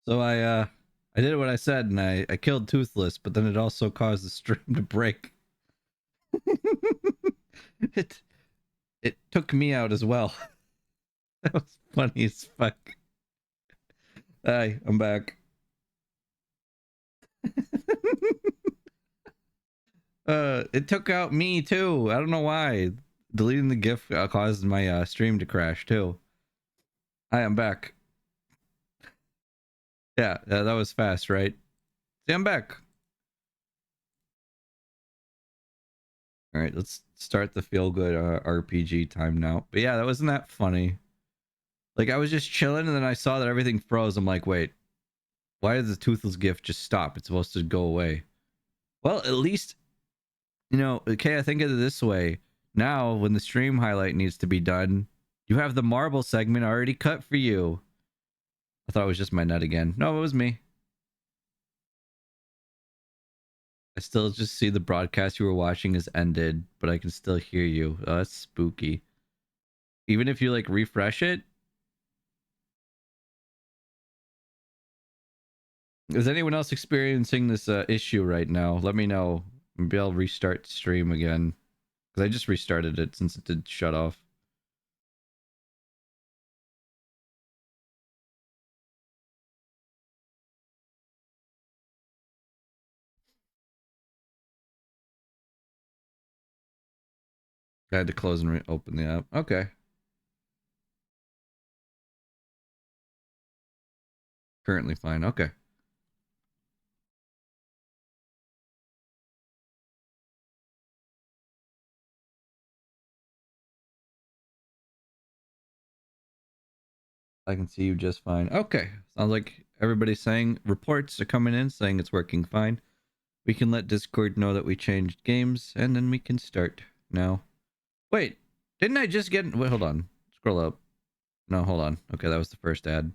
So I did what I said and I killed Toothless, but then it also caused the stream to break. it it took me out as well. That was funny as fuck. Hi, I'm back. It took out me too. I don't know why. Deleting the GIF caused my stream to crash too. Hi, I'm back. Yeah, that was fast, right? See, I'm back. All right, let's start the feel good RPG time now. But yeah, that wasn't that funny. Like I was just chilling and then I saw that everything froze. I'm like, wait, why did the Toothless gift just stop? It's supposed to go away. Well, at least, you know, okay, I think of it this way. Now, when the stream highlight needs to be done, you have the marble segment already cut for you. I thought it was just my net again. No, it was me. I still just see the broadcast you were watching is ended, but I can still hear you. Oh, that's spooky. Even if you like refresh it. Is anyone else experiencing this issue right now? Let me know. Maybe I'll restart stream again. Because I just restarted it since it did shut off. I had to close and open the app. Okay. Currently fine. Okay. I can see you just fine. Okay. Sounds like everybody's saying reports are coming in saying it's working fine. We can let Discord know that we changed games and then we can start now. Wait, didn't I just get... Wait, hold on. Scroll up. No, hold on. Okay, that was the first ad.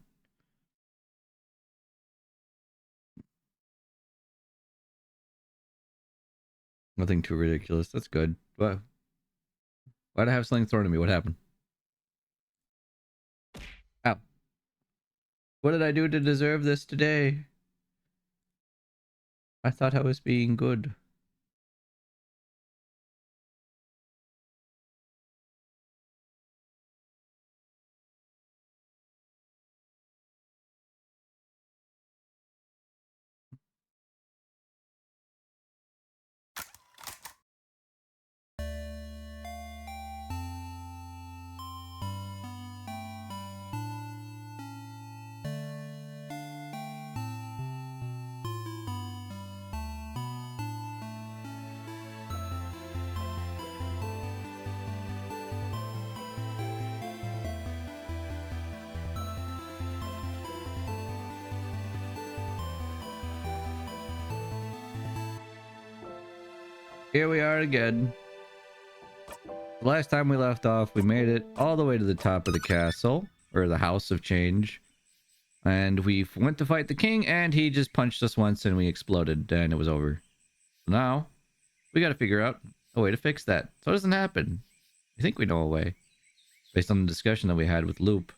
Nothing too ridiculous. That's good. But why'd I have something thrown at me? What happened? Ow. What did I do to deserve this today? I thought I was being good. Here we are again. The last time we left off, we made it all the way to the top of the castle, or the House of Change. And we went to fight the king, and he just punched us once, and we exploded, and it was over. Now, we gotta figure out a way to fix that, so it doesn't happen. I think we know a way, based on the discussion that we had with Loop.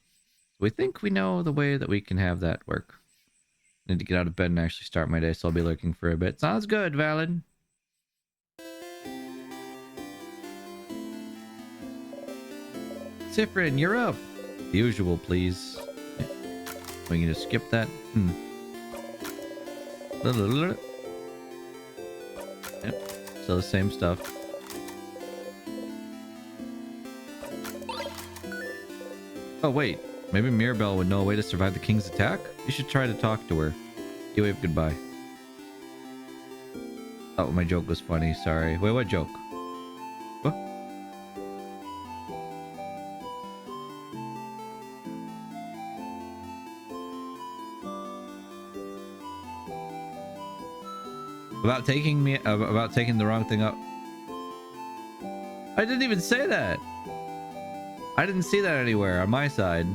We think we know the way that we can have that work. Need to get out of bed and actually start my day, so I'll be lurking for a bit. Sounds good, Valid. Sifrin, you're up. The usual, please. We can just skip that. Yep. So the same stuff. Oh, wait. Maybe Mirabelle would know a way to survive the king's attack? You should try to talk to her. You wave goodbye. Oh, my joke was funny. Sorry. Wait, what joke? What? About taking the wrong thing up. I didn't even say that. I didn't see that anywhere on my side.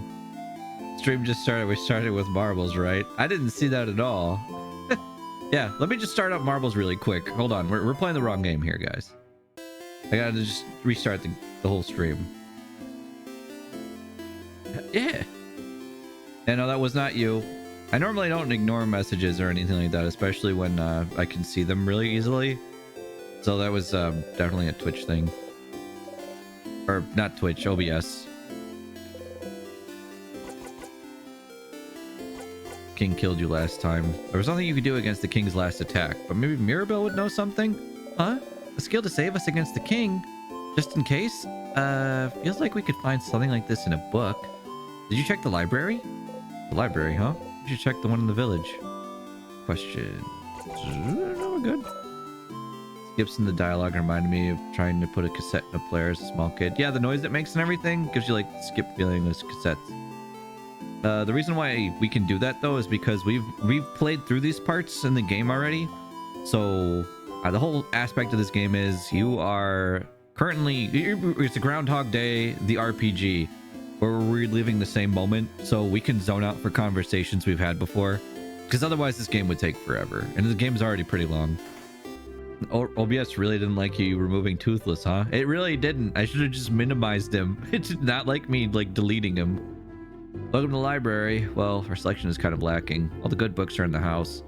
Stream just started. We started with marbles, right? I didn't see that at all. Yeah, let me just start up marbles really quick. Hold on. We're playing the wrong game here, guys. I gotta just restart the whole stream. Yeah. Yeah, no, that was not you. I normally don't ignore messages or anything like that, especially when I can see them really easily. So that was definitely a Twitch thing. Or not Twitch, OBS. King killed you last time. There was nothing you could do against the king's last attack, but maybe Mirabelle would know something? Huh? A skill to save us against the king? Just in case? Feels like we could find something like this in a book. Did you check the library? The library, huh? You should check the one in the village. Question. No, we're good. Skips in the dialogue reminded me of trying to put a cassette in a player as a small kid. Yeah, the noise it makes and everything gives you like the skip feeling with cassettes. The reason why we can do that though is because we've played through these parts in the game already. So the whole aspect of this game is you are currently, it's a Groundhog Day, the RPG, where we're reliving the same moment, so we can zone out for conversations we've had before, because otherwise this game would take forever, and the game's already pretty long. OBS really didn't like you removing Toothless, huh? It really didn't. I should have just minimized him. It did not like me like deleting him. Welcome to the library. Well, our selection is kind of lacking. All the good books are in the house,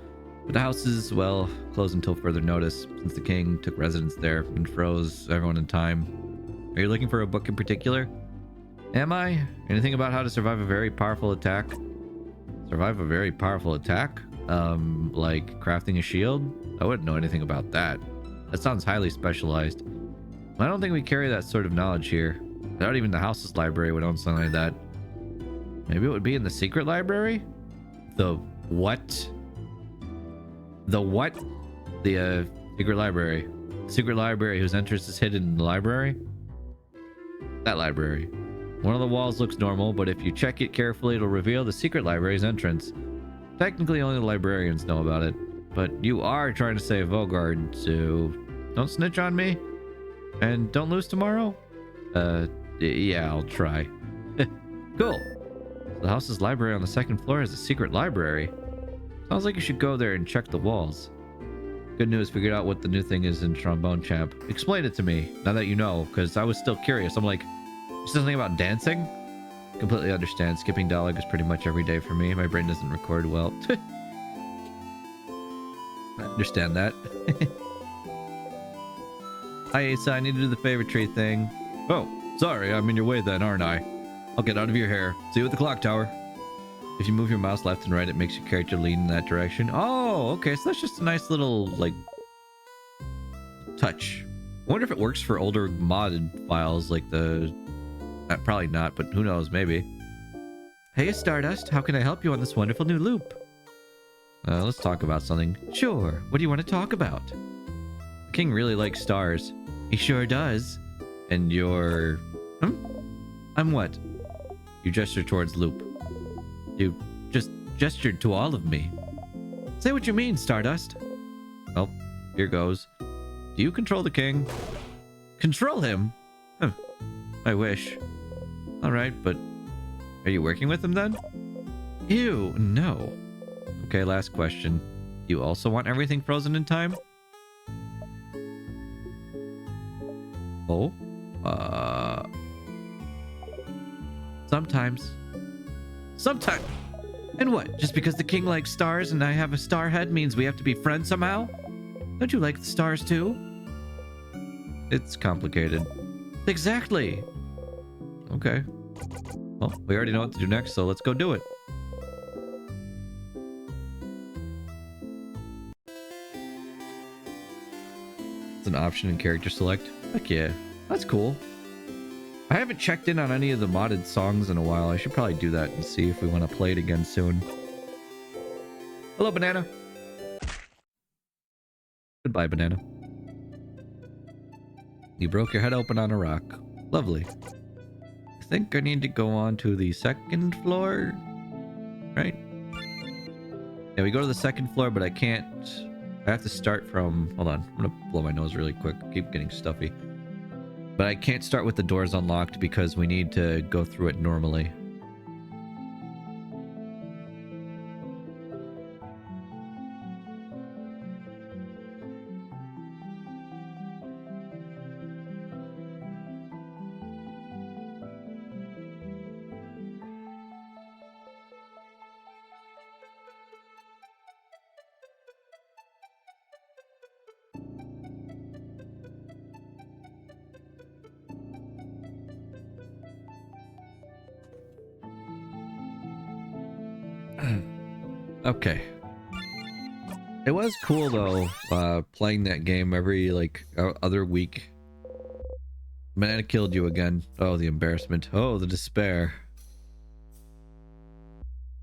but the house is, well, closed until further notice, since the king took residence there and froze everyone in time. Are you looking for a book in particular? Am I? Anything about how to survive a very powerful attack? Survive a very powerful attack? Like crafting a shield? I wouldn't know anything about that. That sounds highly specialized. I don't think we carry that sort of knowledge here. Not even the house's library would own something like that. Maybe it would be in the secret library? The what? The what? The secret library. Secret library whose entrance is hidden in the library? That library. One of the walls looks normal, but if you check it carefully, it'll reveal the secret library's entrance. Technically, only the librarians know about it, but you are trying to save Vaugarde, so don't snitch on me, and don't lose tomorrow. Yeah, I'll try. Cool. The house's library on the second floor is a secret library. Sounds like you should go there and check the walls. Good news, figured out what the new thing is in Trombone Champ. Explain it to me, now that you know, because I was still curious. I'm like, is something about dancing? Completely understand. Skipping dialogue is pretty much every day for me. My brain doesn't record well. I understand that. Hi, Asa, I need to do the favorite tree thing. Oh, sorry, I'm in your way then, aren't I? I'll get out of your hair. See you at the clock tower. If you move your mouse left and right, it makes your character lean in that direction. Oh, okay, so that's just a nice little, like, touch. I wonder if it works for older modded files, like the... probably not, but who knows, maybe. Hey, Stardust, how can I help you on this wonderful new loop? Let's talk about something. Sure, what do you want to talk about? The king really likes stars. He sure does. And you're... I'm what? You gesture towards Loop. You just gestured to all of me. Say what you mean, Stardust. Well, here goes. Do you control the king? Control him? I wish. Alright, but are you working with him then? Ew, no. Okay, last question. Do you also want everything frozen in time? Oh? Sometimes. Sometimes. And what? Just because the king likes stars and I have a star head means we have to be friends somehow? Don't you like the stars too? It's complicated. Exactly. Okay. Well, we already know what to do next, so let's go do it. It's an option in character select. Heck yeah. That's cool. I haven't checked in on any of the modded songs in a while. I should probably do that and see if we want to play it again soon. Hello, Banana. Goodbye, Banana. You broke your head open on a rock. Lovely. I think I need to go on to the second floor. Right? Yeah, we go to the second floor, but I can't... I have to start from... Hold on. I'm gonna blow my nose really quick. I keep getting stuffy. But I can't start with the doors unlocked because we need to go through it normally. Okay. It was cool though, playing that game every like other week. Man, I killed you again. Oh, the embarrassment. Oh, the despair.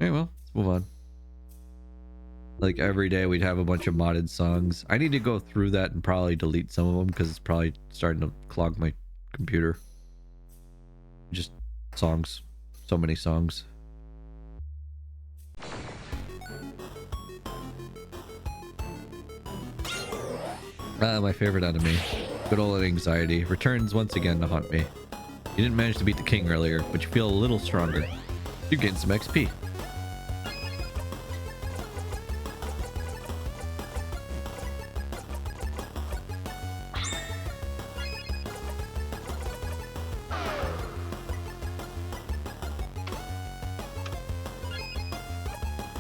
Okay, well, let's move on. Like every day we'd have a bunch of modded songs. I need to go through that and probably delete some of them because it's probably starting to clog my computer. Just songs. So many songs. My favorite enemy. Good old anxiety. Returns once again to haunt me. You didn't manage to beat the king earlier, but you feel a little stronger. You gained some XP.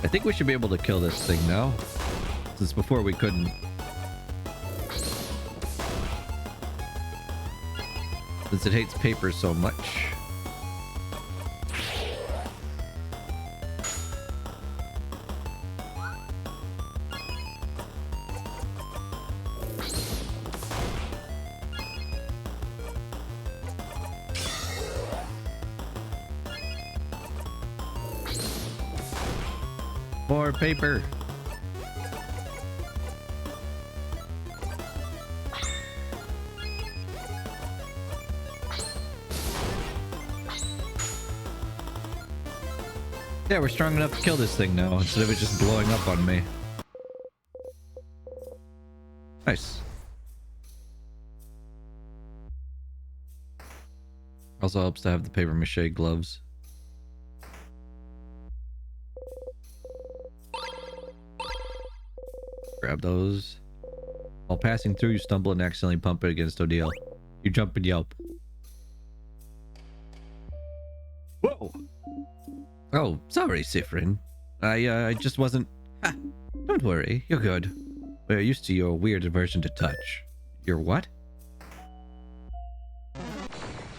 I think we should be able to kill this thing now, since before we couldn't. Since it hates paper so much. More paper. Yeah, we're strong enough to kill this thing now instead of it just blowing up on me. Nice. Also helps to have the paper mache gloves. Grab those. While passing through, you stumble and accidentally pump it against Odile. You jump and yelp. Whoa! Oh, sorry, Siffrin. I just wasn't... Ah, don't worry, you're good. We're used to your weird aversion to touch. Your what?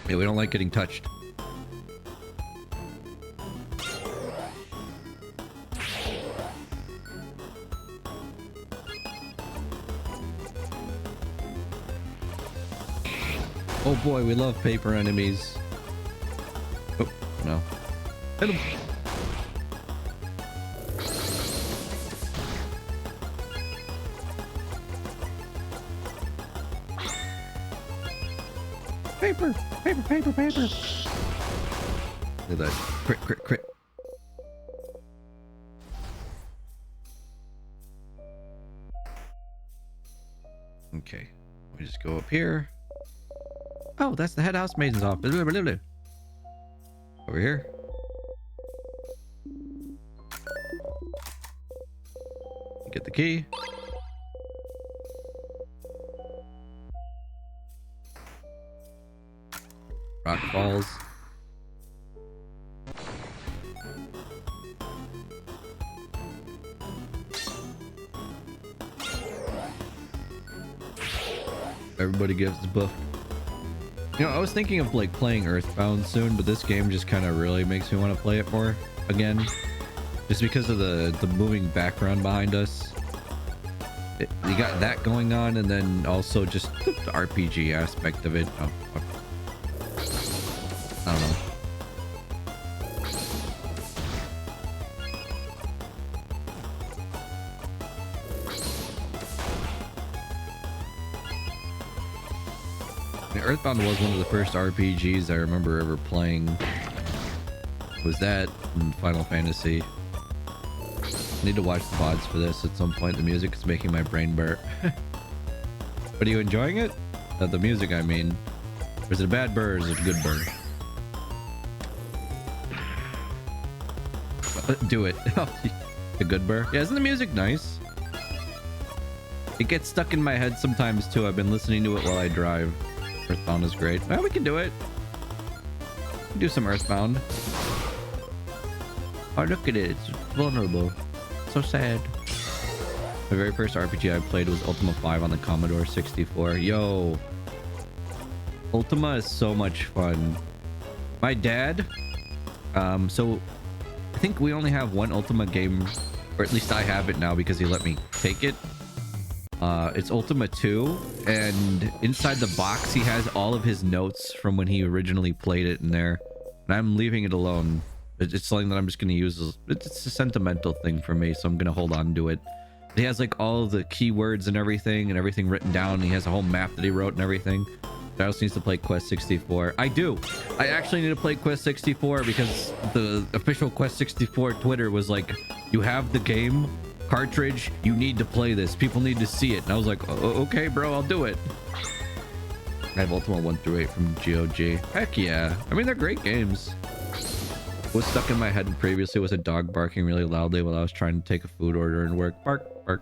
Yeah, we don't like getting touched. Oh boy, we love paper enemies. Oh, no. Hit him. Paper, paper, paper, paper. Look at that. Crit, crit, crit. Okay. We just go up here. Oh, that's the head housemaid's office. Over here. Get the key. Rock falls. Everybody gets the buff. You know, I was thinking of like playing Earthbound soon, but this game just kind of really makes me want to play it more again. Just because of the moving background behind us. You got that going on, and then also just the RPG aspect of it. I don't know. Earthbound was one of the first RPGs I remember ever playing. Was that and Final Fantasy. I need to watch the VODs for this at some point. The music is making my brain burp. But are you enjoying it? The music, I mean. Or is it a bad burr or is it a good burr? Do it. A good burr? Yeah, isn't the music nice? It gets stuck in my head sometimes too. I've been listening to it while I drive. Earthbound is great. Well, we can do it. We can do some Earthbound. Oh, look at it. It's vulnerable. So sad. The very first RPG I played was Ultima 5 on the Commodore 64. Yo. Ultima is so much fun. My dad... so... I think we only have one Ultima game or at least I have it now because he let me take it. It's Ultima 2, and inside the box he has all of his notes from when he originally played it in there, and I'm leaving it alone. It's something that I'm just going to use. It's a sentimental thing for me, so I'm going to hold on to it. He has like all the keywords and everything written down. He has a whole map that he wrote and everything. Giles needs to play Quest 64. I do. I actually need to play Quest 64 because the official Quest 64 Twitter was like, you have the game cartridge, you need to play this. People need to see it. And I was like, okay, bro, I'll do it. I have Ultima 1 through 8 from GOG. Heck yeah. I mean, they're great games. What stuck in my head previously was a dog barking really loudly while I was trying to take a food order and work. Bark, bark,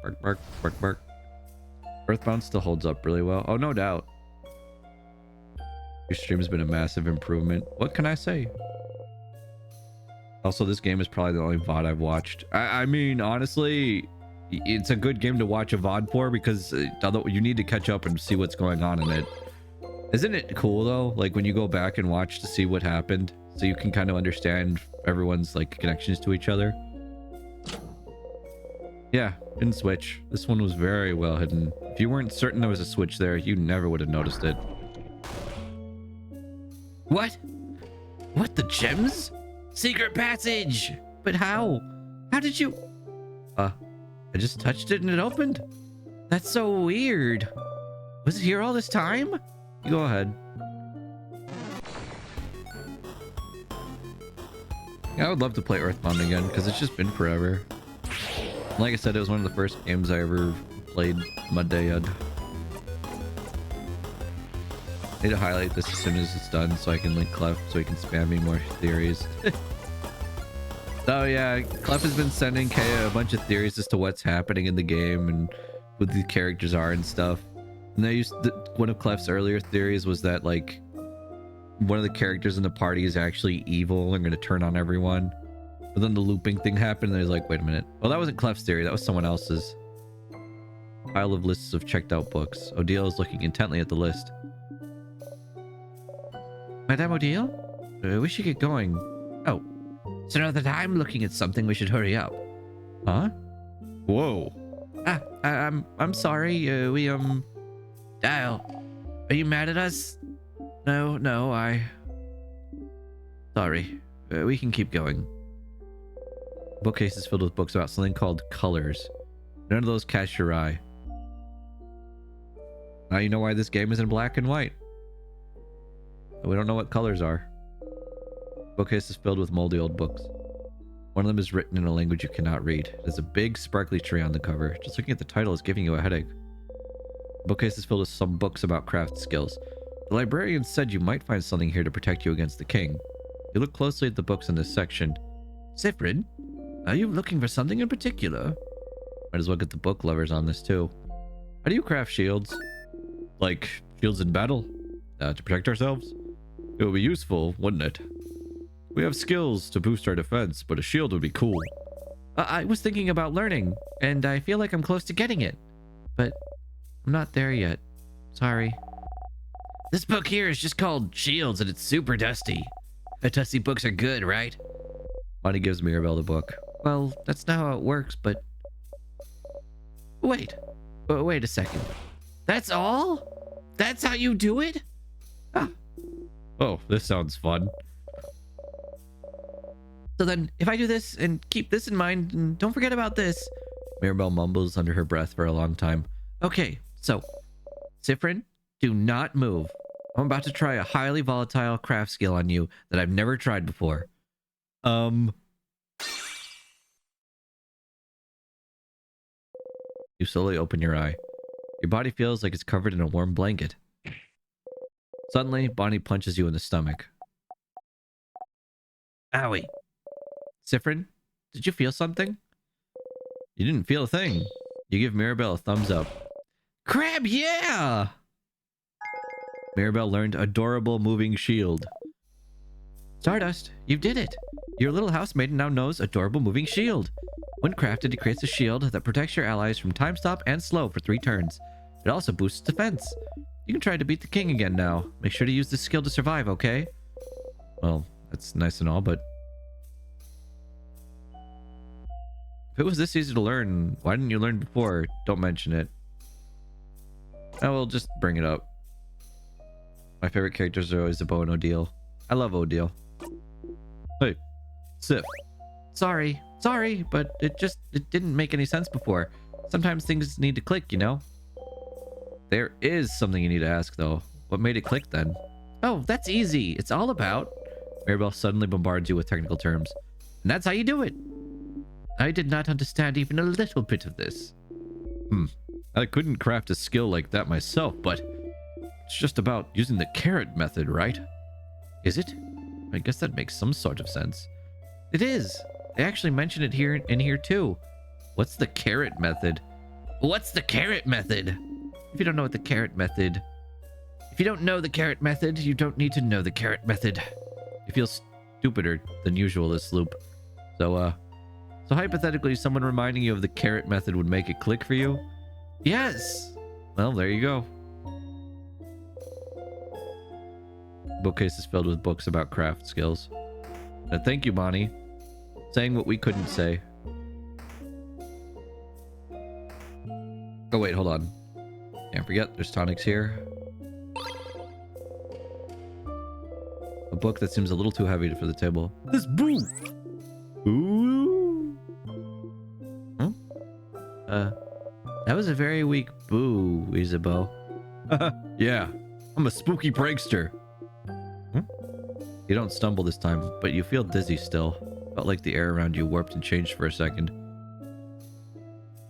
bark, bark, bark, bark. Earthbound still holds up really well. Oh, no doubt. Your stream's been a massive improvement. What can I say? Also, this game is probably the only VOD I've watched. I mean, honestly, it's a good game to watch a VOD for because although you need to catch up and see what's going on in it. Isn't it cool though? Like when you go back and watch to see what happened, so you can kind of understand everyone's like connections to each other. Yeah, hidden switch. This one was very well hidden. If you weren't certain there was a switch there, you never would have noticed it. What? What, the gems? Secret passage! But how? How did you... I just touched it and it opened. That's so weird. Was it here all this time? You go ahead. Yeah, I would love to play Earthbound again because it's just been forever. Like I said, it was one of the first games I ever played Mud-Dayad. I need to highlight this as soon as it's done so I can link Clef so he can spam me more theories. So yeah, Clef has been sending Kaya a bunch of theories as to what's happening in the game and what the characters are and stuff. And they one of Clef's earlier theories was that like one of the characters in the party is actually evil and going to turn on everyone. But then the looping thing happened and he's like, wait a minute. Well, that wasn't Clef's theory. That was someone else's. Pile of lists of checked out books. Odile is looking intently at the list. Madame Odile? We should get going. Oh, so now that I'm looking at something, we should hurry up. Huh? Whoa. I'm sorry. Dial. Are you mad at us? No, Sorry. We can keep going. Bookcase is filled with books about something called colors. None of those catch your eye. Now you know why this game is in black and white. We don't know what colors are. Bookcase is filled with moldy old books. One of them is written in a language you cannot read. There's a big sparkly tree on the cover. Just looking at the title is giving you a headache. Bookcase is filled with some books about craft skills. The librarian said you might find something here to protect you against the king. You look closely at the books in this section. Siffrin, are you looking for something in particular? Might as well get the book lovers on this too. How do you craft shields? Like shields in battle? To protect ourselves? It would be useful, wouldn't it? We have skills to boost our defense, but a shield would be cool. I was thinking about learning, and I feel like I'm close to getting it. But I'm not there yet. Sorry. This book here is just called Shields, and it's super dusty. Dusty books are good, right? Bonnie gives Mirabelle the book. Well, that's not how it works, but... Wait a second. That's all? That's how you do it? Ah. Oh, this sounds fun. So then, if I do this and keep this in mind, and don't forget about this... Mirabelle mumbles under her breath for a long time. Okay, so... Siffrin, do not move. I'm about to try a highly volatile craft skill on you that I've never tried before. You slowly open your eye. Your body feels like it's covered in a warm blanket. Suddenly, Bonnie punches you in the stomach. Owie. Siffrin, did you feel something? You didn't feel a thing. You give Mirabelle a thumbs up. Crab, yeah! Mirabelle learned Adorable Moving Shield. Stardust, you did it! Your little housemaiden now knows Adorable Moving Shield. When crafted, it creates a shield that protects your allies from time stop and slow for 3 turns. It also boosts defense. You can try to beat the king again now. Make sure to use this skill to survive, okay? Well, that's nice and all, but... If it was this easy to learn, why didn't you learn before? Don't mention it. I will just bring it up. My favorite characters are always Zebo and Odile. I love Odile. Hey, Sif. Sorry, but it didn't make any sense before. Sometimes things need to click, you know? There is something you need to ask, though. What made it click, then? Oh, that's easy. It's all about... Maribel suddenly bombards you with technical terms. And that's how you do it. I did not understand even a little bit of this. I couldn't craft a skill like that myself, but... It's just about using the carrot method, right? Is it? I guess that makes some sort of sense. It is. They actually mention it here in here too. What's the carrot method? What's the carrot method? If you don't know what the carrot method... If you don't know the carrot method, you don't need to know the carrot method. You feel stupider than usual this loop. So hypothetically, someone reminding you of the carrot method would make it click for you? Yes! Well, there you go. Bookcase is filled with books about craft skills. Thank you, Bonnie. Saying what we couldn't say. Oh, wait, hold on. Can't forget, there's tonics here. A book that seems a little too heavy for the table. This boo! Ooh! Huh? That was a very weak boo, Isabeau. Yeah, I'm a spooky prankster. You don't stumble this time, but you feel dizzy still. Felt like the air around you warped and changed for a second.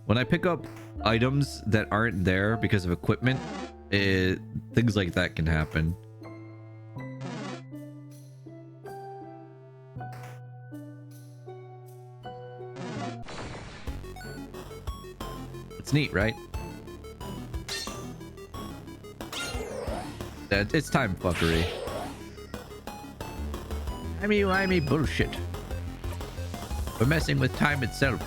When I pick up items that aren't there because of equipment, things like that can happen. It's neat, right? It's time fuckery. Timey-wimey bullshit. We're messing with time itself.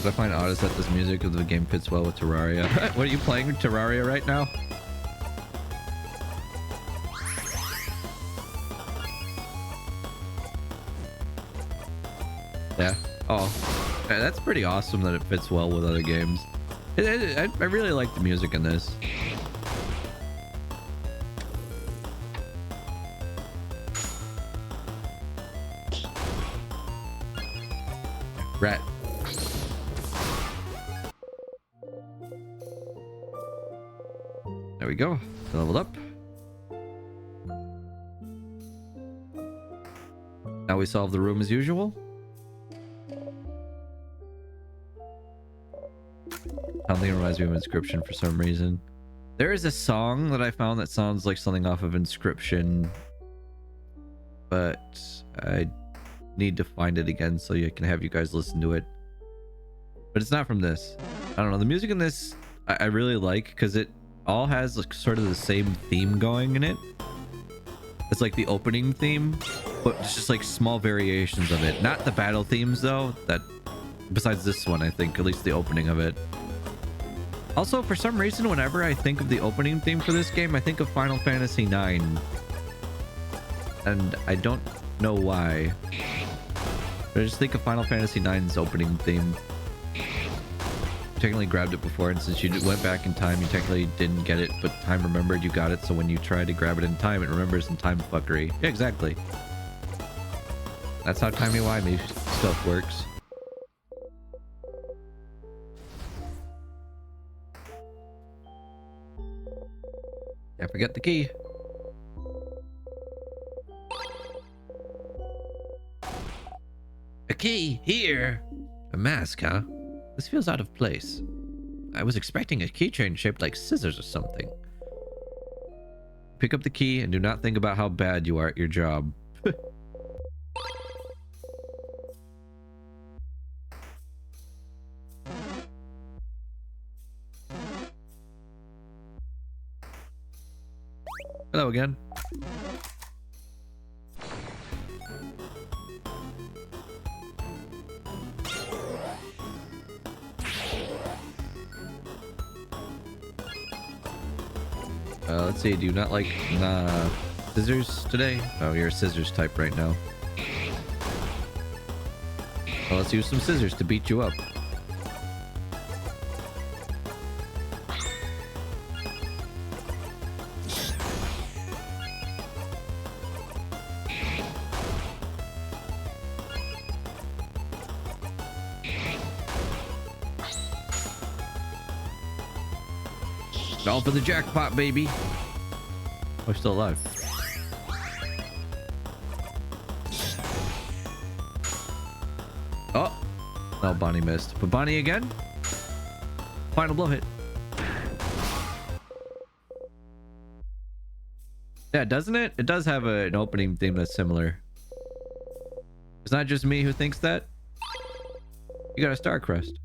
I find odd is that this music of the game fits well with Terraria. What are you playing with Terraria right now? Yeah. Oh, yeah, that's pretty awesome that it fits well with other games. I really like the music in this. Rat. There we go. Leveled up. Now we solve the room as usual. Something reminds me of Inscription for some reason. There is a song that I found that sounds like something off of Inscription, but I need to find it again so I can have you guys listen to it. But it's not from this. I don't know. The music in this I really like because it all has like sort of the same theme going in it. It's like the opening theme, but it's just like small variations of it. Not the battle themes though. That besides this one, I think at least the opening of it. Also, for some reason, whenever I think of the opening theme for this game, I think of Final Fantasy IX. And I don't know why. But I just think of Final Fantasy IX's opening theme. You technically grabbed it before, and since you went back in time, you technically didn't get it, but time remembered you got it, so when you try to grab it in time, it remembers in time fuckery. Yeah, exactly. That's how timey-wimey stuff works. Can't forget the key. A key here. A mask, huh? This feels out of place. I was expecting a keychain shaped like scissors or something. Pick up the key and do not think about how bad you are at your job. Hello again. Let's see. Do you not like scissors today? Oh, you're a scissors type right now. Well, let's use some scissors to beat you up. All for the jackpot, baby. We're still alive. Oh, no, Bonnie missed. But Bonnie again. Final blow hit. Yeah, doesn't it? It does have an opening theme that's similar. It's not just me who thinks that. You got a star crest.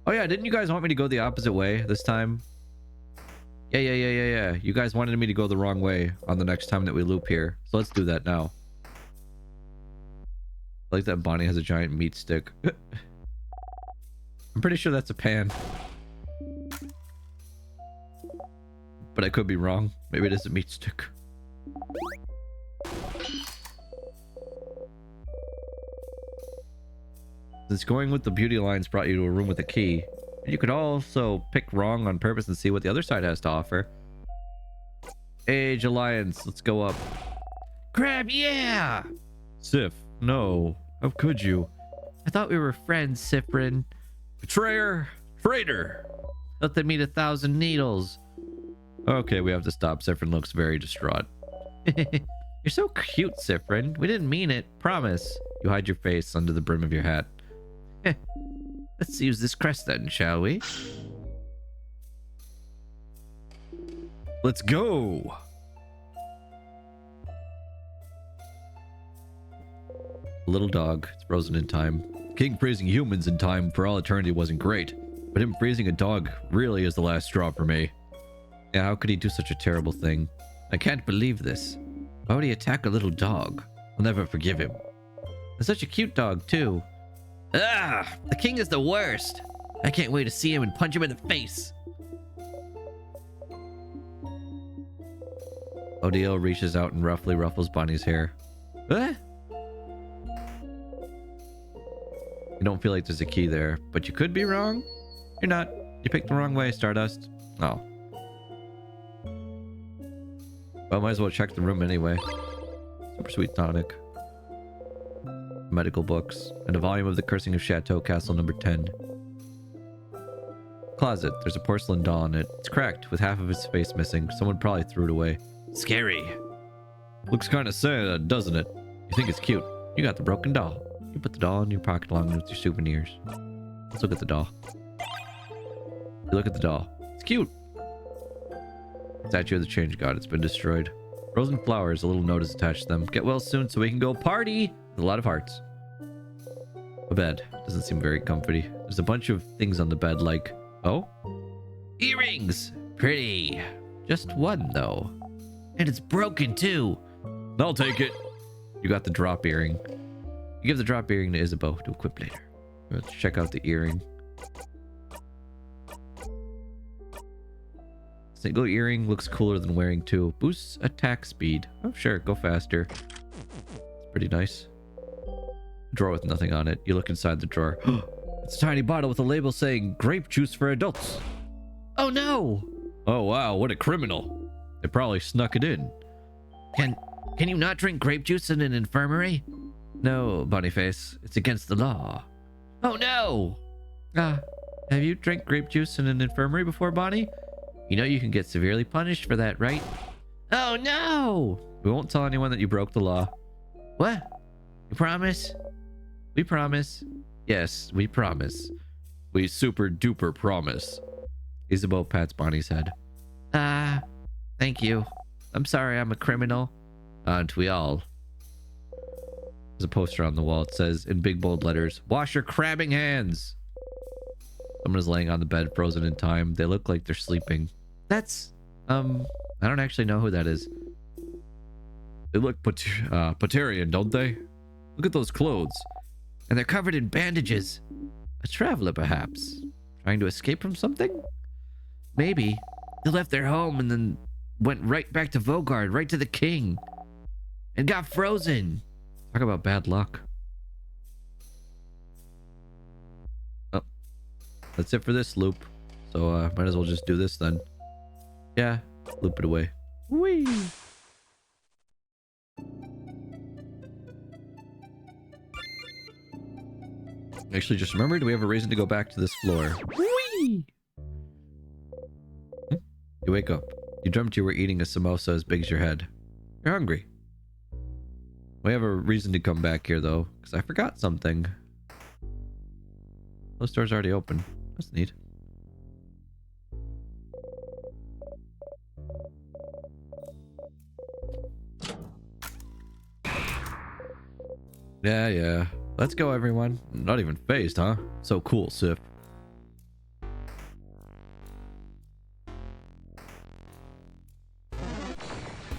Oh yeah, didn't you guys want me to go the opposite way this time? Yeah. You guys wanted me to go the wrong way on the next time that we loop here. So let's do that now. I like that Bonnie has a giant meat stick. I'm pretty sure that's a pan. But I could be wrong. Maybe it is a meat stick. Since going with the beauty alliance brought you to a room with a key, you could also pick wrong on purpose and see what the other side has to offer. Age Alliance, let's go up. Crab, yeah! Sif, no. How could you? I thought we were friends, Sifrin. Betrayer! Traitor! Let them eat 1,000 needles. Okay, we have to stop. Sifrin looks very distraught. You're so cute, Sifrin. We didn't mean it. Promise. You hide your face under the brim of your hat. Let's use this crest then, shall we? Let's go! Little dog. It's frozen in time. King freezing humans in time for all eternity wasn't great, but him freezing a dog really is the last straw for me. Yeah, how could he do such a terrible thing? I can't believe this. Why would he attack a little dog? I'll never forgive him. And such a cute dog, too. Ah! The king is the worst! I can't wait to see him and punch him in the face! Odile reaches out and roughly ruffles Bonnie's hair. Ah! You don't feel like there's a key there, but you could be wrong. You're not. You picked the wrong way, Stardust. Oh. Well, might as well check the room anyway. Super sweet tonic. Medical books, and a volume of The Cursing of Chateau Castle number 10. Closet. There's a porcelain doll in it. It's cracked, with half of its face missing. Someone probably threw it away. Scary. Looks kind of sad, doesn't it? You think it's cute. You got the broken doll. You put the doll in your pocket along with your souvenirs. Let's look at the doll. You look at the doll. It's cute. Statue of the Change God. It's been destroyed. Frozen flowers. A little note is attached to them. Get well soon so we can go party! With a lot of hearts. A bed. Doesn't seem very comfy. There's a bunch of things on the bed like... Oh? Earrings! Pretty. Just one, though. And it's broken, too. I'll take it. You got the drop earring. You give the drop earring to Isabeau to equip later. Let's check out the earring. Single earring looks cooler than wearing two. Boosts attack speed. Oh, sure. Go faster. It's pretty nice. Drawer with nothing on it. You look inside the drawer. It's a tiny bottle with a label saying grape juice for adults. Oh no! Oh wow, what a criminal. They probably snuck it in. Can you not drink grape juice in an infirmary? No, Boniface. It's against the law. Oh no! Have you drank grape juice in an infirmary before, Bonnie? You know you can get severely punished for that, right? Oh no! We won't tell anyone that you broke the law. What? You promise? We promise. Yes, we promise. We super duper promise. Isabeau pats Bonnie's head. Thank you. I'm sorry I'm a criminal. Aren't we all? There's a poster on the wall. It says in big bold letters, wash your crabbing hands. Someone is laying on the bed, frozen in time. They look like they're sleeping. That's, I don't actually know who that is. They look Patarian, don't they? Look at those clothes. And they're covered in bandages. A traveler, perhaps? Trying to escape from something? Maybe. They left their home and then went right back to Vogard, right to the king. And got frozen. Talk about bad luck. Oh, that's it for this loop. So might as well just do this then. Yeah, loop it away. Whee! Actually, just remembered we have a reason to go back to this floor. Whee! You wake up. You dreamt you were eating a samosa as big as your head. You're hungry. We have a reason to come back here, though, because I forgot something. Those doors already open. That's neat. Yeah. Let's go, everyone. Not even phased, huh? So cool, Sif.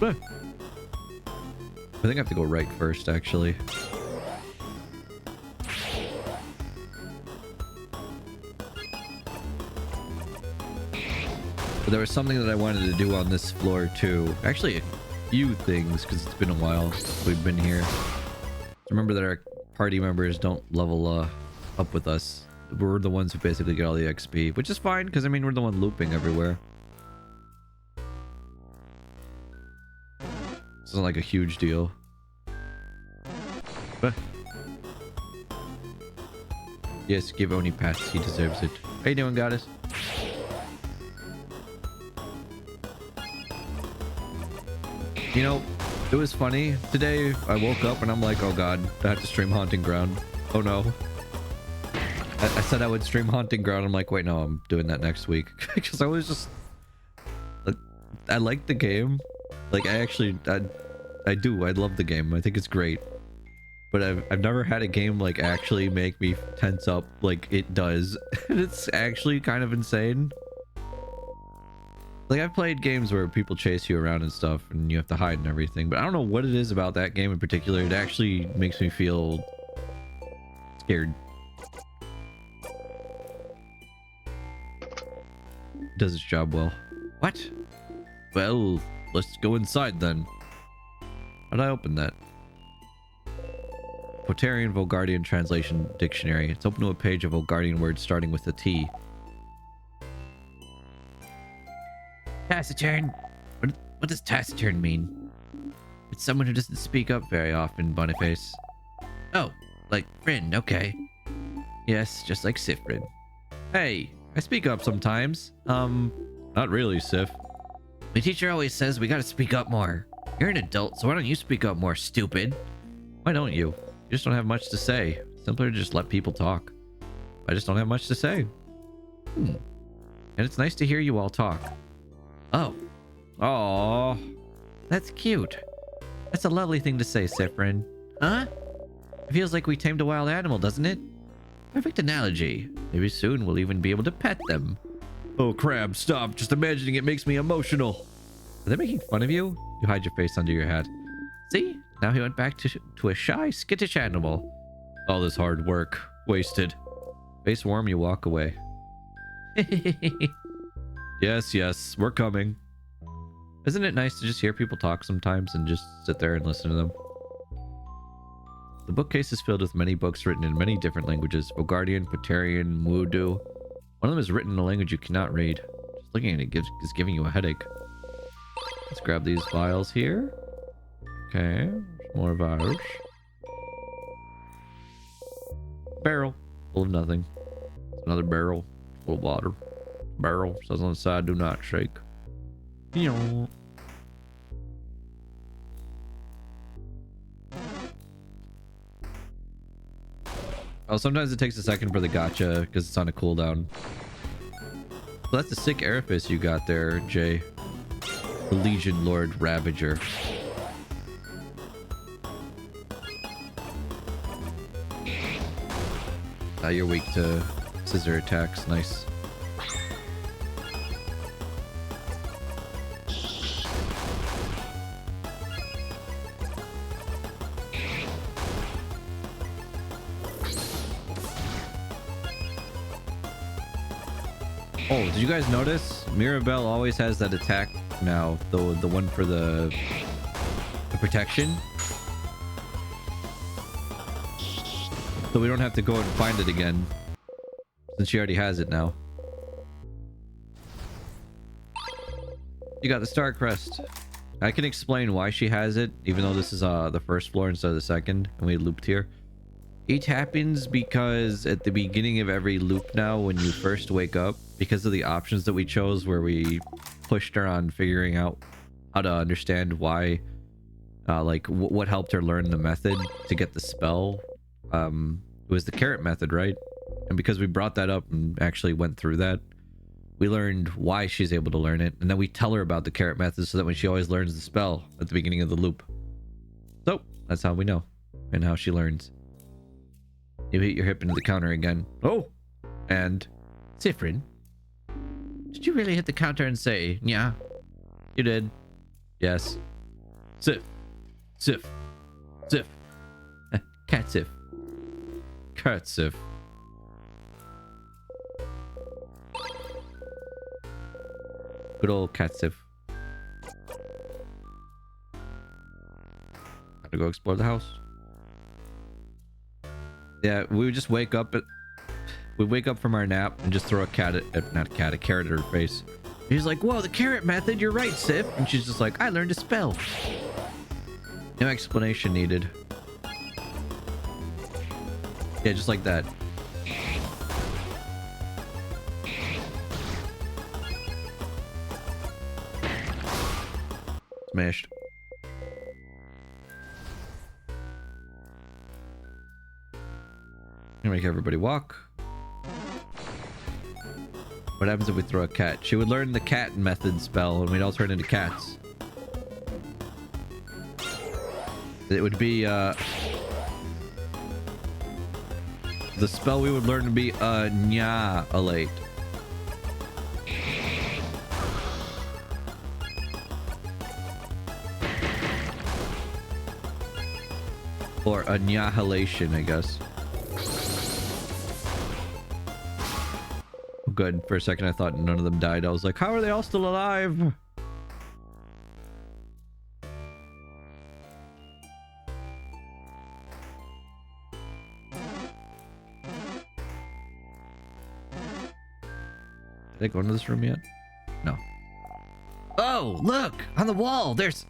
I think I have to go right first, actually. But there was something that I wanted to do on this floor, too. Actually, a few things, because it's been a while since we've been here. Remember that our party members don't level up with us. We're the ones who basically get all the XP, which is fine, because, I mean, we're the one looping everywhere. This isn't like a huge deal. But yes, give Oni pats. He deserves it. How you doing, goddess? You know, it was funny. Today, I woke up and I'm like, oh god, I have to stream Haunting Ground. Oh no. I said I would stream Haunting Ground. I'm like, wait, no, I'm doing that next week. Because I was just... I like the game. Like, I do. I love the game. I think it's great. But I've never had a game, like, actually make me tense up like it does. It's actually kind of insane. Like, I've played games where people chase you around and stuff, and you have to hide and everything. But I don't know what it is about that game in particular. It actually makes me feel scared. Does its job well. What? Well, let's go inside then. How'd I open that? Potarian Volgardian Translation Dictionary. It's open to a page of Volgardian words starting with a T. Taciturn. What does taciturn mean? It's someone who doesn't speak up very often, Boniface. Oh, like Friend, okay. Yes, just like Sifrin. Hey, I speak up sometimes. Not really, Sif. My teacher always says we gotta speak up more. You're an adult, so why don't you speak up more, stupid? Why don't you? You just don't have much to say. Simpler to just let people talk. I just don't have much to say. And it's nice to hear you all talk. Oh. Aww. That's cute. That's a lovely thing to say, Sifrin. Huh? It feels like we tamed a wild animal, doesn't it? Perfect analogy. Maybe soon we'll even be able to pet them. Oh crap, stop. Just imagining it makes me emotional. Are they making fun of you? You hide your face under your hat. See? Now he went back to a shy, skittish animal. All this hard work. Wasted. Face warm, you walk away. Yes, we're coming. Isn't it nice to just hear people talk sometimes and just sit there and listen to them? The bookcase is filled with many books written in many different languages. Volgardian, Potarian, Mudu. One of them is written in a language you cannot read. Just looking at it is giving you a headache. Let's grab these vials here. Okay, more vials. Barrel, full of nothing. Another barrel, full of water. Barrel says on the side, do not shake. Oh, sometimes it takes a second for the gacha because it's on a cooldown. So that's a sick Araphis you got there, Jay. The Legion Lord Ravager. You're weak to scissor attacks. Nice. Oh, did you guys notice? Mirabelle always has that attack now. The one for the protection. So we don't have to go and find it again. Since she already has it now. You got the Star Crest. I can explain why she has it, even though this is the first floor instead of the second, and we looped here. It happens because at the beginning of every loop now, when you first wake up, because of the options that we chose where we pushed her on figuring out how to understand why, like what helped her learn the method to get the spell. It was the carrot method, right? And because we brought that up and actually went through that, we learned why she's able to learn it, and then we tell her about the carrot method so that when she always learns the spell at the beginning of the loop. So that's how we know and how she learns. You hit your hip into the counter again. Oh, and Siffrin, did you really hit the counter and say, yeah, you did? Yes. Sif, Sif, Sif, cat Sif, cat Sif. Good old cat Sif. Gotta go explore the house. Yeah, we would just wake up we wake up from our nap and just throw a carrot at her face. He's like, whoa, the carrot method, you're right, Sif. And she's just like, I learned a spell. No explanation needed. Yeah, just like that. Smashed. Gonna make everybody walk. What happens if we throw a cat? She would learn the cat method spell and we'd all turn into cats. It would be the spell we would learn to be Nya-alate. Or annihilation, I guess. Good. For a second, I thought none of them died. I was like, how are they all still alive? Did I go into this room yet? No. Oh, look! On the wall, there's...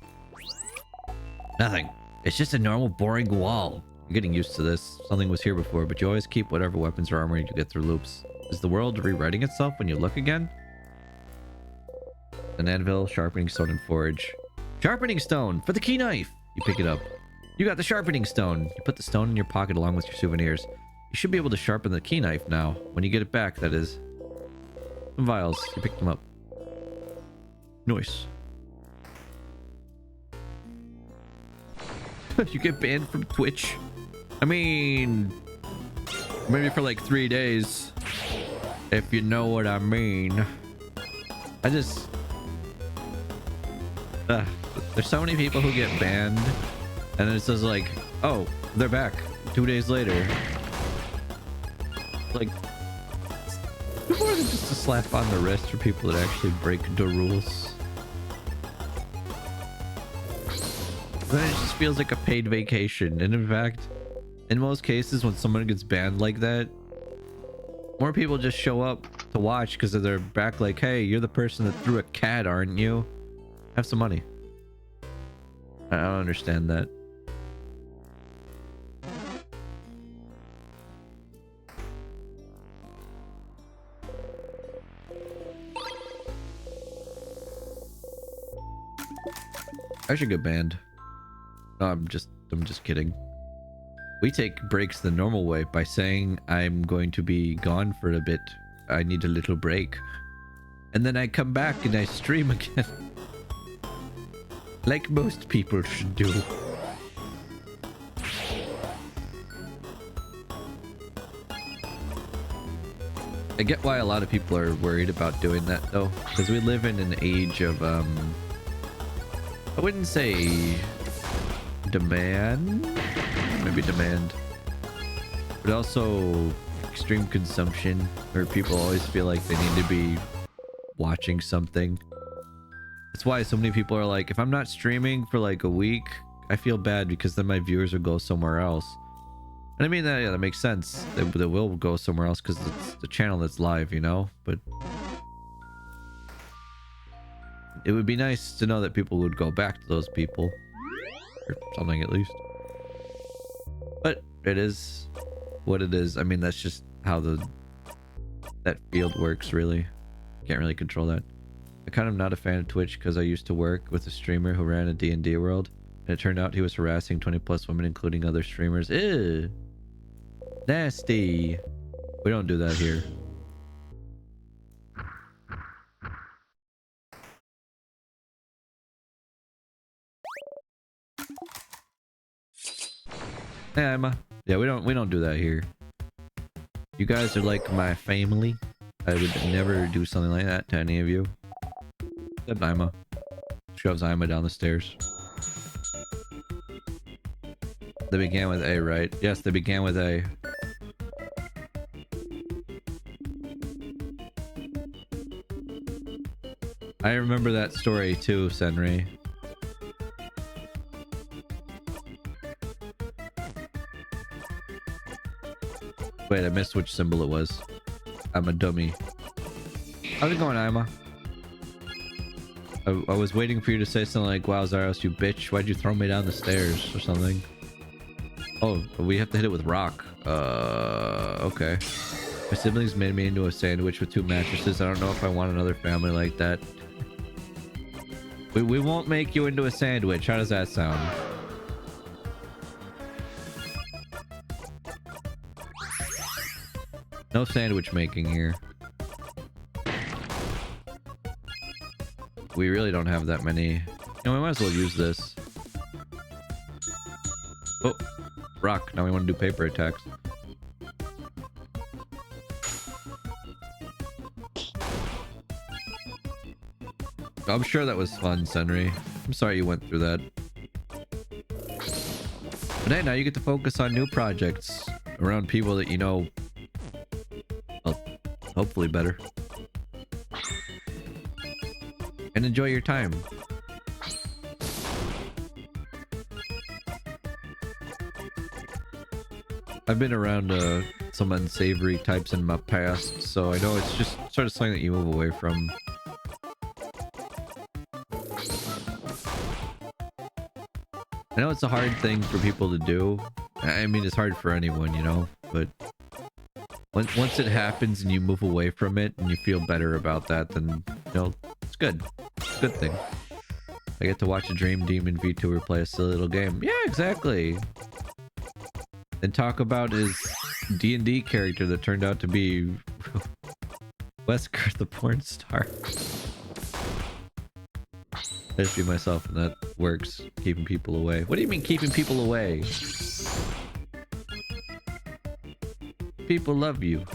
nothing. It's just a normal, boring wall. I'm getting used to this. Something was here before, but you always keep whatever weapons or armor you get through loops. Is the world rewriting itself when you look again? An anvil, sharpening stone, and forge. Sharpening stone! For the key knife! You pick it up. You got the sharpening stone. You put the stone in your pocket along with your souvenirs. You should be able to sharpen the key knife now. When you get it back, that is. Some vials. You pick them up. Nice. You get banned from Twitch. I mean, maybe for like 3 days, if you know what I mean. I just there's so many people who get banned and then it says like, oh, they're back 2 days later. Like, more than just a slap on the wrist for people that actually break the rules. Then it just feels like a paid vacation. And in fact, in most cases, when someone gets banned like that, more people just show up to watch because they're back like, hey, you're the person that threw a cat, aren't you? Have some money. I don't understand that. I should get banned. No, I'm just kidding. We take breaks the normal way by saying I'm going to be gone for a bit. I need a little break. And then I come back and I stream again. Like most people should do. I get why a lot of people are worried about doing that though. Because we live in an age of, I wouldn't say demand, maybe demand, but also extreme consumption where people always feel like they need to be watching something. That's why so many people are like, if I'm not streaming for like a week, I feel bad because then my viewers will go somewhere else. And I mean, that, yeah, that makes sense. They will go somewhere else because it's the channel that's live, you know? But it would be nice to know that people would go back to those people. Or something at least. But it is what it is. I mean, that's just how that field works, really. Can't really control that. I'm kind of not a fan of Twitch because I used to work with a streamer who ran a D&D world. And it turned out he was harassing 20 plus women, including other streamers. Ew. Nasty. We don't do that here. Hey, Emma. Yeah, we don't do that here. You guys are like my family. I would never do something like that to any of you. Except Ima. Shoves Ima down the stairs. They began with A, right? Yes, they began with A. I remember that story too, Senri. Wait, I missed which symbol it was. I'm a dummy. How's it going, Ima? I was waiting for you to say something like, wow, Zaros, you bitch. Why'd you throw me down the stairs or something? Oh, we have to hit it with rock. Okay. My siblings made me into a sandwich with 2 mattresses. I don't know if I want another family like that. We won't make you into a sandwich. How does that sound? No sandwich making here. We really don't have that many. You know, we might as well use this. Oh, rock. Now we want to do paper attacks. I'm sure that was fun, Senri. I'm sorry you went through that. But hey, now you get to focus on new projects around people that you know, well, hopefully better. And enjoy your time. I've been around some unsavory types in my past, so I know it's just sort of something that you move away from. I know it's a hard thing for people to do. I mean, it's hard for anyone, you know, but once it happens and you move away from it and you feel better about that, then, you know, it's good. It's a good thing. I get to watch a Dream Demon VTuber play a silly little game. Yeah, exactly. And talk about his D&D character that turned out to be Wesker the porn star. I just be myself, and that works. Keeping people away. What do you mean keeping people away? People love you.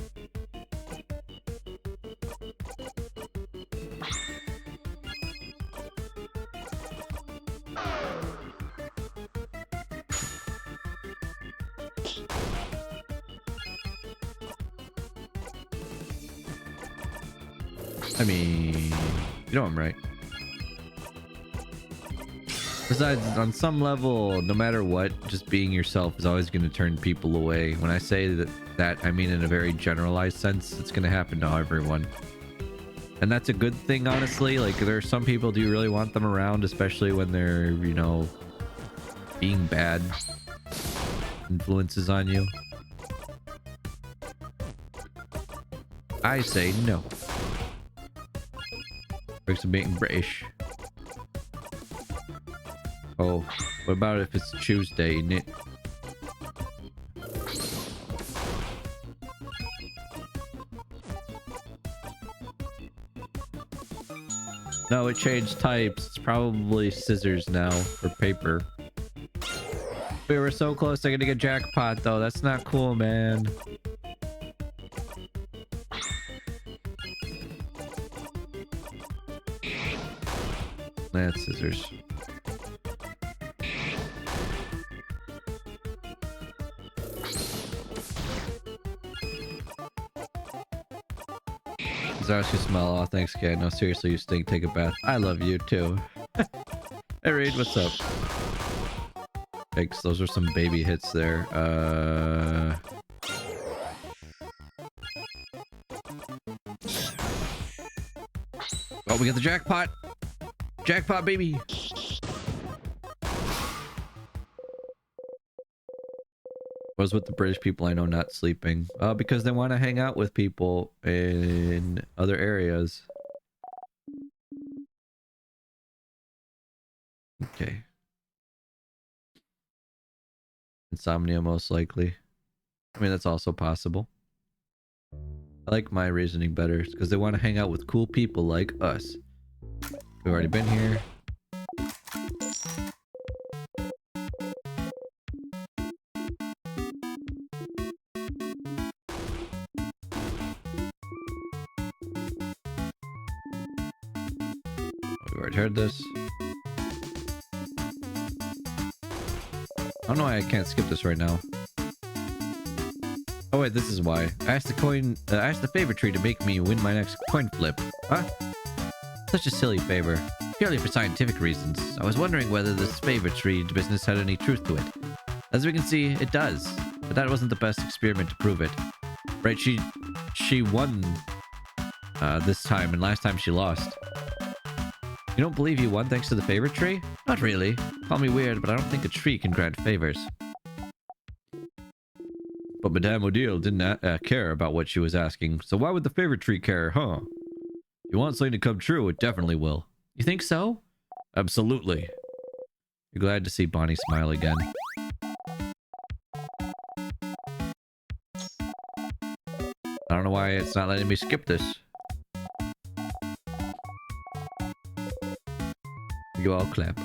I mean, you know I'm right. Besides, on some level, no matter what, just being yourself is always going to turn people away. When I say that, I mean in a very generalized sense. It's going to happen to everyone. And that's a good thing, honestly. Like, there are some people, do you really want them around, especially when they're, you know, being bad influences on you? I say no. Breaks of being British. Oh, what about if it's Tuesday, Nick? No, it changed types. It's probably scissors now, or paper. We were so close to getting a jackpot, though. That's not cool, man. That's scissors. Zarski smell. Oh, thanks, Kay. No, seriously, you stink. Take a bath. I love you too. Hey, Reed, what's up? Thanks. Those are some baby hits there. Oh, we got the jackpot. Jackpot, baby. Was with the British people I know not sleeping. Because they want to hang out with people in other areas. Okay. Insomnia, most likely. I mean, that's also possible. I like my reasoning better because they want to hang out with cool people like us. We've already been here. We've already heard this. I don't know why I can't skip this right now. Oh wait, this is why. I asked the favor tree to make me win my next coin flip. Huh? Such a silly favor. Purely for scientific reasons. I was wondering whether this favor tree business had any truth to it. As we can see, it does. But that wasn't the best experiment to prove it. Right, she won this time, and last time she lost. You don't believe you won thanks to the favor tree? Not really. Call me weird, but I don't think a tree can grant favors. But Madame Odile didn't care about what she was asking, so why would the favor tree care, huh? If you want something to come true, it definitely will. You think so? Absolutely. You're glad to see Bonnie smile again. I don't know why it's not letting me skip this. You all clap.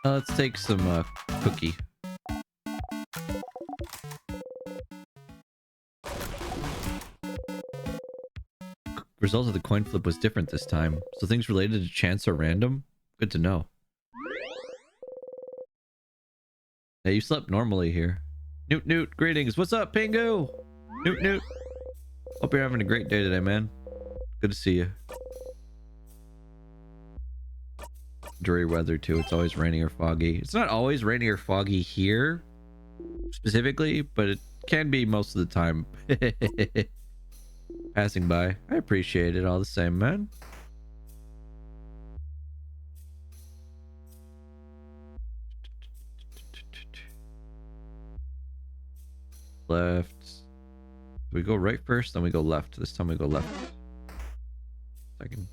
Let's take some cookie. Result of the coin flip was different this time, so things related to chance are random? Good to know. Hey, you slept normally here. Newt Newt, greetings. What's up, Pingu? Newt Newt. Hope you're having a great day today, man. Good to see you. Dreary weather too. It's always rainy or foggy. It's not always rainy or foggy here specifically, but it can be most of the time. Passing by. I appreciate it all the same, man. Left. We go right first, then we go left. This time we go left. Second.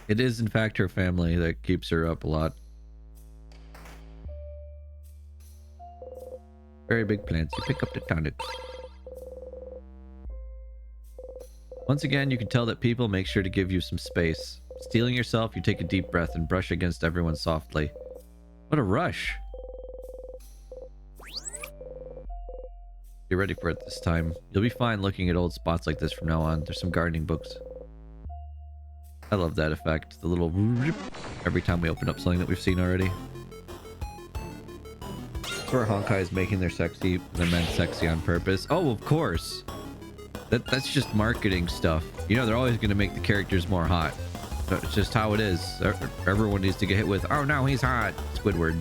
It is, in fact, her family that keeps her up a lot. Very big plants. You pick up the tonics. Once again, you can tell that people make sure to give you some space. Stealing yourself, you take a deep breath and brush against everyone softly. What a rush. Get ready for it this time. You'll be fine looking at old spots like this from now on. There's some gardening books. I love that effect. The little every time we open up something that we've seen already. That's where Honkai is making their men sexy on purpose. Oh, of course. That's just marketing stuff. You know, they're always going to make the characters more hot. It's just how it is. Everyone needs to get hit with, oh no, he's hot. Squidward.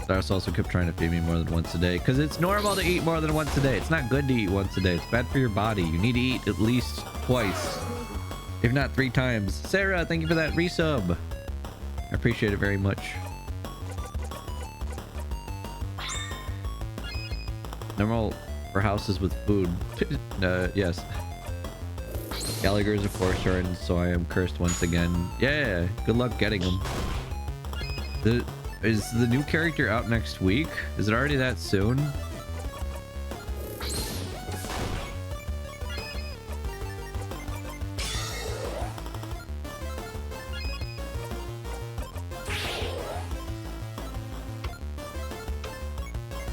Cyrus also kept trying to feed me more than once a day because it's normal to eat more than once a day. It's not good to eat once a day. It's bad for your body. You need to eat at least twice, if not 3 times. Sarah, thank you for that resub. I appreciate it very much. Normal for houses with food. Yes. Gallagher is a 4-star, and so I am cursed once again. Yeah, good luck getting him. Is the new character out next week? Is it already that soon?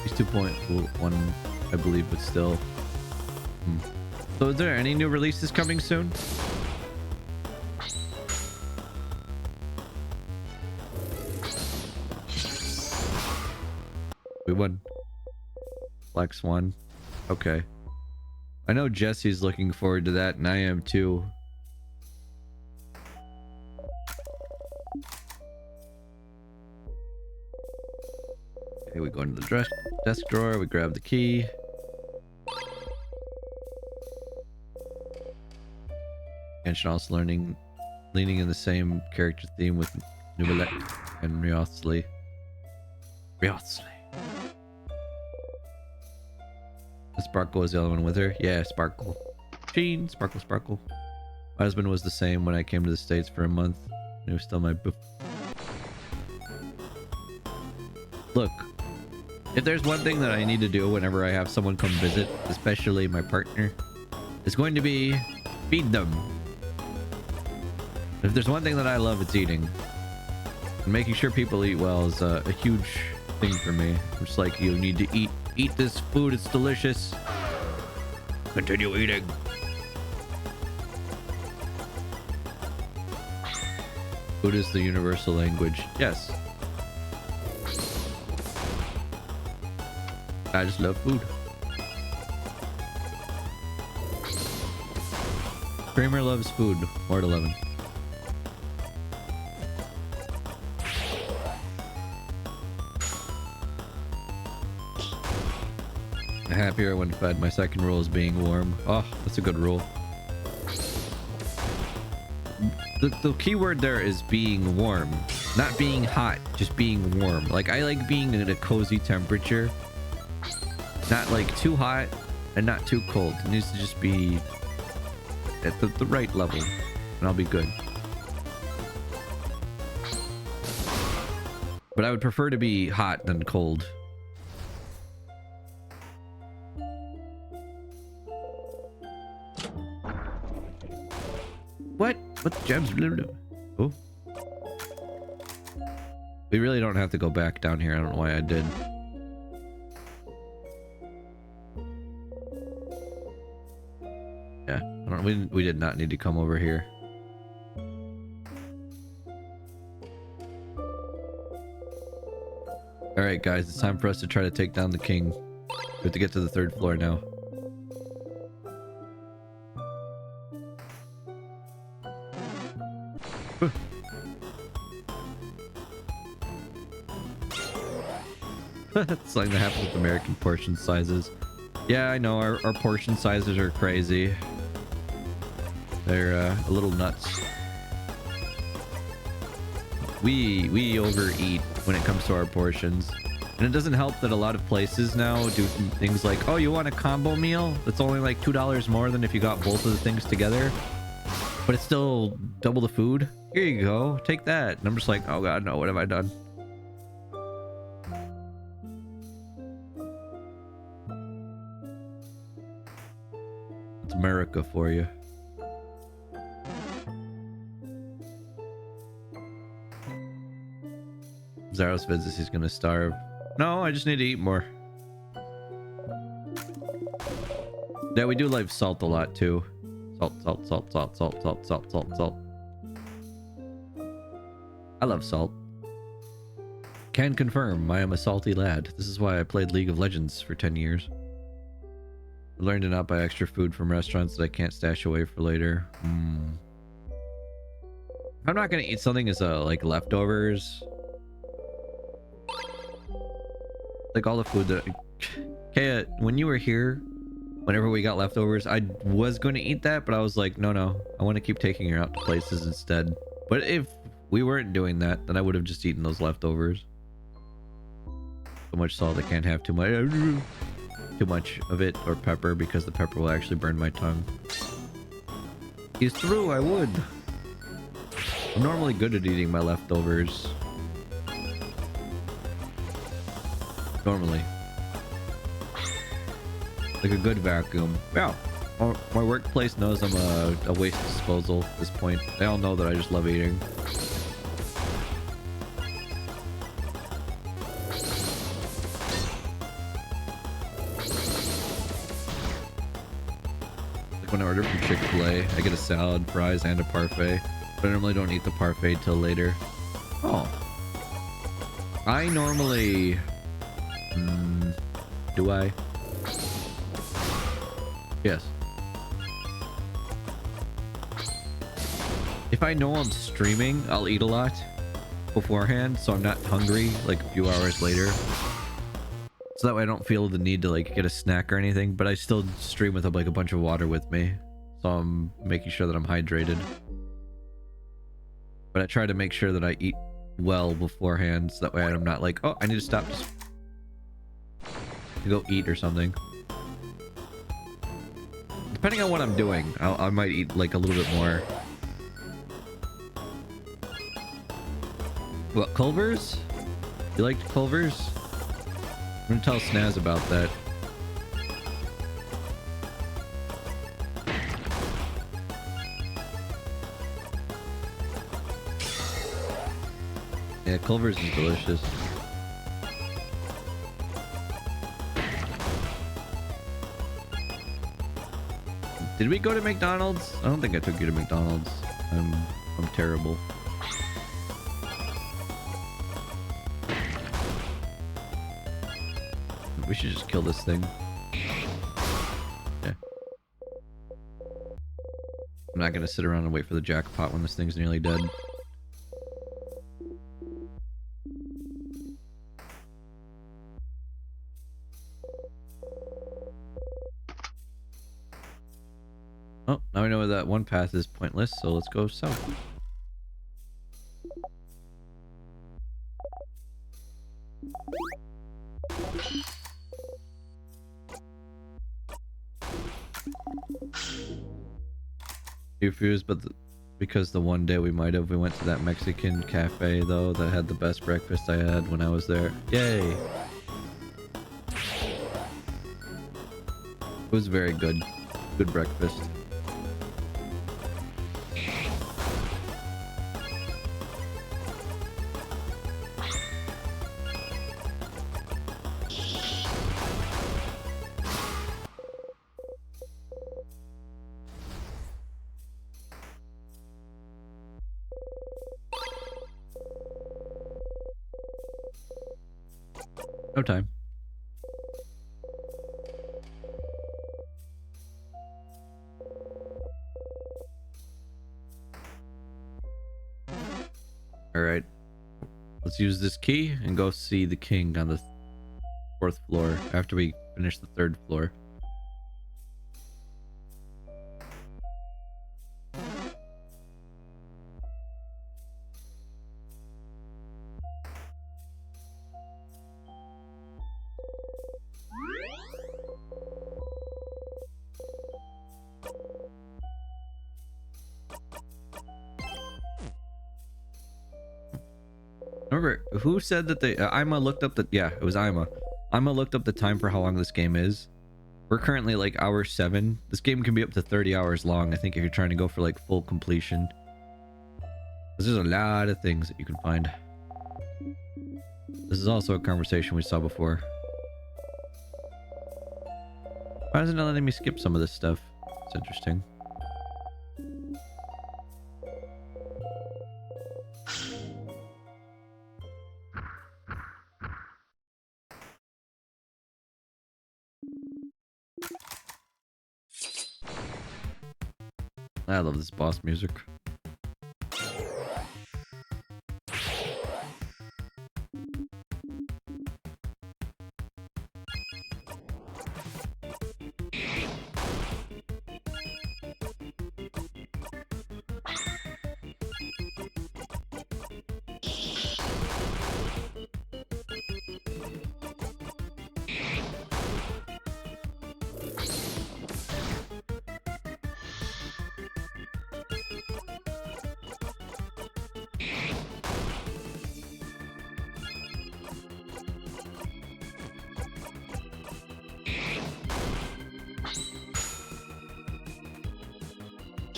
He's 2.1, I believe, but still. So is there any new releases coming soon? We won. Black Swan. Okay. I know Jesse's looking forward to that, and I am too. Okay, we go into the desk drawer, we grab the key. And should also leaning in the same character theme with Nubalek and Riothsley. Sparkle is the other one with her. Yeah, Sparkle. Sheen, Sparkle. My husband was the same when I came to the States for a month. He was still my Look, if there's one thing that I need to do whenever I have someone come visit, especially my partner, it's going to be feed them. If there's one thing that I love, it's eating. And making sure people eat well is a huge thing for me. It's like, you need to eat this food, it's delicious. Continue eating. Food is the universal language. Yes. I just love food. Kramer loves food. More at 11. Happier when fed. My second rule is being warm. Oh, that's a good rule. The key word there is being warm, not being hot, just being warm. Like, I like being at a cozy temperature, not like too hot and not too cold. It needs to just be at the right level, and I'll be good. But I would prefer to be hot than cold. What the gems? Oh. We really don't have to go back down here. I don't know why I did. Yeah, I don't. We did not need to come over here. All right, guys, it's time for us to try to take down the king. We have to get to the 3rd floor now. It's something that happens with American portion sizes. Yeah, I know, our portion sizes are crazy. They're a little nuts. We overeat when it comes to our portions. And it doesn't help that a lot of places now do things like, oh, you want a combo meal? That's only like $2 more than if you got both of the things together. But it's still double the food. Here you go, take that. And I'm just like, oh god, no, what have I done? It's America for you. Zaros visits, he's gonna starve. No, I just need to eat more. Yeah, we do like salt a lot too. Salt. I love salt. Can confirm, I am a salty lad. This is why I played League of Legends for 10 years. I learned to not buy extra food from restaurants that I can't stash away for later. I'm not gonna eat something as like leftovers. Like all the food that Kaya, when you were here, whenever we got leftovers, I was going to eat that, but I was like, no, I want to keep taking her out to places instead. But if we weren't doing that, then I would have just eaten those leftovers. So much salt, I can't have too much. too much of it or pepper because the pepper will actually burn my tongue. He's through, I would. I'm normally good at eating my leftovers. Normally. Like a good vacuum. Yeah. My workplace knows I'm a waste disposal at this point. They all know that I just love eating. Like when I order from Chick-fil-A, I get a salad, fries, and a parfait. But I normally don't eat the parfait till later. Oh. I normally... do I? Yes. If I know I'm streaming, I'll eat a lot beforehand, so I'm not hungry like a few hours later. So that way I don't feel the need to like get a snack or anything, but I still stream with like a bunch of water with me. So I'm making sure that I'm hydrated. But I try to make sure that I eat well beforehand, so that way I'm not like, oh, I need to stop to go eat or something. Depending on what I'm doing, I might eat like a little bit more. What, Culver's? You liked Culver's? I'm gonna tell Snaz about that. Yeah, Culver's is delicious. Did we go to McDonald's? I don't think I took you to McDonald's. I'm terrible. We should just kill this thing. Yeah. I'm not gonna sit around and wait for the jackpot when this thing's nearly dead. Oh, now we know that one path is pointless, so let's go south. Confused, but because the one day we went to that Mexican cafe though that had the best breakfast I had when I was there. Yay! It was very good. Good breakfast. No time. All right. Let's use this key and go see the king on the 4th floor after we finish the 3rd floor. Remember, who said that they... Ima looked up the... Yeah, it was Ima. Ima looked up the time for how long this game is. We're currently like hour 7. This game can be up to 30 hours long, I think, if you're trying to go for like full completion. There's a lot of things that you can find. This is also a conversation we saw before. Why isn't it letting me skip some of this stuff? It's interesting. I love this boss music.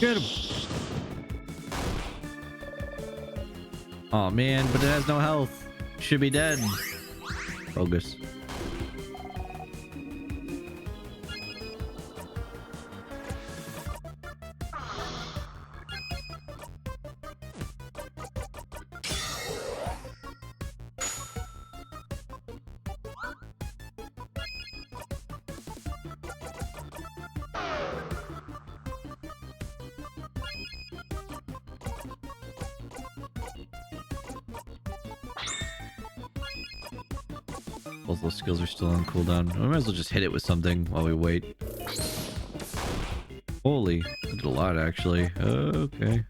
Get him. Oh man, but it has no health. Should be dead. Bogus. Both those skills are still on cooldown. I might as well just hit it with something while we wait. Holy, I did a lot actually. Okay.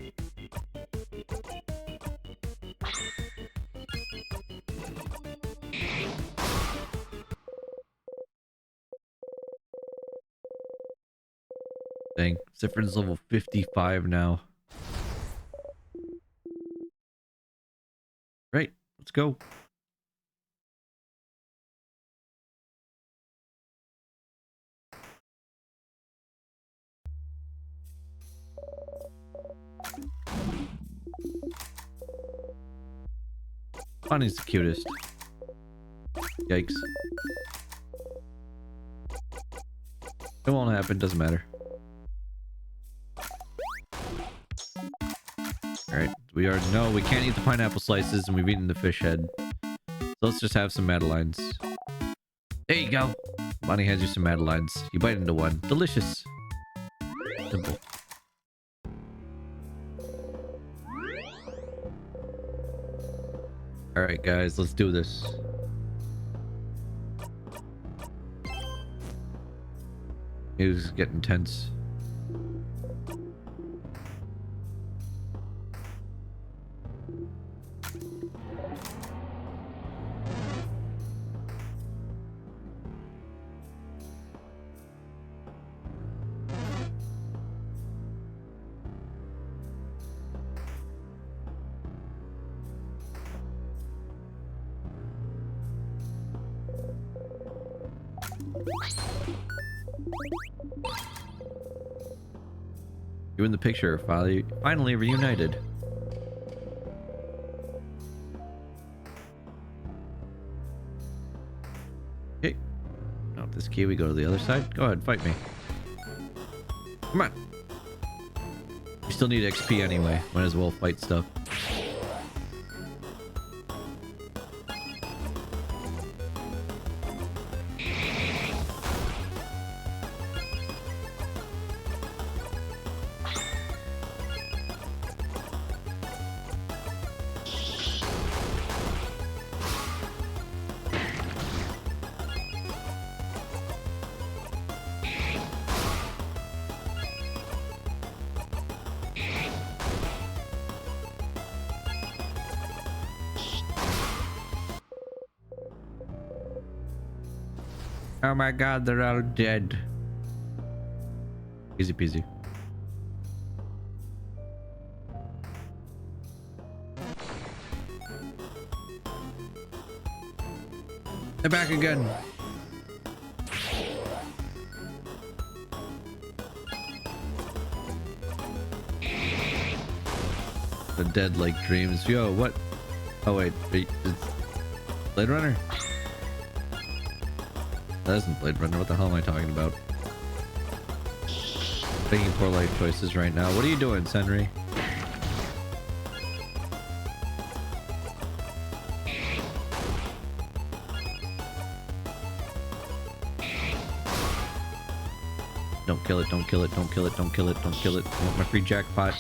Dang, Zifrin's level 55 now. Right, let's go. Bonnie's the cutest. Yikes. It won't happen, doesn't matter. Alright, we already know we can't eat the pineapple slices and we've eaten the fish head. So let's just have some Madelines. There you go. Bonnie hands you some Madelines. You bite into one. Delicious. Simple. Alright guys, let's do this. It was getting tense. You in the picture, finally reunited. Okay. Now with this key, we go to the other side. Go ahead, fight me. Come on. We still need XP anyway. Might as well fight stuff. Oh my god, they're all dead. Easy peasy. They're back again. The dead like dreams. Yo, what? Oh wait, it's Blade Runner? That isn't Blade Runner. What the hell am I talking about? Making poor life choices right now. What are you doing, Senri? Don't kill it, don't kill it, don't kill it, don't kill it, don't kill it. I want my free jackpot.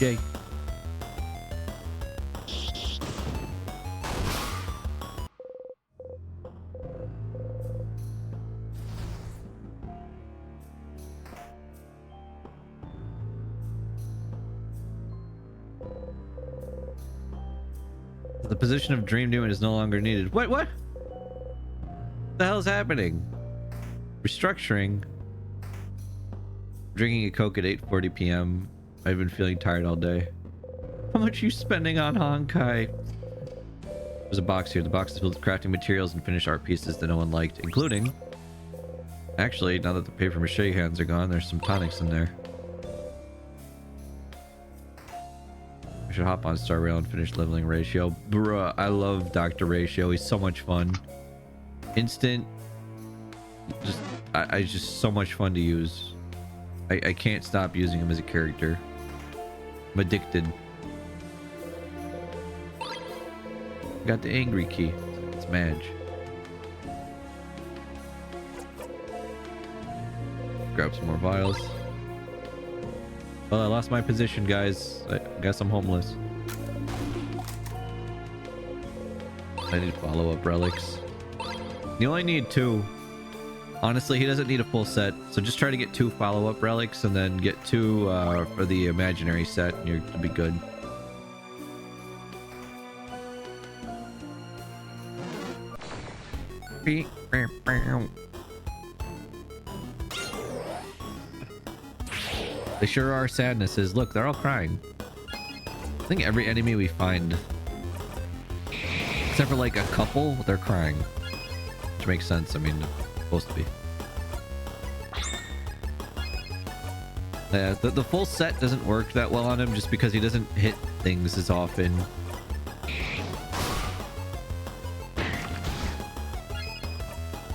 Yay. The position of Dream Demon is no longer needed. What the hell is happening? Restructuring. Drinking a Coke at 8:40 p.m. I've been feeling tired all day. How much are you spending on Honkai? There's a box here. The box is filled with crafting materials and finished art pieces that no one liked, including... Actually, now that the paper mache hands are gone, there's some tonics in there. We should hop on Star Rail and finish leveling Ratio. Bruh, I love Dr. Ratio. He's so much fun. Instant. I just so much fun to use. I can't stop using him as a character. I'm addicted. Got the angry key. It's Madge. Grab some more vials. Well, I lost my position, guys. I guess I'm homeless. I need follow-up relics. You only need 2. Honestly, he doesn't need a full set, so just try to get 2 follow-up relics and then get 2 for the imaginary set, and you'll be good. They sure are sadnesses. Look, they're all crying. I think every enemy we find, except for like a couple, they're crying. Which makes sense. I mean, it's supposed to be. Yeah, the full set doesn't work that well on him just because he doesn't hit things as often.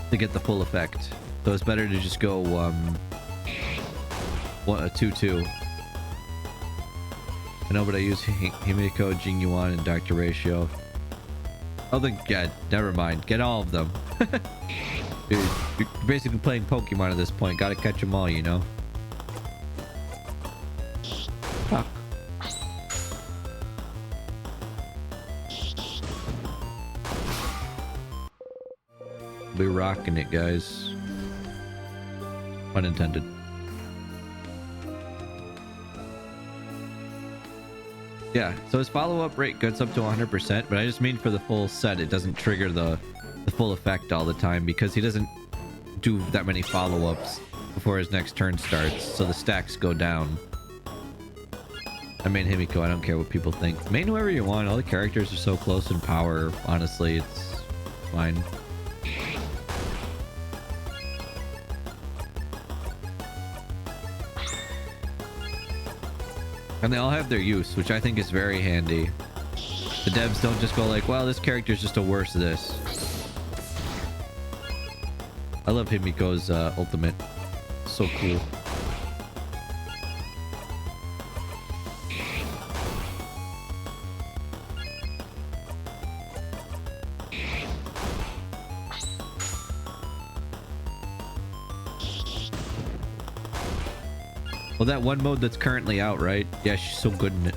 To get the full effect. So it's better to just go 2-2. I know, but I use Himiko, Jingyuan, and Dr. Ratio. Oh, yeah, never mind. Get all of them. Dude, you're basically playing Pokemon at this point. Gotta catch them all, you know? Fuck. We're rocking it, guys. Pun intended. Yeah, so his follow-up rate gets up to 100%, but I just mean for the full set, it doesn't trigger the full effect all the time because he doesn't do that many follow-ups before his next turn starts, so the stacks go down. I mean Himiko, I don't care what people think. Main whoever you want, all the characters are so close in power, honestly, it's fine. And they all have their use, which I think is very handy. The devs don't just go like, well, this character's just a worse this. I love Himiko's ultimate. So cool. Well, that one mode that's currently out, right? Yeah, she's so good in it.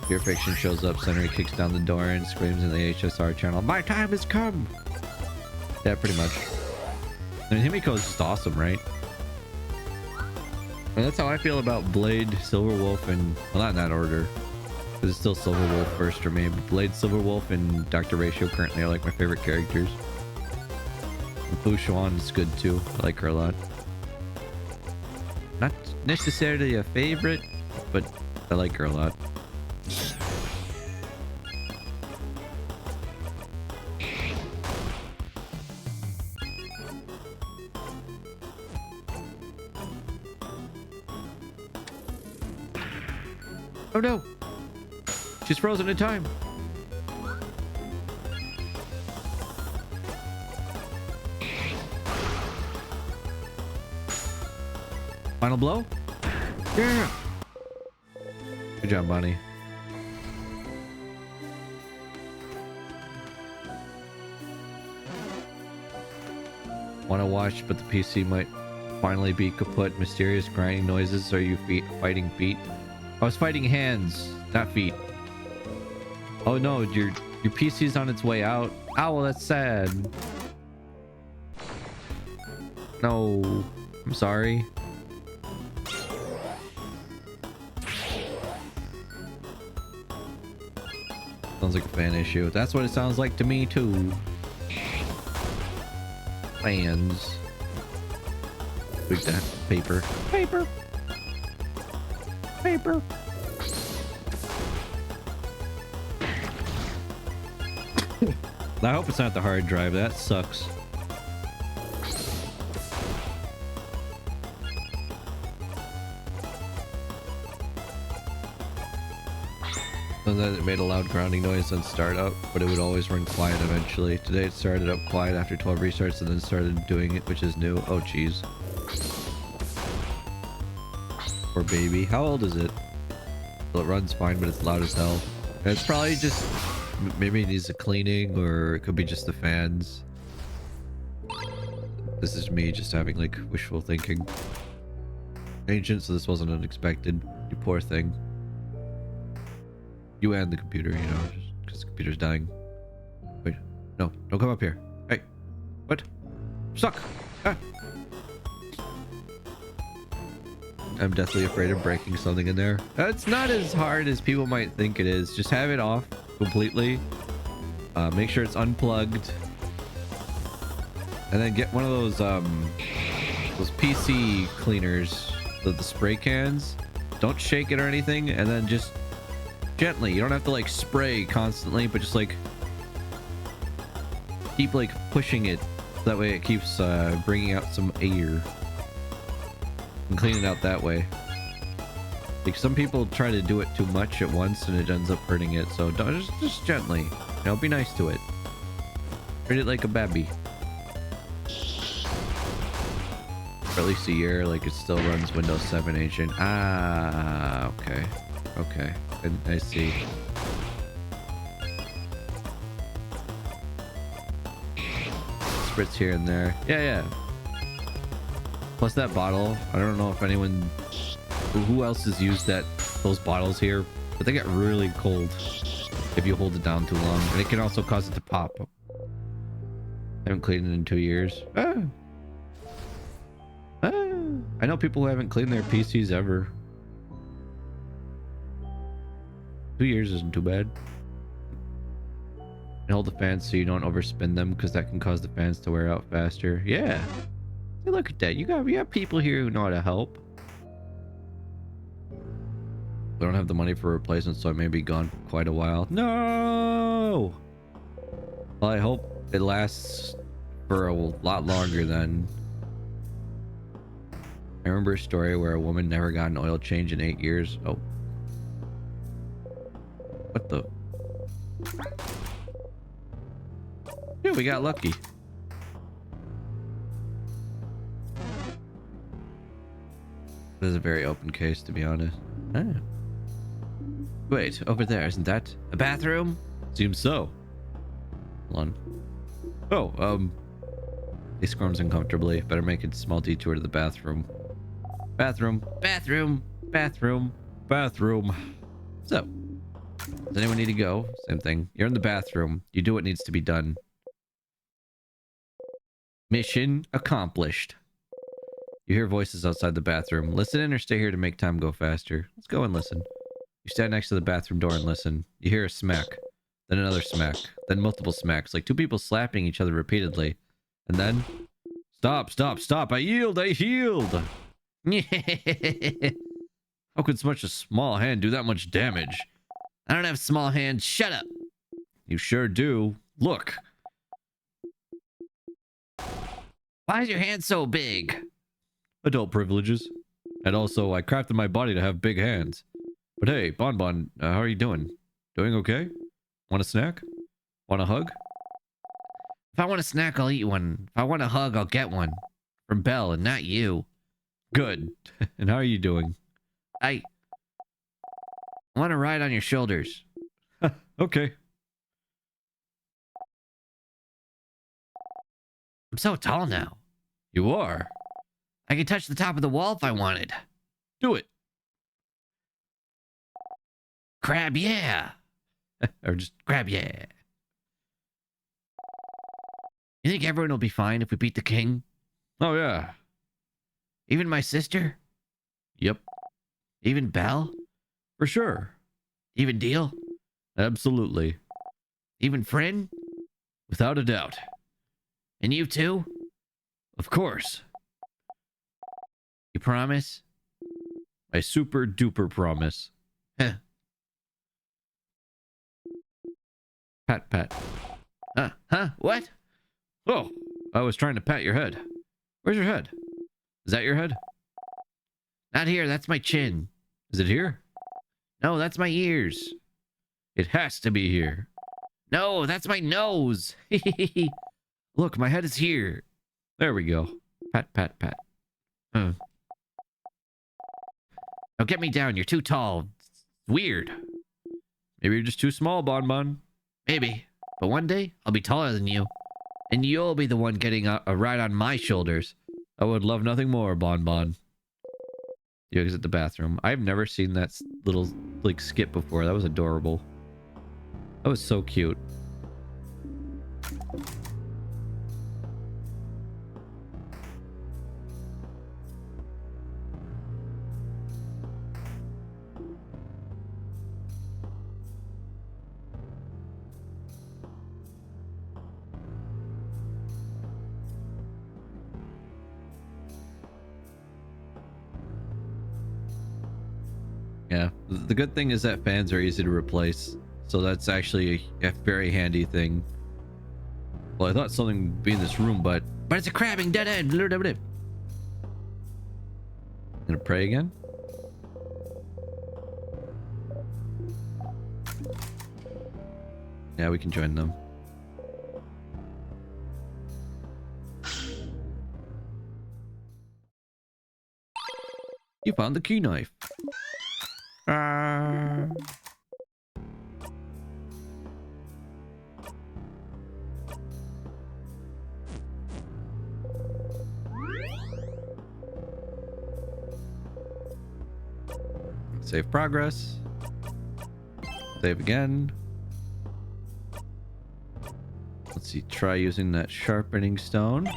Pure Fiction shows up, Senri kicks down the door and screams in the HSR channel, "My time has come!" Yeah, pretty much. I mean, Himiko is just awesome, right? And that's how I feel about Blade, Silverwolf, and... well, not in that order. Because it's still Silverwolf first for me. But Blade, Silverwolf, and Dr. Ratio currently are like my favorite characters. Fu Xuan is good too. I like her a lot. Not necessarily a favorite, but I like her a lot. Oh no! She's frozen in time! Final blow? Yeah! Good job, Bonnie. Want to watch, but the PC might finally be kaput. Mysterious grinding noises. Are you fighting feet? I was fighting hands, not feet. Oh no, your PC's on its way out. Oh, well, that's sad. No, I'm sorry. Sounds like a fan issue. That's what it sounds like to me too. Fans. Look at that. Paper. Paper. Paper. I hope it's not the hard drive. That sucks. And then it made a loud grounding noise on startup, but it would always run quiet eventually. Today it started up quiet after 12 restarts and then started doing it, which is new. Oh, jeez. Poor baby. How old is it? Well, it runs fine, but it's loud as hell. And it's probably just... maybe it needs a cleaning, or it could be just the fans. This is me just having, like, wishful thinking. Ancient, so this wasn't unexpected. You poor thing. You and the computer, you know, just because the computer's dying. Wait, no, don't come up here. Hey, what? Suck! Ah. I'm deathly afraid of breaking something in there. It's not as hard as people might think it is. Just have it off completely. Make sure it's unplugged. And then get one of those PC cleaners, the spray cans. Don't shake it or anything, and then just gently. You don't have to like spray constantly, but just like keep like pushing it. That way it keeps bringing out some air and clean it out that way. Like some people try to do it too much at once and it ends up hurting it. So don't, just gently. You know, be nice to it. Treat it like a baby. For at least a year, like it still runs Windows 7 Ancient. Ah, okay. Okay. I see. Spritz here and there. Yeah. Plus that bottle. I don't know if anyone... who else has used those bottles here, but they get really cold if you hold it down too long. And it can also cause it to pop. I haven't cleaned it in 2 years. I know people who haven't cleaned their PCs ever. 2 years isn't too bad. And hold the fans so you don't overspin them, because that can cause the fans to wear out faster. Yeah. Hey, look at that. You got people here who know how to help. We don't have the money for replacement, so I may be gone for quite a while. No! Well, I hope it lasts for a lot longer then. I remember a story where a woman never got an oil change in 8 years. Oh. What the? Yeah, we got lucky. This is a very open case, to be honest. Ah. Wait, over there, isn't that a bathroom? Seems so. Hold on. Oh, he squirms uncomfortably. Better make a small detour to the bathroom. Bathroom. So, does anyone need to go? Same thing. You're in the bathroom. You do what needs to be done. Mission accomplished. You hear voices outside the bathroom. Listen in or stay here to make time go faster. Let's go and listen. You stand next to the bathroom door and listen. You hear a smack, then another smack, then multiple smacks, like two people slapping each other repeatedly. And then... Stop! I yield! How could such a small hand do that much damage? I don't have small hands. Shut up! You sure do. Look! Why is your hand so big? Adult privileges. And also, I crafted my body to have big hands. But hey, Bonbon, how are you doing? Doing okay? Want a snack? Want a hug? If I want a snack, I'll eat one. If I want a hug, I'll get one. From Belle and not you. Good. And how are you doing? I want to ride on your shoulders. Okay. I'm so tall now. You are? I could touch the top of the wall if I wanted. Do it. Crab, yeah. Or just crab, yeah. You think everyone will be fine if we beat the king? Oh, yeah. Even my sister? Yep. Even Belle? For sure. Even Deal? Absolutely. Even Friend? Without a doubt. And you too? Of course. You promise? I super duper promise. Huh. Pat. Huh? What? Oh, I was trying to pat your head. Where's your head? Is that your head? Not here, that's my chin. Is it here? No, that's my ears. It has to be here. No, that's my nose. Look, my head is here. There we go. Pat, pat, pat. Now get me down. You're too tall. It's weird. Maybe you're just too small, Bon Bon. Maybe. But one day, I'll be taller than you. And you'll be the one getting a ride on my shoulders. I would love nothing more, Bon Bon. You exit the bathroom. I've never seen that little, like, skit before. That was adorable. That was so cute. Yeah, the good thing is that fans are easy to replace, so that's actually a very handy thing. Well, I thought something would be in this room, but it's a crabbing dead end. Gonna pray again? Yeah, we can join them. You found the key knife. Save progress. Save again. Let's see. Try using that sharpening stone.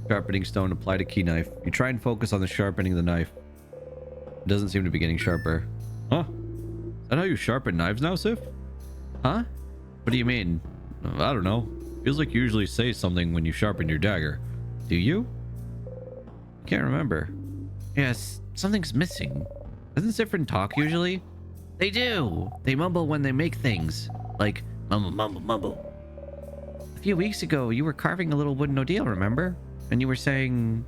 Sharpening stone applied to key knife. You try and focus on the sharpening of the knife. It doesn't seem to be getting sharper. Huh? Is that how you sharpen knives now, Sif? Huh? What do you mean? I don't know. Feels like you usually say something when you sharpen your dagger. Do you? Can't remember. Yes, something's missing. Doesn't Sifrin talk usually? They do. They mumble when they make things. Like, mumble, mumble, mumble. A few weeks ago, you were carving a little wooden ordeal, remember? And you were saying...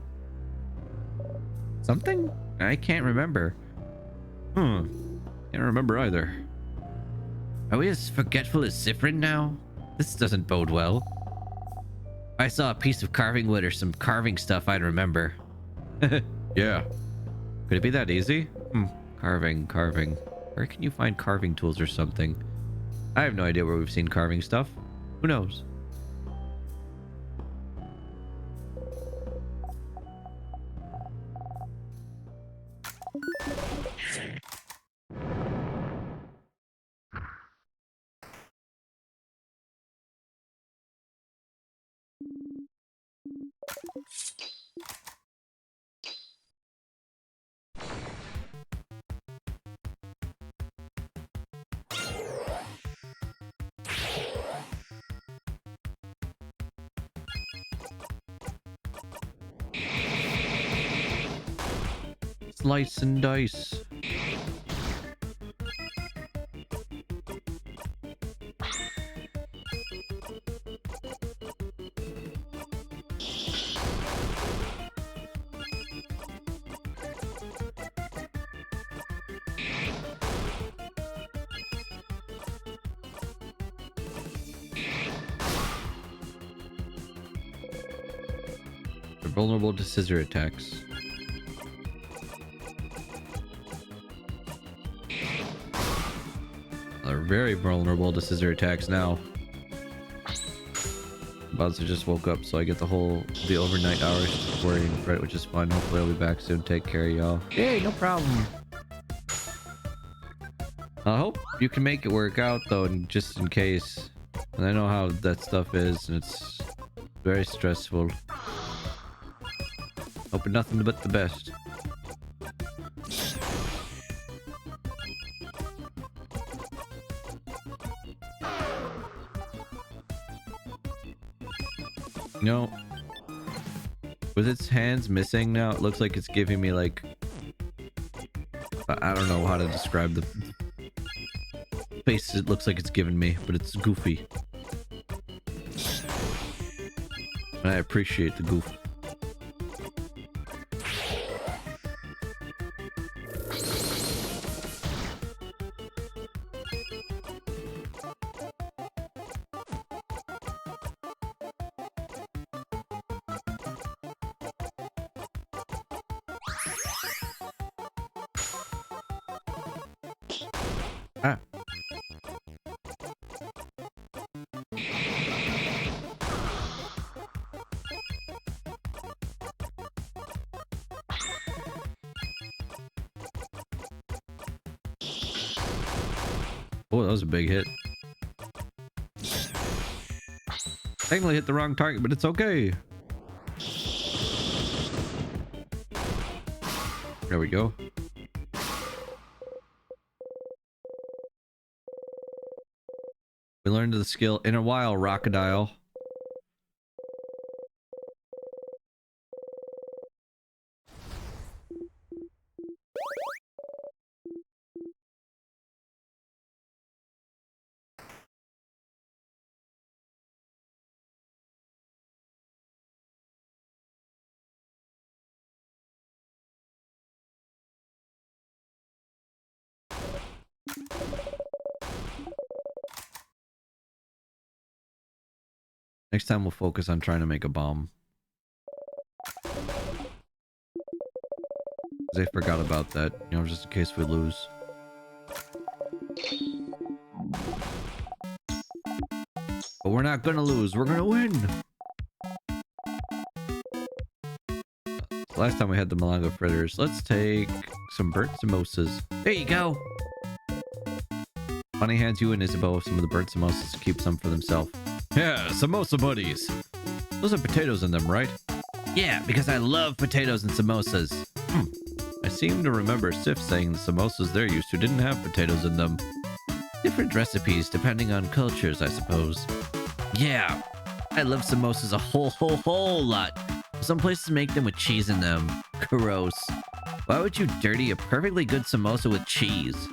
something? I can't remember. Can't remember either. Are we as forgetful as Sifrin now? This doesn't bode well. If I saw a piece of carving wood or some carving stuff, I'd remember. Yeah. Could it be that easy? Carving. Where can you find carving tools or something? I have no idea where we've seen carving stuff. Who knows? Slice and dice. They're vulnerable to scissor attacks. They're very vulnerable to scissor attacks now. Bowser just woke up, so I get the overnight hours worrying for it, which is fun. Hopefully I'll be back soon. Take care, y'all. Hey, no problem. I hope you can make it work out, though, and just in case. And I know how that stuff is, and it's very stressful. Hoping nothing but the best. You know, with its hands missing now, it looks like it's giving me like... I don't know how to describe the face it looks like it's giving me, but it's goofy. And I appreciate the goof. Ah. Oh, that was a big hit. Technically hit the wrong target, but it's okay. There we go. We learned the skill in a while, Rockadile. Next time we'll focus on trying to make a bomb. Because I forgot about that, you know, just in case we lose. But we're not gonna lose, we're gonna win! Last time we had the Malanga fritters. Let's take some burnt samosas. There you go! Bunny hands you and Isabeau some of the burnt samosas to keep some for themselves. Yeah, samosa buddies! Those have potatoes in them, right? Yeah, because I love potatoes and samosas. I seem to remember Sif saying the samosas they're used to didn't have potatoes in them. Different recipes depending on cultures, I suppose. Yeah, I love samosas a whole lot. Some places make them with cheese in them. Gross. Why would you dirty a perfectly good samosa with cheese?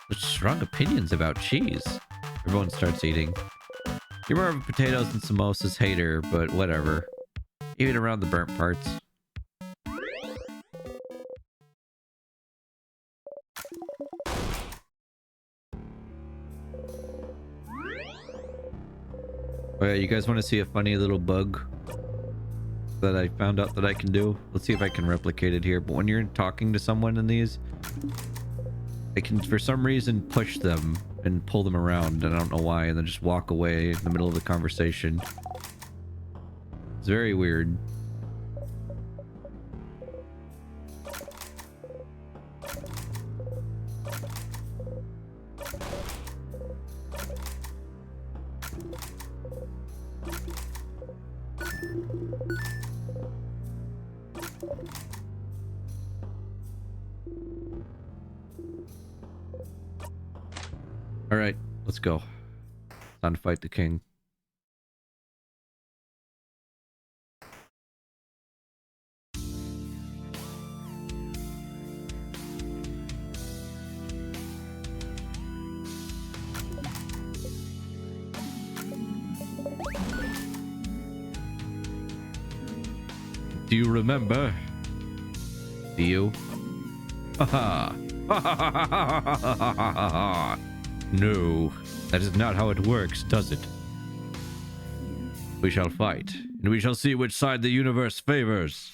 Such strong opinions about cheese. Everyone starts eating. You're more of a potatoes and samosas hater, but whatever. Even around the burnt parts. Oh yeah, you guys want to see a funny little bug that I found out that I can do? Let's see if I can replicate it here. But when you're talking to someone in these, I can, for some reason, push them and pull them around, and I don't know why, and then just walk away in the middle of the conversation. It's very weird. All right, let's go. Time to fight the king. Do you remember? Do you? Haha. No, that is not how it works, does it? We shall fight, and we shall see which side the universe favors.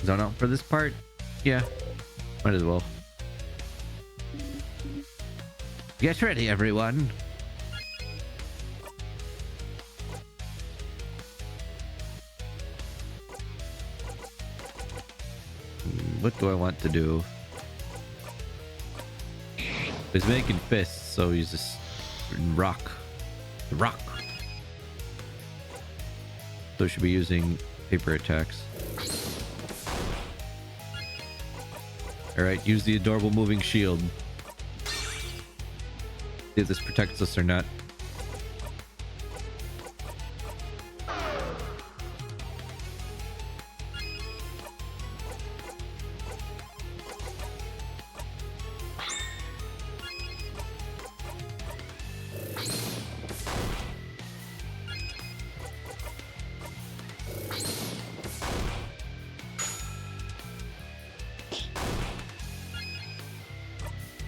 Zone out for this part? Yeah, might as well. Get ready, everyone. What do I want to do? He's making fists, so he's just rock. Rock. So should be using paper attacks. Alright, use the adorable moving shield. See if this protects us or not.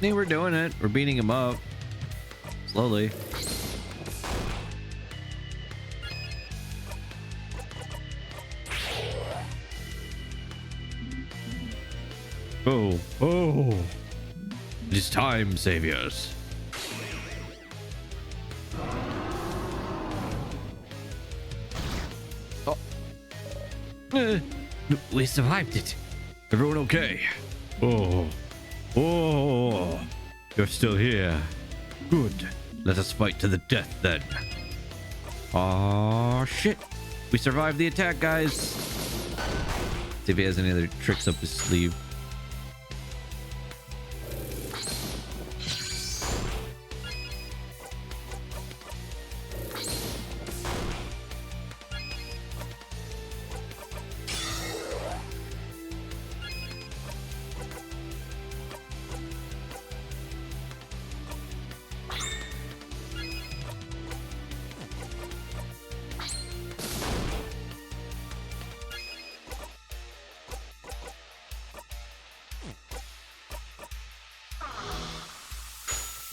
Hey, we're doing it. We're beating him up. Slowly. Oh, oh. It is time, saviors. Oh. We survived it. Everyone okay? Oh. Oh. You're still here. Good. Let us fight to the death then. Oh, shit. We survived the attack, guys. See if he has any other tricks up his sleeve.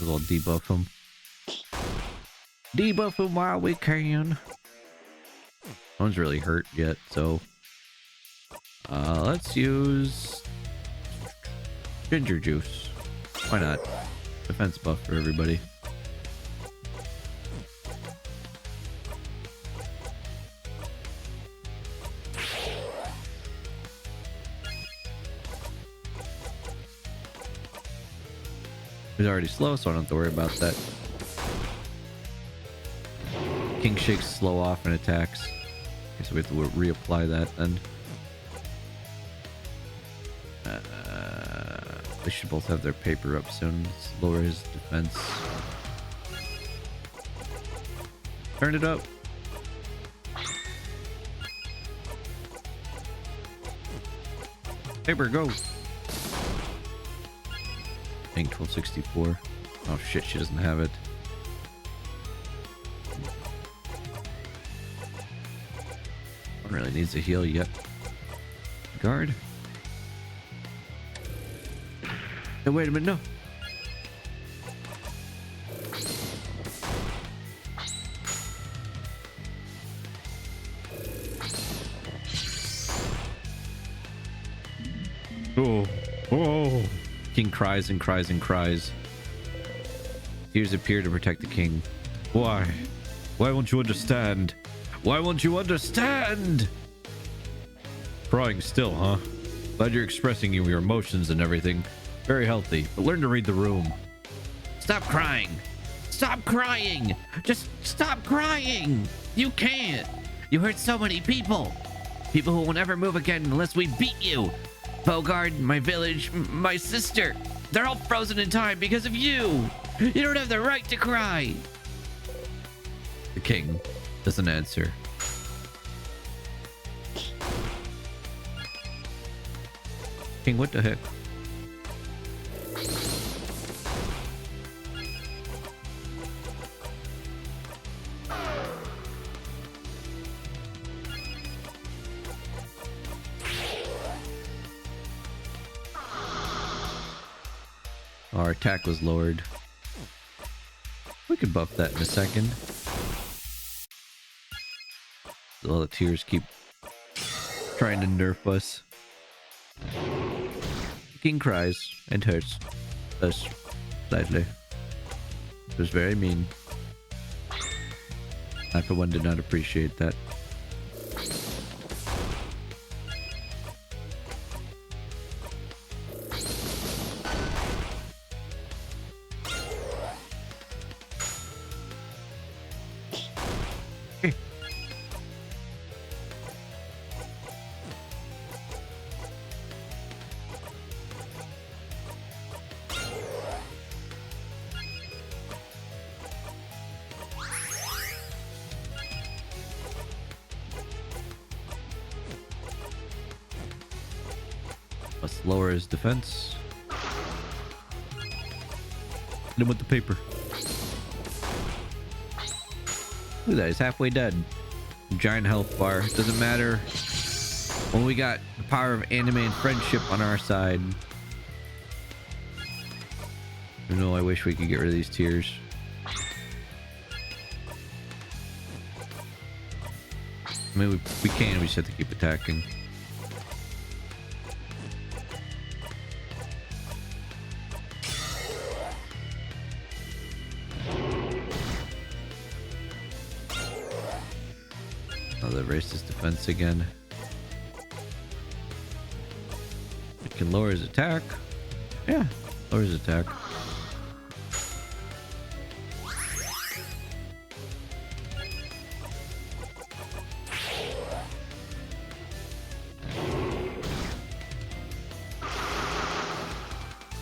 We'll debuff him. Debuff him while we can. No one's really hurt yet, so let's use ginger juice. Why not? Defense buff for everybody. He's already slow, so I don't have to worry about that. King Shakes slow off and attacks. Okay, so we have to reapply that then. They should both have their paper up soon. Let's lower his defense. Turn it up. Paper, go. Tank 1264. Oh shit, she doesn't have it. One really needs a heal yet. Guard. No, wait a minute, no. Oh, oh. King cries and cries and cries. Tears appear to protect the king. Why? Why won't you understand? Why won't you understand? Crying still, huh? Glad you're expressing your emotions and everything. Very healthy, but learn to read the room. Stop crying. Stop crying. Just stop crying. You can't. You hurt so many people. People who will never move again unless we beat you. Bogard, my village, my sister. They're all frozen in time because of you. You don't have the right to cry. The king doesn't answer. King, what the heck? Our attack was lowered. We could buff that in a second. All the tears keep trying to nerf us. King cries and hurts us slightly. It was very mean. I for one did not appreciate that. Let's lower his defense. Hit him with the paper. Look at that, he's halfway dead. Giant health bar. Doesn't matter when we got the power of anime and friendship on our side. You know, I wish we could get rid of these tears. I mean, we can, we just have to keep attacking. that raised his defense again. It can lower his attack. Yeah, lower his attack.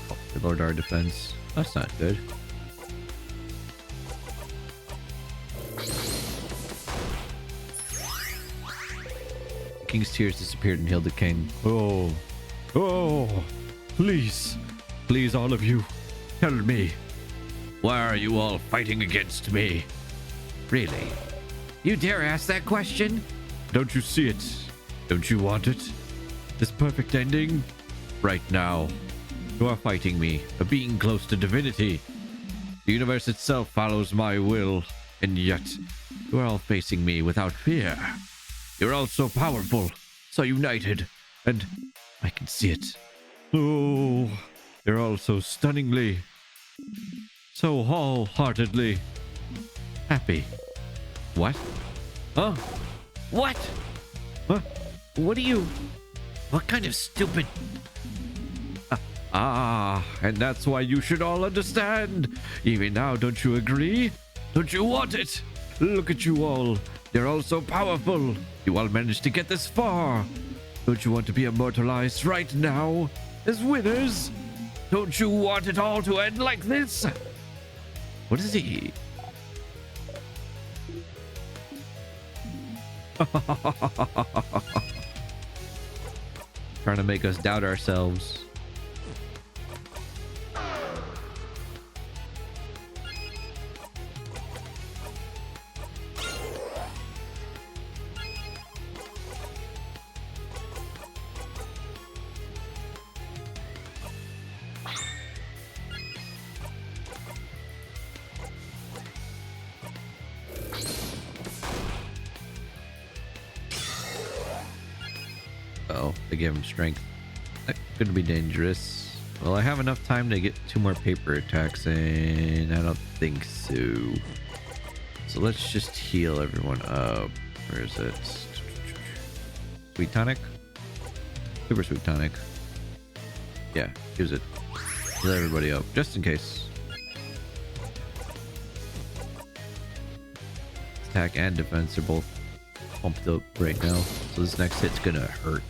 Oh, it lowered our defense. That's not good. King's tears disappeared and healed the king. Oh, please, please, all of you, tell me, why are you all fighting against me? Really? You dare ask that question? Don't you see it? Don't you want it? This perfect ending? Right now, you are fighting me, a being close to divinity. The universe itself follows my will, and yet you are all facing me without fear. You're all so powerful, so united, and I can see it. Oh, you're all so stunningly, so wholeheartedly happy. What? Huh? What? Huh? What are you? What kind of stupid... and that's why you should all understand. Even now, don't you agree? Don't you want it? Look at you all. You're all so powerful. You all managed to get this far. Don't you want to be immortalized right now as winners? Don't you want it all to end like this? What is he? Trying to make us doubt ourselves. Oh, they gave him strength. That could be dangerous. Well, I have enough time to get 2 more paper attacks in. I don't think so. So let's just heal everyone up. Where is it? Sweet tonic? Super sweet tonic. Yeah, use it. Heal everybody up, just in case. Attack and defense are both pumped up right now, so this next hit's gonna hurt.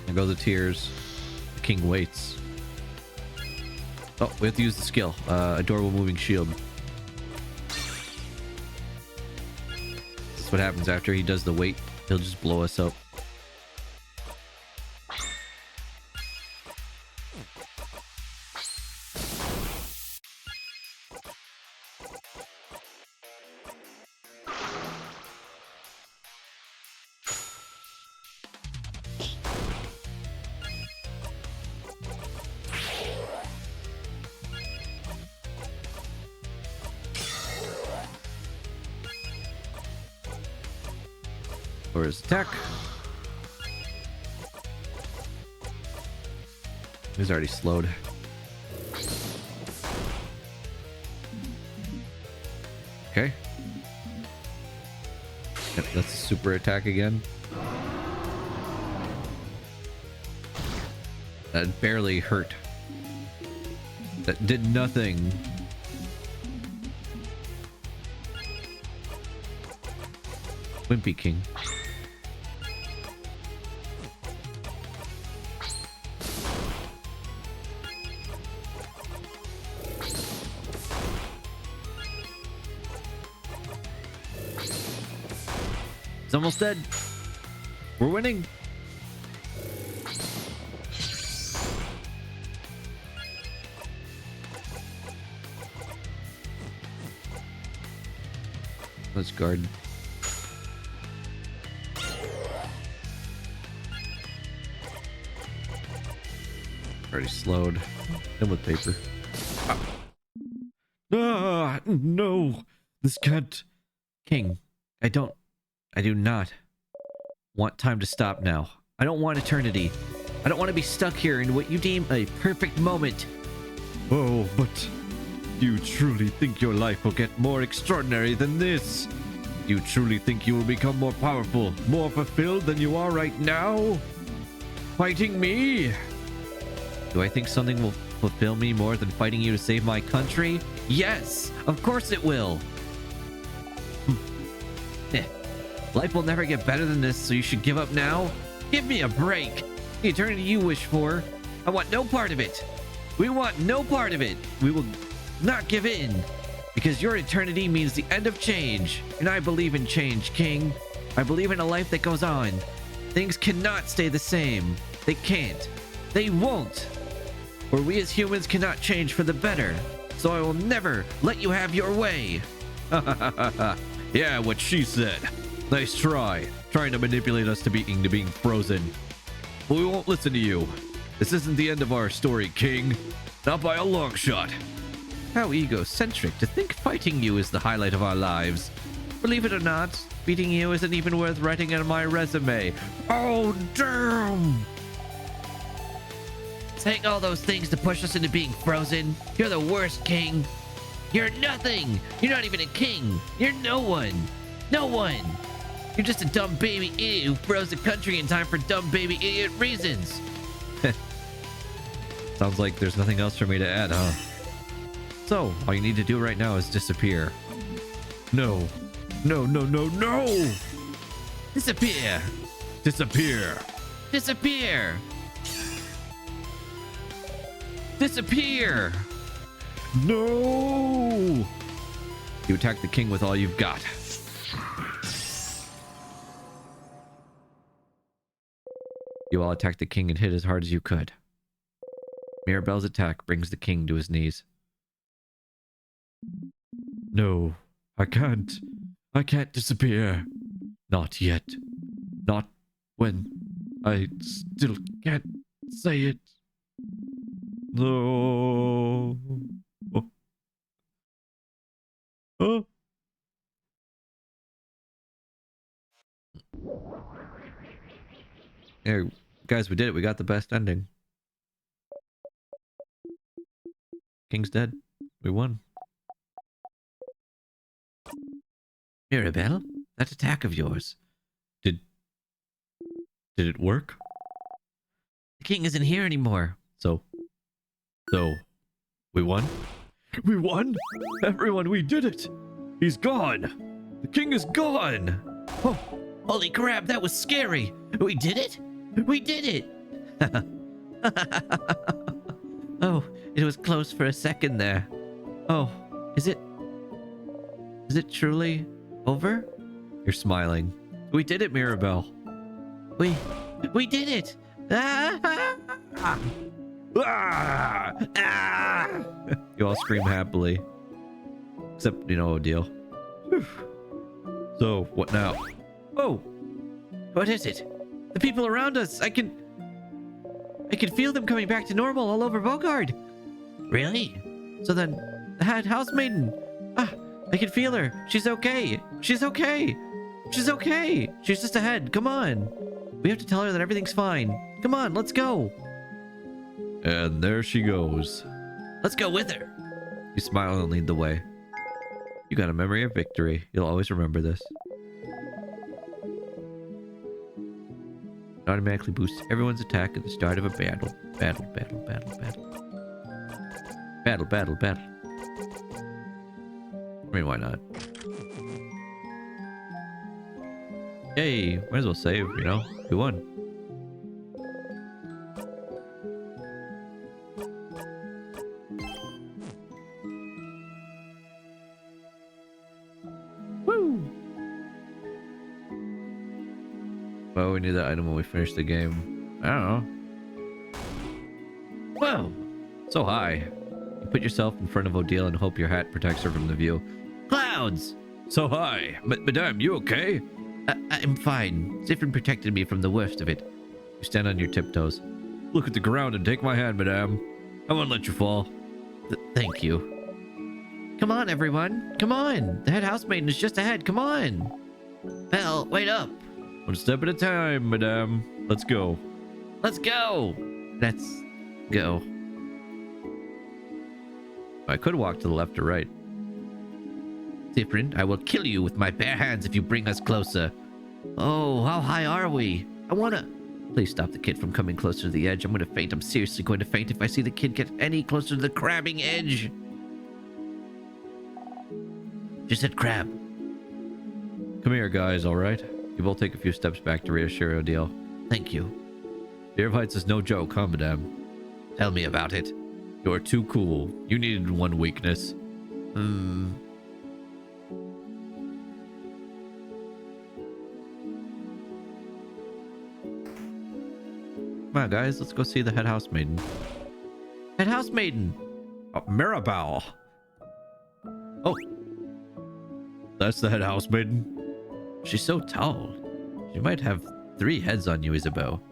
There go the tears. The king waits. Oh, we have to use the skill. Adorable moving shield. That's what happens after he does the wait. He'll just blow us up. Or his attack. He's already slowed. Okay. Yep, that's a super attack again. That barely hurt. That did nothing. Wimpy King. It's almost dead. We're winning. Let's guard. Already slowed. Done with paper. No. This can't. King, I do not want time to stop now. I don't want eternity. I don't want to be stuck here in what you deem a perfect moment. Oh, but you truly think your life will get more extraordinary than this? You truly think you will become more powerful, more fulfilled than you are right now? Fighting me? Do I think something will fulfill me more than fighting you to save my country? Yes, of course it will. Life will never get better than this, so you should give up now? Give me a break. The eternity you wish for, I want no part of it. We want no part of it. We will not give in, because your eternity means the end of change. And I believe in change, King. I believe in a life that goes on. Things cannot stay the same. They can't. They won't. Or we as humans cannot change for the better. So I will never let you have your way. Yeah, what she said. Nice try. Trying to manipulate us to being frozen. But we won't listen to you. This isn't the end of our story, King. Not by a long shot. How egocentric to think fighting you is the highlight of our lives. Believe it or not, beating you isn't even worth writing on my resume. Oh, damn! Saying all those things to push us into being frozen. You're the worst, King. You're nothing. You're not even a king. You're no one. No one. You're just a dumb baby idiot who froze the country in time for dumb baby idiot reasons. Sounds like there's nothing else for me to add, huh? So, all you need to do right now is disappear. No. No, no, no, no! Disappear! Disappear! Disappear! Disappear! No! You attack the king with all you've got. You all attacked the king and hit as hard as you could. Mirabelle's attack brings the king to his knees. No, I can't. I can't disappear. Not yet. Not when I still can't say it. No. Oh. Oh. Yeah, guys, we did it. We got the best ending. King's dead. We won. Mirabelle, that attack of yours. Did it work? The king isn't here anymore. So we won? We won? Everyone, we did it! He's gone! The king is gone! Oh, holy crap, that was scary! We did it? We did it! Oh, it was close for a second there. Oh, is it truly over? You're smiling. We did it, Mirabelle. We did it! Ah! Ah! Ah! You all scream happily. Except, Odile. So, what now? Oh! What is it? The people around us! I can feel them coming back to normal all over Bogard. Really? So then, the housemaiden. I can feel her. She's okay. She's okay. She's okay. She's just ahead. Come on. We have to tell her that everything's fine. Come on, let's go. And there she goes. Let's go with her. You smile and lead the way. You got a memory of victory. You'll always remember this. It automatically boosts everyone's attack at the start of a battle. Battle. I mean, why not? Hey, might as well save, We won. Woo! Well, we need that item when we finish the game. I don't know. Whoa! So high. You put yourself in front of Odile and hope your hat protects her from the view. Clouds! So high. Madame, you okay? I'm fine. Zifrin protected me from the worst of it. You stand on your tiptoes. Look at the ground and take my hand, madame. I won't let you fall. Thank you. Come on, everyone. Come on. The head housemaiden is just ahead. Come on. Belle, wait up. One step at a time, madame. Let's go. Let's go. Let's go. I could walk to the left or right. Different. I will kill you with my bare hands if you bring us closer. Oh, how high are we? I wanna... Please stop the kid from coming closer to the edge. I'm gonna faint. I'm seriously going to faint if I see the kid get any closer to the crabbing edge. She said crab. Come here, guys, all right? You both take a few steps back to reassure Odile. Thank you. Fear of heights is no joke, huh, madame? Tell me about it. You're too cool. You needed one weakness. Come on, guys. Let's go see the head housemaiden. Head housemaiden! Oh, Mirabelle! Oh. That's the head housemaiden. She's so tall. She might have 3 heads on you, Isabeau.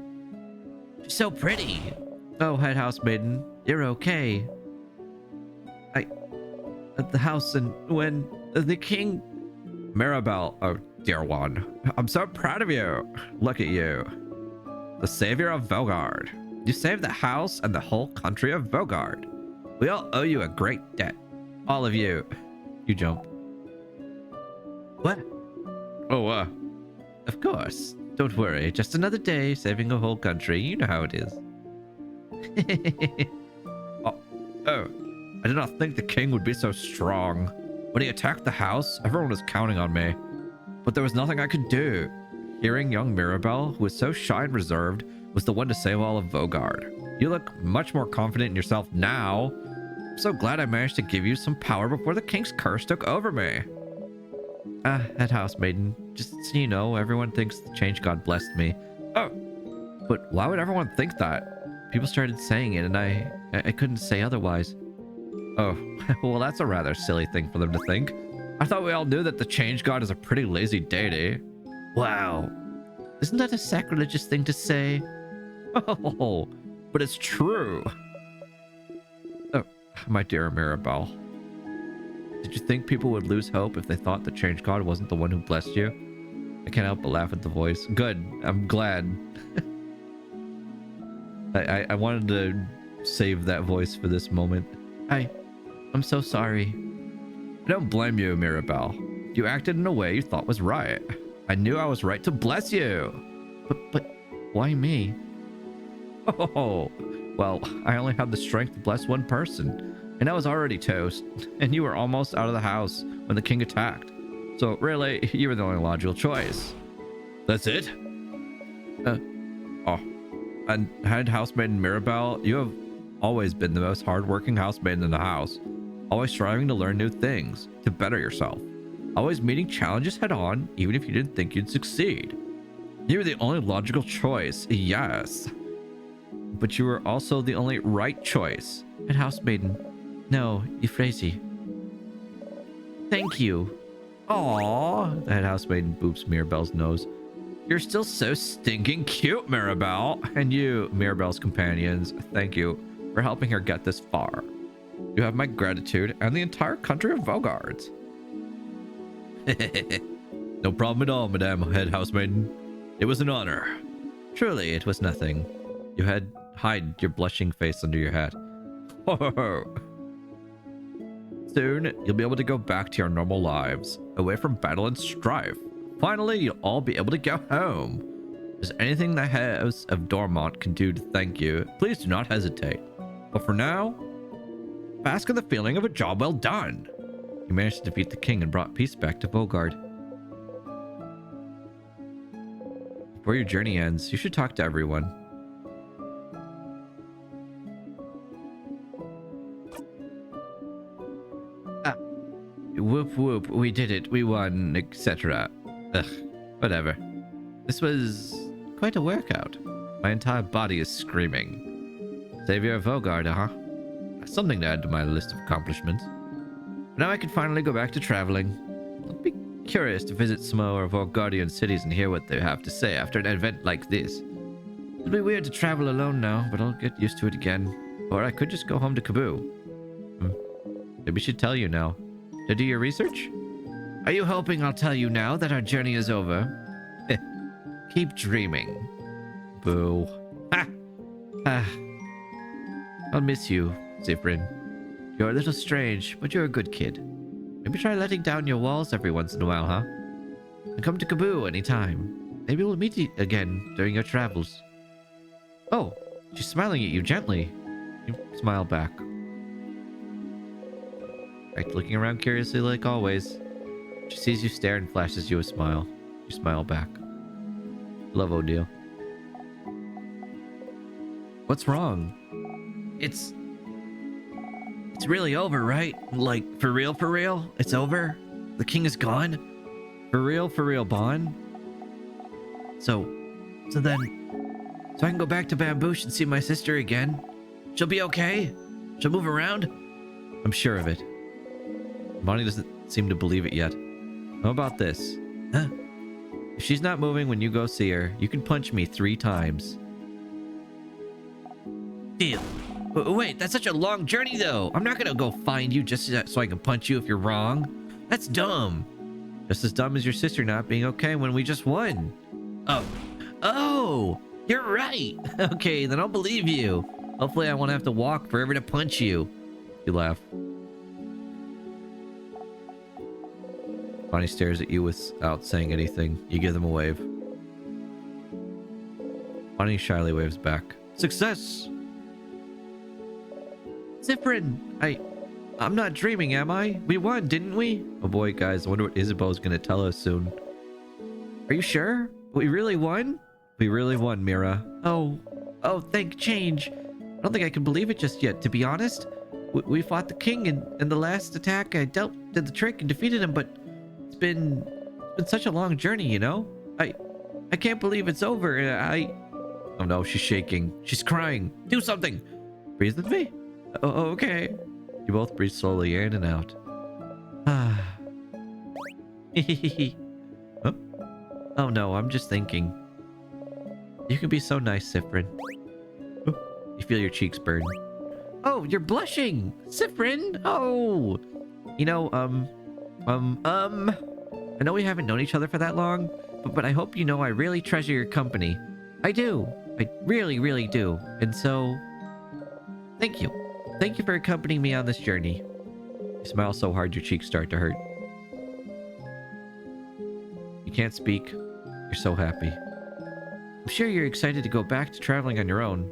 She's so pretty. Oh, head housemaiden. You're okay. At the house and when the king... Mirabelle. Oh, dear one. I'm so proud of you. Look at you. The savior of Vaugarde. You saved the house and the whole country of Vaugarde. We all owe you a great debt. All of you. You jump. What? Oh, of course. Don't worry. Just another day saving a whole country. You know how it is. Oh. I did not think the king would be so strong. When he attacked the house, everyone was counting on me. But there was nothing I could do. Hearing young Mirabelle, who was so shy and reserved, was the one to save all of Vaugarde. You look much more confident in yourself now. I'm so glad I managed to give you some power before the king's curse took over me. Head housemaiden, just so you know, everyone thinks the change god blessed me. Oh, but why would everyone think that? People started saying it and I couldn't say otherwise. Oh, well, that's a rather silly thing for them to think. I thought we all knew that the change god is a pretty lazy deity. Wow. Isn't that a sacrilegious thing to say? Oh, but it's true. Oh, my dear Mirabelle. Did you think people would lose hope if they thought the change god wasn't the one who blessed you? I can't help but laugh at the voice. Good. I'm glad. I wanted to save that voice for this moment. I'm so sorry. I don't blame you, Mirabelle. You acted in a way you thought was right. I knew I was right to bless you. But why me? Oh, well, I only had the strength to bless one person. And I was already toast. And you were almost out of the house when the king attacked. So really, you were the only logical choice. That's it? And head housemaiden Mirabelle, you have always been the most hardworking housemaiden in the house. Always striving to learn new things, to better yourself. Always meeting challenges head on, even if you didn't think you'd succeed. You were the only logical choice, yes. But you were also the only right choice. Head housemaiden. No, Euphrasie. Thank you. Aww. The head housemaiden boops Mirabelle's nose. You're still so stinking cute, Mirabelle. And you, Mirabelle's companions, thank you for helping her get this far. You have my gratitude and the entire country of Vaugarde's. No problem at all, Madame Head Housemaiden. It was an honor. Truly, it was nothing. You had hide your blushing face under your hat. Ho ho ho. Soon, you'll be able to go back to your normal lives, away from battle and strife. Finally, you'll all be able to go home. If there's anything the House of Dormont can do to thank you, please do not hesitate. But for now, bask in the feeling of a job well done. You managed to defeat the king and brought peace back to Vaugarde. Before your journey ends, you should talk to everyone. Whoop whoop, we did it, we won, etc. Ugh, whatever. This was quite a workout. My entire body is screaming. Savior of Vaugarde, huh? Something to add to my list of accomplishments. Now I can finally go back to traveling. I'll be curious to visit some more of our Guardian cities and hear what they have to say after an event like this. It'll be weird to travel alone now, but I'll get used to it again. Or I could just go home to Kaboo. Maybe we should tell you now. To do your research? Are you hoping I'll tell you now that our journey is over? Keep dreaming. Boo. Ha! Ah. I'll miss you, Zifrin. You're a little strange, but you're a good kid. Maybe try letting down your walls every once in a while, huh? And come to Kaboo anytime. Maybe we'll meet again during your travels. Oh, she's smiling at you gently. You smile back. Right, looking around curiously like always. She sees you stare and flashes you a smile. You smile back. Love O'Deal. What's wrong? It's really over, right? Like, for real? It's over? The king is gone? For real, Bon? So I can go back to Bamboosh and see my sister again? She'll be okay? She'll move around? I'm sure of it. Bonnie doesn't seem to believe it yet. How about this? Huh? If she's not moving when you go see her, you can punch me 3 times. Deal. Wait, that's such a long journey though. I'm not gonna go find you just so I can punch you if you're wrong. That's dumb. Just as dumb as your sister not being okay when we just won. Oh, you're right. Okay, then I'll believe you. Hopefully I won't have to walk forever to punch you. You laugh. Bonnie stares at you without saying anything. You give them a wave. Bonnie shyly waves back. Success! Zifrin! I'm not dreaming, am I? We won, didn't we? Oh boy, guys, I wonder what Isabeau's gonna tell us soon. Are you sure? We really won? We really won, Mira. Oh, thank change. I don't think I can believe it just yet, to be honest. We fought the king in the last attack. I did the trick and defeated him, but it's been such a long journey, you know? I can't believe it's over. Oh no, she's shaking. She's crying. Do something. Breathe with me. Oh, okay. You both breathe slowly in and out. Ah. Huh? Oh no, I'm just thinking. You can be so nice, Zifrin. You feel your cheeks burn. Oh, you're blushing! Zifrin! Oh! You know, I know we haven't known each other for that long, but I hope you know I really treasure your company. I do. I really do. And so, thank you. Thank you for accompanying me on this journey. You smile so hard your cheeks start to hurt. You can't speak. You're so happy. I'm sure you're excited to go back to traveling on your own.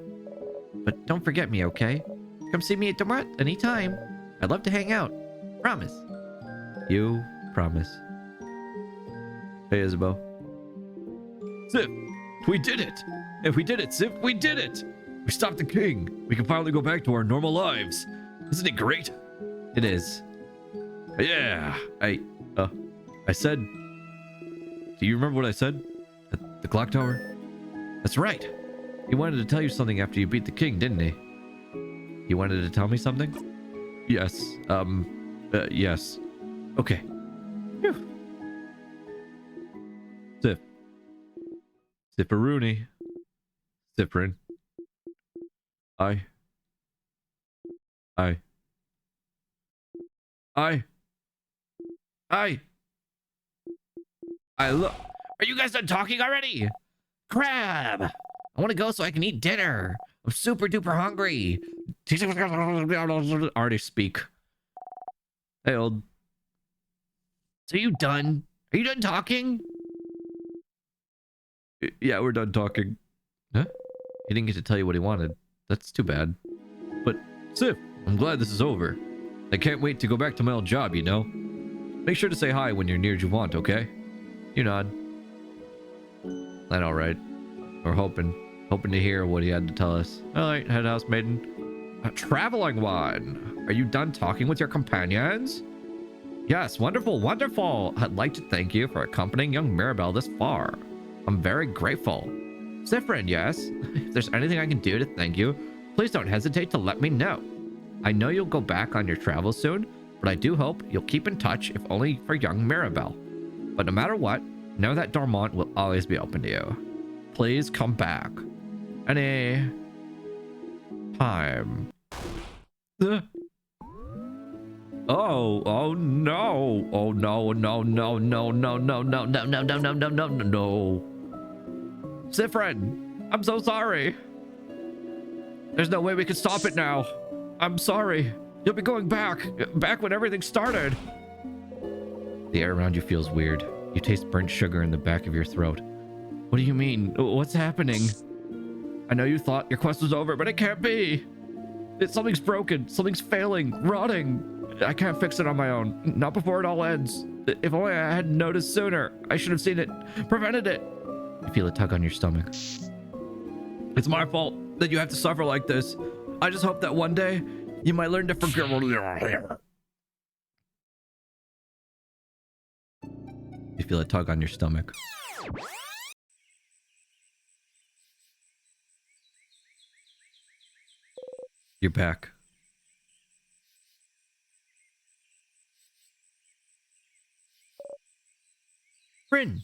But don't forget me, okay? Come see me at Dormont anytime. I'd love to hang out. Promise. You promise. Hey, Isabeau. Zip! We did it! If we did it, Zip, we did it! We stopped the king. We can finally go back to our normal lives. Isn't it great? It is. Yeah. I said... Do you remember what I said? At the clock tower? That's right. He wanted to tell you something after you beat the king, didn't he? He wanted to tell me something? Yes. Yes. Okay. Phew. Zip. Zipperoonie. Zifrin. I look. Are you guys done talking already? Crab! I want to go so I can eat dinner. I'm super duper hungry. Already speak. Hey, old. So you done? Are you done talking? Yeah, we're done talking. Huh? He didn't get to tell you what he wanted. That's too bad. But, Sif, I'm glad this is over. I can't wait to go back to my old job, you know? Make sure to say hi when you're near Juvent, okay? You nod. That's alright. We're hoping to hear what he had to tell us. Alright, head house maiden. A traveling one. Are you done talking with your companions? Yes, wonderful. I'd like to thank you for accompanying young Mirabelle this far. I'm very grateful. Zifrin, yes. If there's anything I can do to thank you, please don't hesitate to let me know. I know you'll go back on your travels soon, but I do hope you'll keep in touch if only for young Mirabelle. But no matter what, know that Dormont will always be open to you. Please come back. any time. Uh. Oh no. Oh no, no, no, no, no, no, no, no, no, no, no, no, no, no. Siffrin, I'm so sorry. There's no way we can stop it now. I'm sorry. You'll be going back when everything started. The air around you feels weird. You taste burnt sugar in the back of your throat. What do you mean? What's happening? I know you thought your quest was over, but it can't be. Something's broken. Something's failing. Rotting. I can't fix it on my own. Not before it all ends. If only I had noticed sooner. I should have seen it. Prevented it. You feel a tug on your stomach. It's my fault that you have to suffer like this. I just hope that one day you might learn to forgive. You feel a tug on your stomach. You're back. Bryn.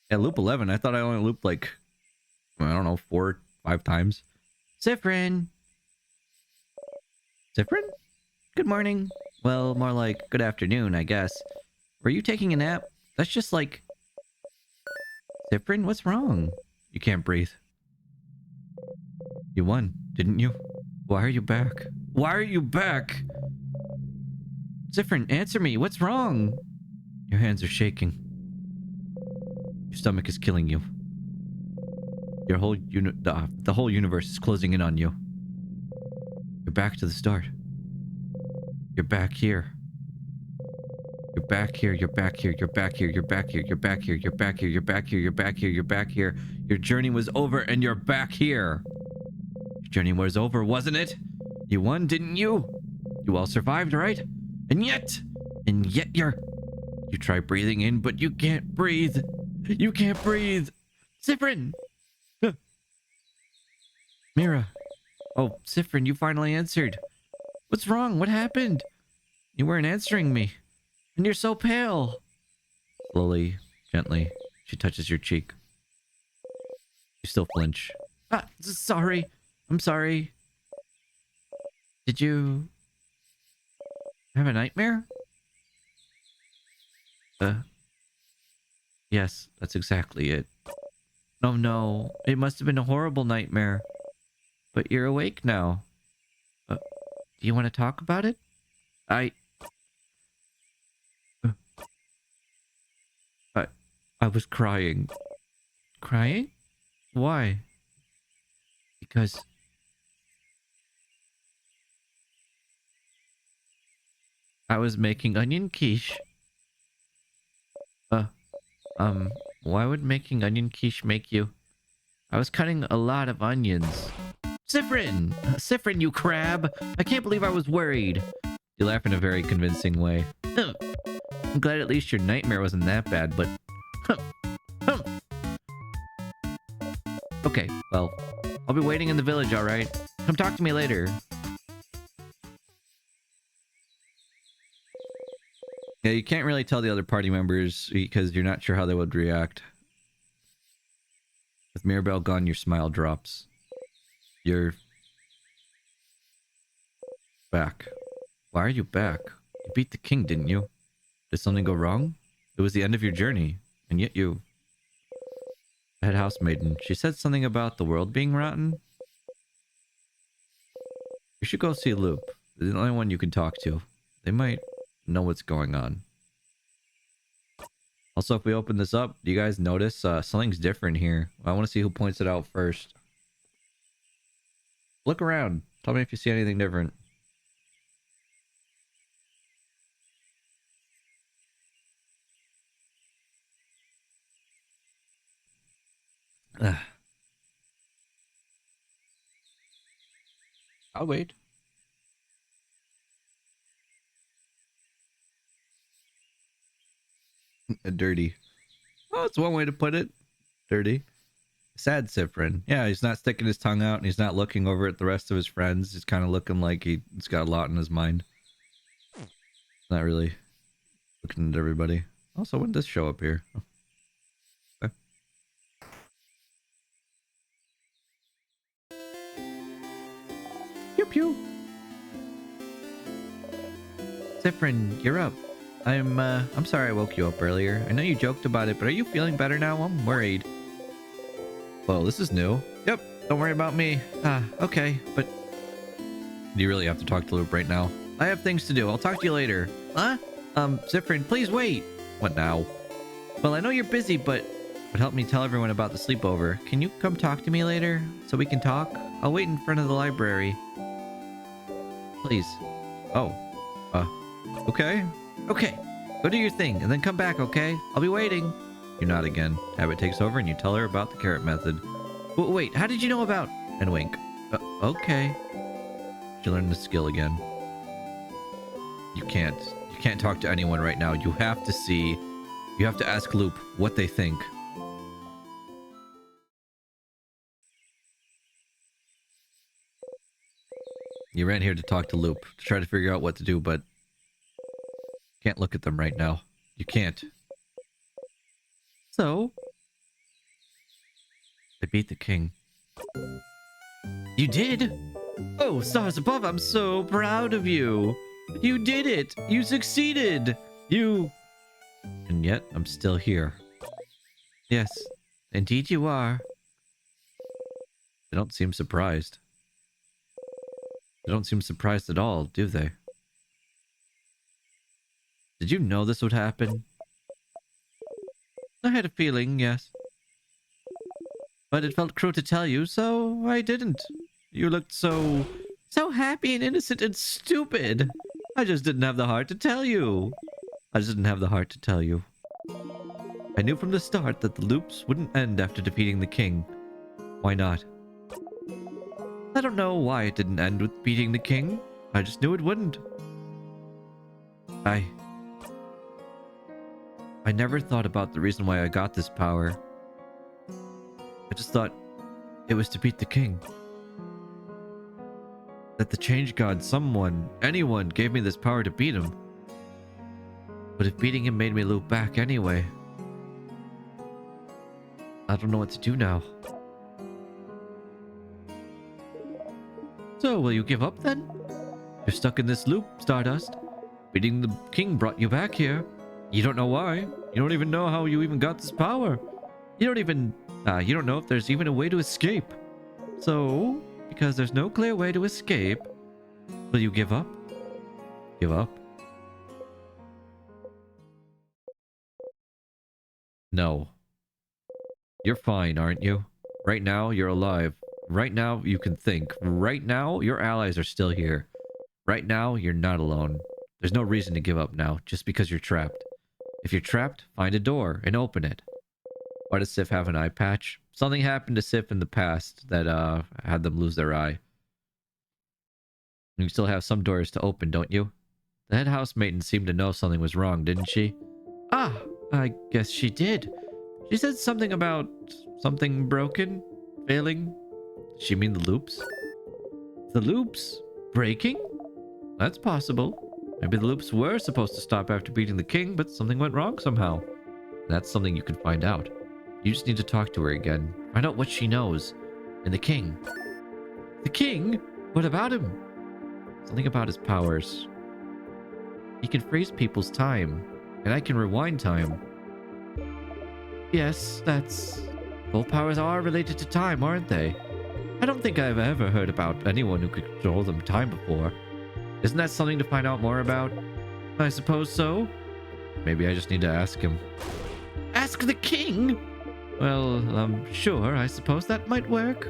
At loop 11, I thought I only looped like, I don't know, 4 or 5 times. Siffrin. Siffrin? Good morning. Well, more like good afternoon, I guess. Were you taking a nap? That's just like... Siffrin, what's wrong? You can't breathe. You won, didn't you? Why are you back? Why are you back? Siffrin, answer me. What's wrong? Your hands are shaking. Your stomach is killing you. Your whole the whole universe is closing in on you. You're back to the start. You're back here. You're back here. You're back here. You're back here. You're back here. You're back here. You're back here. You're back here. You're back here. You're back here. Your journey was over and you're back here. Your journey was over, wasn't it? You won, didn't you? You all survived, right? And yet you try breathing in, but you can't breathe. You can't breathe. Siffrin! Mira. Oh, Siffrin, you finally answered. What's wrong? What happened? You weren't answering me. And you're so pale. Slowly, gently, she touches your cheek. You still flinch. Sorry. I'm sorry. Did you have a nightmare? Yes, that's exactly it. Oh no, it must have been a horrible nightmare. But you're awake now. Do you want to talk about it? I was crying. Crying? Why? Because... I was making onion quiche. Why would making onion quiche make you... I was cutting a lot of onions. Siffrin! Siffrin, you crab! I can't believe I was worried. You laugh in a very convincing way. I'm glad at least your nightmare wasn't that bad, but... Okay, well, I'll be waiting in the village, alright? Come talk to me later. Yeah, you can't really tell the other party members because you're not sure how they would react. With Mirabelle gone, your smile drops. You're... back. Why are you back? You beat the king, didn't you? Did something go wrong? It was the end of your journey, and yet you... Head housemaiden. She said something about the world being rotten. You should go see Loop. They're the only one you can talk to. They might know what's going on. Also, if we open this up, do you guys notice something's different here? I want to see who points it out first. Look around. Tell me if you see anything different. I'll wait. Dirty. Oh, it's one way to put it. Dirty. Sad Siffrin. Yeah, he's not sticking his tongue out and he's not looking over at the rest of his friends. He's kind of looking like he's got a lot in his mind. Not really looking at everybody. Also, when did this show up here? Oh. Okay. help you? Zifrin, you're up. I'm sorry I woke you up earlier. I know you joked about it, but are you feeling better now? I'm worried. Well, this is new. Yep, don't worry about me. Okay, but... Do you really have to talk to Loop right now? I have things to do. I'll talk to you later. Huh? Zifrin, please wait. What now? Well, I know you're busy, but help me tell everyone about the sleepover. Can you come talk to me later so we can talk? I'll wait in front of the library. Please. Oh. Okay. Okay. Go do your thing and then come back, okay? I'll be waiting. You nod again. Habit takes over and you tell her about the carrot method. Wait, how did you know about... And wink. Okay. She learned the skill again. You can't talk to anyone right now. You have to see... You have to ask Loop what they think. You ran here to talk to Loop, to try to figure out what to do, but... Can't look at them right now. You can't. So... I beat the king. You did? Oh, stars above, I'm so proud of you. You did it. You succeeded. You... And yet, I'm still here. Yes, indeed you are. They don't seem surprised. They don't seem surprised at all, do they? Did you know this would happen? I had a feeling, yes. But it felt cruel to tell you, so I didn't. You looked so happy and innocent and stupid. I just didn't have the heart to tell you. I knew from the start that the loops wouldn't end after defeating the king. Why not? I don't know why it didn't end with beating the king. I just knew it wouldn't. I never thought about the reason why I got this power. I just thought it was to beat the king. That the change god, anyone gave me this power to beat him. But if beating him made me loop back anyway, I don't know what to do now. So, will you give up then? You're stuck in this loop, Stardust. Beating the king brought you back here. You don't know why. You don't even know how you even got this power. You don't know if there's even a way to escape. So, because there's no clear way to escape, will you give up? Give up? No. You're fine, aren't you? Right now, you're alive. Right now, you can think. Right now, your allies are still here. Right now, you're not alone. There's no reason to give up now, just because you're trapped. If you're trapped, find a door and open it. Why does Sif have an eye patch? Something happened to Sif in the past that had them lose their eye. You still have some doors to open, don't you? The head housemaiden seemed to know something was wrong, didn't she? Ah, I guess she did. She said something about something broken, failing. Did she mean the loops? The loops? Breaking? That's possible. Maybe the loops were supposed to stop after beating the king, but something went wrong somehow. That's something you can find out. You just need to talk to her again. Find out what she knows. And the king. The king? What about him? Something about his powers. He can freeze people's time. And I can rewind time. Yes, both powers are related to time, aren't they? I don't think I've ever heard about anyone who could control them time before. Isn't that something to find out more about? I suppose so. Maybe I just need to ask him. Ask the king? Well, sure, I suppose that might work.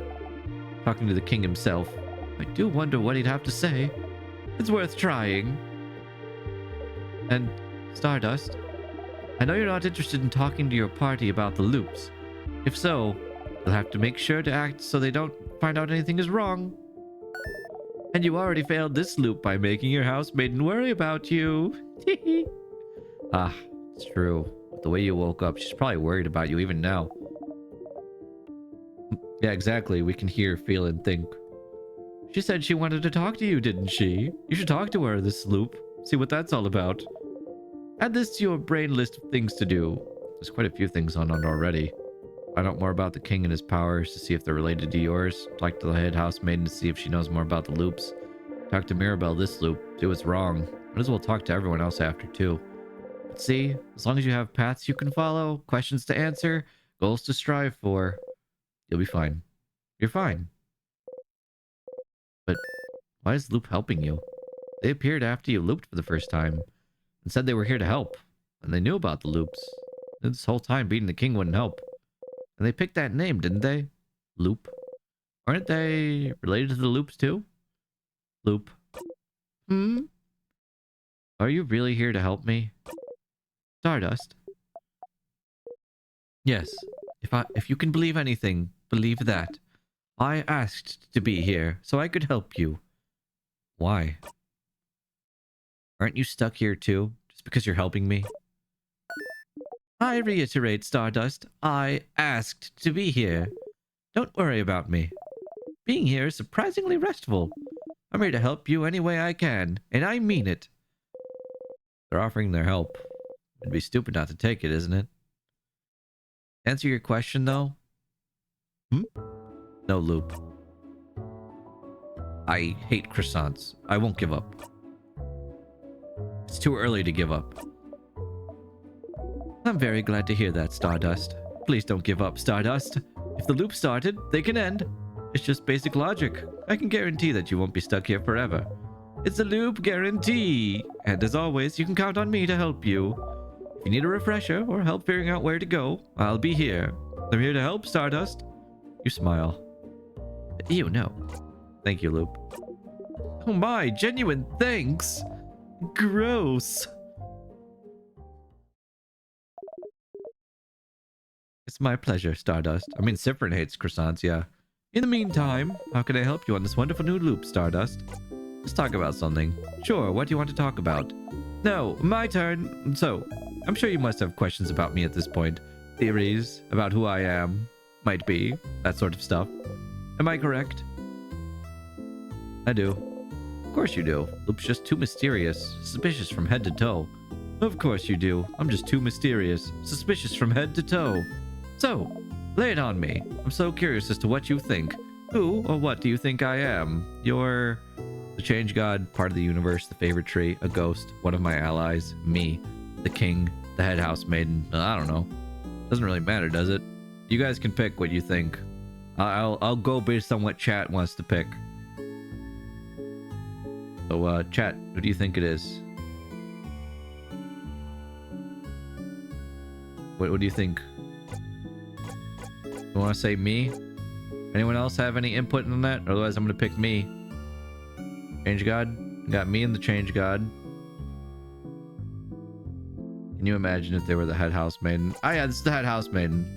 Talking to the king himself. I do wonder what he'd have to say. It's worth trying. And Stardust, I know you're not interested in talking to your party about the loops. If so, you'll have to make sure to act so they don't find out anything is wrong. And you already failed this loop by making your housemaiden worry about you. Ah, it's true. With the way you woke up, she's probably worried about you even now. Yeah, exactly. We can hear, feel, and think. She said she wanted to talk to you, didn't she? You should talk to her this loop. See what that's all about. Add this to your brain list of things to do. There's quite a few things on it already. Find out more about the king and his powers to see if they're related to yours. Talk to the head housemaiden to see if she knows more about the loops. Talk to Mirabelle this loop. Do what's wrong. Might as well talk to everyone else after, too. But see, as long as you have paths you can follow, questions to answer, goals to strive for, you'll be fine. You're fine. But why is Loop helping you? They appeared after you looped for the first time and said they were here to help. And they knew about the loops. This whole time beating the king wouldn't help. And they picked that name, didn't they? Loop. Aren't they related to the loops too? Loop. Hmm? Are you really here to help me? Stardust? Yes. If you can believe anything, believe that. I asked to be here, so I could help you. Why? Aren't you stuck here too, just because you're helping me? I reiterate, Stardust, I asked to be here. Don't worry about me. Being here is surprisingly restful. I'm here to help you any way I can, and I mean it. They're offering their help. It'd be stupid not to take it, isn't it? Answer your question, though? No, Loop. I hate croissants. I won't give up. It's too early to give up. I'm very glad to hear that, Stardust. Please don't give up, Stardust. If the loop started, they can end. It's just basic logic. I can guarantee that you won't be stuck here forever. It's a loop guarantee. And as always, you can count on me to help you. If you need a refresher or help figuring out where to go, I'll be here. I'm here to help, Stardust. You smile. You know. Thank you, Loop. Oh my, genuine thanks. Gross. It's my pleasure, Stardust. I mean, Siffrin hates croissants, yeah. In the meantime, how can I help you on this wonderful new loop, Stardust? Let's talk about something. Sure, what do you want to talk about? No, my turn. So, I'm sure you must have questions about me at this point. Theories about who I am, might be, that sort of stuff. Am I correct? I do. Of course you do. Loop's just too mysterious, suspicious from head to toe. Of course you do. I'm just too mysterious, suspicious from head to toe. So, lay it on me. I'm so curious as to what you think. Who or what do you think I am? You're the change god, part of the universe, the favorite tree, a ghost, one of my allies, me, the king, the head house maiden. I don't know. Doesn't really matter, does it? You guys can pick what you think. I'll go based on what chat wants to pick. So, chat, who do you think it is? What do you think? You want to say me? Anyone else have any input on that? Otherwise, I'm going to pick me. Change God? Got me and the Change God. Can you imagine if they were the head house maiden? Oh yeah, this is the head house maiden.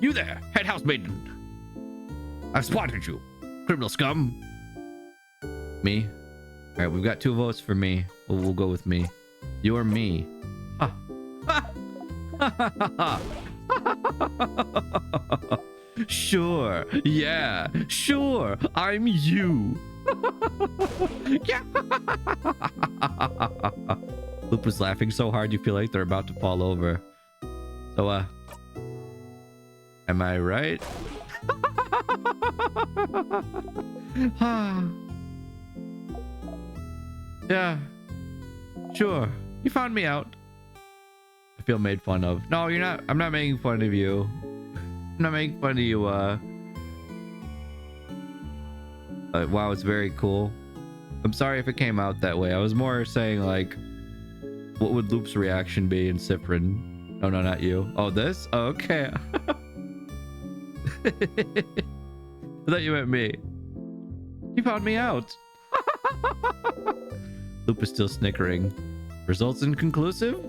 You there, head house maiden. I've spotted you, criminal scum. Me? Alright, we've got 2 votes for me. We'll go with me. You're me. Ah. Sure. Yeah. Sure. I'm you. Yeah. Loop was laughing so hard you feel like they're about to fall over. So, am I right? Yeah. Sure. You found me out. I feel made fun of. No, you're not. I'm not making fun of you. I'm not making fun of you, wow, it's very cool. I'm sorry if it came out that way. I was more saying, like, what would Loop's reaction be in Siffrin? Oh, no, not you. Oh, this? Oh, okay. I thought you meant me. You found me out. Loop is still snickering. Results inconclusive?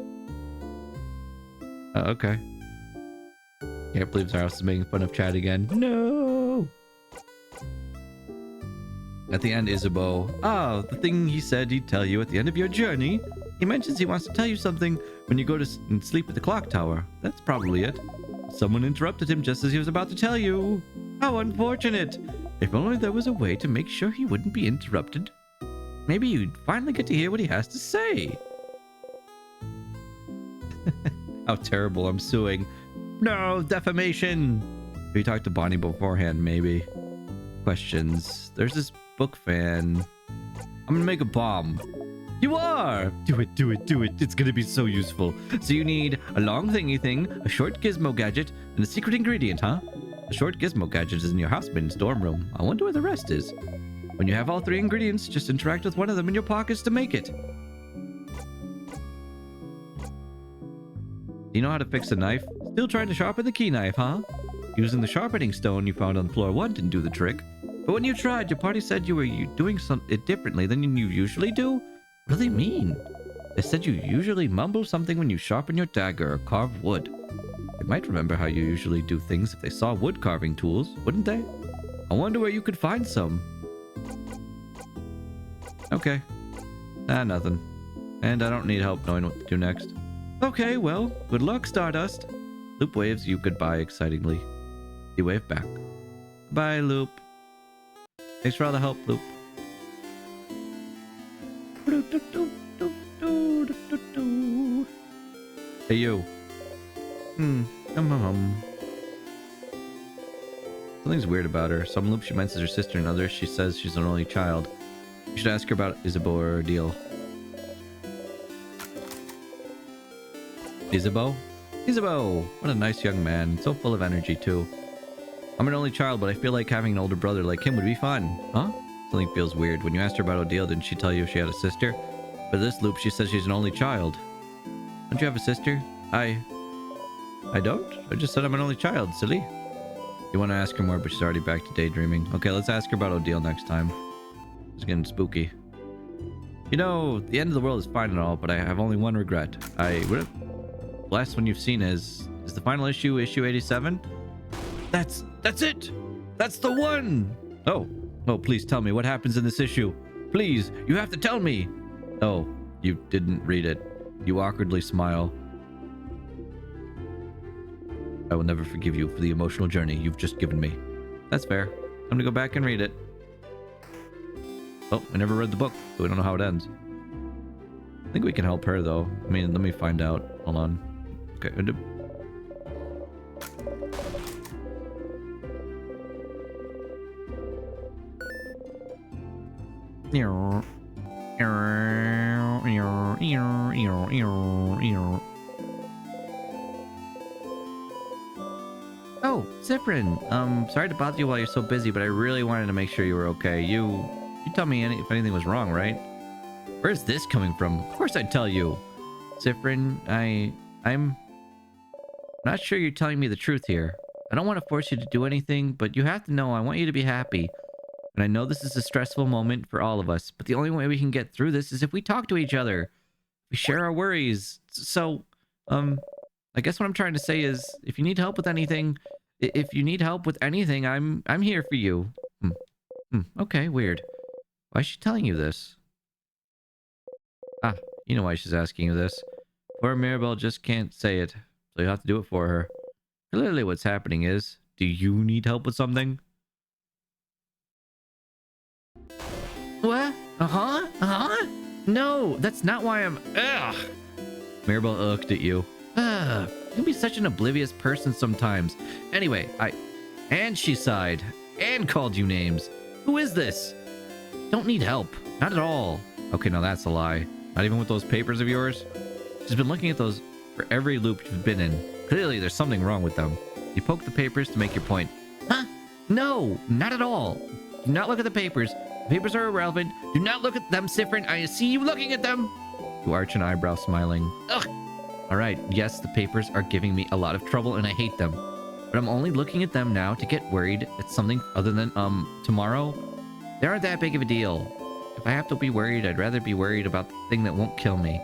Okay. Can't believe Zaros is making fun of Chad again. No! At the end, Isabeau. Oh, the thing he said he'd tell you at the end of your journey. He mentions he wants to tell you something when you go to sleep at the clock tower. That's probably it. Someone interrupted him just as he was about to tell you. How unfortunate. If only there was a way to make sure he wouldn't be interrupted. Maybe you'd finally get to hear what he has to say. How terrible. I'm suing. No, defamation. We talked to Bonnie beforehand, maybe. Questions. There's this book fan. I'm gonna make a bomb. You are! Do it, do it, do it. It's gonna be so useful. So you need a long thingy thing, a short gizmo gadget, and a secret ingredient, huh? The short gizmo gadget is in your houseman's dorm room. I wonder where the rest is. When you have all 3 ingredients, just interact with one of them in your pockets to make it. Do you know how to fix a knife? Still trying to sharpen the key knife, huh? Using the sharpening stone you found on floor 1 didn't do the trick. But when you tried, your party said you were doing it differently than you usually do? What do they mean? They said you usually mumble something when you sharpen your dagger or carve wood. They might remember how you usually do things if they saw wood carving tools, wouldn't they? I wonder where you could find some. Okay. Nothing. And I don't need help knowing what to do next. Okay, well, good luck, Stardust. Loop waves you goodbye excitingly. You wave back. Bye, Loop. Thanks for all the help, Loop. Hey, you. Something's weird about her. Some Loop she mentions her sister, and others she says she's an only child. You should ask her about Isabeau or Odile. Isabeau? Isabeau! What a nice young man. So full of energy, too. I'm an only child, but I feel like having an older brother like him would be fun. Huh? Something feels weird. When you asked her about Odile, didn't she tell you she had a sister? But this Loop, she says she's an only child. Don't you have a sister? I don't? I just said I'm an only child, silly. You want to ask her more, but she's already back to daydreaming. Okay, let's ask her about Odile next time. It's getting spooky. You know, the end of the world is fine and all, but I have only one regret. The last one you've seen is the final issue, issue 87? That's it! That's the one! Oh, please tell me what happens in this issue. Please, you have to tell me! Oh, you didn't read it. You awkwardly smile. I will never forgive you for the emotional journey you've just given me. That's fair. I'm gonna go back and read it. Oh, I never read the book, so we don't know how it ends. I think we can help her, though. I mean, let me find out. Hold on. Okay. Oh, Ziprin. Sorry to bother you while you're so busy, but I really wanted to make sure you were okay. You tell me if anything was wrong, right? Where's this coming from? Of course I'd tell you. Ziprin, I'm not sure you're telling me the truth here. I don't want to force you to do anything, but you have to know I want you to be happy. And I know this is a stressful moment for all of us, but the only way we can get through this is if we talk to each other. We share our worries. So, I guess what I'm trying to say is, if you need help with anything, I'm here for you. Okay, weird. Why is she telling you this? Ah, you know why she's asking you this. Poor Mirabelle just can't say it, so you have to do it for her. Clearly what's happening is, do you need help with something? What? No, that's not why I'm... Ugh! Mirabelle looked at you. You can be such an oblivious person sometimes. Anyway, And she sighed. And called you names. Who is this? Don't need help. Not at all. Okay, now that's a lie. Not even with those papers of yours? She's been looking at those for every loop you've been in. Clearly, there's something wrong with them. You poke the papers to make your point. Huh? No, not at all. Do not look at the papers. The papers are irrelevant. Do not look at them, Ziprin. I see you looking at them. You arch an eyebrow, smiling. Ugh. All right, yes, the papers are giving me a lot of trouble, and I hate them. But I'm only looking at them now to get worried at something other than, tomorrow. They aren't that big of a deal. If I have to be worried, I'd rather be worried about the thing that won't kill me.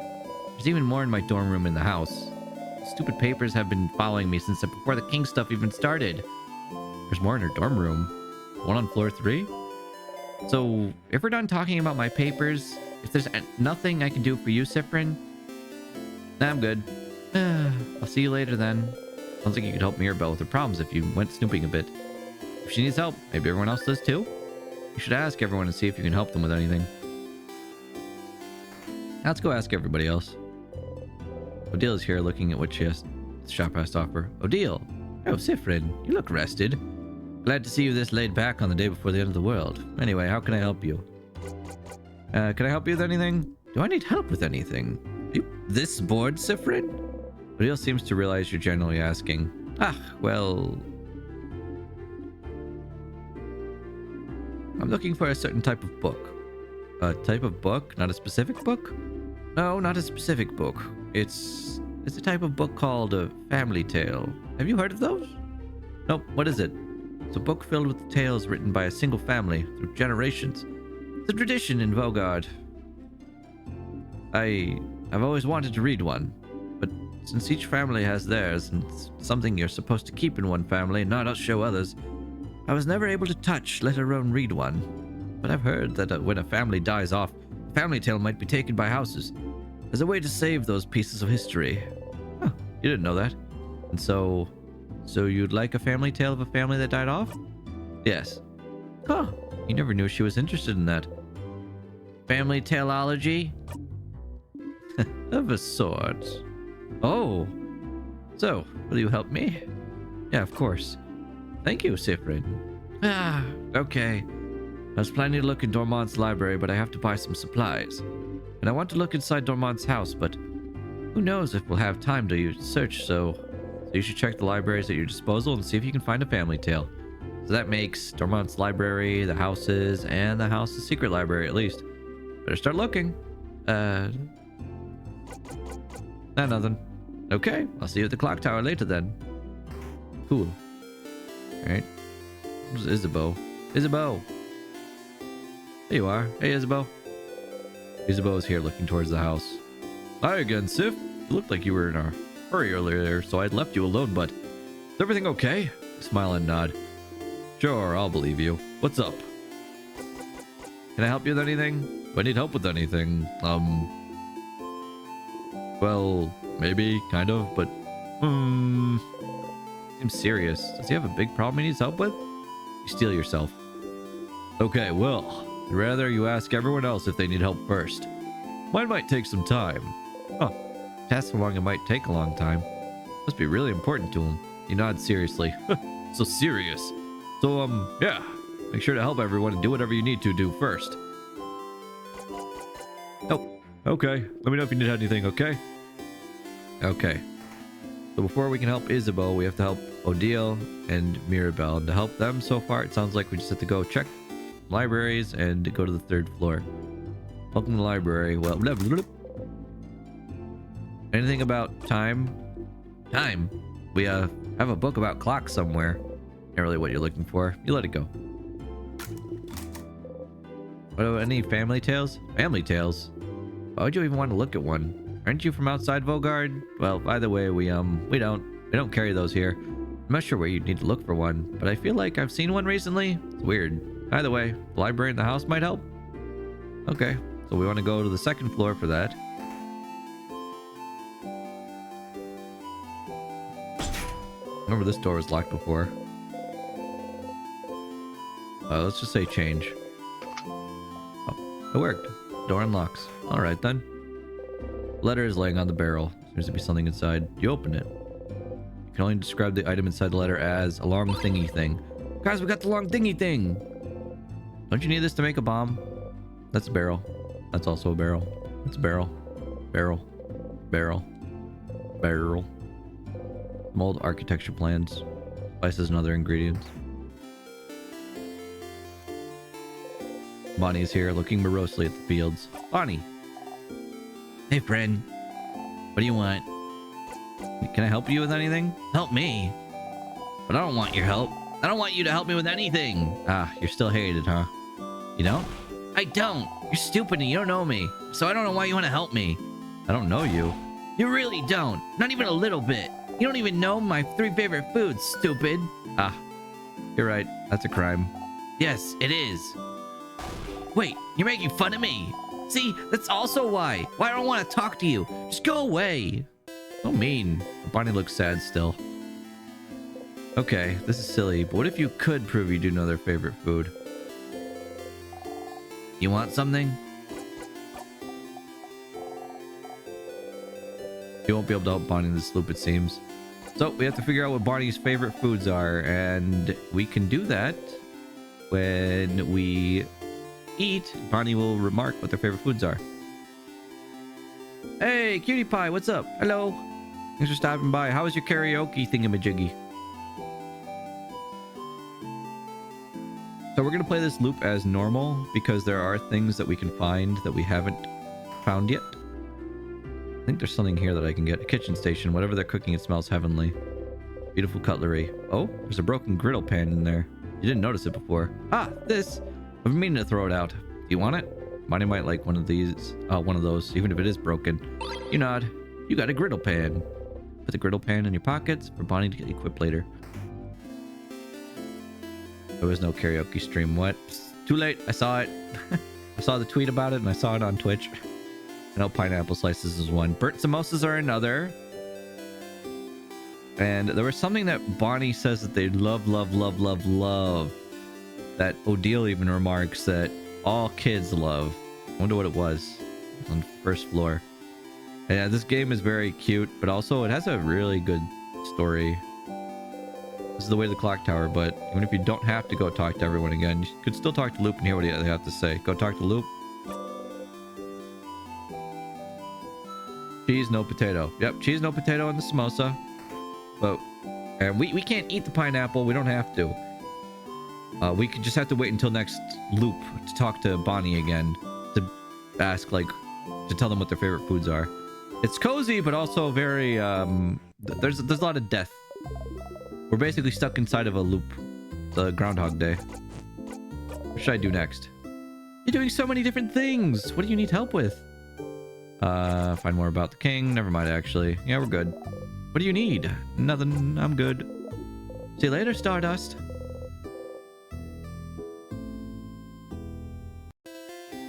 There's even more in my dorm room in the house. The stupid papers have been following me since before the king stuff even started. There's more in her dorm room. One on floor 3? So, if we're done talking about my papers, if there's nothing I can do for you, Ziprin, nah, I'm good. I'll see you later then. Sounds like you could help Mirabelle with her problems if you went snooping a bit. If she needs help, maybe everyone else does too? You should ask everyone and see if you can help them with anything. Now let's go ask everybody else. Odile is here looking at what the shop has to offer. Odile! Oh, Ziprin, you look rested. Glad to see you this laid back on the day before the end of the world. Anyway, how can I help you? Can I help you with anything? Do I need help with anything? Are you this bored, Sifrin? Odile seems to realize you're generally asking. Ah, well... I'm looking for a certain type of book. A type of book? Not a specific book? No, not a specific book. It's a type of book called a family tale. Have you heard of those? Nope, what is it? It's a book filled with tales written by a single family through generations. It's a tradition in Vogard. I've always wanted to read one, but since each family has theirs and it's something you're supposed to keep in one family and not show others, I was never able to touch, let alone read one. But I've heard that when a family dies off, a family tale might be taken by houses as a way to save those pieces of history. Huh, you didn't know that. And so you'd like a family tale of a family that died off? Yes. Huh, you never knew she was interested in that. Family taleology? Of a sort. Oh. So, will you help me? Yeah, of course. Thank you, Sifrin. Ah, okay. I was planning to look in Dormont's library, but I have to buy some supplies. And I want to look inside Dormont's house, but who knows if we'll have time to search, so you should check the libraries at your disposal and see if you can find a family tale. So that makes Dormont's library, the houses, and the house's secret library at least. Better start looking. Nothing. Okay, I'll see you at the clock tower later then. Cool. Alright. Where's Isabeau? Isabeau! There you are. Hey, Isabeau. Isabeau is here looking towards the house. Hi again, Sif. You looked like you were in a hurry earlier, so I'd left you alone, but is everything okay? Smile and nod. Sure, I'll believe you. What's up? Can I help you with anything? Do I need help with anything? Well, maybe, kind of, but... Seems serious. Does he have a big problem he needs help with? You steal yourself. Okay, well, I'd rather you ask everyone else if they need help first. Mine might take some time. Huh. Ask how long it might take a long time. Must be really important to him. He nods seriously. So serious. So, yeah. Make sure to help everyone and do whatever you need to do first. Oh, okay. Let me know if you need anything, okay? Okay. So before we can help Isabeau, we have to help Odile and Mirabelle. And to help them so far, it sounds like we just have to go check libraries and go to the 3rd floor. Welcome to the library. Well, blah, blah, blah. Anything about time? Time? We have a book about clocks somewhere. Not really what you're looking for. You let it go. What about any family tales? Family tales? Why would you even want to look at one? Aren't you from outside Vogard? Well, by the way, we don't carry those here. I'm not sure where you'd need to look for one, but I feel like I've seen one recently. It's weird. Either way, the library in the house might help. Okay, so we want to go to the 2nd floor for that. Remember, this door was locked before. Let's just say change. Oh, it worked. Door unlocks. All right then. Letter is laying on the barrel. Seems to be something inside. You open it. You can only describe the item inside the letter as a long thingy thing. Guys, we got the long thingy thing. Don't you need this to make a bomb? That's a barrel. That's also a barrel. That's a barrel. Barrel. Barrel. Barrel. Mold architecture plans. Spices and other ingredients. Bonnie is here, looking morosely at the fields. Bonnie! Hey, friend. What do you want? Can I help you with anything? Help me? But I don't want your help. I don't want you to help me with anything. Ah, you're still hated, huh? You don't? I don't. You're stupid and you don't know me. So I don't know why you want to help me. I don't know you. You really don't. Not even a little bit. You don't even know my 3 favorite foods, stupid. Ah, you're right. That's a crime. Yes, it is. Wait, you're making fun of me. See, that's also why. Why I don't want to talk to you. Just go away. So mean. Bonnie looks sad still. Okay, this is silly, but what if you could prove you do know their favorite food? You want something? You won't be able to help Bonnie in this loop, it seems. So we have to figure out what Bonnie's favorite foods are, and we can do that when we eat, Bonnie will remark what their favorite foods are. Hey, Cutie Pie, what's up? Hello. Thanks for stopping by. How was your karaoke thingamajiggy? So we're going to play this loop as normal because there are things that we can find that we haven't found yet. I think there's something here that I can get. A kitchen station. Whatever they're cooking, it smells heavenly. Beautiful cutlery. Oh, there's a broken griddle pan in there. You didn't notice it before. Ah, this. I've been meaning to throw it out. Do you want it? Bonnie might like one of these. One of those, even if it is broken. You nod. You got a griddle pan. Put the griddle pan in your pockets for Bonnie to get equipped later. There was no karaoke stream. What? Psst, too late. I saw it. I saw the tweet about it and I saw it on Twitch. I know pineapple slices is one. Burnt samosas are another. And there was something that Bonnie says that they love, love, love, love, love. That Odile even remarks that all kids love. I wonder what it was. On the first floor. Yeah, this game is very cute, but also it has a really good story. This is the way to the clock tower, but even if you don't have to go talk to everyone again, you could still talk to Loop and hear what they have to say. Go talk to Loop. Cheese, no potato. Yep, cheese, no potato in the samosa. But and we can't eat the pineapple. We don't have to. We could just have to wait until next loop to talk to Bonnie again. To ask, like, to tell them what their favorite foods are. It's cozy, but also very, there's a lot of death. We're basically stuck inside of a loop. The Groundhog Day. What should I do next? You're doing so many different things. What do you need help with? Find more about the king. Never mind, actually. Yeah, we're good. What do you need? Nothing. I'm good. See you later, Stardust.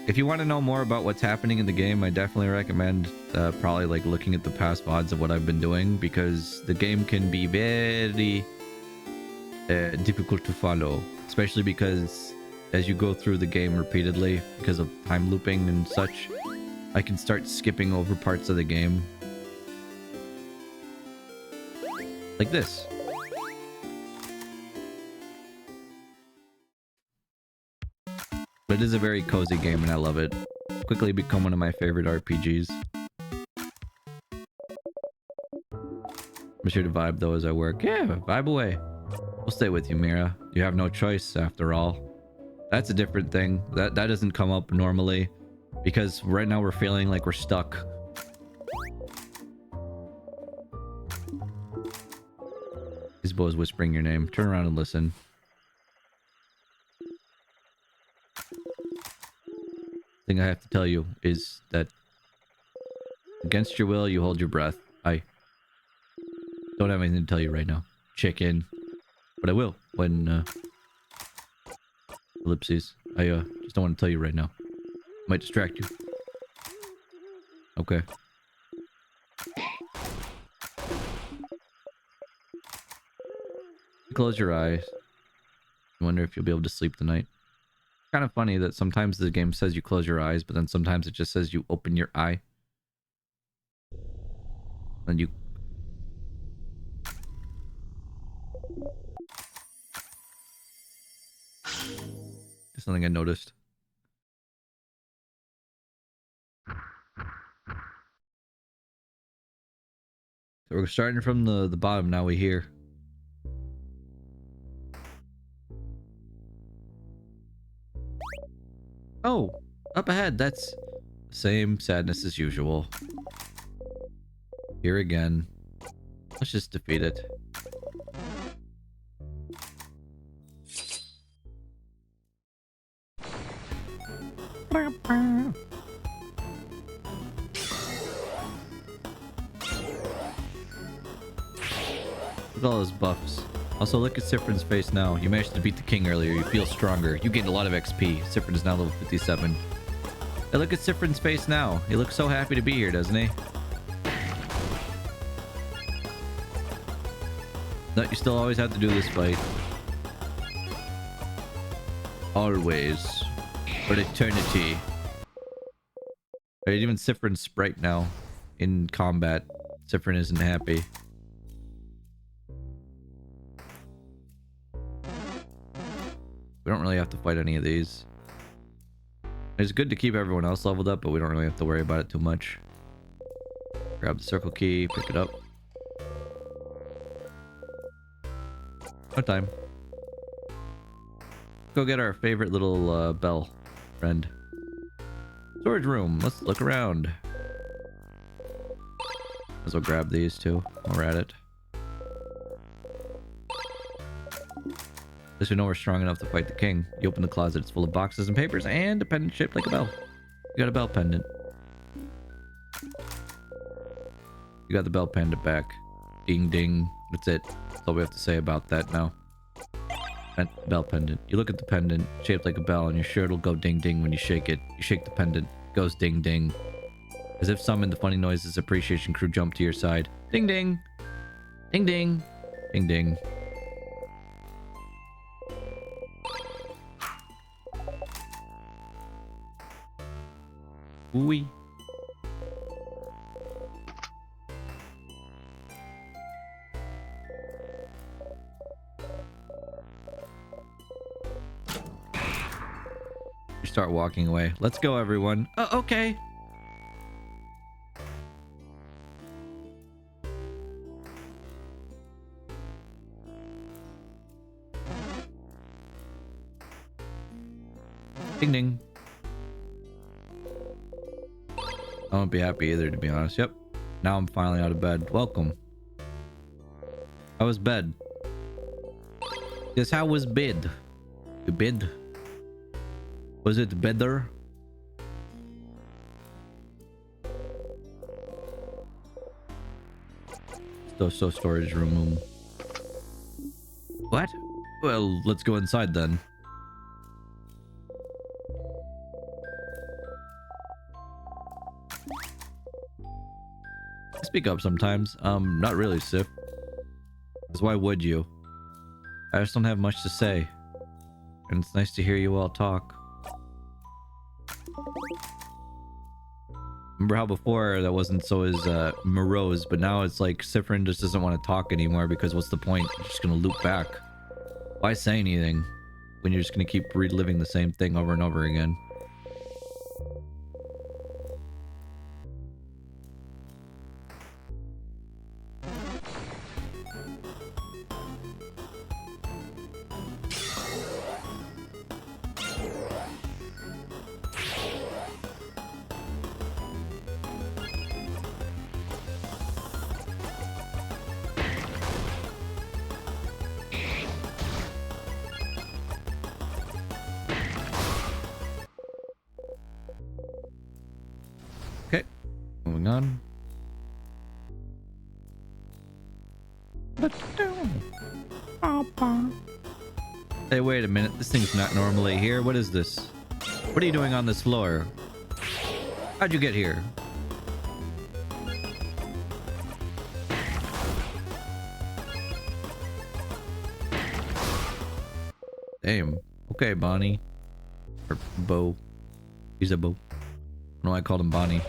If you want to know more about what's happening in the game, I definitely recommend probably like looking at the past VODs of what I've been doing, because the game can be very difficult to follow, especially because as you go through the game repeatedly because of time looping and such, I can start skipping over parts of the game. Like this. But it is a very cozy game and I love it. Quickly become one of my favorite RPGs. I'm sure to vibe though as I work. Yeah, vibe away. We'll stay with you, Mira. You have no choice after all. That's a different thing. That doesn't come up normally. Because right now we're feeling like we're stuck. Isbo is whispering your name. Turn around and listen. Thing I have to tell you is that against your will, you hold your breath. I don't have anything to tell you right now. Chicken. But I will when ellipses. I just don't want to tell you right now. Might distract you. Okay. Close your eyes. I wonder if you'll be able to sleep tonight. Kind of funny that sometimes the game says you close your eyes, but then sometimes it just says you open your eye. And you... Just something I noticed. So we're starting from the bottom, now we hear. Oh, up ahead, that's the same sadness as usual. Here again. Let's just defeat it. Look at all those buffs. Also, look at Siffrin's face now. You managed to beat the king earlier. You feel stronger. You gained a lot of XP. Siffrin is now level 57. Hey, look at Siffrin's face now. He looks so happy to be here, doesn't he? No, you still always have to do this fight. Always. For eternity. Right, even Siffrin's sprite now. In combat. Siffrin isn't happy. We don't really have to fight any of these. It's good to keep everyone else leveled up, but we don't really have to worry about it too much. Grab the circle key, pick it up. No time. Go get our favorite little bell friend. Storage room. Let's look around. Might as well grab these too while we're at it. At least we know we're strong enough to fight the king. You open the closet, it's full of boxes and papers and a pendant shaped like a bell. You got a bell pendant. You got the bell pendant back. Ding ding. That's it. That's all we have to say about that now. Bell pendant. You look at the pendant, shaped like a bell, and you're sure it'll go ding ding when you shake it. You shake the pendant, it goes ding ding. As if summoned, the Funny Noises Appreciation crew jump to your side. Ding ding! Ding ding! Ding ding. Wee. You start walking away. Let's go, everyone. Oh, okay. Ding ding. I won't be happy either, to be honest. Yep. Now I'm finally out of bed. Welcome. How was bed? Yes, how was bed? The bed? Was it better? So storage room. What? Well, let's go inside then. Speak up sometimes. Not really, Sif. Because why would you? I just don't have much to say. And it's nice to hear you all talk. Remember how before that wasn't so as morose, but now it's like Sifrin just doesn't want to talk anymore because what's the point? You're just gonna loop back. Why say anything when you're just gonna keep reliving the same thing over and over again? Okay, moving on. Hey, wait a minute. This thing's not normally here. What is this? What are you doing on this floor? How'd you get here? Damn. Okay, Bonnie. Or Bo. He's a Bo. I don't know why I called him Bonnie.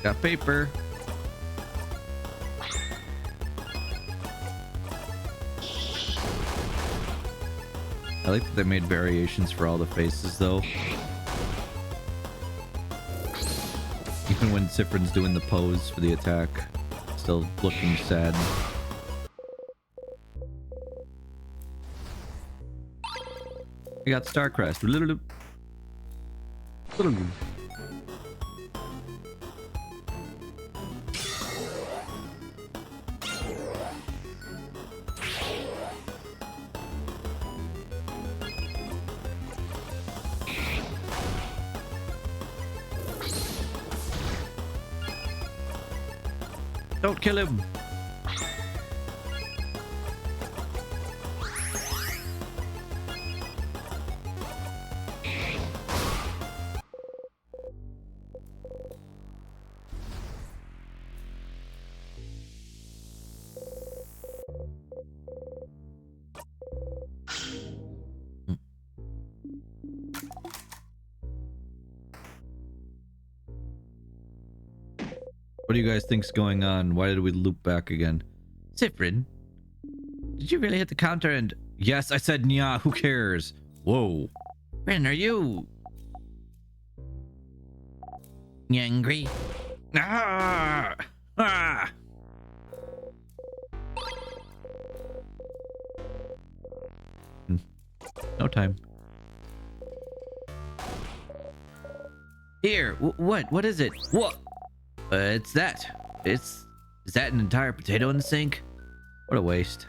Got paper. I like that they made variations for all the faces, though. Even when Sifrin's doing the pose for the attack, still looking sad. We got Starcrest. Don't kill him. What do you guys think's going on? Why did we loop back again? Sifrin, did you really hit the counter and... Yes, I said nya, who cares? Whoa. Rin, are you... angry? Ah! Ah! No time. Here, what is it? What? It's that. Is that an entire potato in the sink? What a waste.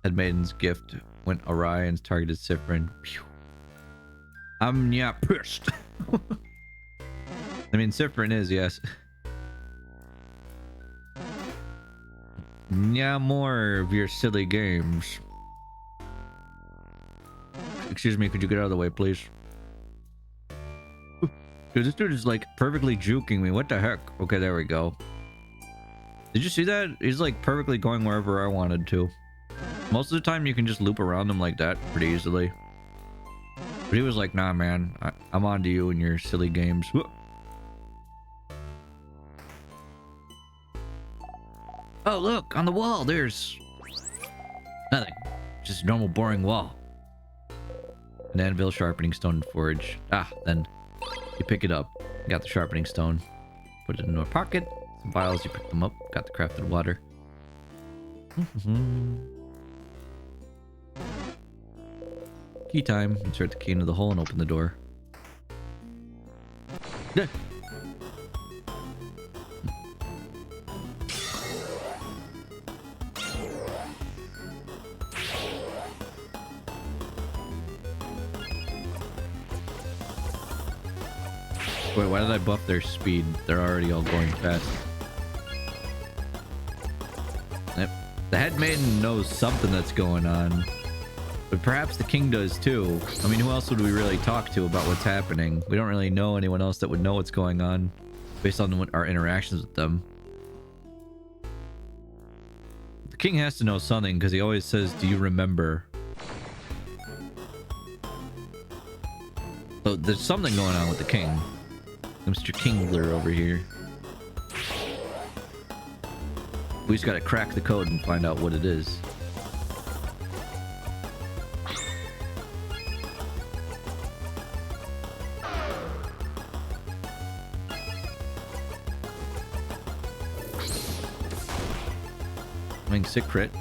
Headmaiden's gift went awry and targeted Sifrin. Pew. I'm not pissed. I mean, Sifrin is, yes. Yeah, more of your silly games. Excuse me, could you get out of the way, please? Dude, this dude is like perfectly juking me. What the heck? Okay, there we go. Did you see that? He's like perfectly going wherever I wanted to. Most of the time you can just loop around him like that pretty easily. But he was like, nah, man, I'm on to you and your silly games. Oh, look, on the wall, there's nothing. Just a normal boring wall. An anvil, sharpening stone, and forge. Ah, then you pick it up. You got the sharpening stone. Put it in a pocket. Some vials, you pick them up. Got the crafted water. Key time. Insert the key into the hole and open the door. Yeah. Wait, why did I buff their speed? They're already all going fast. Yep. The head maiden knows something that's going on. But perhaps the king does too. I mean, who else would we really talk to about what's happening? We don't really know anyone else that would know what's going on based on our interactions with them. The king has to know something because he always says, do you remember? So there's something going on with the king. Mr. Kingler over here. We just gotta crack the code and find out what it is. Sick crit.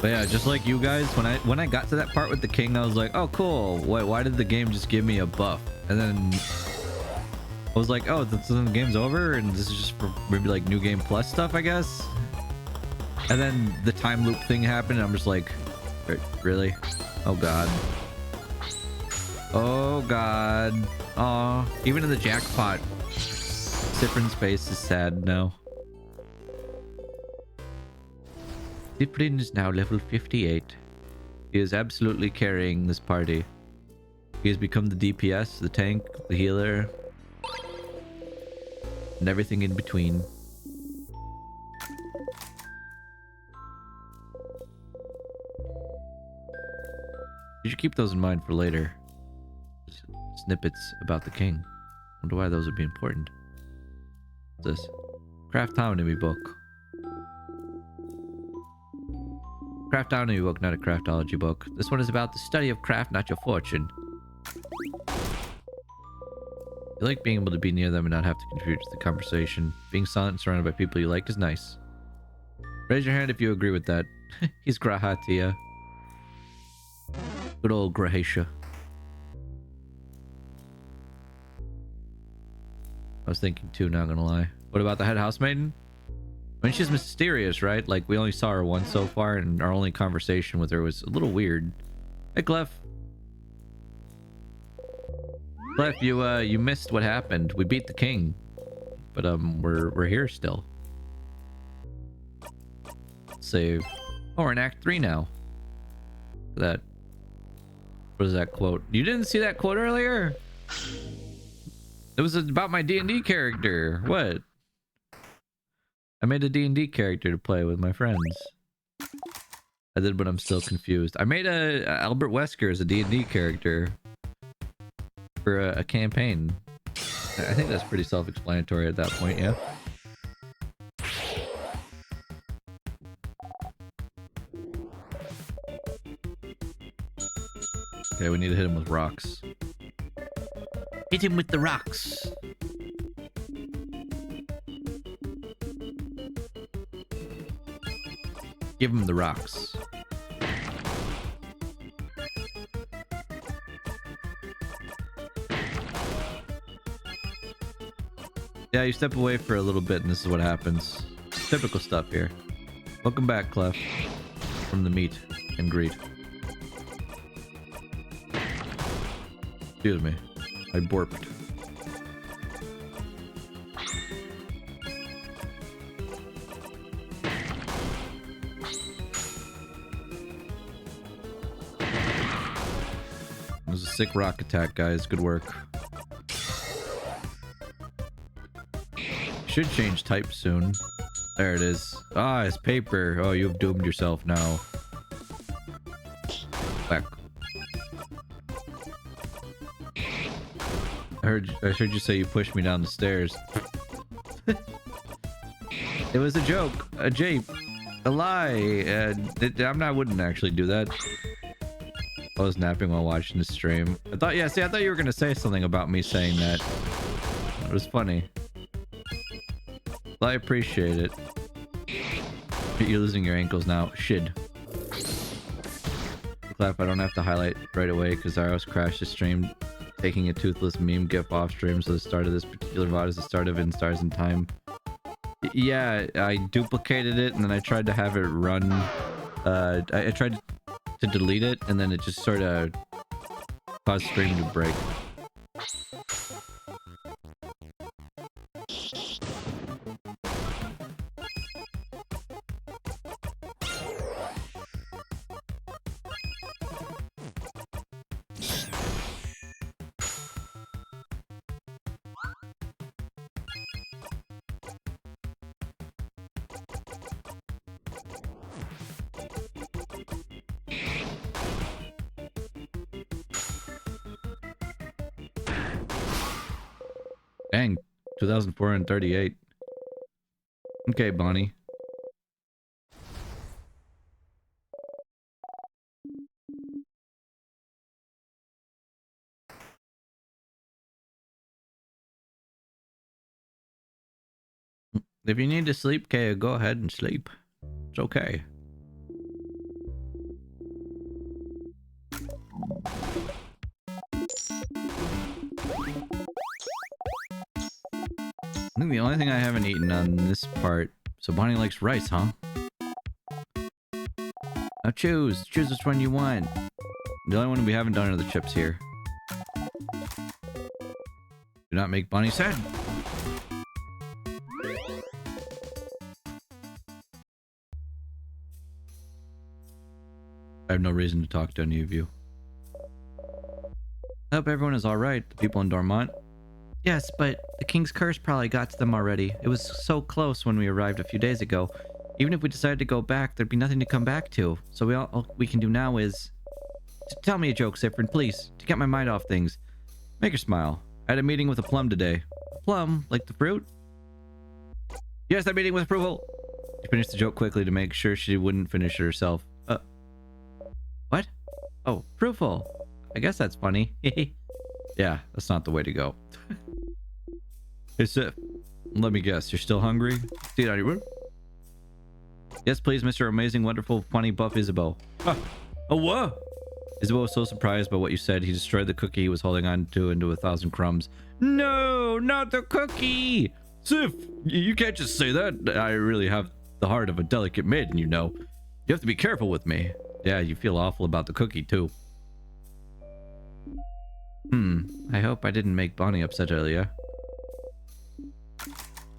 But yeah, just like you guys, when I got to that part with the king, I was like, oh cool. Why did the game just give me a buff? And then I was like, oh, the game's over and this is just for maybe like new game plus stuff, I guess. And then the time loop thing happened and I'm just like, really? Oh god. Oh god. Aw, even in the jackpot, Sifrin's face is sad now. Sifrin is now level 58. He is absolutely carrying this party. He has become the DPS, the tank, the healer, and everything in between. You should keep those in mind for later. Snippets about the king. Wonder why those would be important. What's this? Craftonomy book. Craftonomy book, not a craftology book. This one is about the study of craft, not your fortune. You like being able to be near them and not have to contribute to the conversation. Being silent and surrounded by people you like is nice. Raise your hand if you agree with that. He's Grahatia. Good old Grahatia. I was thinking too, not gonna lie. What about the head housemaiden? I mean, she's mysterious, right? Like, we only saw her once so far, and our only conversation with her was a little weird. Hey, Clef. Clef, you missed what happened. We beat the king. But, we're here still. Save. Oh, we're in Act 3 now. That. What is that quote? You didn't see that quote earlier? It was about my D&D character. What? I made a D&D character to play with my friends. I did, but I'm still confused. I made a Albert Wesker as a D&D character for a campaign. I think that's pretty self-explanatory at that point, yeah? Okay, we need to hit him with rocks. Hit him with the rocks. Give him the rocks. Yeah, you step away for a little bit and this is what happens. Typical stuff here. Welcome back, Clef. From the meet and greet. Excuse me. I borped. It was a sick rock attack, guys. Good work. Should change type soon. There it is. Ah, it's paper. Oh, you've doomed yourself now. Back. I heard you say you pushed me down the stairs. It was a joke, a jape, a lie. I wouldn't actually do that. I was napping while watching the stream. I thought you were gonna say something about me saying that. It was funny. Well, I appreciate it. You're losing your ankles now. Shid. Clap, I don't have to highlight right away because I always crashed the stream taking a toothless meme gif off stream, so the start of this particular VOD is the start of In Stars in Time. Yeah, I duplicated it and then I tried to have it run. I tried to delete it and then it just sort of caused stream to break. Dang, 2,438. Okay, Bonnie. If you need to sleep, Kaya, go ahead and sleep. It's okay. I think the only thing I haven't eaten on this part... So Bonnie likes rice, huh? Now choose. Choose which one you want. The only one we haven't done are the chips here. Do not make Bonnie sad. I have no reason to talk to any of you. I hope everyone is alright. The people in Dormont. Yes, but the King's Curse probably got to them already. It was so close when we arrived a few days ago. Even if we decided to go back, there'd be nothing to come back to. So all we can do now is... Tell me a joke, Siffrin, please. To get my mind off things. Make her smile. I had a meeting with a plum today. A plum? Like the fruit? Yes, that meeting was approval. She finished the joke quickly to make sure she wouldn't finish it herself. What? Oh, fruitful. I guess that's funny. Yeah, that's not the way to go. Hey, Sif. Let me guess. You're still hungry? See it on your room? Yes, please, Mr. Amazing, Wonderful, Funny, Buff Isabel. Ah. Oh, what? Isabel was so surprised by what you said, he destroyed the cookie he was holding on to into 1,000 crumbs. No, not the cookie! Sif, you can't just say that. I really have the heart of a delicate maiden, you know. You have to be careful with me. Yeah, you feel awful about the cookie, too. I hope I didn't make Bonnie upset earlier.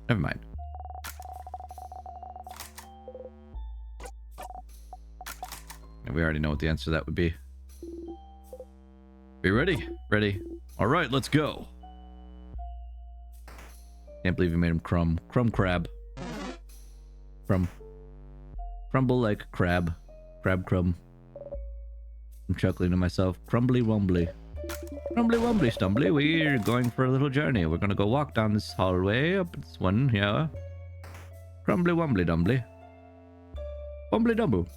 Never mind. We already know what the answer to that would be. Are you ready? Ready. All right, let's go. Can't believe you made him crumb. Crumb crab. Crumb. Crumble like crab. Crab crumb. I'm chuckling to myself. Crumbly wumbly. Crumbly wumbly stumbly. We're going for a little journey. We're gonna go walk down this hallway up this one here. Crumbly wumbly dumbly. Bumbly dumble.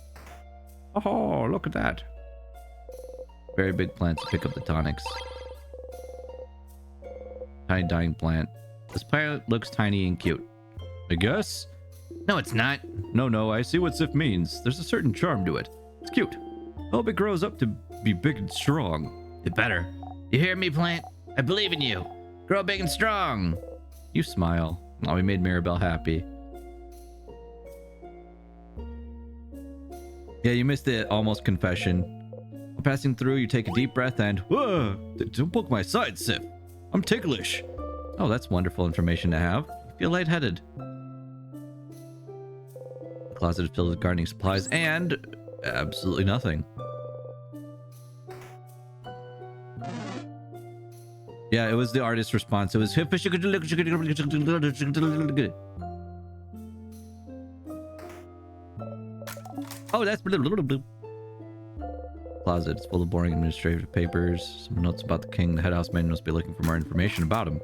Oh, look at that. Very big plant to pick up the tonics. Tiny dying plant. This plant looks tiny and cute. I guess? No, it's not. No, I see what Sif means. There's a certain charm to it. It's cute. I hope it grows up to be big and strong. It better. You hear me, plant? I believe in you. Grow big and strong. You smile. Oh, we made Mirabelle happy. Yeah, you missed the almost confession. While passing through, you take a deep breath and... Whoa! Don't poke my side, Sif. I'm ticklish. Oh, that's wonderful information to have. I feel lightheaded. The closet is filled with gardening supplies and absolutely nothing. Yeah, it was the artist's response. It was... Oh, that's... Closet is full of boring administrative papers. Some notes about the king. The head houseman must be looking for more information about him.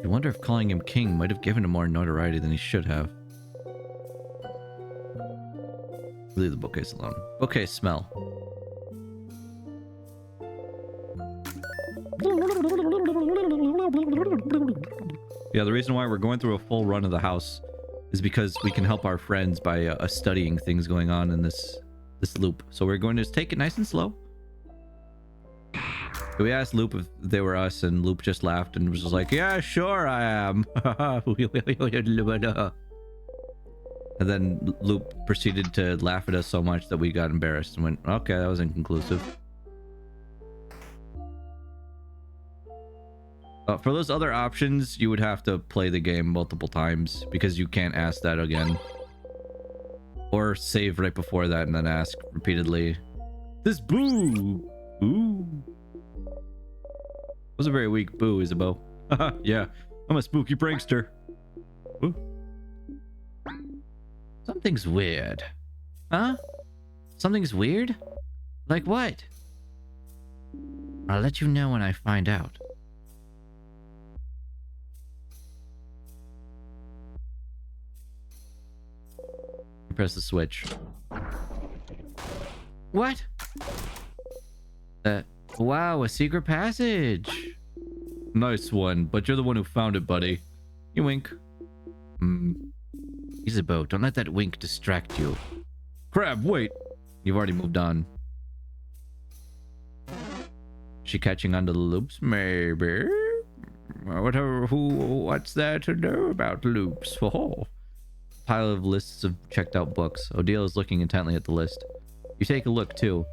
I wonder if calling him king might have given him more notoriety than he should have. Leave the bookcase alone. Bookcase smell. Yeah, the reason why we're going through a full run of the house is because we can help our friends by studying things going on in this loop. So we're going to just take it nice and slow. We asked Loop if they were us, and Loop just laughed and was just like, yeah, sure I am. And then Loop proceeded to laugh at us so much that we got embarrassed and went, okay, that was inconclusive. For those other options, you would have to play the game multiple times because you can't ask that again. Or save right before that and then ask repeatedly. This boo! Ooh. Was a very weak boo, Isabeau. Yeah, I'm a spooky prankster. Ooh. Something's weird. Huh? Something's weird? Like what? I'll let you know when I find out. Press the switch. What? Wow, a secret passage. Nice one, but you're the one who found it, buddy. You wink. Isabeau, don't let that wink distract you. Crab, wait. You've already moved on. She catching onto the loops? Maybe. What's there to know about loops? Oh. Pile of lists of checked out books. Odile is looking intently at the list. You take a look too.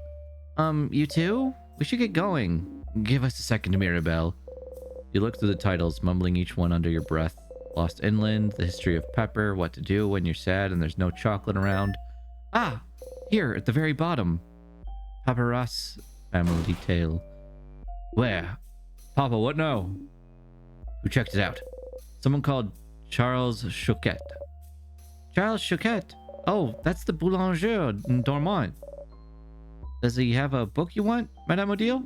You too? We should get going. Give us a second, Mirabelle. You look through the titles, mumbling each one under your breath. Lost Inland, The History of Pepper, What to Do When You're Sad and There's No Chocolate Around. Ah! Here, at the very bottom. Paparas Family Tale. Where? Papa, what now? Who checked it out? Someone called Charles Chouquet. Charles Chouquet. Oh, that's the boulanger in Dormont. Does he have a book you want, Madame Odile?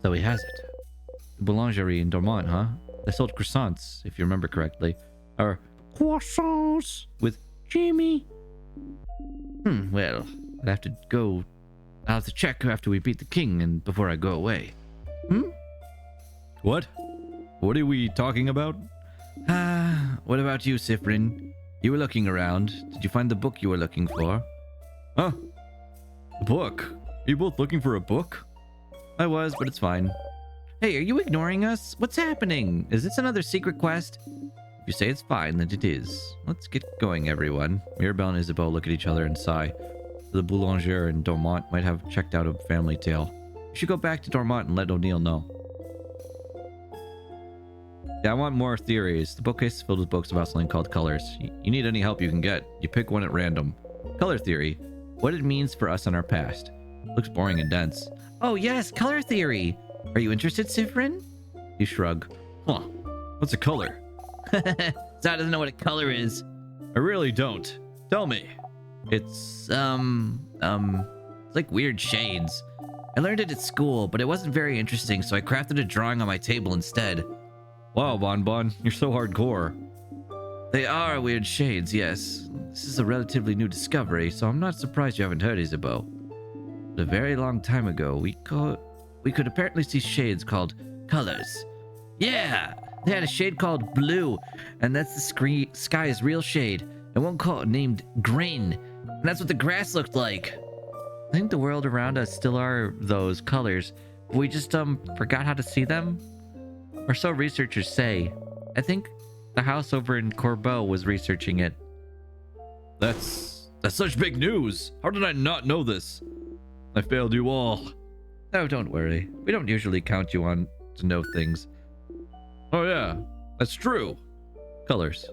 So he has it. The boulangerie in Dormont, huh? They sold croissants, if you remember correctly. Or croissants with Jimmy. Well, I'll have to check after we beat the king and before I go away. What? What are we talking about? What about you, Cyprian? You were looking around. Did you find the book you were looking for? Huh? A book? Are you both looking for a book? I was, but it's fine. Hey, are you ignoring us? What's happening? Is this another secret quest? If you say it's fine, then it is. Let's get going, everyone. Mirabelle and Isabeau look at each other and sigh. The boulanger in Dormont might have checked out a family tale. You should go back to Dormont and let O'Neill know. Yeah, I want more theories. The bookcase is filled with books about something called colors. You need any help you can get. You pick one at random. Color theory. what it means for us in our past. Looks boring and dense. Oh yes, color theory. Are you interested, Sifrin? You shrug. Huh. What's a color? Zod doesn't know what a color is. I really don't. Tell me. It's like weird shades. I learned it at school, but it wasn't very interesting, so I crafted a drawing on my table instead. Wow, Bonbon, you're so hardcore. They are weird shades, yes. This is a relatively new discovery, so I'm not surprised you haven't heard, Isabeau. But a very long time ago, we could apparently see shades called colors. Yeah, they had a shade called blue, and that's the sky's real shade, and one named green, and that's what the grass looked like. I think the world around us still are those colors, but we just forgot how to see them, or so researchers say. I think the house over in Corbeau was researching it. That's such big news. How did I not know this? I failed you all. No, don't worry. We don't usually count you on to know things. Oh yeah, that's true. Colors.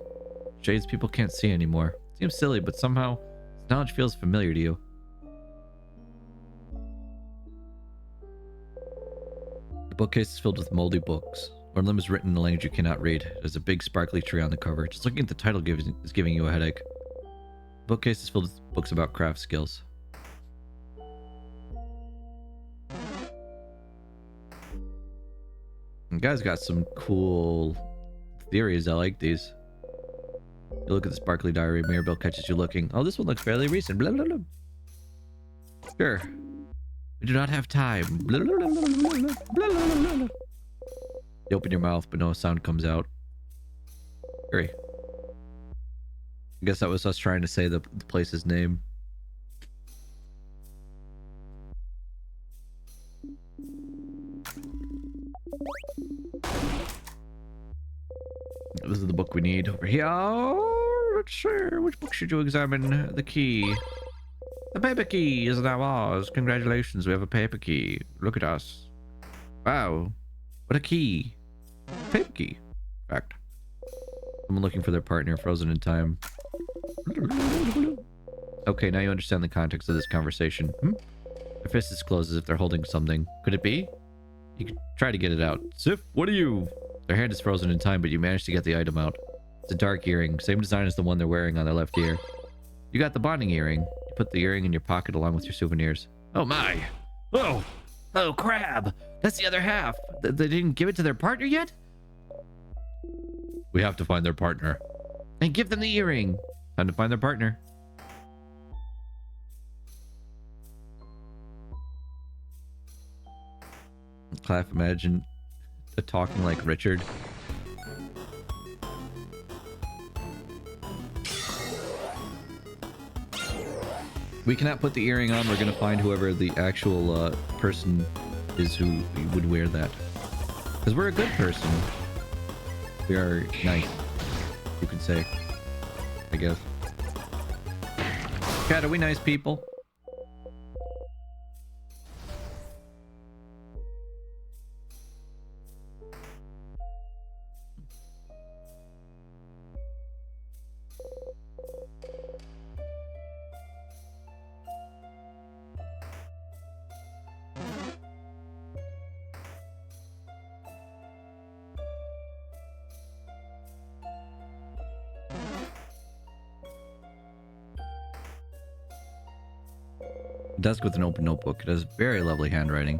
Shades people can't see anymore. Seems silly, but somehow this knowledge feels familiar to you. The bookcase is filled with moldy books. One of them is written in a language you cannot read. There's a big sparkly tree on the cover. Just looking at the title is giving you a headache. The bookcase is filled with books about craft skills. You guys got some cool theories. I like these. You look at the sparkly diary. Mirabelle catches you looking. Oh, this one looks fairly recent. Blah, blah, blah. Sure. We do not have time. Blah, blah, blah, blah, blah, blah, blah, blah. You open your mouth, but no sound comes out. Hurry. I guess that was us trying to say the place's name. This is the book we need over here. Let's see. Which book should you examine? The key. The paper key is now ours. Congratulations, we have a paper key. Look at us. Wow. What a key. Paper key. Fact. Someone looking for their partner, frozen in time. Okay, now you understand the context of this conversation. Their fist is closed as if they're holding something. Could it be? You could try to get it out. Sif, what are you? Their hand is frozen in time, but you managed to get the item out. It's a dark earring, same design as the one they're wearing on their left ear. You got the bonding earring. You put the earring in your pocket along with your souvenirs. Oh my! Oh! Oh crab! That's the other half! They didn't give it to their partner yet? We have to find their partner. And give them the earring! Time to find their partner. Claff, imagine talking like Richard. We cannot put the earring on. We're gonna find whoever the actual person is who would wear that. Because we're a good person. We are nice, you could say. I guess. Cat, are we nice people? Desk with an open notebook. It has very lovely handwriting.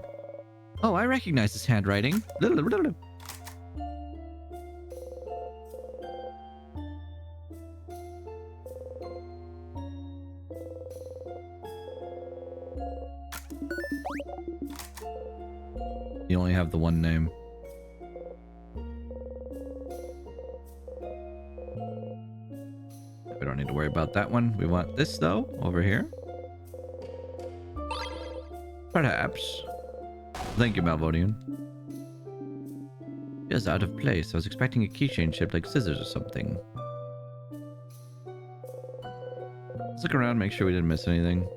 Oh, I recognize this handwriting. You only have the one name. We don't need to worry about that one. We want this though, over here. Perhaps. Thank you, Malvodian. Feels out of place. I was expecting a keychain shaped like scissors or something. Let's look around, make sure we didn't miss anything.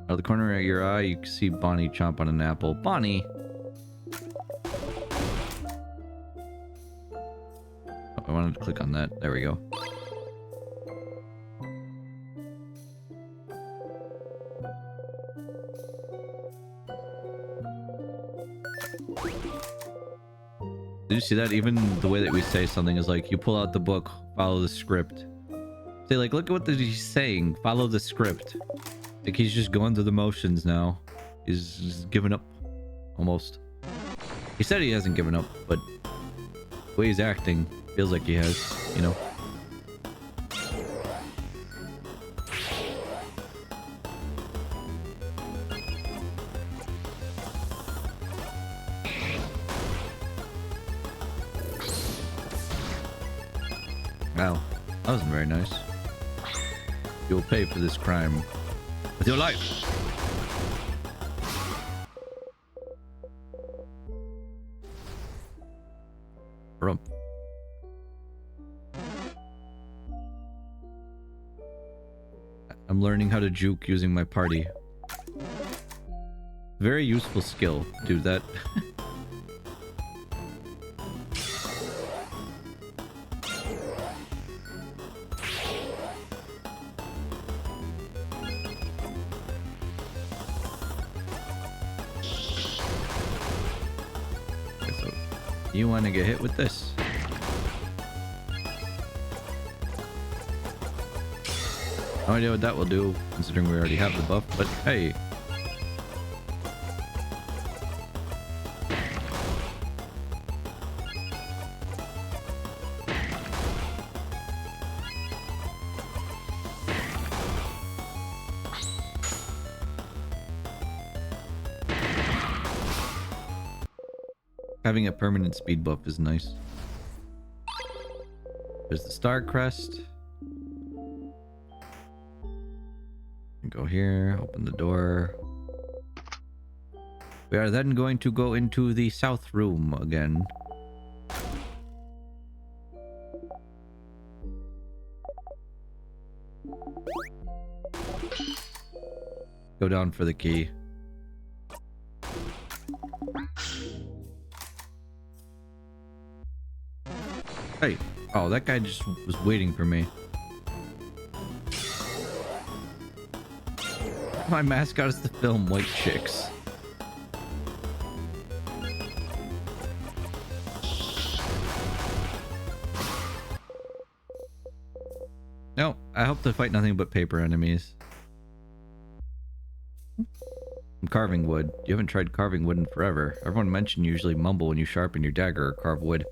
Out of the corner of your eye, you can see Bonnie chomp on an apple. Bonnie! Oh, I wanted to click on that. There we go. Did you see that? Even the way that we say something is like, you pull out the book, follow the script. Say like, look at what he's saying. Follow the script. Like he's just going through the motions now. He's just giving up. Almost. He said he hasn't given up, but the way he's acting feels like he has, you know. Wow, that wasn't very nice. You'll pay for this crime with your life. Rump. I'm learning how to juke using my party. Very useful skill, dude. That. You want to get hit with this? No idea what that will do, considering we already have the buff, but hey. Having a permanent speed buff is nice. There's the star crest. Go here, open the door. We are then going to go into the south room again. Go down for the key. Hey, oh, that guy just was waiting for me. My mascot is the film White Chicks. No, I hope to fight nothing but paper enemies. I'm carving wood. You haven't tried carving wood in forever. Everyone mentioned you usually mumble when you sharpen your dagger or carve wood.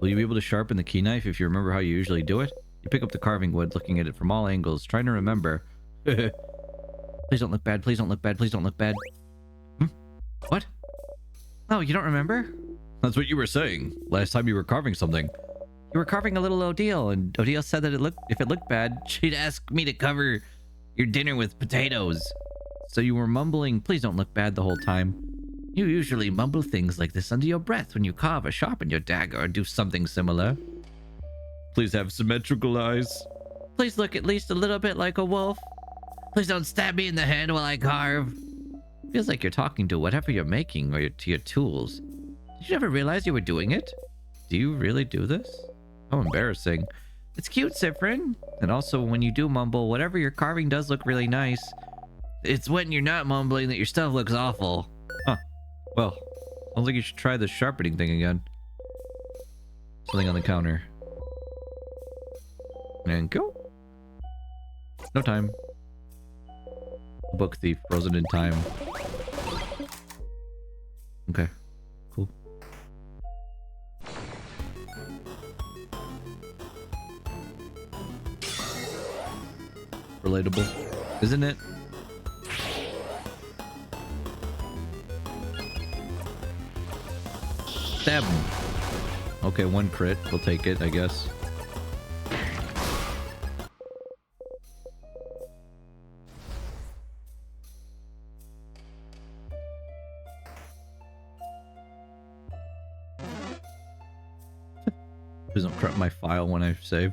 Will you be able to sharpen the key knife if you remember how you usually do it? You pick up the carving wood, looking at it from all angles, trying to remember. Please don't look bad, please don't look bad, please don't look bad. What? Oh, you don't remember? That's what you were saying last time you were carving something. You were carving a little Odile, and Odile said that if it looked bad, she'd ask me to cover your dinner with potatoes. So you were mumbling, please don't look bad the whole time. You usually mumble things like this under your breath when you carve or sharpen your dagger or do something similar. Please have symmetrical eyes. Please look at least a little bit like a wolf. Please don't stab me in the hand while I carve. Feels like you're talking to whatever you're making or to your tools. Did you ever realize you were doing it? Do you really do this? How embarrassing. It's cute, Cyprin. And also, when you do mumble, whatever you're carving does look really nice. It's when you're not mumbling that your stuff looks awful. Huh. Well, sounds like you should try the sharpening thing again. Something on the counter. And go. No time. Book thief, frozen in time. Okay, cool. Relatable, isn't it? Stab him. Okay, one crit. We'll take it, I guess. Please don't corrupt my file when I save.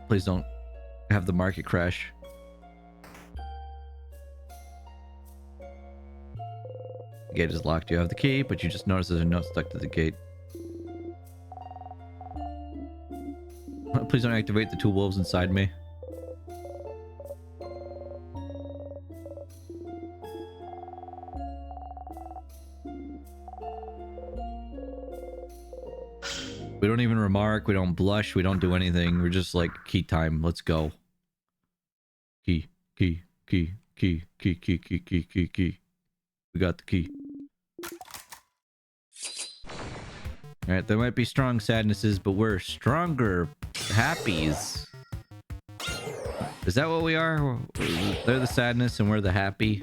Please don't have the market crash. The gate is locked. You have the key, but you just notice there's a note stuck to the gate. Please don't activate the two wolves inside me. don't even remark. We don't blush. We don't do anything. We're just like, key time. Let's go. Key, key, key, key, key, key, key, key, key, key. We got the key. Alright, there might be strong sadnesses, but we're stronger happies. Is that what we are? They're the sadness and we're the happy.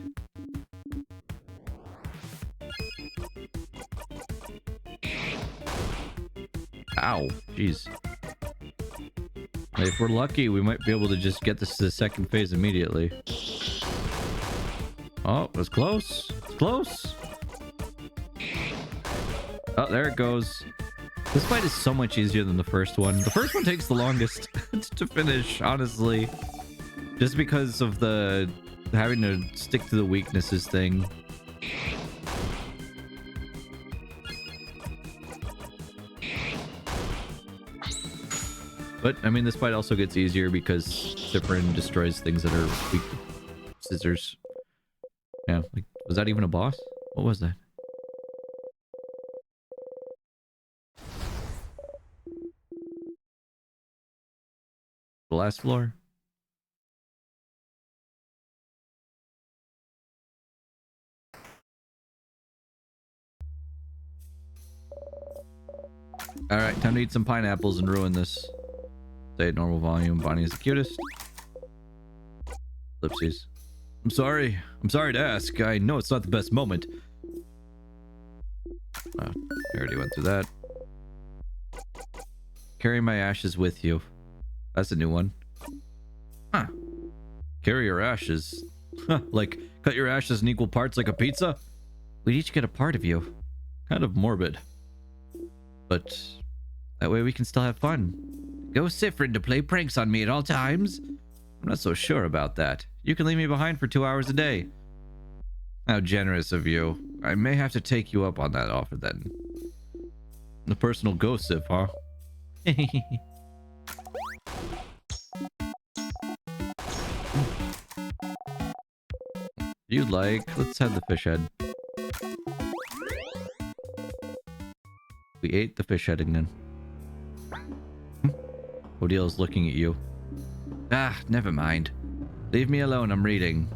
Ow, jeez. If we're lucky, we might be able to just get this to the second phase immediately. Oh, it was close. It's close. Oh, there it goes. This fight is so much easier than the first one. The first one takes the longest to finish, honestly. Just because of the having to stick to the weaknesses thing. But, I mean, this fight also gets easier because Cyprian destroys things that are weak. Scissors. Yeah, like, was that even a boss? What was that? The last floor? Alright, time to eat some pineapples and ruin this. Stay at normal volume. Bonnie is the cutest. Ellipses. I'm sorry. I'm sorry to ask. I know it's not the best moment. Oh, I already went through that. Carry my ashes with you. That's a new one. Huh. Carry your ashes. Huh, like, cut your ashes in equal parts like a pizza? We'd each get a part of you. Kind of morbid. But that way we can still have fun. Go Cyprin to play pranks on me at all times? I'm not so sure about that. You can leave me behind for 2 hours a day. How generous of you. I may have to take you up on that offer then. The personal ghost Sif, huh? You'd like. Let's have the fish head. We ate the fish head again. Odil's looking at you. Ah, never mind. Leave me alone, I'm reading.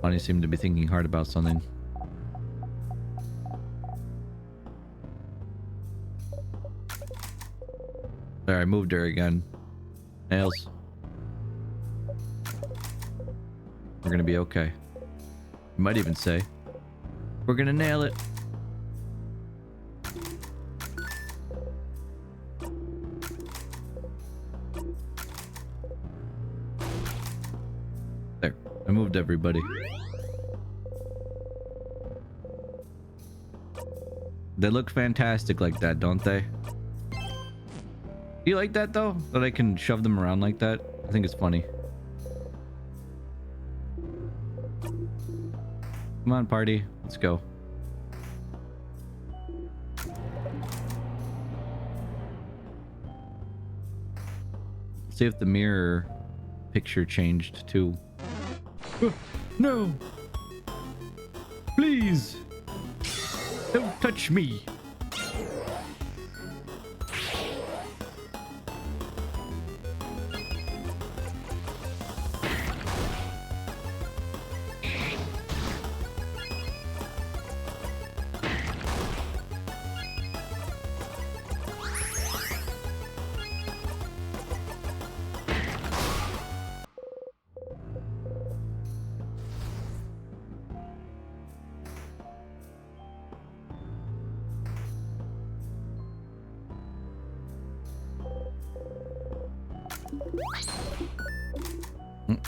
Bonnie seemed to be thinking hard about something. There, I moved her again. Nails. We're gonna be okay. You might even say, we're gonna nail it. There, I moved everybody. They look fantastic like that, don't they? Do you like that though? That I can shove them around like that? I think it's funny. Come on, party. Let's go. Let's see if the mirror picture changed too. No! Please! Don't touch me!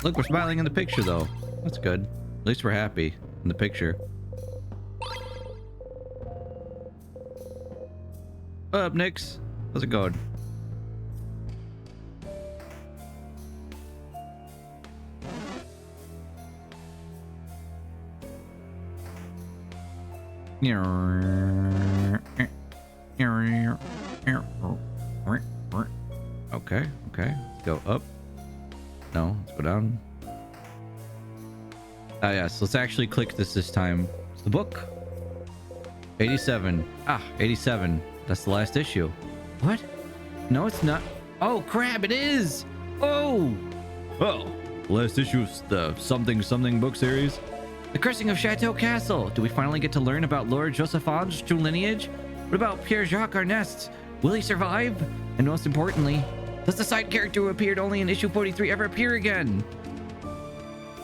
Look, we're smiling in the picture, though. That's good. At least we're happy in the picture. What up, Nix? How's it going? Okay, okay. Let's go up. No, let's go down. Ah, yes. Let's actually click this time. It's the book. 87. Ah, 87. That's the last issue. What? No, it's not. Oh, crap, it is! Oh! Oh, last issue of the something book series. The Cursing of Chateau Castle. Do we finally get to learn about Lord Josephon's true lineage? What about Pierre-Jacques Arnest? Will he survive? And most importantly, does the side character who appeared only in issue 43 ever appear again?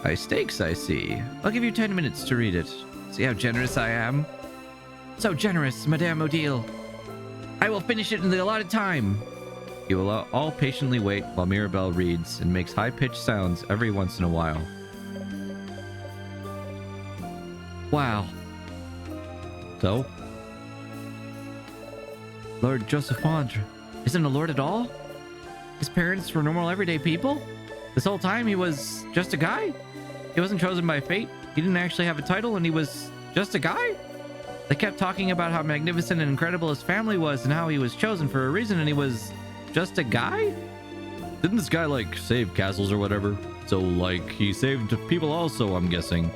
High stakes, I see. I'll give you 10 minutes to read it. See how generous I am? So generous, Madame Odile. I will finish it in the allotted time. You will all patiently wait while Mirabelle reads and makes high-pitched sounds every once in a while. Wow. So? Lord Josephandre isn't a lord at all? His parents were normal everyday people? This whole time he was just a guy? He wasn't chosen by fate? He didn't actually have a title and he was just a guy? They kept talking about how magnificent and incredible his family was and how he was chosen for a reason and he was just a guy? Didn't this guy, like, save castles or whatever? So, like, he saved people also, I'm guessing.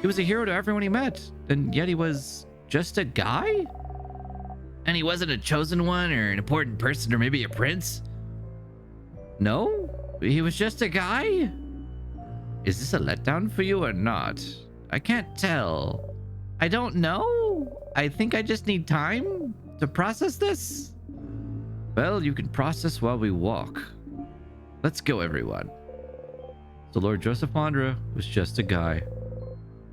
He was a hero to everyone he met, and yet he was just a guy? And he wasn't a chosen one or an important person or maybe a prince? No? He was just a guy? Is this a letdown for you or not? I can't tell. I don't know. I think I just need time to process this. Well, you can process while we walk. Let's go, everyone. So Lord Josephandre was just a guy.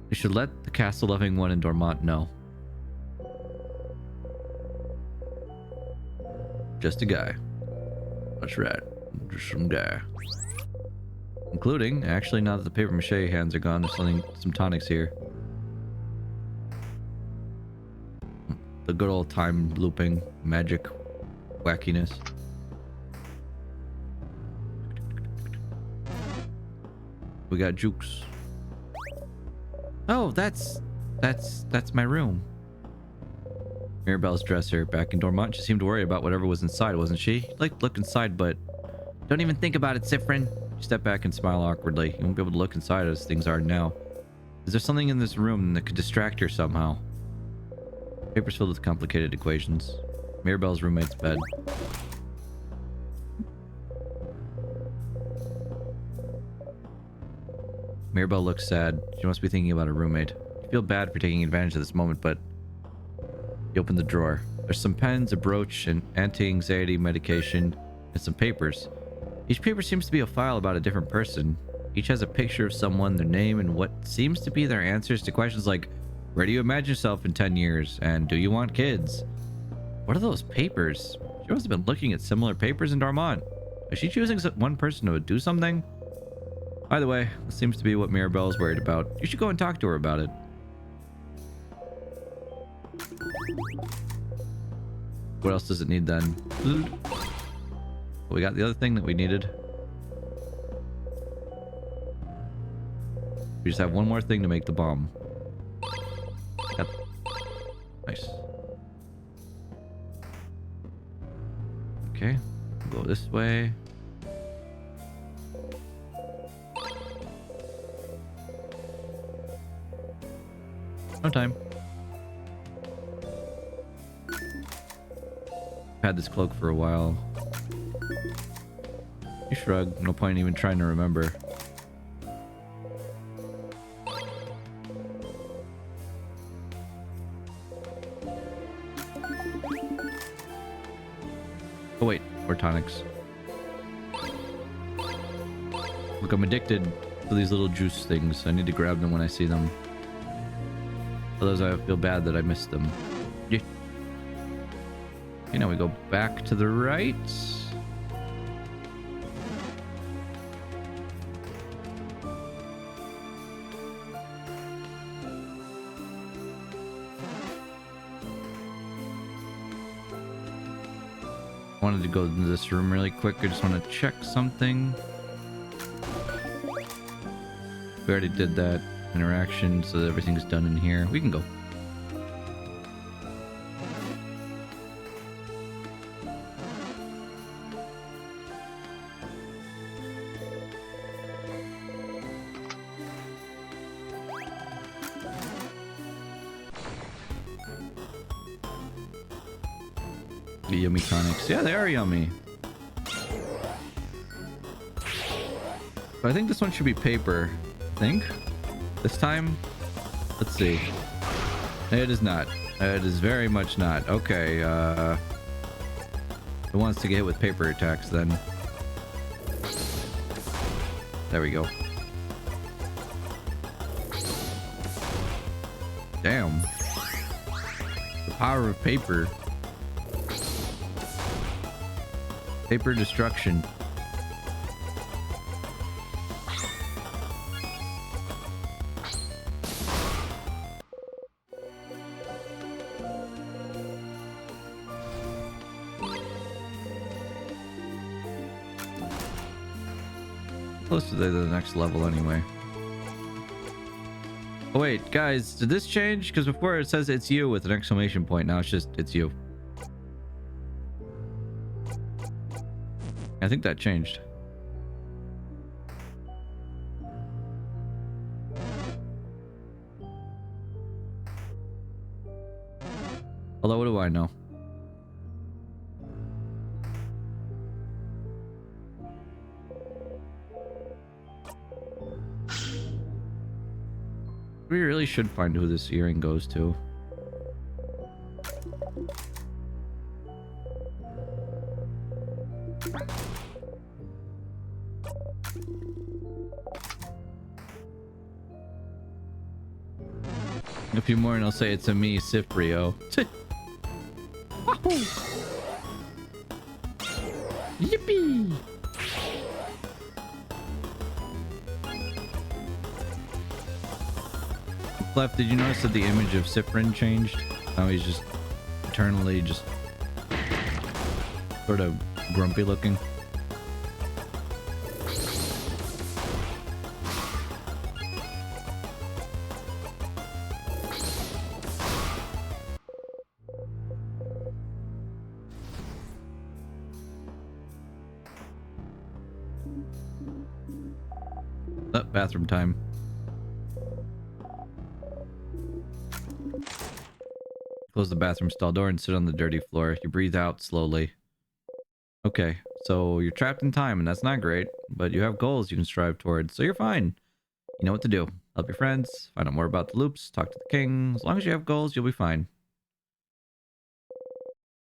We should let the castle-loving one in Dormont know. Just a guy. That's right. Just some guy. Including, actually, now that the papier-mâché hands are gone, there's some tonics here. The good old time looping magic wackiness. We got jukes. Oh, that's my room. Mirabelle's dresser back in Dormont. She seemed worried about whatever was inside, wasn't she? She'd like to look inside, but don't even think about it, Siffrin. She stepped back and smiled awkwardly. You won't be able to look inside as things are now. Is there something in this room that could distract her somehow? Papers filled with complicated equations. Mirabelle's roommate's bed. Mirabelle looks sad. She must be thinking about her roommate. You feel bad for taking advantage of this moment, but you open the drawer. There's some pens, a brooch, an anti-anxiety medication, and some papers. Each paper seems to be a file about a different person. Each has a picture of someone, their name, and what seems to be their answers to questions like, where do you imagine yourself in 10 years? And do you want kids? What are those papers? She must have been looking at similar papers in Dormont. Is she choosing one person to do something? Either way, this seems to be what Mirabelle is worried about. You should go and talk to her about it. What else does it need then? We got the other thing that we needed. We just have one more thing to make the bomb. Yep. Nice. Okay. Go this way. No time. Had this cloak for a while. You shrug. No point even trying to remember. Oh wait, more tonics. Look, I'm addicted to these little juice things. I need to grab them when I see them. Otherwise I feel bad that I missed them. Yeah. Okay, now we go back to the right. I wanted to go into this room really quick. I just want to check something. We already did that interaction, so everything's done in here. We can go. Yummy tonics. Yeah, they are yummy. But I think this one should be paper. I think. This time. Let's see. It is not. It is very much not. Okay, it wants to get hit with paper attacks then. There we go. Damn. The power of paper. Paper destruction. Close to the next level anyway. Oh wait, guys, did this change? Because before it says it's you with an exclamation point. Now it's just it's you. I think that changed. Although, what do I know? We really should find who this earring goes to. A few more and I'll say it's a me, Cyprio. Yippee! Clef, did you notice that the image of Cyprin changed? Now he's just eternally just sort of grumpy looking. Oh, bathroom time. Close the bathroom stall door and sit on the dirty floor. You breathe out slowly. Okay, so you're trapped in time and that's not great, but you have goals you can strive towards, so you're fine. You know what to do. Help your friends, find out more about the loops, talk to the king. As long as you have goals, you'll be fine.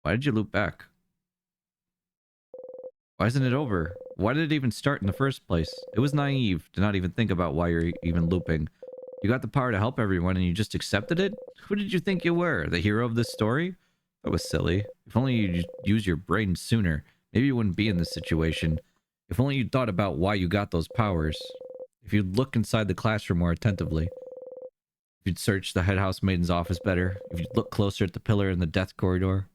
Why did you loop back? Why isn't it over? Why did it even start in the first place? It was naive to not even think about why you're even looping. You got the power to help everyone and you just accepted it? Who did you think you were? The hero of this story? That was silly. If only you'd used your brain sooner, maybe you wouldn't be in this situation. If only you'd thought about why you got those powers. If you'd look inside the classroom more attentively. If you'd search the head housemaiden's office better. If you'd look closer at the pillar in the death corridor.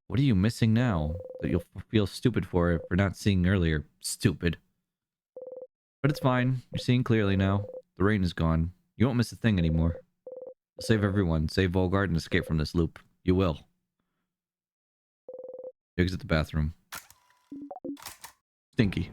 What are you missing now that you'll feel stupid for not seeing earlier? Stupid. But it's fine. You're seeing clearly now. The rain is gone. You won't miss a thing anymore. You'll save everyone. Save Volgard and escape from this loop. You will. You exit the bathroom. Stinky.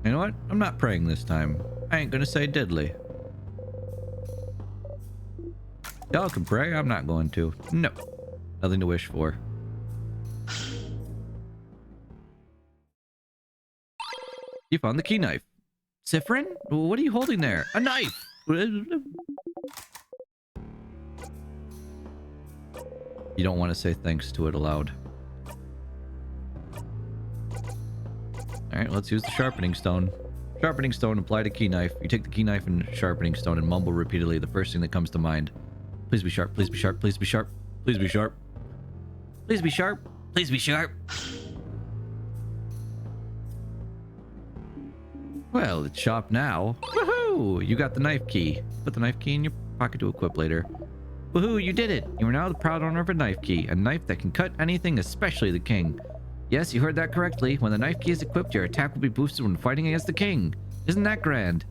You know what? I'm not praying this time. I ain't gonna say diddly. Y'all can pray. I'm not going to. No. Nothing to wish for. You found the key knife. Cyprin? What are you holding there? A knife! You don't want to say thanks to it aloud. Alright, let's use the sharpening stone. Sharpening stone, apply to key knife. You take the key knife and sharpening stone and mumble repeatedly the first thing that comes to mind. Please be sharp, please be sharp, please be sharp, please be sharp. Please be sharp, please be sharp. Well, it's sharp now. Woohoo! You got the knife key. Put the knife key in your pocket to equip later. Woohoo, you did it! You are now the proud owner of a knife key. A knife that can cut anything, especially the king. Yes, you heard that correctly. When the knife key is equipped, your attack will be boosted when fighting against the king. Isn't that grand?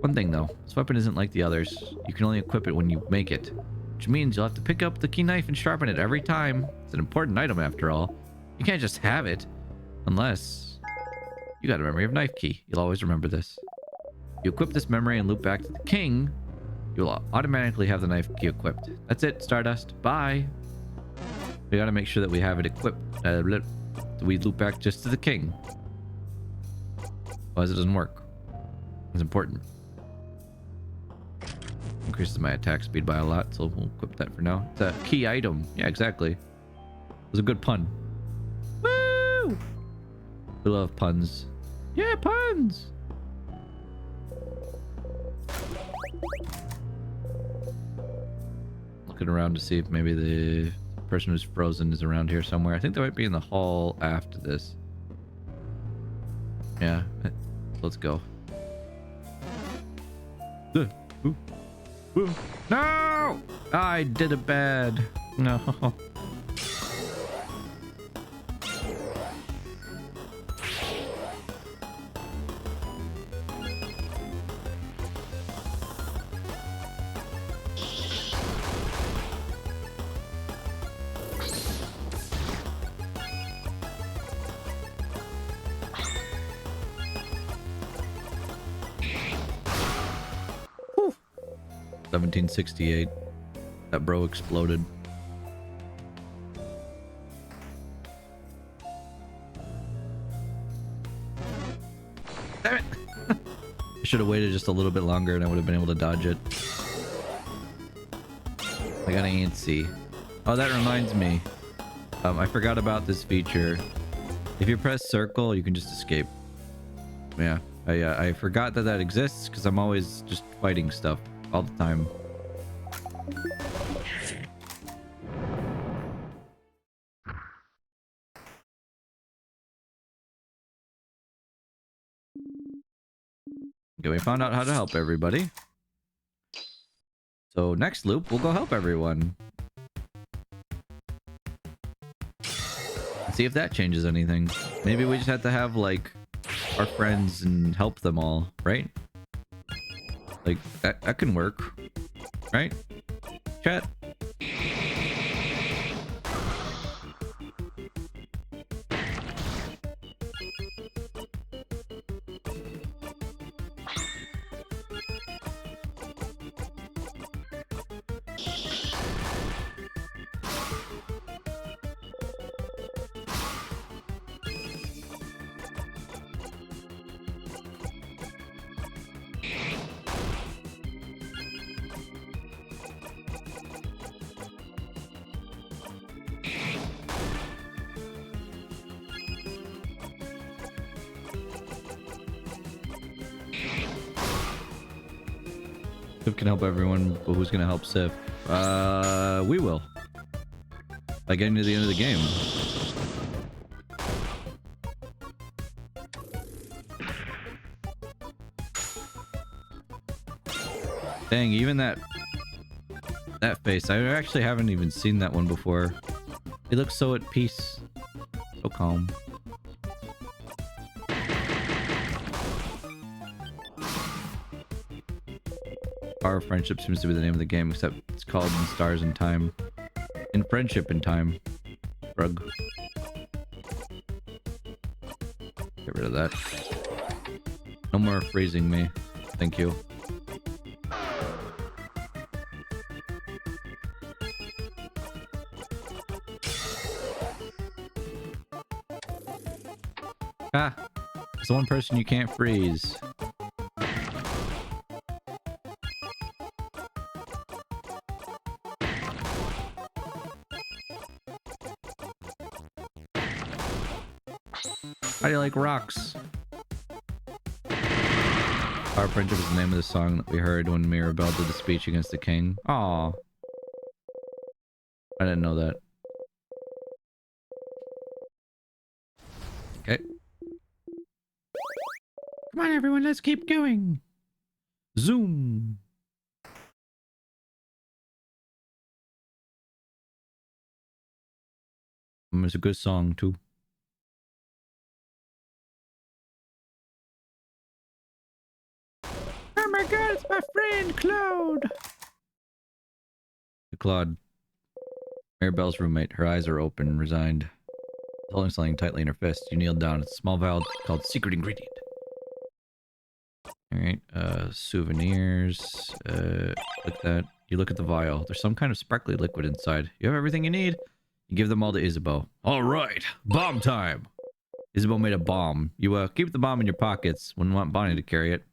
One thing though, this weapon isn't like the others. You can only equip it when you make it. Which means you'll have to pick up the key knife and sharpen it every time. It's an important item after all. You can't just have it. Unless You got a memory of knife key. You'll always remember this. You equip this memory and loop back to the king. You'll automatically have the knife key equipped. That's it, Stardust. Bye. We gotta make sure that we have it equipped. We loop back just to the king. Otherwise it doesn't work. It's important. Increases my attack speed by a lot, so we'll equip that for now. It's a key item. Yeah, exactly. It was a good pun. Woo! We love puns. Yeah, puns! Looking around to see if maybe the person who's frozen is around here somewhere. I think they might be in the hall after this. Yeah, let's go. Ooh. Ooh. No! I did it bad. No. Whew. 1768. That bro exploded. Damn it! I should have waited just a little bit longer and I would have been able to dodge it. I got an antsy. Oh, that reminds me. I forgot about this feature. If you press circle, you can just escape. Yeah, I forgot that exists because I'm always just fighting stuff all the time. Okay, we found out how to help everybody. So next loop, we'll go help everyone. See if that changes anything. Maybe we just have to have like our friends and help them all, right? Like that can work, right? Chat. Sif can help everyone, but who's gonna help Sif? We will. By getting to the end of the game. Dang, even that face. I actually haven't even seen that one before. He looks so at peace. So calm. Power of Friendship seems to be the name of the game, except it's called In Stars and Time. In Friendship in Time. Rug. Get rid of that. No more freezing me. Thank you. Ah! There's one person you can't freeze. How do you like rocks? Our Friendship is the name of the song that we heard when Mirabelle did the speech against the king. Aw. I didn't know that. Okay. Come on, everyone, let's keep going. Zoom. It's a good song, too. Oh my god, it's my friend, Claude! Claude. Mirabelle's roommate. Her eyes are open, resigned. holding something tightly in her fist. You kneel down. It's a small vial called secret ingredient. All right, souvenirs. Look at that. You look at the vial. There's some kind of sparkly liquid inside. You have everything you need. You give them all to Isabeau. All right, bomb time. Isabeau made a bomb. You keep the bomb in your pockets. Wouldn't want Bonnie to carry it.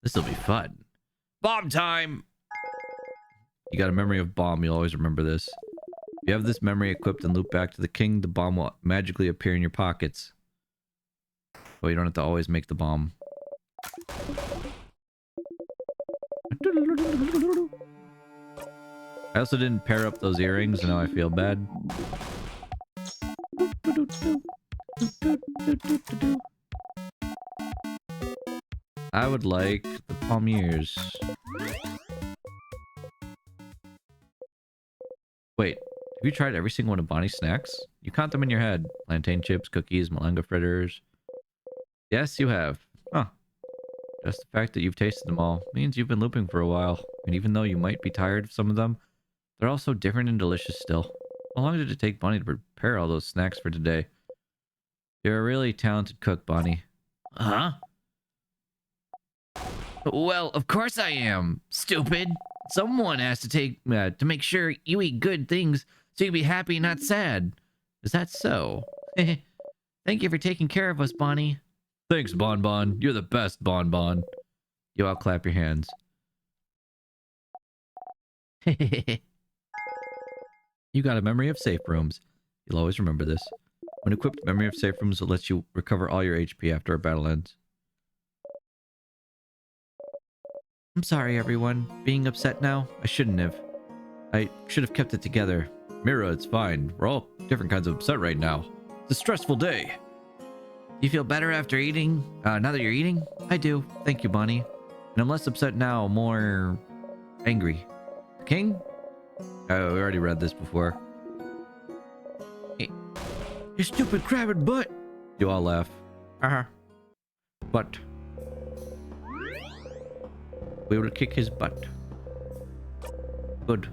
This'll be fun. Bomb time. You got a memory of bomb. You'll always remember this. If you have this memory equipped and loop back to the king, the bomb will magically appear in your pockets. But you don't have to always make the bomb. I also didn't pair up those earrings, and now I feel bad. I would like the palmiers. Wait, have you tried every single one of Bonnie's snacks? You count them in your head. Plantain chips, cookies, malanga fritters. Yes, you have. Huh. Just the fact that you've tasted them all means you've been looping for a while. And even though you might be tired of some of them, they're all so different and delicious still. How long did it take Bonnie to prepare all those snacks for today? You're a really talented cook, Bonnie. Huh? Well, of course I am, stupid. Someone has to make sure you eat good things so you can be happy and not sad. Is that so? Thank you for taking care of us, Bonnie. Thanks, Bonbon. You're the best, Bonbon. You all clap your hands. You got a memory of safe rooms. You'll always remember this. When equipped, memory of safe rooms will let you recover all your HP after a battle ends. I'm sorry, everyone. Being upset now? I shouldn't have. I should have kept it together. Mira, it's fine. We're all different kinds of upset right now. It's a stressful day. You feel better after eating? Now that you're eating? I do. Thank you, Bonnie. And I'm less upset now, more angry. The king? Oh, we already read this before. You stupid crabbed butt! You all laugh. But we will kick his butt. Good.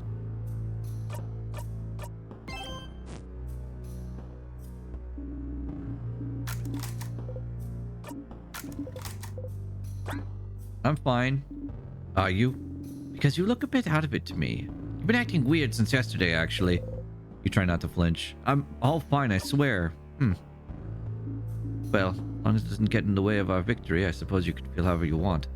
I'm fine. Are you? Because you look a bit out of it to me. You've been acting weird since yesterday, actually. You try not to flinch. I'm all fine, I swear. Well, as long as it doesn't get in the way of our victory, I suppose you can feel however you want.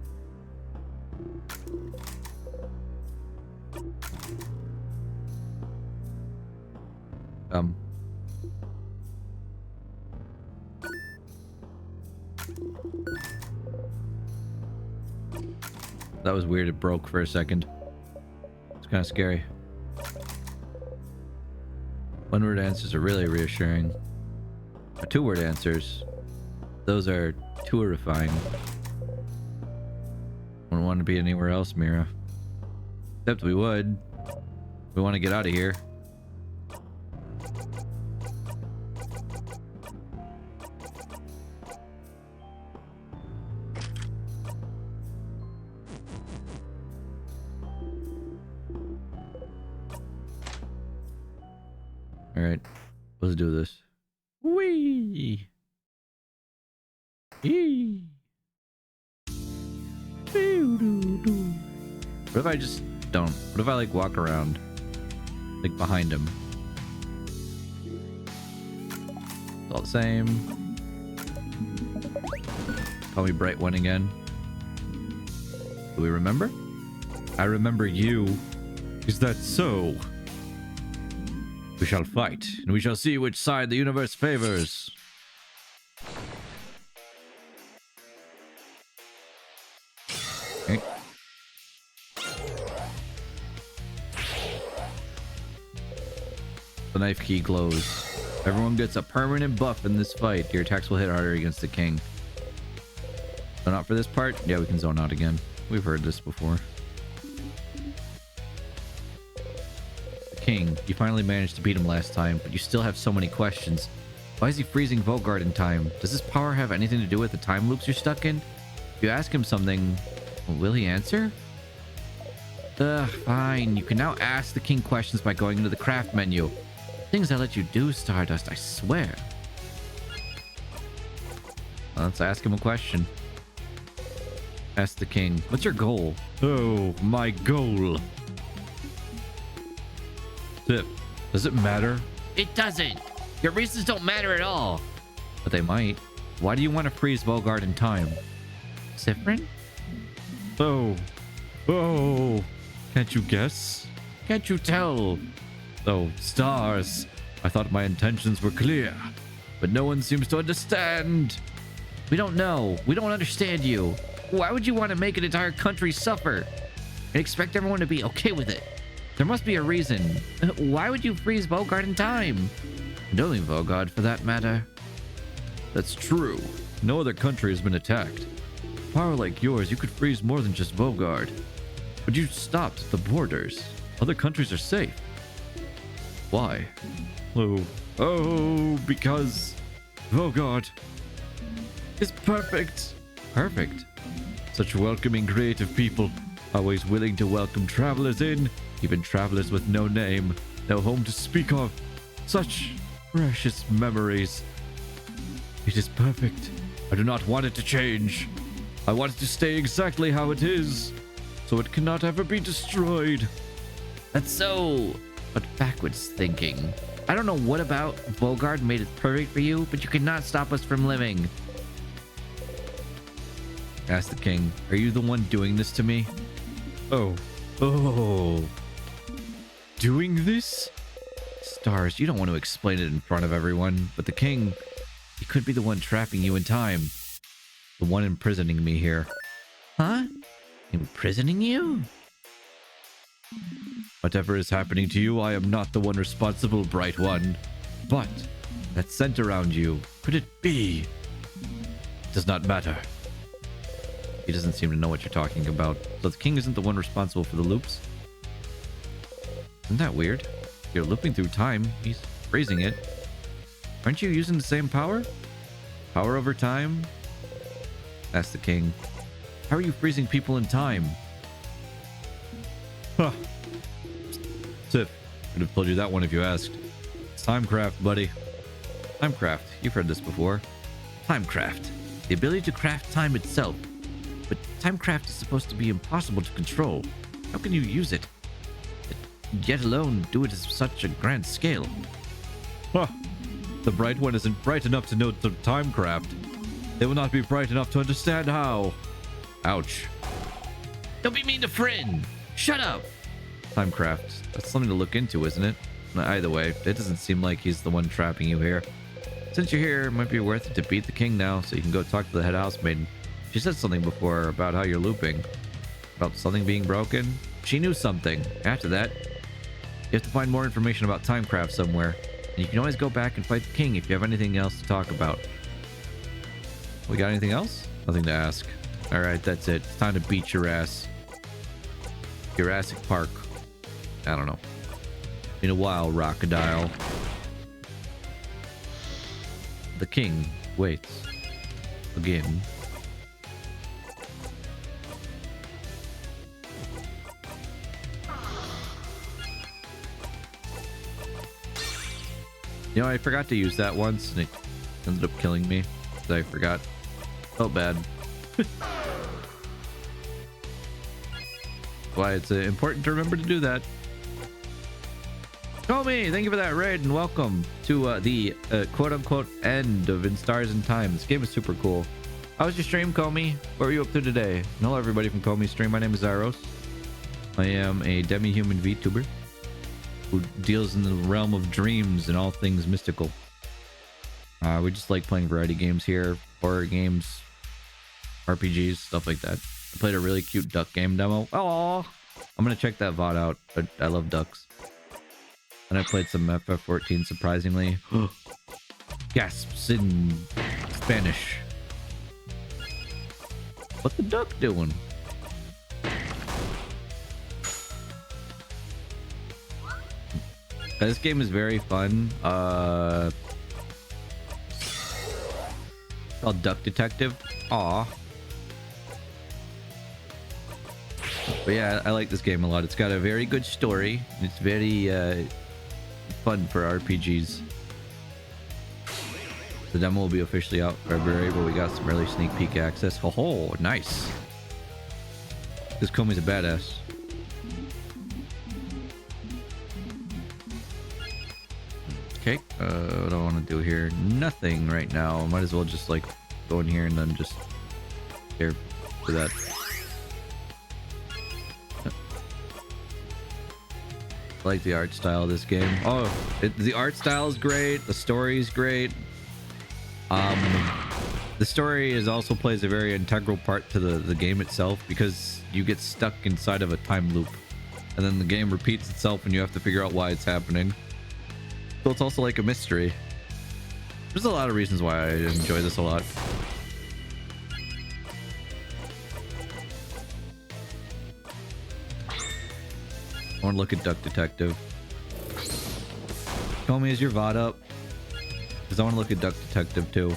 That was weird. It broke for a second. It's kind of scary. One-word answers are really reassuring. Two-word answers, those are terrifying. Wouldn't want to be anywhere else, Mira. Except we would. We want to get out of here. Alright, let's do this. Whee! Eee! What if I just don't? What if I like walk around? Like behind him? It's all the same. Call me Bright One again. Do we remember? I remember you. Is that so? We shall fight, and we shall see which side the universe favors. Okay. The knife key glows. Everyone gets a permanent buff in this fight. Your attacks will hit harder against the king. Zone out for this part? Yeah, we can zone out again. We've heard this before. King, you finally managed to beat him last time, but you still have so many questions. Why is he freezing Vogard in time? Does this power have anything to do with the time loops you're stuck in? If you ask him something, will he answer? Fine. You can now ask the king questions by going into the craft menu. Things I let you do, Stardust, I swear. Let's ask him a question. Ask the king. What's your goal? Oh, my goal. Sif, does it matter? It doesn't. Your reasons don't matter at all. But they might. Why do you want to freeze Vogard in time? Siffrin? Oh. Oh. Can't you guess? Can't you tell? Oh, stars. I thought my intentions were clear. But no one seems to understand. We don't know. We don't understand you. Why would you want to make an entire country suffer and expect everyone to be okay with it? There must be a reason. Why would you freeze Vogard in time? And only Vogard, for that matter. That's true. No other country has been attacked. Power like yours, you could freeze more than just Vogard. But you stopped at the borders. Other countries are safe. Why? Oh, because Vogard is perfect. Perfect. Such welcoming, creative people, always willing to welcome travelers in, even travelers with no name, no home to speak of. Such precious memories. It is perfect. I do not want it to change. I want it to stay exactly how it is, so it cannot ever be destroyed. That's so... but backwards thinking. I don't know what about Vogard made it perfect for you, but you cannot stop us from living. Ask the king, are you the one doing this to me? Oh. Doing this? Stars, you don't want to explain it in front of everyone, but the king, he could be the one trapping you in time. The one imprisoning me here. Huh? Imprisoning you? Whatever is happening to you, I am not the one responsible, Bright One. But that scent around you, could it be? It does not matter. He doesn't seem to know what you're talking about. So the king isn't the one responsible for the loops? Isn't that weird? You're looping through time. He's freezing it. Aren't you using the same power? Power over time? Ask the king. How are you freezing people in time? Huh. Sif, could have told you that one if you asked. It's Timecraft, buddy. Timecraft. You've heard this before. Timecraft. The ability to craft time itself. But Timecraft is supposed to be impossible to control. How can you use it? Yet alone do it at such a grand scale. Huh. The Bright One isn't bright enough to know the Timecraft. They will not be bright enough to understand how. Ouch. Don't be mean to Friend. Shut up. Timecraft. That's something to look into, isn't it? Either way, it doesn't seem like he's the one trapping you here. Since you're here, it might be worth it to beat the king now, so you can go talk to the head housemaiden. She said something before about how you're looping. About something being broken. She knew something. After that, you have to find more information about Timecraft somewhere. And you can always go back and fight the king if you have anything else to talk about. We got anything else? Nothing to ask. Alright, that's it. It's time to beat your ass. Jurassic Park. I don't know. In a while, Crocodile. The king waits. Again. You know, I forgot to use that once, and it ended up killing me. So I forgot. Felt bad. Why it's important to remember to do that. Komi, thank you for that raid, and welcome to the quote-unquote end of In Stars and Time. This game is super cool. How was your stream, Komi? What were you up to today? And hello, everybody from Komi's stream. My name is Zyros. I am a demi-human VTuber who deals in the realm of dreams and all things mystical. We just like playing variety games here, horror games, RPGs, stuff like that. I played a really cute duck game demo. Oh, I'm gonna check that VOD out. But I love ducks. And I played some FF14 surprisingly. Gasps in Spanish. What the duck doing? This game is very fun. Called Duck Detective. Aw. But yeah, I like this game a lot. It's got a very good story. It's very fun for RPGs. The demo will be officially out February, but we got some early sneak peek access. Oh, nice. This Komi's a badass. Okay, what do I want to do here? Nothing right now. Might as well just like go in here and then just here for that. I like the art style of this game. Oh, the art style is great. The story is great. The story is also plays a very integral part to the game itself, because you get stuck inside of a time loop and then the game repeats itself and you have to figure out why it's happening. So it's also like a mystery. There's a lot of reasons why I enjoy this a lot. I want to look at Duck Detective. Komi, is your VOD up? Because I want to look at Duck Detective too.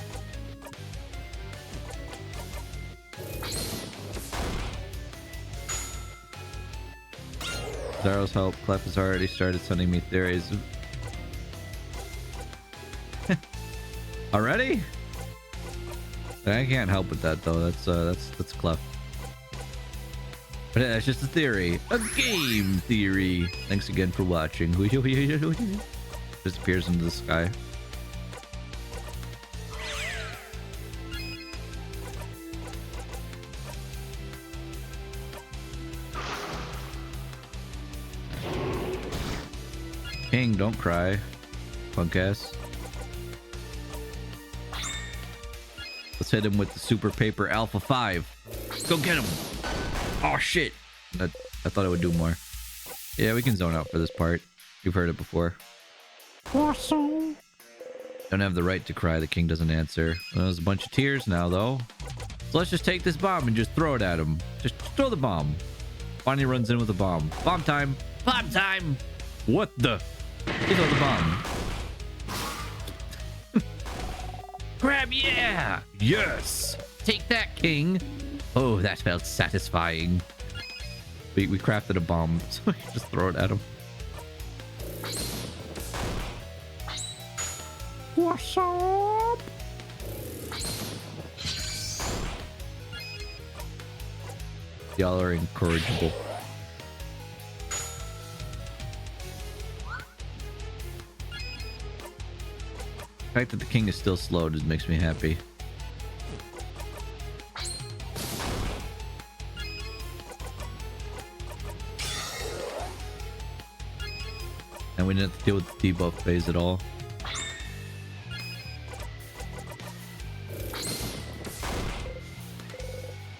Zaro's help. Clef has already started sending me theories. Already? I can't help with that though. That's Clef. But that's just a theory. A game theory. Thanks again for watching. Disappears into the sky. King, don't cry. Punk ass. Let's hit him with the Super Paper Alpha 5. Go get him. Oh shit. I thought it would do more. Yeah, we can zone out for this part. You've heard it before. Awesome. Don't have the right to cry. The king doesn't answer. Well, there's a bunch of tears now though. So let's just take this bomb and just throw it at him. Just throw the bomb. Bonnie runs in with a bomb. Bomb time. Bomb time. What the? You throw the bomb. Grab, yeah! Yes! Take that, king! Oh, that felt satisfying. We crafted a bomb, so we can just throw it at him. What's up? Y'all are incorrigible. The fact that the king is still slow just makes me happy. And we didn't have to deal with the debuff phase at all.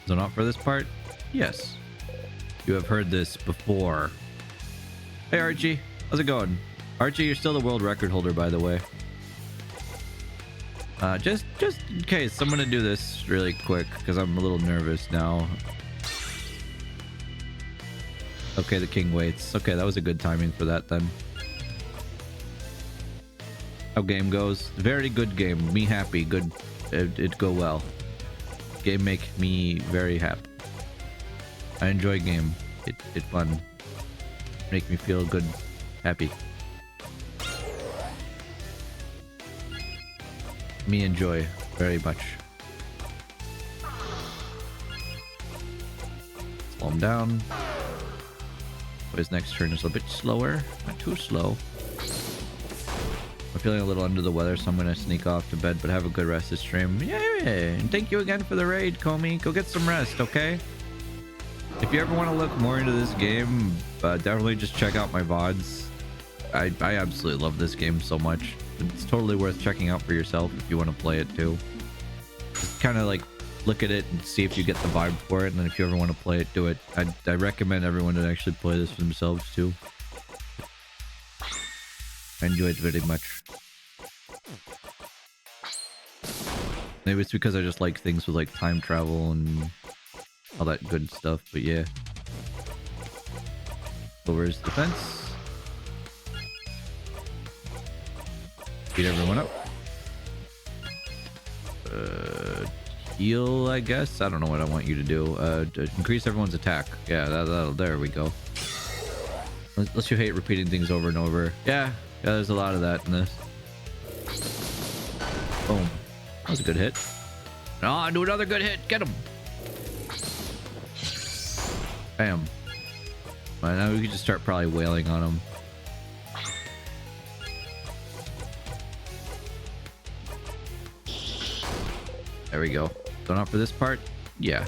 So not for this part? Yes. You have heard this before. Hey Archie, how's it going? Archie, you're still the world record holder, by the way. Just in case, I'm gonna do this really quick because I'm a little nervous now. Okay, the king waits. Okay, that was a good timing for that then. How game goes? Very good game. Me happy. Good. It go well. Game make me very happy. I enjoy game. It fun. Make me feel good. Happy. Me enjoy very much. Slow him down. So his next turn is a bit slower, not too slow. I'm feeling a little under the weather, so I'm gonna sneak off to bed, but have a good rest this stream. Yay! And thank you again for the raid, Komi. Go get some rest, okay? If you ever want to look more into this game, definitely just check out my VODs. I absolutely love this game so much. It's totally worth checking out for yourself if you want to play it too. Just kind of like look at it and see if you get the vibe for it, and then if you ever want to play it, do it. I recommend everyone to actually play this for themselves too. I enjoy it very much. Maybe it's because I just like things with like time travel and all that good stuff, but yeah. Lowers defense. Beat everyone up. Heal, I guess. I don't know what I want you to do. To increase everyone's attack. Yeah, that'll there we go. Unless you hate repeating things over and over. Yeah, Yeah, there's a lot of that in this. Boom. That was a good hit. Oh, do another good hit. Get him. Bam. Well, now we can just start probably wailing on him. There we go. Going off for this part? Yeah.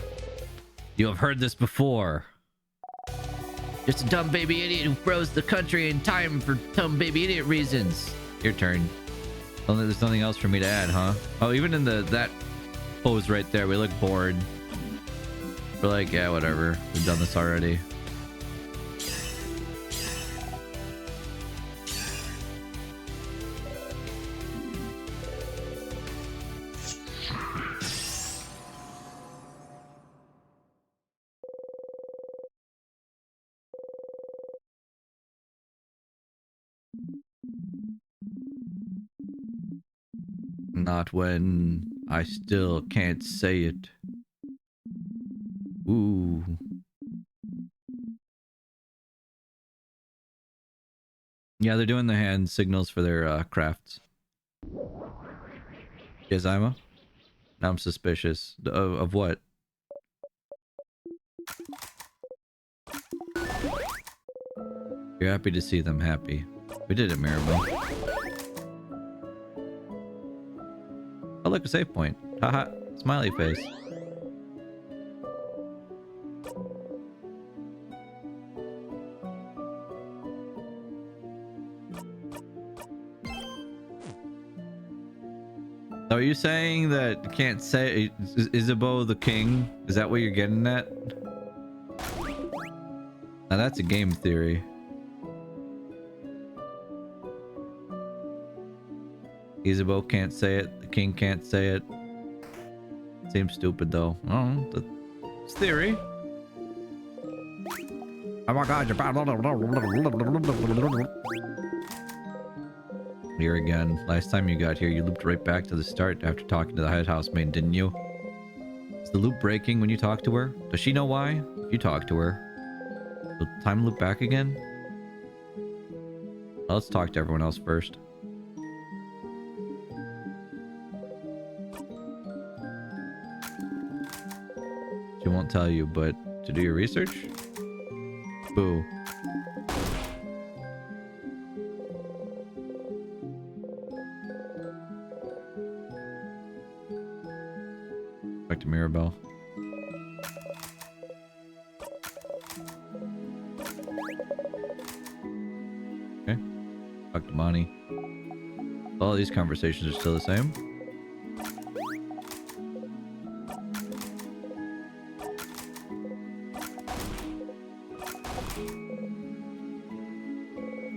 You have heard this before. Just a dumb baby idiot who froze the country in time for dumb baby idiot reasons. Your turn. Only there's nothing else for me to add, huh? Oh, even in that pose right there, we look bored. We're like, yeah, whatever. We've done this already. Not when I still can't say it. Ooh. Yeah, they're doing the hand signals for their crafts. Yes, Ima? Now I'm suspicious. Of what? You're happy to see them happy. We did it, Maribel. Oh, look, a save point. Haha, smiley face. Are you saying that you can't say Isabeau the king? Is that what you're getting at? Now that's a game theory. Isabeau can't say it. The king can't say it. Seems stupid though. Oh, it's theory. Oh my god, you're bad. Here again. Last time you got here, you looped right back to the start after talking to the head housemaid, didn't you? Is the loop breaking when you talk to her? Does she know why? If you talk to her. Will time loop back again? Well, let's talk to everyone else first. She won't tell you, but to do your research? Boo. Back to Mirabelle. Okay. Back to Bonnie. All these conversations are still the same.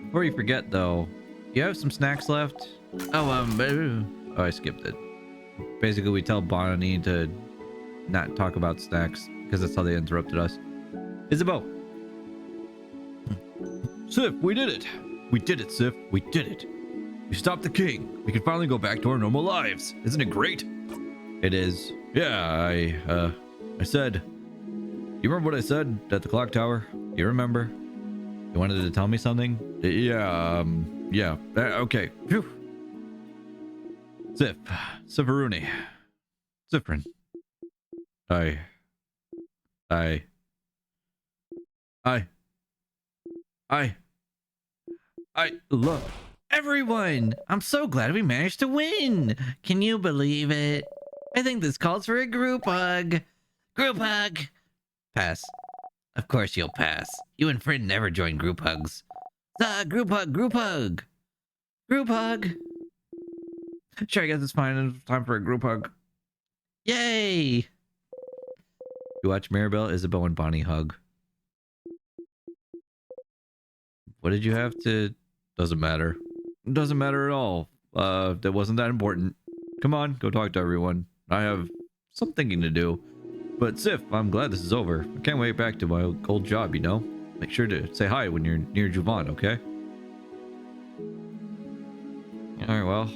Before you forget, though, you have some snacks left? Oh, I skipped it. Basically, we tell Bonnie to not talk about snacks because that's how they interrupted us. Isabeau. Sif, we did it. We did it, Sif. We did it. We stopped the king. We can finally go back to our normal lives. Isn't it great? It is. Yeah, I said... You remember what I said at the clock tower? You remember? You wanted to tell me something? Yeah, yeah. Okay. Phew. Sif. Sifaruni. Sifrin. I love everyone. I'm so glad we managed to win. Can you believe it? I think this calls for a group hug. Group hug. Pass. Of course you'll pass. You and Frin never join group hugs. Group hug, group hug. Group hug. Sure, I guess it's fine. It's time for a group hug. Yay! You watch Mirabelle, Isabeau, and Bonnie hug. What did you have to... Doesn't matter. Doesn't matter at all. That wasn't that important. Come on, go talk to everyone. I have some thinking to do. But Sif, I'm glad this is over. I can't wait back to my old job, you know? Make sure to say hi when you're near Juvan, okay? Alright, well...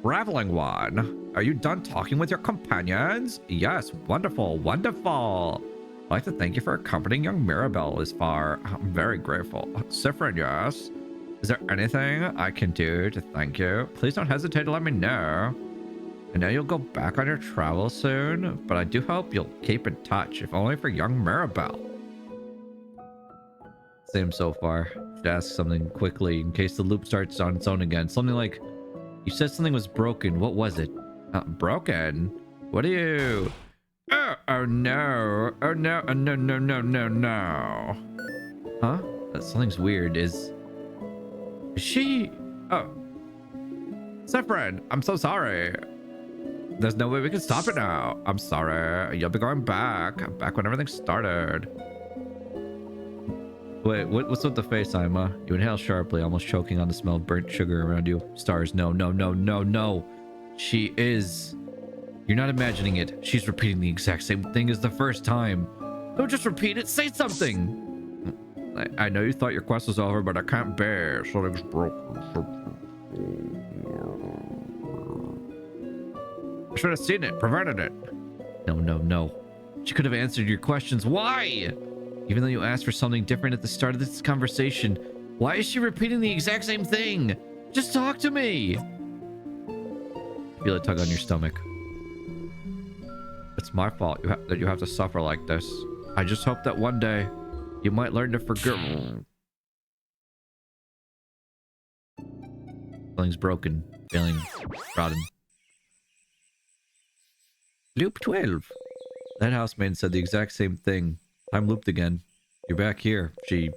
Traveling one, are you done talking with your companions? Yes, wonderful, wonderful. I'd like to thank you for accompanying young Mirabelle this far. I'm very grateful. Sifrin, yes? Is there anything I can do to thank you? Please don't hesitate to let me know. I know you'll go back on your travels soon, but I do hope you'll keep in touch, if only for young Mirabelle. Same so far. To ask something quickly in case the loop starts on its own again. Something like, you said something was broken. What was it? Broken? What are you? Oh no. Oh no. No. Huh? Something's weird. Is she? Oh. Sephron, I'm so sorry. There's no way we can stop it now. I'm sorry. You'll be going back. Back when everything started. Wait, what's with the face, Ima? You inhale sharply, almost choking on the smell of burnt sugar around you. Stars, no. She is. You're not imagining it. She's repeating the exact same thing as the first time. Don't just repeat it. Say something. I know you thought your quest was over, but I can't bear. Something's broken. I should have seen it, prevented it. No. She could have answered your questions. Why? Even though you asked for something different at the start of this conversation, why is she repeating the exact same thing? Just talk to me. Feel a tug on your stomach. It's my fault that you have to suffer like this. I just hope that one day you might learn to forgive. Something's broken, failing, rotten. Loop 12. That housemaid said the exact same thing. Time looped again. You're back here. She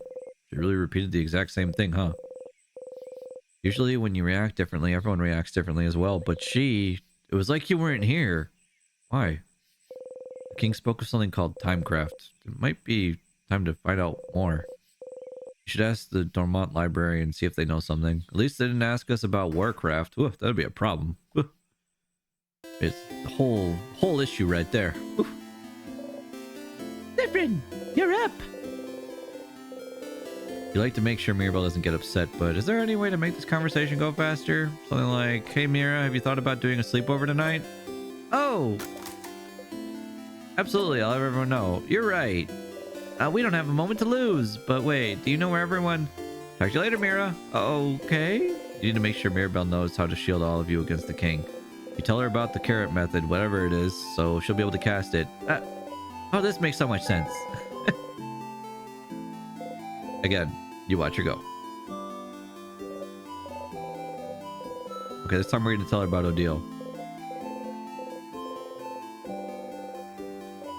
really repeated the exact same thing, huh? Usually when you react differently, everyone reacts differently as well. But it was like you weren't here. Why? The king spoke of something called Timecraft. It might be time to find out more. You should ask the Dormont library and see if they know something. At least they didn't ask us about Warcraft. Ooh, that'd be a problem. Ooh. It's the whole issue right there. Ooh. Sephron, you're up. You like to make sure Mirabelle doesn't get upset, but is there any way to make this conversation go faster? Something like, hey Mira, have you thought about doing a sleepover tonight? Oh, absolutely, I'll let everyone know. You're right. We don't have a moment to lose. But wait, do you know where everyone... Talk to you later, Mira. Okay. You need to make sure Mirabelle knows how to shield all of you against the king. You tell her about the carrot method, whatever it is, so she'll be able to cast it. Oh, this makes so much sense. Again, you watch her go. Okay, this time we're going to tell her about Odile.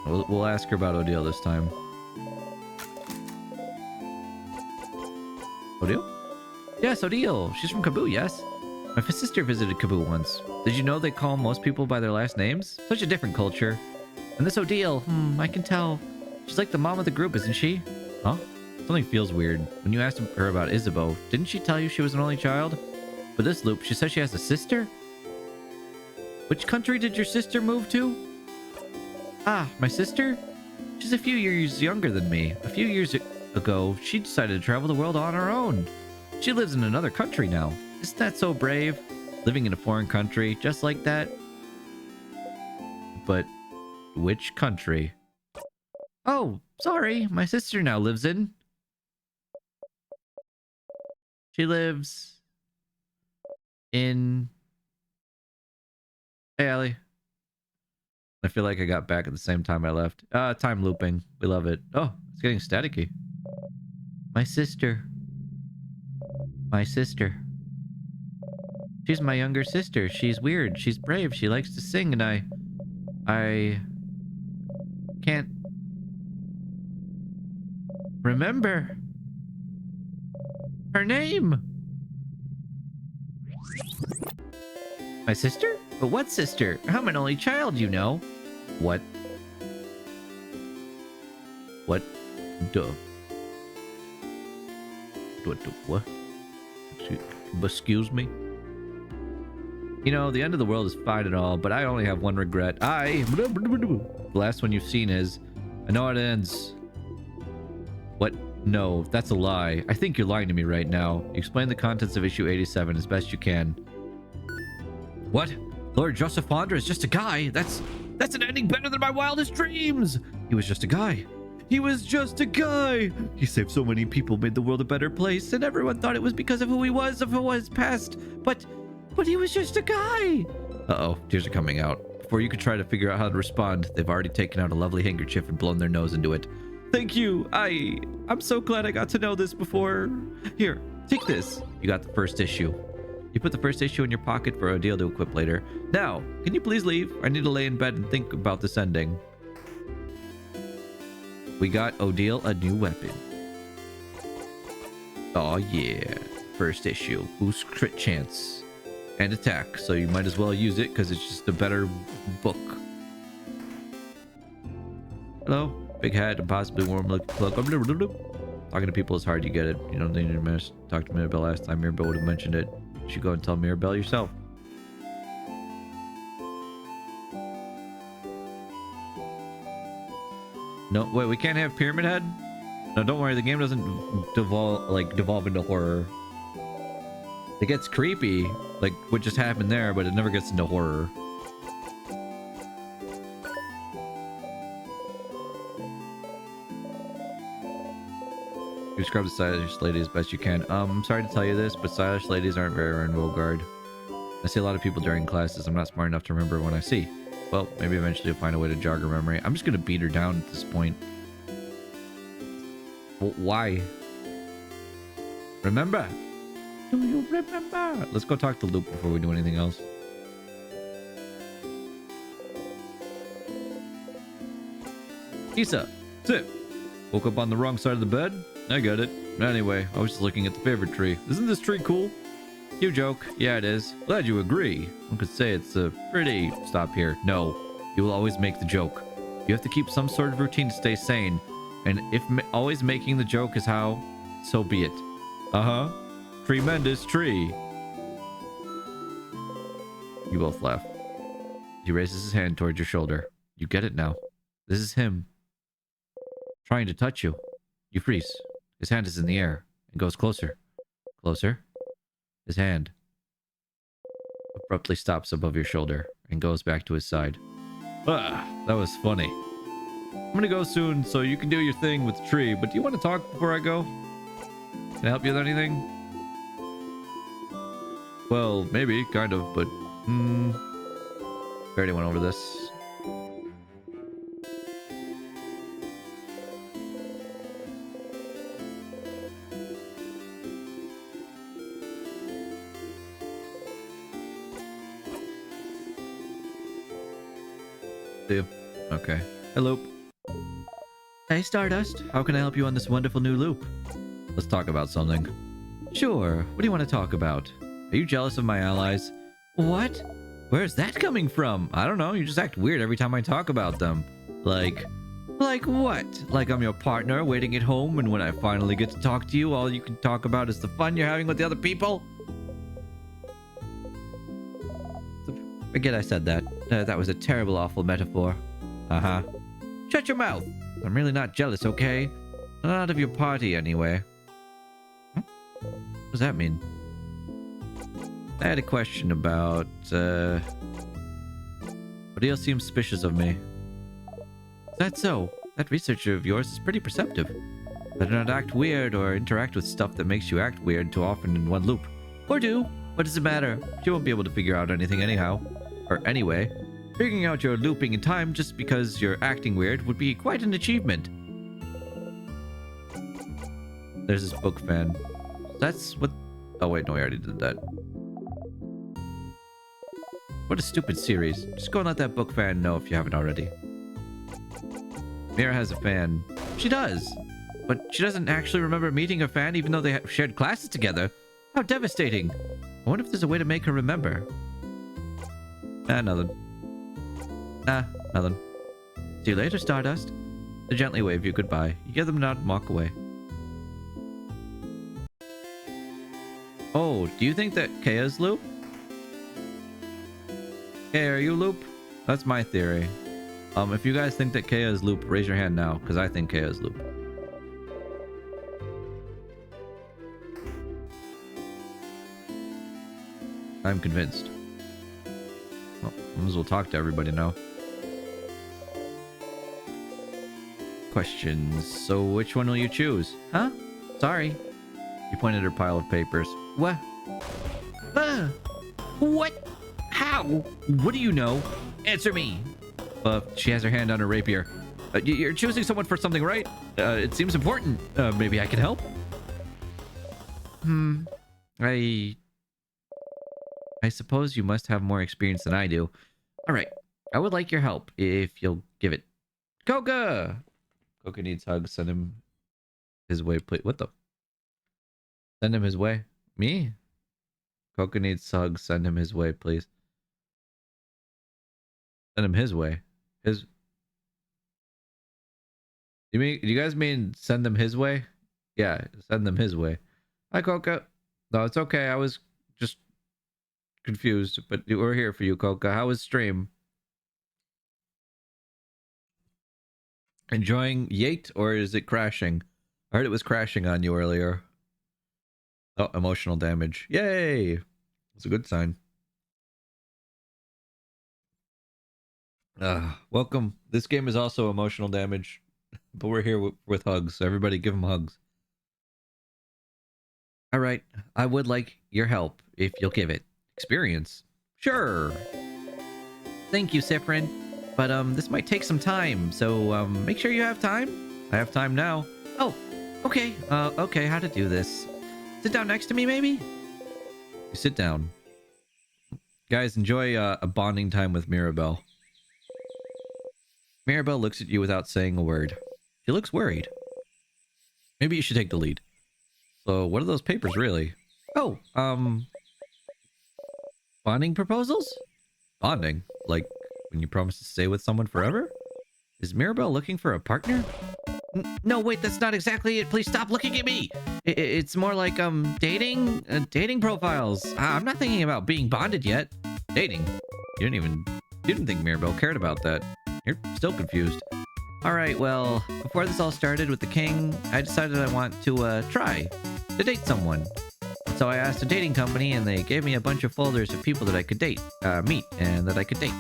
We'll ask her about Odile this time. Odile? Yes, Odile. She's from Kaboo, yes? My sister visited Kaboo once. Did you know they call most people by their last names? Such a different culture. And this Odile, I can tell. She's like the mom of the group, isn't she? Huh? Something feels weird. When you asked her about Isabeau, didn't she tell you she was an only child? But this loop, she says she has a sister? Which country did your sister move to? Ah, my sister? She's a few years younger than me. A few years ago, she decided to travel the world on her own. She lives in another country now. Isn't that so brave? Living in a foreign country, just like that? But which country? Oh, sorry. My sister now lives in... She lives... in... Hey, Allie. I feel like I got back at the same time I left. Time looping. We love it. Oh, it's getting staticky. My sister. My sister. She's my younger sister. She's weird. She's brave. She likes to sing, and I can't remember her name. My sister? But what sister? I'm an only child, you know. What? What? Duh. What? Excuse me? You know, the end of the world is fine and all, but I only have one regret. The last one you've seen is... I know how it ends. What? No, that's a lie. I think you're lying to me right now. Explain the contents of issue 87 as best you can. What? Lord Joseph Pondra is just a guy? That's an ending better than my wildest dreams! He was just a guy. He was just a guy. He saved so many people, made the world a better place, and everyone thought it was because of who he was, of who his past. But he was just a guy. Uh-oh, tears are coming out. Before you could try to figure out how to respond, they've already taken out a lovely handkerchief and blown their nose into it. Thank you. I'm so glad I got to know this before. Here, take this. You got the first issue. You put the first issue in your pocket for Odile to equip later. Now, can you please leave? I need to lay in bed and think about this ending. We got Odile a new weapon. Oh yeah. First issue. Boost crit chance. And attack. So you might as well use it because it's just a better book. Hello. Big hat and possibly warm looking cloak. Talking to people is hard, you get it. You don't need to talk to Mirabelle last time. Mirabelle would have mentioned it. You should go and tell Mirabelle yourself. No, wait, we can't have Pyramid Head? No, don't worry, the game doesn't devolve into horror. It gets creepy, like what just happened there, but it never gets into horror. You describe the stylish lady as best you can. I'm sorry to tell you this, but stylish ladies aren't very rare in Wilgard. I see a lot of people during classes I'm not smart enough to remember when I see. Well, maybe eventually you'll find a way to jog her memory. I'm just gonna beat her down at this point. Well, why? Remember? Do you remember? Let's go talk to Luke before we do anything else. Issa, sit. Woke up on the wrong side of the bed? I get it. Anyway, I was just looking at the favorite tree. Isn't this tree cool? You joke. Yeah, it is. Glad you agree. One could say it's a pretty... Stop here. No. You will always make the joke. You have to keep some sort of routine to stay sane. And if always making the joke is how, so be it. Uh-huh. Tremendous tree. You both laugh. He raises his hand towards your shoulder. You get it now. This is him. Trying to touch you. You freeze. His hand is in the air and goes closer. Closer. His hand abruptly stops above your shoulder and goes back to his side. Ah, that was funny. I'm gonna go soon, so you can do your thing with the tree, but do you want to talk before I go? Can I help you with anything? Well, maybe, kind of, but... we already went over this. Okay. Hello. Hey, Stardust. How can I help you on this wonderful new loop? Let's talk about something. Sure. What do you want to talk about? Are you jealous of my allies? What? Where's that coming from? I don't know. You just act weird every time I talk about them. Like what? Like I'm your partner waiting at home, and when I finally get to talk to you, all you can talk about is the fun you're having with the other people? Forget I said that. That was a terrible, awful metaphor. Uh-huh. Shut your mouth! I'm really not jealous, okay? Not of your party, anyway. What does that mean? I had a question about, Odile seems suspicious of me. Is that so? That researcher of yours is pretty perceptive. Better not act weird or interact with stuff that makes you act weird too often in one loop. Or do. What does it matter? She won't be able to figure out anything anyhow. Or anyway. Figuring out your looping in time just because you're acting weird would be quite an achievement. There's this book fan. That's what... Oh wait, no, I already did that. What a stupid series. Just go and let that book fan know if you haven't already. Mira has a fan. She does. But she doesn't actually remember meeting her fan even though they shared classes together. How devastating. I wonder if there's a way to make her remember. Nothing. Nothing. See you later, Stardust. They gently wave you goodbye. You give them a nod and walk away. Oh, do you think that Kaya's Loop? Hey, are you Loop? That's my theory. If you guys think that Kaya is Loop, raise your hand now, because I think Kaya is Loop. I'm convinced. Well, might as well talk to everybody now. questions. So which one will you choose? Huh? Sorry. You pointed at her pile of papers. What? What? How? What do you know? Answer me. She has her hand on her rapier. You're choosing someone for something, right? It seems important. Maybe I can help? I suppose you must have more experience than I do. All right. I would like your help if you'll give it. Coca! Coca needs hugs. Send him his way, please. What the? Send him his way. Me? Coca needs hugs. Send him his way, please. Send him his way. His... Do you guys mean send them his way? Yeah, send them his way. Hi, Coca. No, it's okay. I was just confused, but we're here for you, Coca. How was stream? Enjoying Yate, or is it crashing? I heard it was crashing on you earlier. Oh, emotional damage. Yay! It's a good sign. Welcome. This game is also emotional damage, but we're here with hugs. So everybody give them hugs. All right. I would like your help if you'll give it. Experience? Sure. Thank you, Sifrin. But this might take some time, so make sure you have time. I have time now. Oh, okay. Okay, how to do this. Sit down next to me, maybe? You sit down. Guys, enjoy a bonding time with Mirabelle. Mirabelle looks at you without saying a word. She looks worried. Maybe you should take the lead. So, what are those papers, really? Oh, bonding proposals? Bonding? Like, when you promise to stay with someone forever? Is Mirabelle looking for a partner? No, wait, that's not exactly it. Please stop looking at me. It's more like, dating profiles. I'm not thinking about being bonded yet. Dating? You didn't think Mirabelle cared about that. You're still confused. All right, well, before this all started with the king, I decided I want to, try to date someone. So I asked a dating company, and they gave me a bunch of folders of people that I could meet, and that I could date.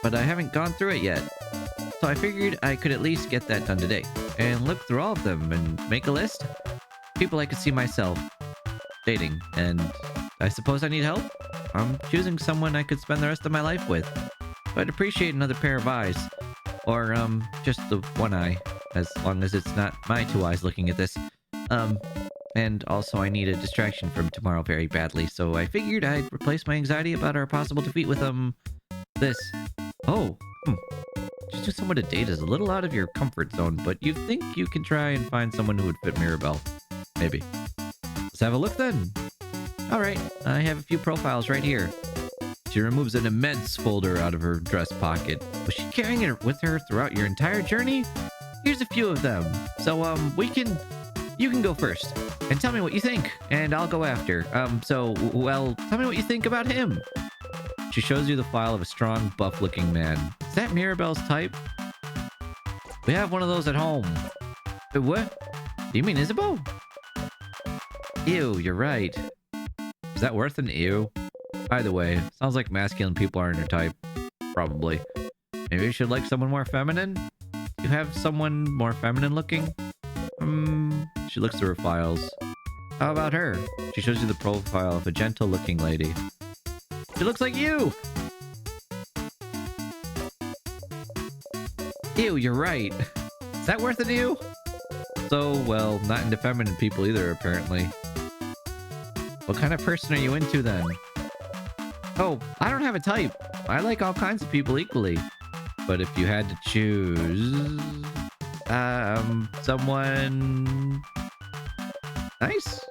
But I haven't gone through it yet. So I figured I could at least get that done today and look through all of them and make a list. People I could see myself dating, and I suppose I need help. I'm choosing someone I could spend the rest of my life with. But I'd appreciate another pair of eyes. Or, just the one eye, as long as it's not my two eyes looking at this. And also I need a distraction from tomorrow very badly, so I figured I'd replace my anxiety about our possible defeat with, this. Oh, Choosing someone to date is a little out of your comfort zone, but you think you can try and find someone who would fit Mirabelle. Maybe. Let's have a look then. Alright, I have a few profiles right here. She removes an immense folder out of her dress pocket. Was she carrying it with her throughout your entire journey? Here's a few of them. So, you can go first. And tell me what you think, and I'll go after. Tell me what you think about him. She shows you the file of a strong, buff-looking man. Is that Mirabelle's type? We have one of those at home. What? Do you mean Isabeau? Ew, you're right. Is that worth an ew? Either way, sounds like masculine people aren't her type. Probably. Maybe you should like someone more feminine? You have someone more feminine looking? She looks through her files. How about her? She shows you the profile of a gentle looking lady. She looks like you! Ew, you're right. Is that worth an ew? So, well, not into feminine people either, apparently. What kind of person are you into then? Oh, I don't have a type. I like all kinds of people equally. But if you had to choose... someone... nice?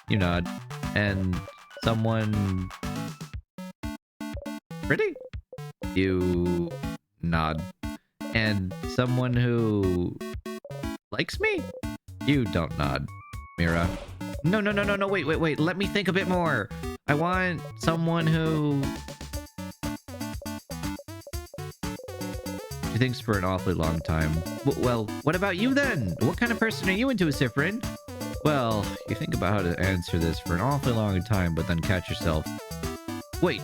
You nod. And someone... pretty? You nod. And someone who... likes me? You don't nod. Mira. No, wait. Let me think a bit more. I want someone who... She thinks for an awfully long time. Well, what about you then? What kind of person are you into, Sifrin? Well, you think about how to answer this for an awfully long time, but then catch yourself. Wait,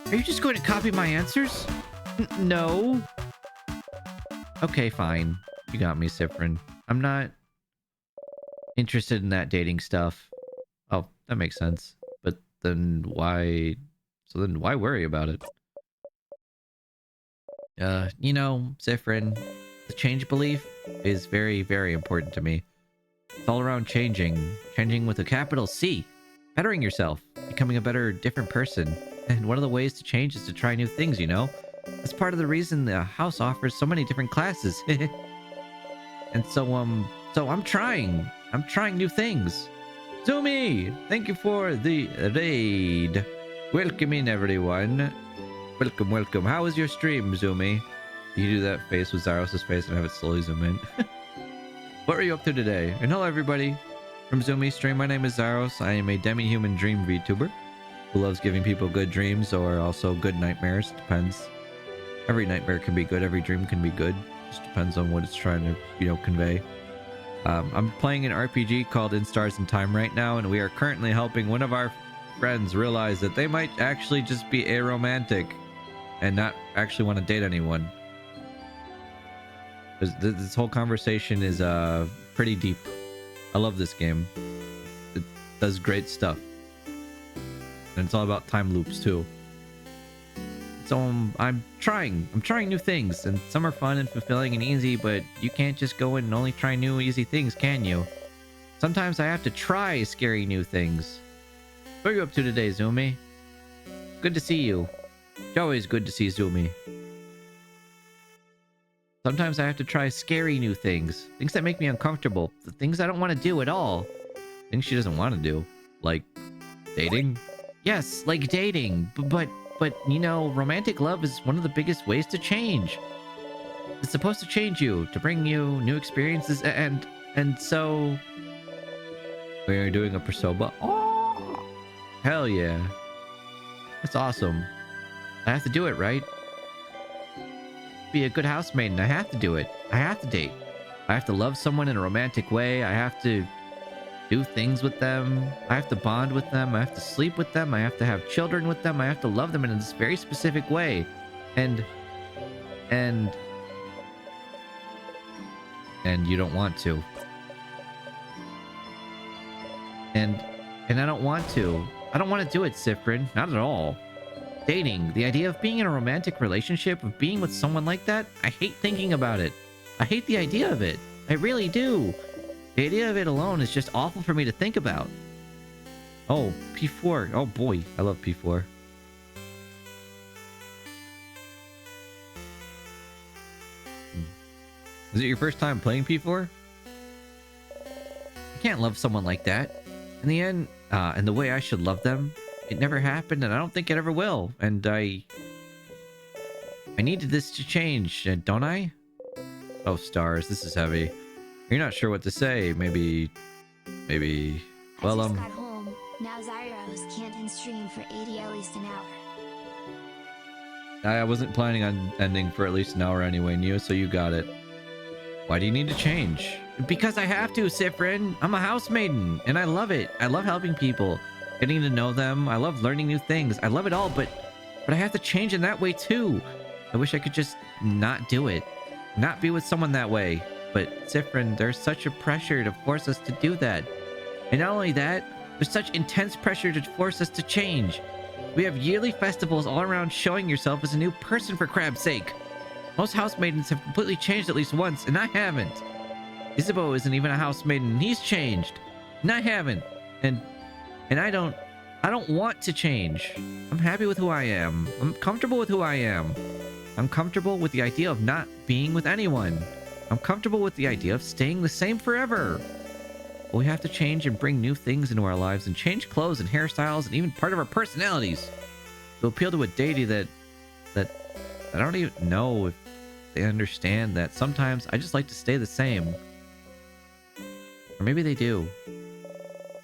are you just going to copy my answers? No. Okay, fine. You got me, Sifrin. I'm not interested in that dating stuff. Oh, that makes sense. But then why... So then why worry about it? You know, Sifrin, the change belief is very, very important to me. It's all around changing. Changing with a capital C. Bettering yourself. Becoming a better, different person. And one of the ways to change is to try new things, you know? That's part of the reason the house offers so many different classes. And so I'm trying. I'm trying new things. Zumi, thank you for the raid. Welcome in, everyone. Welcome, welcome. How was your stream, Zumi? You do that face with Zaros' face and have it slowly zoom in. What are you up to today? And hello, everybody. From Zumi stream, my name is Zaros. I am a demi-human dream VTuber who loves giving people good dreams or also good nightmares. Depends. Every nightmare can be good. Every dream can be good. Just depends on what it's trying to, you know, convey. I'm playing an RPG called In Stars and Time right now, and we are currently helping one of our friends realize that they might actually just be aromantic and not actually want to date anyone. This whole conversation is pretty deep. I love this game. It does great stuff. And it's all about time loops too. So I'm trying new things, and some are fun and fulfilling and easy, but you can't just go in and only try new easy things, can you? Sometimes I have to try scary new things. What are you up to today, Zumi? Good to see you. It's always good to see Zumi. Sometimes I have to try scary new things. Things that make me uncomfortable. The things I don't want to do at all. Things she doesn't want to do. Like dating? Yes, like dating. But you know, romantic love is one of the biggest ways to change. It's supposed to change you, to bring you new experiences, and so we're doing a Persoba. Oh, hell yeah. That's awesome. I have to do it, right? Be a good housemaiden. I have to do it. I have to date. I have to love someone in a romantic way. I have to do things with them. I have to bond with them. I have to sleep with them. I have to have children with them. I have to love them in this very specific way. And you don't want to. And I don't want to. I don't want to do it, Sifrin. Not at all. Dating, the idea of being in a romantic relationship, of being with someone like that, I hate thinking about it. I hate the idea of it. I really do. The idea of it alone is just awful for me to think about. Oh, P4. Oh boy, I love P4. Is it your first time playing P4? I can't love someone like that. In the end, and the way I should love them, it never happened, and I don't think it ever will. And I needed this to change, don't I? Oh, stars, this is heavy. You're not sure what to say. Maybe. Well, I just got home. Now Zyros can't end stream for 80 at least an hour. I wasn't planning on ending for at least an hour anyway, Neo, so you got it. Why do you need to change? Because I have to, Sifrin. I'm a housemaiden, and I love it. I love helping people, getting to know them. I love learning new things. I love it all, but I have to change in that way too. I wish I could just not do it. Not be with someone that way. But Sifrin, there's such a pressure to force us to do that. And not only that, there's such intense pressure to force us to change. We have yearly festivals all around showing yourself as a new person, for crab's sake. Most housemaidens have completely changed at least once, and I haven't. Isabeau isn't even a housemaiden, and he's changed. And I haven't. And I don't want to change. I'm happy with who I am. I'm comfortable with who I am. I'm comfortable with the idea of not being with anyone. I'm comfortable with the idea of staying the same forever. But we have to change and bring new things into our lives and change clothes and hairstyles and even part of our personalities to appeal to a deity that I don't even know if they understand that sometimes I just like to stay the same. Or maybe they do.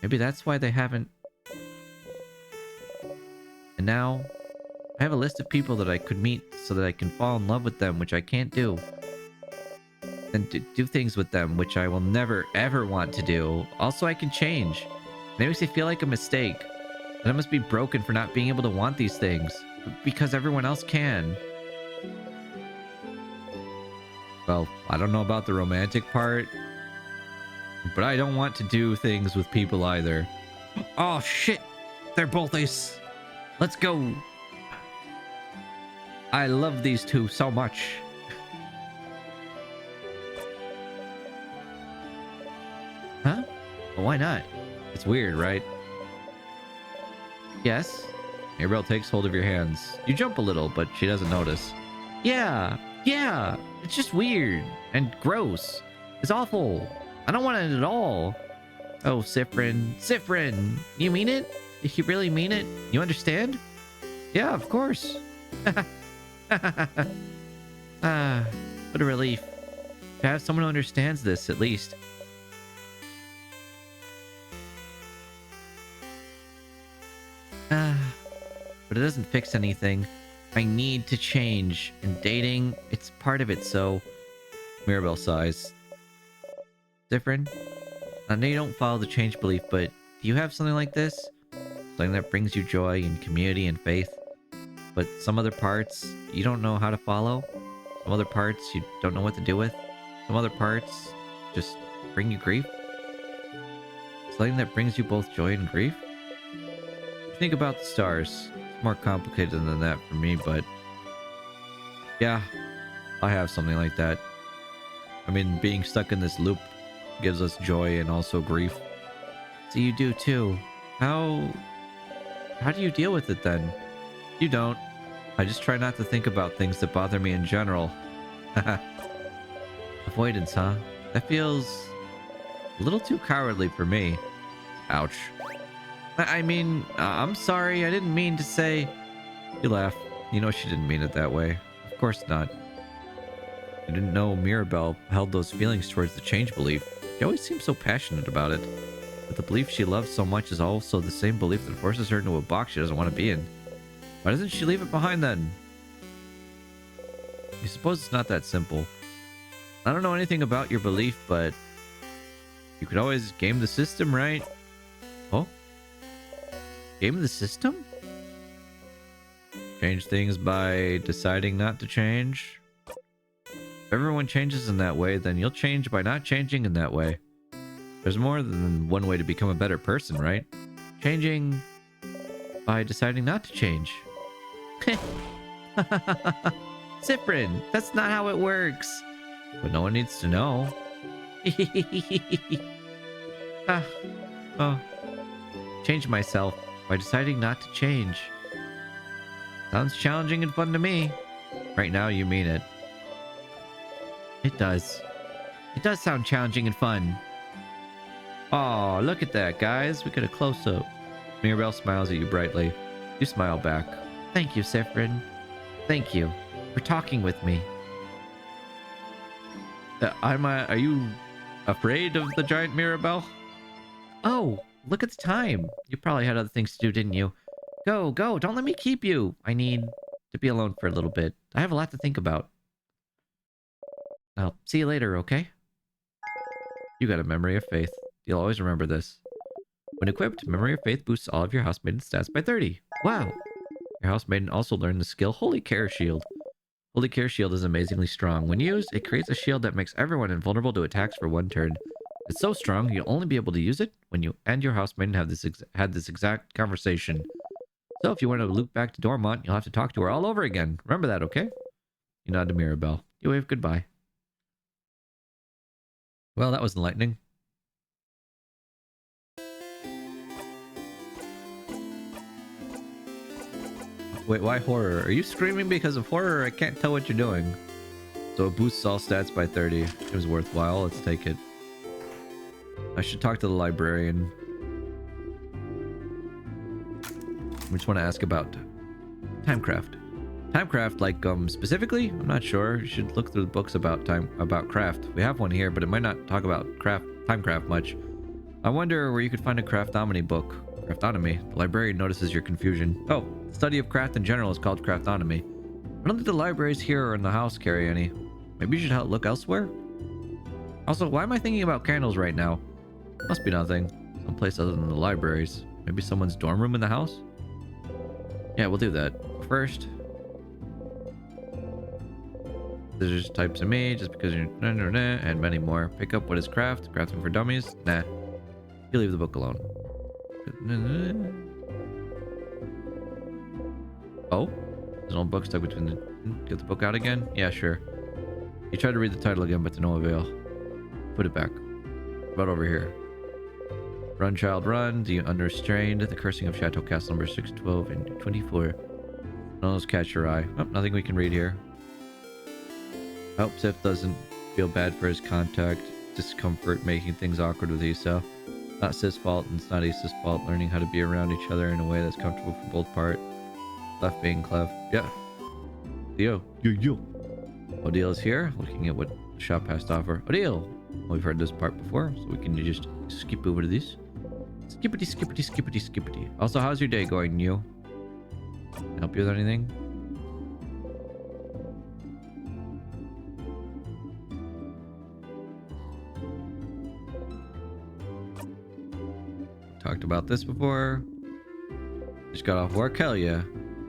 Maybe that's why they haven't. And now I have a list of people that I could meet so that I can fall in love with them, which I can't do. And do things with them, which I will never, ever want to do. Also, I can change. And it makes me feel like a mistake. That I must be broken for not being able to want these things. Because everyone else can. Well, I don't know about the romantic part, but I don't want to do things with people either. Oh shit! They're both ace. Let's go. I love these two so much. Huh? Well, why not? It's weird, right? Yes. Mirabelle takes hold of your hands. You jump a little, but she doesn't notice. Yeah. It's just weird and gross. It's awful. I don't want it at all. Oh, Siffrin, you mean it? You really mean it? You understand? Yeah, of course. What a relief to have someone who understands this, at least. But it doesn't fix anything. I need to change, and dating, it's part of it, so... Mirabelle sighs. Siffrin, I know you don't follow the change belief, but do you have something like this? Something that brings you joy and community and faith? But some other parts, you don't know how to follow? Some other parts, you don't know what to do with? Some other parts just bring you grief? Something that brings you both joy and grief? Think about the stars. It's more complicated than that for me, but... yeah, I have something like that. I mean, being stuck in this loop gives us joy and also grief. So you do too. How do you deal with it then? You don't. I just try not to think about things that bother me in general. Avoidance, huh? That feels a little too cowardly for me. Ouch. I mean, I'm sorry. I didn't mean to say... You laugh. You know she didn't mean it that way. Of course not. I didn't know Mirabelle held those feelings towards the change belief. She always seemed so passionate about it. But the belief she loves so much is also the same belief that forces her into a box she doesn't want to be in. Why doesn't she leave it behind then? I suppose it's not that simple. I don't know anything about your belief, but... you could always game the system, right? Oh? Game the system? Change things by deciding not to change? If everyone changes in that way, then you'll change by not changing in that way. There's more than one way to become a better person, right? Changing by deciding not to change. Siffrin, that's not how it works. But no one needs to know. Oh. Change myself by deciding not to change. Sounds challenging and fun to me. Right now, you mean it. It does. It does sound challenging and fun. Oh, look at that, guys. We got a close-up. Mirabelle smiles at you brightly. You smile back. Thank you, Siffrin. Thank you for talking with me. Are you afraid of the giant Mirabelle? Oh, look at the time. You probably had other things to do, didn't you? Go. Don't let me keep you. I need to be alone for a little bit. I have a lot to think about. I'll see you later, okay? You got a Memory of Faith. You'll always remember this. When equipped, Memory of Faith boosts all of your housemaiden stats by 30. Wow! Your housemaiden also learned the skill Holy Care Shield. Holy Care Shield is amazingly strong. When used, it creates a shield that makes everyone invulnerable to attacks for one turn. It's so strong, you'll only be able to use it when you and your housemaiden have had this exact conversation. So if you want to loop back to Dormont, you'll have to talk to her all over again. Remember that, okay? You nod to Mirabelle. You wave goodbye. Well, that was enlightening. Wait, why horror? Are you screaming because of horror? I can't tell what you're doing. So it boosts all stats by 30. It was worthwhile. Let's take it. I should talk to the librarian. We just want to ask about Timecraft. Timecraft, like, specifically? I'm not sure. You should look through the books about craft. We have one here, but it might not talk about Timecraft much. I wonder where you could find a Craftonomy book. Craftonomy. The librarian notices your confusion. Oh, the study of craft in general is called Craftonomy. I don't think the libraries here or in the house carry any. Maybe you should look elsewhere? Also, why am I thinking about candles right now? Must be nothing. Someplace other than the libraries. Maybe someone's dorm room in the house? Yeah, we'll do that. First... Scissors types of me, just because you're... and many more. Pick up what is craft. Crafting for dummies? Nah. You leave the book alone. Oh? There's an old book stuck between the... Get the book out again? Yeah, sure. You tried to read the title again, but to no avail. Put it back. About over here. Run, child, run. The Unrestrained. The Cursing of Chateau Castle number 6, 12, and 24. None of those catch your eye. Oh, nothing we can read here. I hope Sif doesn't feel bad for his contact discomfort making things awkward with Issa. Not Sif's fault and it's not Issa's fault. Learning how to be around each other in a way that's comfortable for both parts. Left being cleft. Yeah. Theo. Yo. Odile is here, looking at what the shop has to offer. Odile! We've heard this part before, so we can just skip over to this. Skippity. Also, how's your day going, you? Help you with anything? Talked about this before. Just got off work, hell yeah.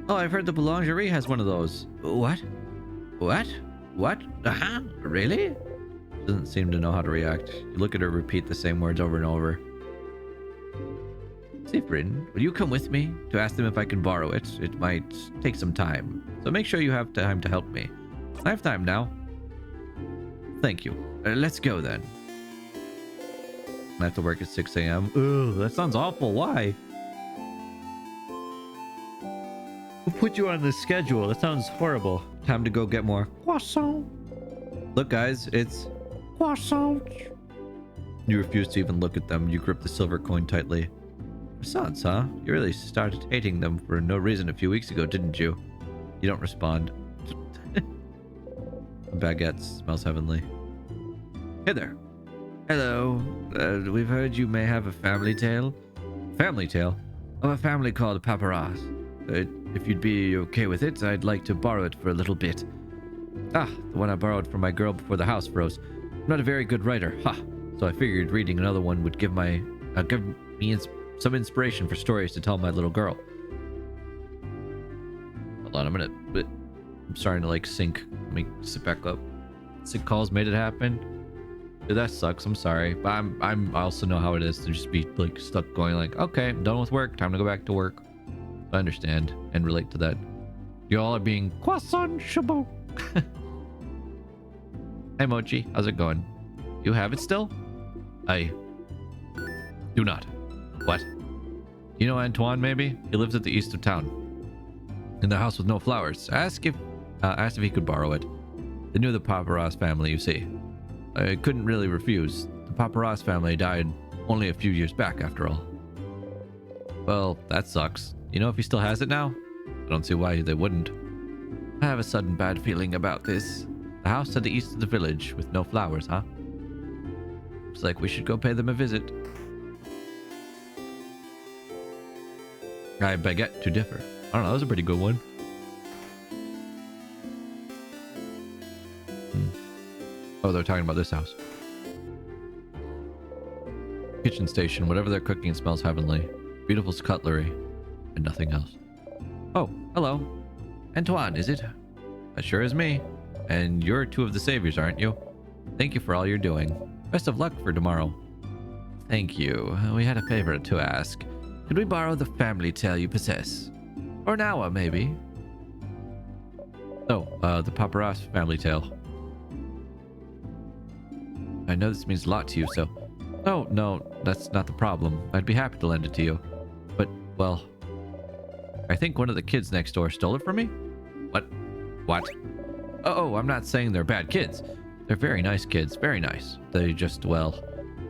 Oh, I've heard the Boulangerie has one of those. What? Really? Doesn't seem to know how to react. You look at her repeat the same words over and over. Siffrin, will you come with me to ask them if I can borrow it? It might take some time, so make sure you have time to help me. I have time now. Thank you. Let's go then. I have to work at 6 a.m. Ugh, that sounds awful. Why? Who put you on this schedule? That sounds horrible. Time to go get more croissant. Look, guys, it's croissant. You refuse to even look at them. You grip the silver coin tightly. Croissants, huh? You really started hating them for no reason a few weeks ago, didn't you? You don't respond. Baguette smells heavenly. Hey there. Hello. We've heard you may have a family tale. Family tale? Of a family called Paparazzi. If you'd be okay with it, I'd like to borrow it for a little bit. Ah, the one I borrowed from my girl before the house froze. I'm not a very good writer, so I figured reading another one would give me some inspiration for stories to tell my little girl. Hold on a minute. I'm starting to like sync. Let me sit back up. Sync calls made it happen. Dude, that sucks. I'm sorry, but I also know how it is to just be like stuck going like, okay, I'm done with work. Time to go back to work. I understand and relate to that. You all are being croissant chabot. Hey Mochi, how's it going? You have it still? I do not. What? You know Antoine, maybe? He lives at the east of town. In the house with no flowers. Asked if he could borrow it. They knew the Paparazzi family, you see. I couldn't really refuse. The Paparazzi family died only a few years back, after all. Well, that sucks. You know if he still has it now? I don't see why they wouldn't. I have a sudden bad feeling about this. The house to the east of the village with no flowers, huh? Looks like we should go pay them a visit. I baguette to differ. I don't know, that was a pretty good one. Oh, they're talking about this house. Kitchen station, whatever they're cooking smells heavenly. Beautiful cutlery, and nothing else. Oh, hello. Antoine, is it? That sure is me. And you're two of the saviors, aren't you? Thank you for all you're doing. Best of luck for tomorrow. Thank you. We had a favor to ask. Could we borrow the family tale you possess? For an hour, maybe? Oh, the Paparazzi family tale. I know this means a lot to you, so... Oh, no, that's not the problem. I'd be happy to lend it to you. But, well... I think one of the kids next door stole it from me? What? Oh, I'm not saying they're bad kids. They're very nice kids, very nice. They just, well...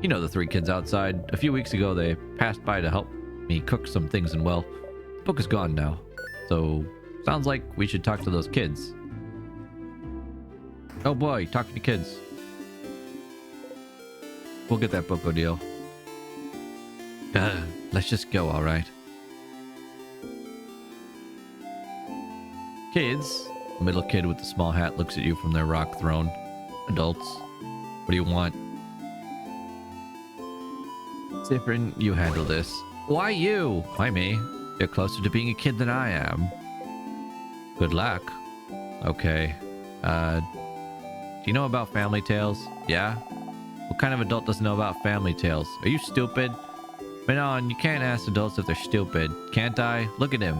You know the three kids outside. A few weeks ago, they passed by to help me cook some things, and well... The book is gone now. So, sounds like we should talk to those kids. Oh boy, talking to kids. We'll get that book, Odile. Let's just go, alright. Kids. The middle kid with the small hat looks at you from their rock throne. Adults. What do you want? Siffrin, you handle this. Why you? Why me? You're closer to being a kid than I am. Good luck. Okay. Do you know about family tales? Yeah? What kind of adult doesn't know about family tales? Are you stupid? Manon, you can't ask adults if they're stupid. Can't I? Look at him.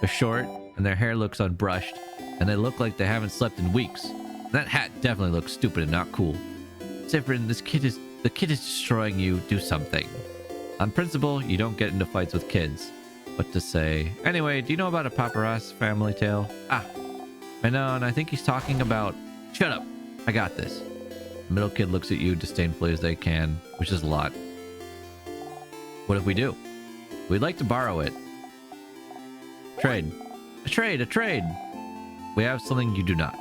They're short, and their hair looks unbrushed, and they look like they haven't slept in weeks. That hat definitely looks stupid and not cool. Zifrin, the kid is destroying you. Do something. On principle, you don't get into fights with kids. What to say? Anyway, do you know about a Paparazzi family tale? Ah, Manon, I think he's talking about... Shut up. I got this. The middle kid looks at you disdainfully as they can, which is a lot. What if we do? We'd like to borrow it. Trade. A trade, a trade. We have something you do not.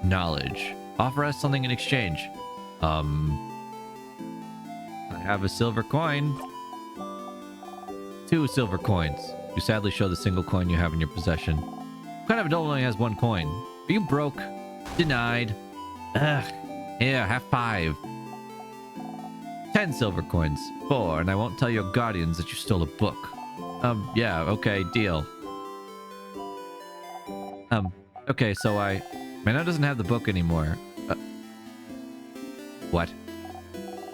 Knowledge. Offer us something in exchange. I have a silver coin. 2 silver coins. You sadly show the single coin you have in your possession. What kind of adult only has 1 coin? Are you broke? Denied. Ugh. Here, have 5. 10 silver coins. 4, and I won't tell your guardians that you stole a book. Yeah, okay, deal. Okay, so Manon doesn't have the book anymore. What?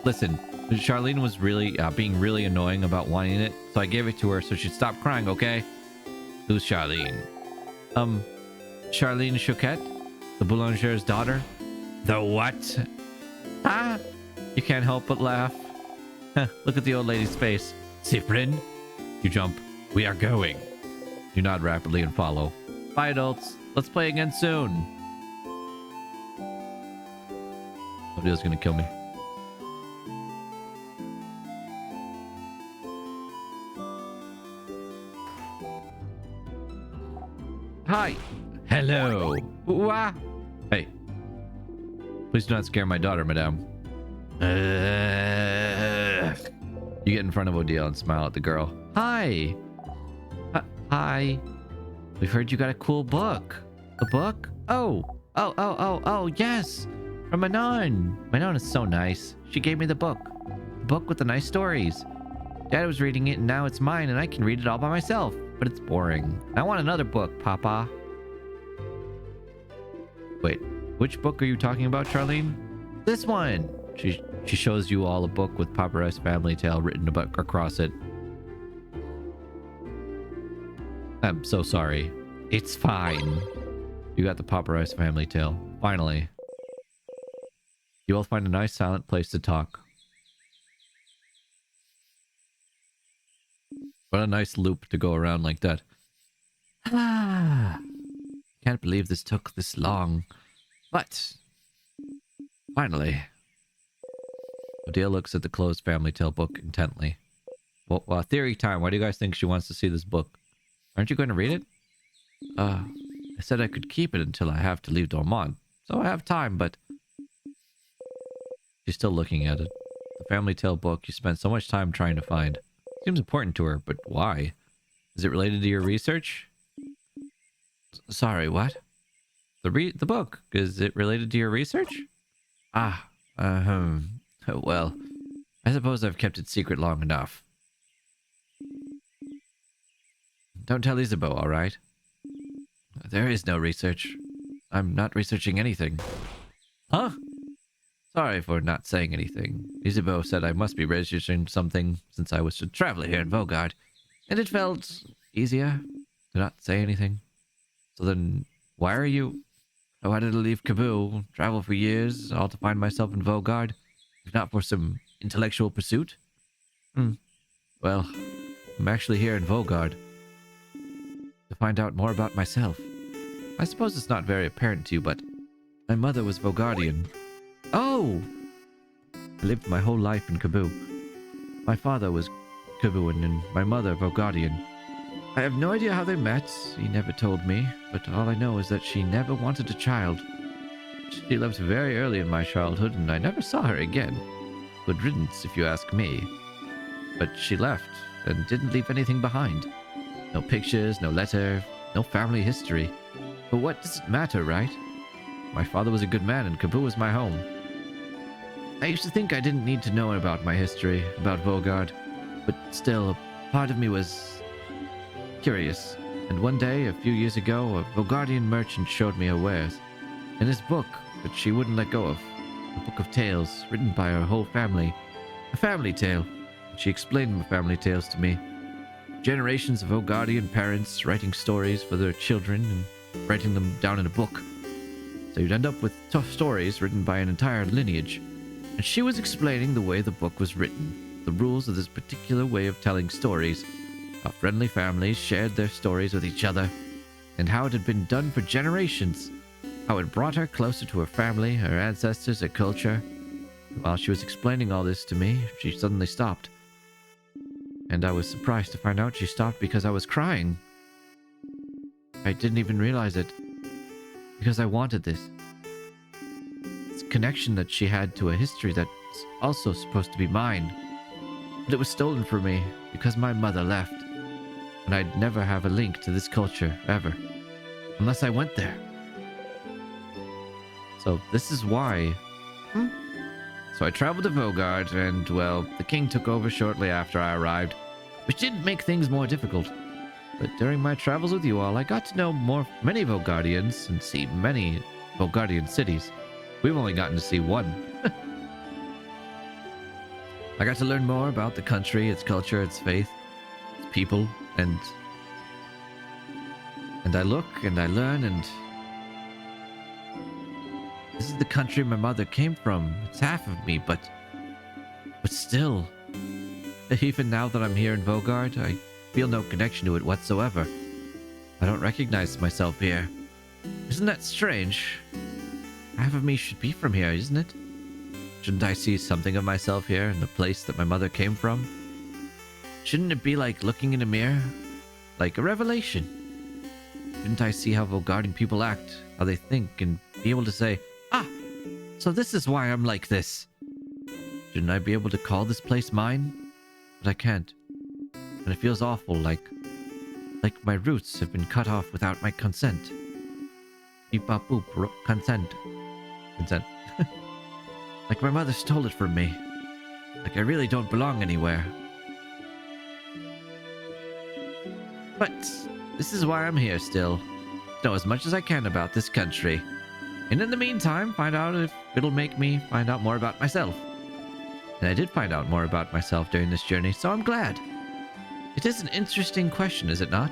Listen, Charlene was really being really annoying about wanting it, so I gave it to her so she'd stop crying, okay? Who's Charlene? Charlene Choquette? The boulanger's daughter? The what? Ah! You can't help but laugh. Look at the old lady's face. Zifrin? You jump. We are going. You nod rapidly and follow. Bye, adults. Let's play again soon. Nobody's gonna kill me. Hi. Hello. Wah. Hey. Please do not scare my daughter, madame. You get in front of Odile and smile at the girl. Hi. Hi. We've heard you got a cool book. A book? Oh, yes. From Manon. Manon is so nice. She gave me the book. The book with the nice stories. Dad was reading it and now it's mine and I can read it all by myself. But it's boring. I want another book, Papa. Wait, which book are you talking about, Charlene? This one. She shows you all a book with Paparazzi family tale written across it. I'm so sorry. It's fine. You got the Paparazzi family tale. Finally. You will find a nice silent place to talk. What a nice loop to go around like that. Ah. Can't believe this took this long. But finally. Odile looks at the closed family tale book intently. Well, theory time. Why do you guys think she wants to see this book? Aren't you going to read it? I said I could keep it until I have to leave Dormont. So I have time, but... She's still looking at it. The family tale book you spent so much time trying to find. Seems important to her, but why? Is it related to your research? Sorry, what? The book. Is it related to your research? Well, I suppose I've kept it secret long enough. Don't tell Isabeau, all right? There is no research. I'm not researching anything. Huh? Sorry for not saying anything. Isabeau said I must be researching something since I was a traveler here in Vaugarde, and it felt easier to not say anything. So then, why are you... I wanted to leave Kabul, travel for years, all to find myself in Vaugarde, if not for some intellectual pursuit. Well, I'm actually here in Vaugarde to find out more about myself. I suppose it's not very apparent to you, but my mother was Vaugardian. Oh! I lived my whole life in Kabul. My father was Kabuan and my mother Vaugardian. I have no idea how they met, he never told me, but all I know is that she never wanted a child. She left very early in my childhood and I never saw her again. Good riddance, if you ask me. But she left and didn't leave anything behind. No pictures, no letter, no family history. But what does it matter, right? My father was a good man and Kabul was my home. I used to think I didn't need to know about my history, about Vaugarde, but still, a part of me was curious. And one day, a few years ago, a Vaugardian merchant showed me her wares. In his book, that she wouldn't let go of. A book of tales written by her whole family. A family tale. She explained the family tales to me. Generations of Ogardian parents writing stories for their children and writing them down in a book. So you'd end up with tough stories written by an entire lineage. And she was explaining the way the book was written, the rules of this particular way of telling stories, how friendly families shared their stories with each other, and how it had been done for generations, how it brought her closer to her family, her ancestors, her culture. While she was explaining all this to me, she suddenly stopped. And I was surprised to find out she stopped because I was crying. I didn't even realize it, because I wanted this. This connection that she had to a history that's also supposed to be mine. But it was stolen from me because my mother left. And I'd never have a link to this culture, ever. Unless I went there. So this is why. So I traveled to Vogard, and, well, the king took over shortly after I arrived, which didn't make things more difficult. But during my travels with you all, I got to know many Vogardians and see many Vogardian cities. We've only gotten to see one. I got to learn more about the country, its culture, its faith, its people, and I look and I learn, and this is the country my mother came from. It's half of me, but still, even now that I'm here in Vogard, I feel no connection to it whatsoever. I don't recognize myself here. Isn't that strange? Half of me should be from here, isn't it? Shouldn't I see something of myself here in the place that my mother came from? Shouldn't it be like looking in a mirror? Like a revelation? Shouldn't I see how Vogardian people act, how they think, and be able to say, ah, so this is why I'm like this? Shouldn't I be able to call this place mine? But I can't. And it feels awful, like my roots have been cut off without my consent. Beep bop boop, consent. Consent. Like my mother stole it from me. Like I really don't belong anywhere. But this is why I'm here still. To know as much as I can about this country. And in the meantime, find out if it'll make me find out more about myself. And I did find out more about myself during this journey, so I'm glad. It is an interesting question, is it not?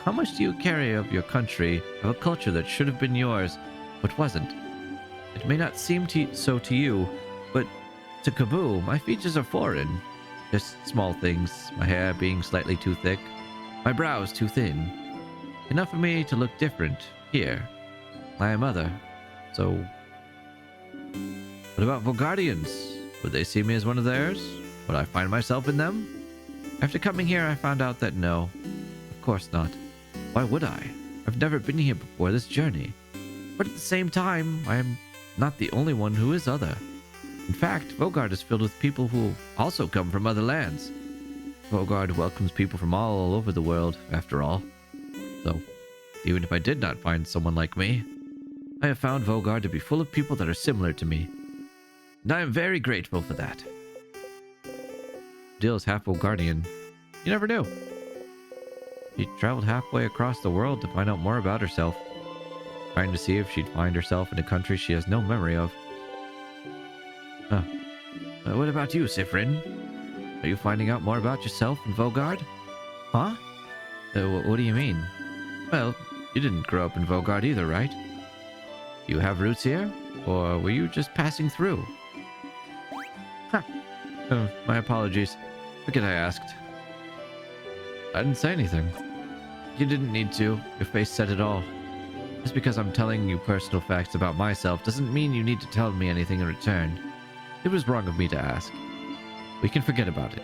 How much do you carry of your country, of a culture that should have been yours, but wasn't? It may not seem so to you, but to Kaboo, my features are foreign. Just small things, my hair being slightly too thick, my brows too thin. Enough for me to look different here. I am other, so... What about Vogardians? Would they see me as one of theirs? Would I find myself in them? After coming here, I found out that no. Of course not. Why would I? I've never been here before this journey. But at the same time, I am not the only one who is other. In fact, Vogard is filled with people who also come from other lands. Vogard welcomes people from all over the world, after all. So, even if I did not find someone like me, I have found Vogard to be full of people that are similar to me. And I am very grateful for that. Dill is half Vogardian. You never knew. She traveled halfway across the world to find out more about herself, trying to see if she'd find herself in a country she has no memory of. What about you, Sifrin? Are you finding out more about yourself in Vogard? Huh? What do you mean? Well, you didn't grow up in Vogard either, right? Do you have roots here? Or were you just passing through? Huh. My apologies. Forget I asked. I didn't say anything. You didn't need to. Your face said it all. Just because I'm telling you personal facts about myself doesn't mean you need to tell me anything in return. It was wrong of me to ask. We can forget about it.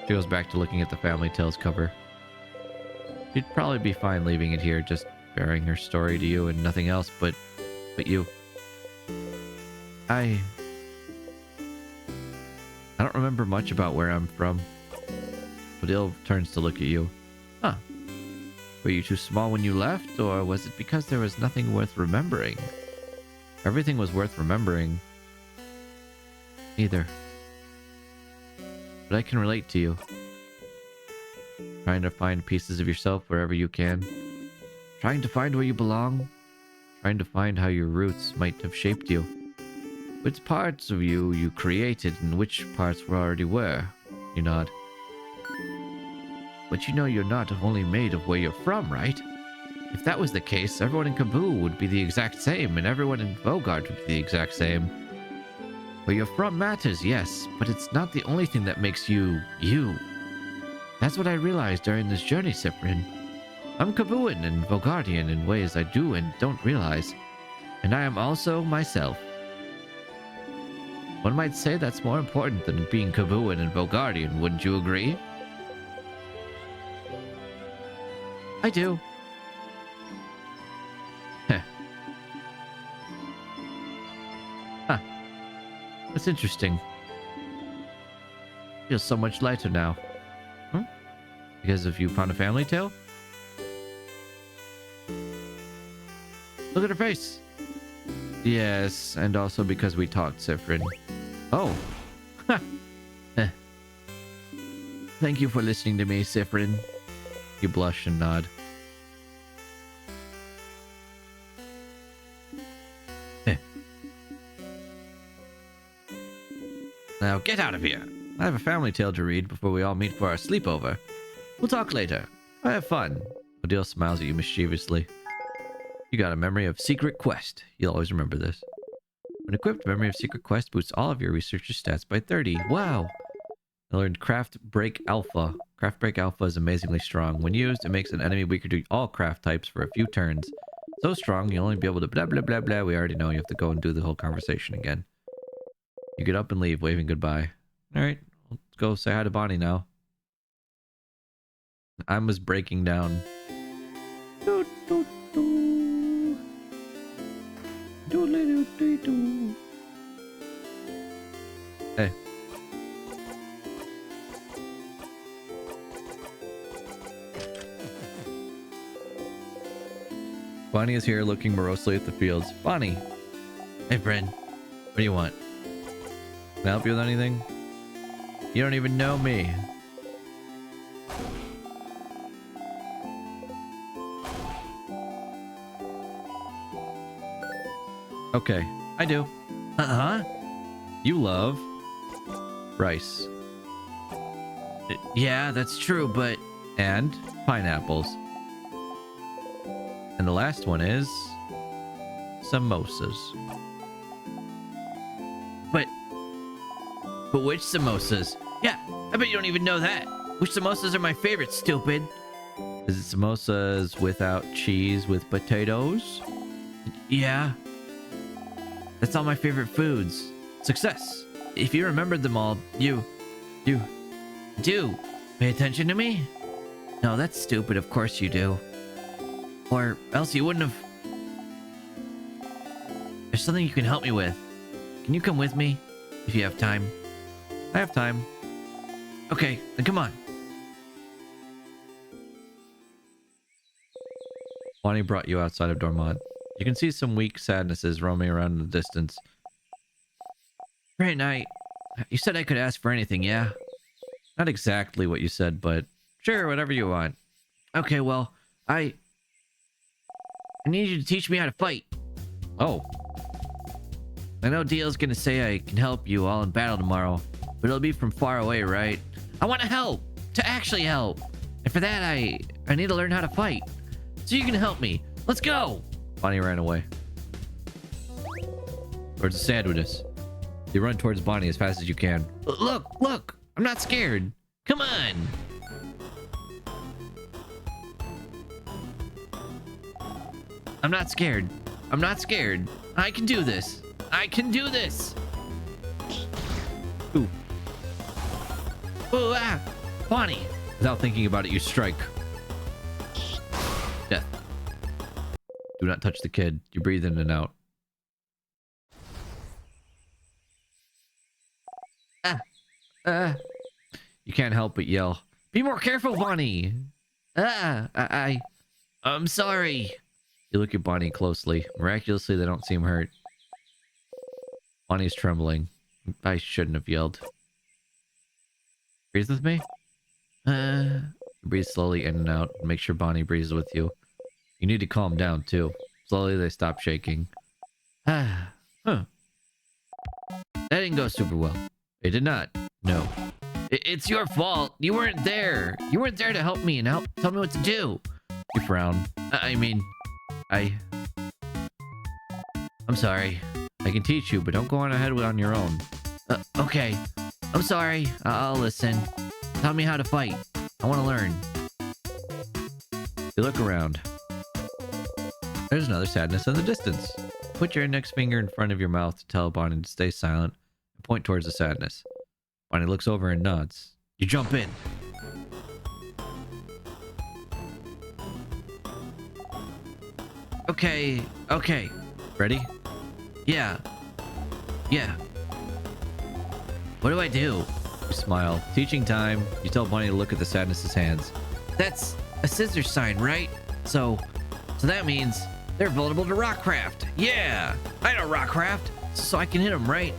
She goes back to looking at the Family Tales cover. She'd probably be fine leaving it here, just bearing her story to you and nothing else, but you. I don't remember much about where I'm from. Badil turns to look at you. Huh. Were you too small when you left, or was it because there was nothing worth remembering? Everything was worth remembering. Neither. But I can relate to you. Trying to find pieces of yourself wherever you can. Trying to find where you belong. trying to find how your roots might have shaped you. Which parts of you created and which parts already were. You nod. But you know you're not only made of where you're from, right? If that was the case, everyone in Kaboo would be the exact same, and everyone in Vogard would be the exact same. Where you're from matters, yes, but it's not the only thing that makes you, you. That's what I realized during this journey, Cyprian. I'm Kabooan and Vogardian in ways I do and don't realize. And I am also myself. One might say that's more important than being Kabooan and Vogardian, wouldn't you agree? I do. Heh. Huh. That's interesting. Feels so much lighter now. Hmm? Because if you found a family tale? Look at her face. Yes, and also because we talked, Cyprian. Oh. Heh. Thank you for listening to me, Cyprian. You blush and nod. Now get out of here. I have a family tale to read before we all meet for our sleepover. We'll talk later. I have fun. Odile smiles at you mischievously. You got a memory of Secret Quest. You'll always remember this. When equipped, Memory of Secret Quest boosts all of your researcher stats by 30. Wow! I learned Craft Break Alpha. Craft Break Alpha is amazingly strong. When used, it makes an enemy weaker to all craft types for a few turns. So strong, you'll only be able to blah blah blah blah. We already know you have to go and do the whole conversation again. You get up and leave, waving goodbye. Alright, let's go say hi to Bonnie now. I was breaking down. Doo, doo, doo. Doodly doo doo doo. Hey. Bonnie is here looking morosely at the fields. Bonnie! Hey, friend. What do you want? Can I help you with anything? You don't even know me. Okay, I do. Uh-huh. You love rice. Yeah, that's true, but... And pineapples. And the last one is... samosas. But which samosas? Yeah, I bet you don't even know that. Which samosas are my favorite, stupid? Is it samosas without cheese with potatoes? Yeah. That's all my favorite foods. Success. If you remembered them all, you do. Pay attention to me? No, that's stupid. Of course you do. Or else you wouldn't have... There's something you can help me with. Can you come with me? If you have time. I have time. Okay, then come on. Bonnie brought you outside of Dormont. You can see some weak sadnesses roaming around in the distance. Great night. You said I could ask for anything, yeah? Not exactly what you said, but sure, whatever you want. Okay, well, I need you to teach me how to fight. Oh. I know Dale's gonna say I can help you all in battle tomorrow, but it'll be from far away, right? I want to help! To actually help! And for that, I need to learn how to fight. So you can help me. Let's go! Bonnie ran away. Towards the sand with us. You run towards Bonnie as fast as you can. Look! I'm not scared. Come on! I'm not scared. I can do this. Ooh. Ooh, ah! Bonnie! Without thinking about it, you strike. Death. Do not touch the kid. You breathe in and out. You can't help but yell. Be more careful, Bonnie! I'm sorry. You look at Bonnie closely. Miraculously, they don't seem hurt. Bonnie's trembling. I shouldn't have yelled. Breathe with me? Breathe slowly in and out. Make sure Bonnie breathes with you. You need to calm down, too. Slowly, they stop shaking. Ah, huh. That didn't go super well. It did not. No. It's your fault. You weren't there. You weren't there to help me and tell me what to do. You frown. I'm sorry. I can teach you, but don't go on ahead on your own. Okay. I'm sorry. I'll listen. Tell me how to fight. I want to learn. You look around. There's another sadness in the distance. Put your index finger in front of your mouth to tell Bonnie to stay silent and point towards the sadness. Bonnie looks over and nods. You jump in. Okay. Ready? Yeah. What do I do? You smile. Teaching time. You tell Bonnie to look at the sadness's hands. That's a scissor sign, right? So that means they're vulnerable to rockcraft. Yeah, I know rockcraft, so I can hit them, right?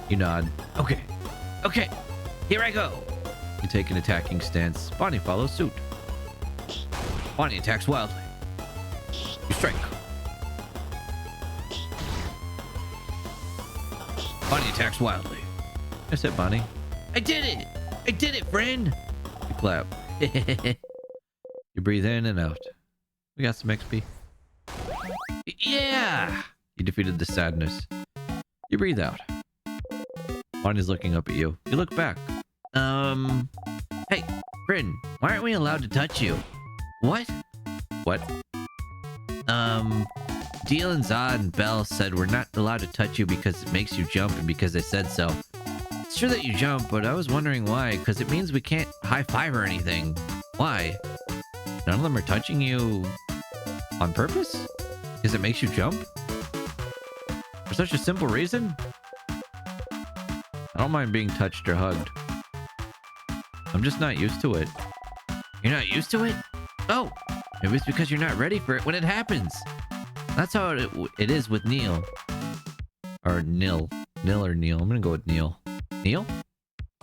You nod. Okay, here I go. You take an attacking stance. Bonnie follows suit. Bonnie attacks wildly. You strike. Bonnie attacks wildly. That's it, Bonnie. I did it, friend. You clap. You breathe in and out. We got some XP. Yeah! You defeated the sadness. You breathe out. Bonnie's looking up at you. You look back. Hey, friend, why aren't we allowed to touch you? What? Deal and Zod and Belle said we're not allowed to touch you because it makes you jump and because they said so. It's true that you jump, but I was wondering why, because it means we can't high five or anything. Why? None of them are touching you on purpose? Because it makes you jump? For such a simple reason? I don't mind being touched or hugged. I'm just not used to it. You're not used to it? Oh, maybe it's because you're not ready for it when it happens. That's how it is with Neil. Or Nil. Nil or Neil. I'm gonna go with Neil. Neil?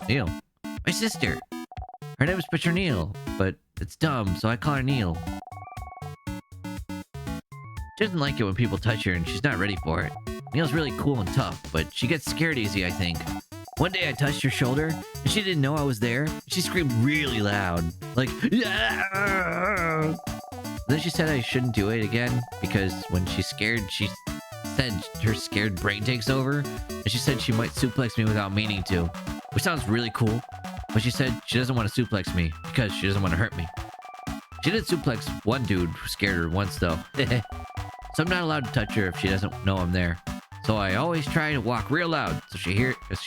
Neil. My sister. Her name is Petronille, but it's dumb, so I call her Neil. She doesn't like it when people touch her, and she's not ready for it. Neil's really cool and tough, but she gets scared easy, I think. One day I touched her shoulder, and she didn't know I was there. She screamed really loud, like, yeah! Then she said I shouldn't do it again, because when she's scared, she said her scared brain takes over, and she said she might suplex me without meaning to, which sounds really cool, but she said she doesn't want to suplex me, because she doesn't want to hurt me. She did suplex one dude who scared her once, though. So I'm not allowed to touch her if she doesn't know I'm there. So I always try to walk real loud so she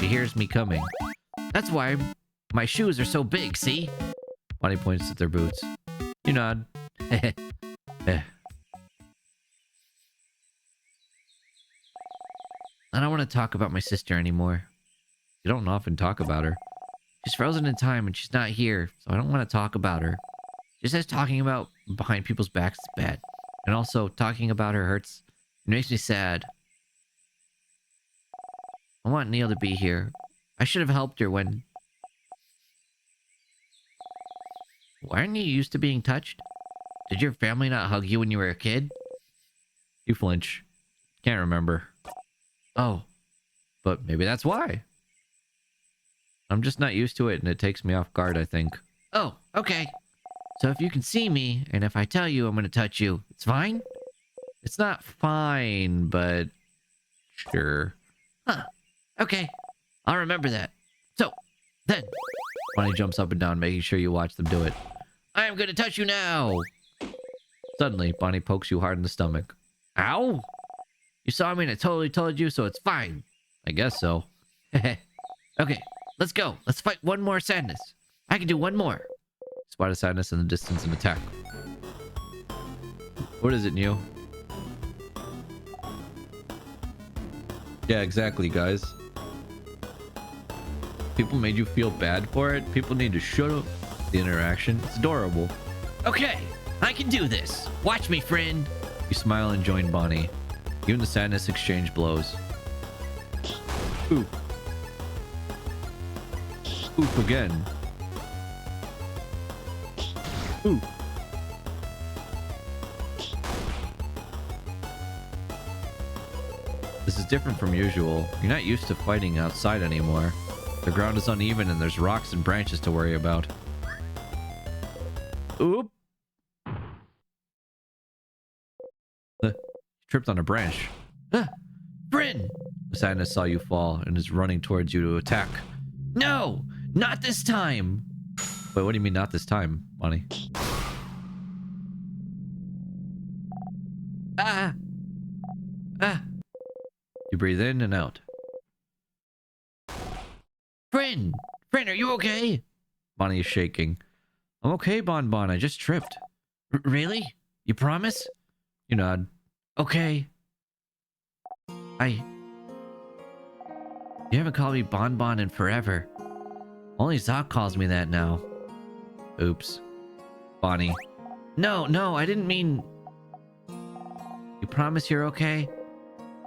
hears me coming. That's why my shoes are so big, see? Bonnie points at their boots. You nod. I don't want to talk about my sister anymore. You don't often talk about her. She's frozen in time and she's not here, so I don't want to talk about her. She says talking about behind people's backs is bad. And also, talking about her hurts. It makes me sad. I want Neil to be here. I should have helped her when... Aren't you used to being touched? Did your family not hug you when you were a kid? You flinch. Can't remember. Oh. But maybe that's why. I'm just not used to it and it takes me off guard, I think. Oh, okay. So if you can see me, and if I tell you I'm gonna touch you, it's fine? It's not fine, but... Sure. Huh. Okay. I'll remember that. So, then... Bonnie jumps up and down, making sure you watch them do it. I'm gonna touch you now! Suddenly, Bonnie pokes you hard in the stomach. Ow! You saw me and I totally told you, so it's fine. I guess so. Okay, let's go. Let's fight one more sadness. I can do one more. Spot a sadness in the distance and attack. What is it, Neo? Yeah, exactly, guys. People made you feel bad for it. People need to shut up the interaction. It's adorable. Okay, I can do this. Watch me, friend. You smile and join Bonnie. You and the sadness exchange blows. Oop. Oop again. Ooh. is different from usual. You're not used to fighting outside anymore. The ground is uneven and there's rocks and branches to worry about. Oop! Tripped on a branch. Bryn! Sadness saw you fall and is running towards you to attack. No! Not this time! Wait, what do you mean not this time, Bonnie? Ah! Ah! You breathe in and out. Bryn! Bryn, are you okay? Bonnie is shaking. I'm okay, Bon Bon. I just tripped. Really? You promise? You nod. Okay. You haven't called me Bon Bon in forever. Only Zoc calls me that now. Oops. Bonnie. No, I didn't mean... You promise you're okay?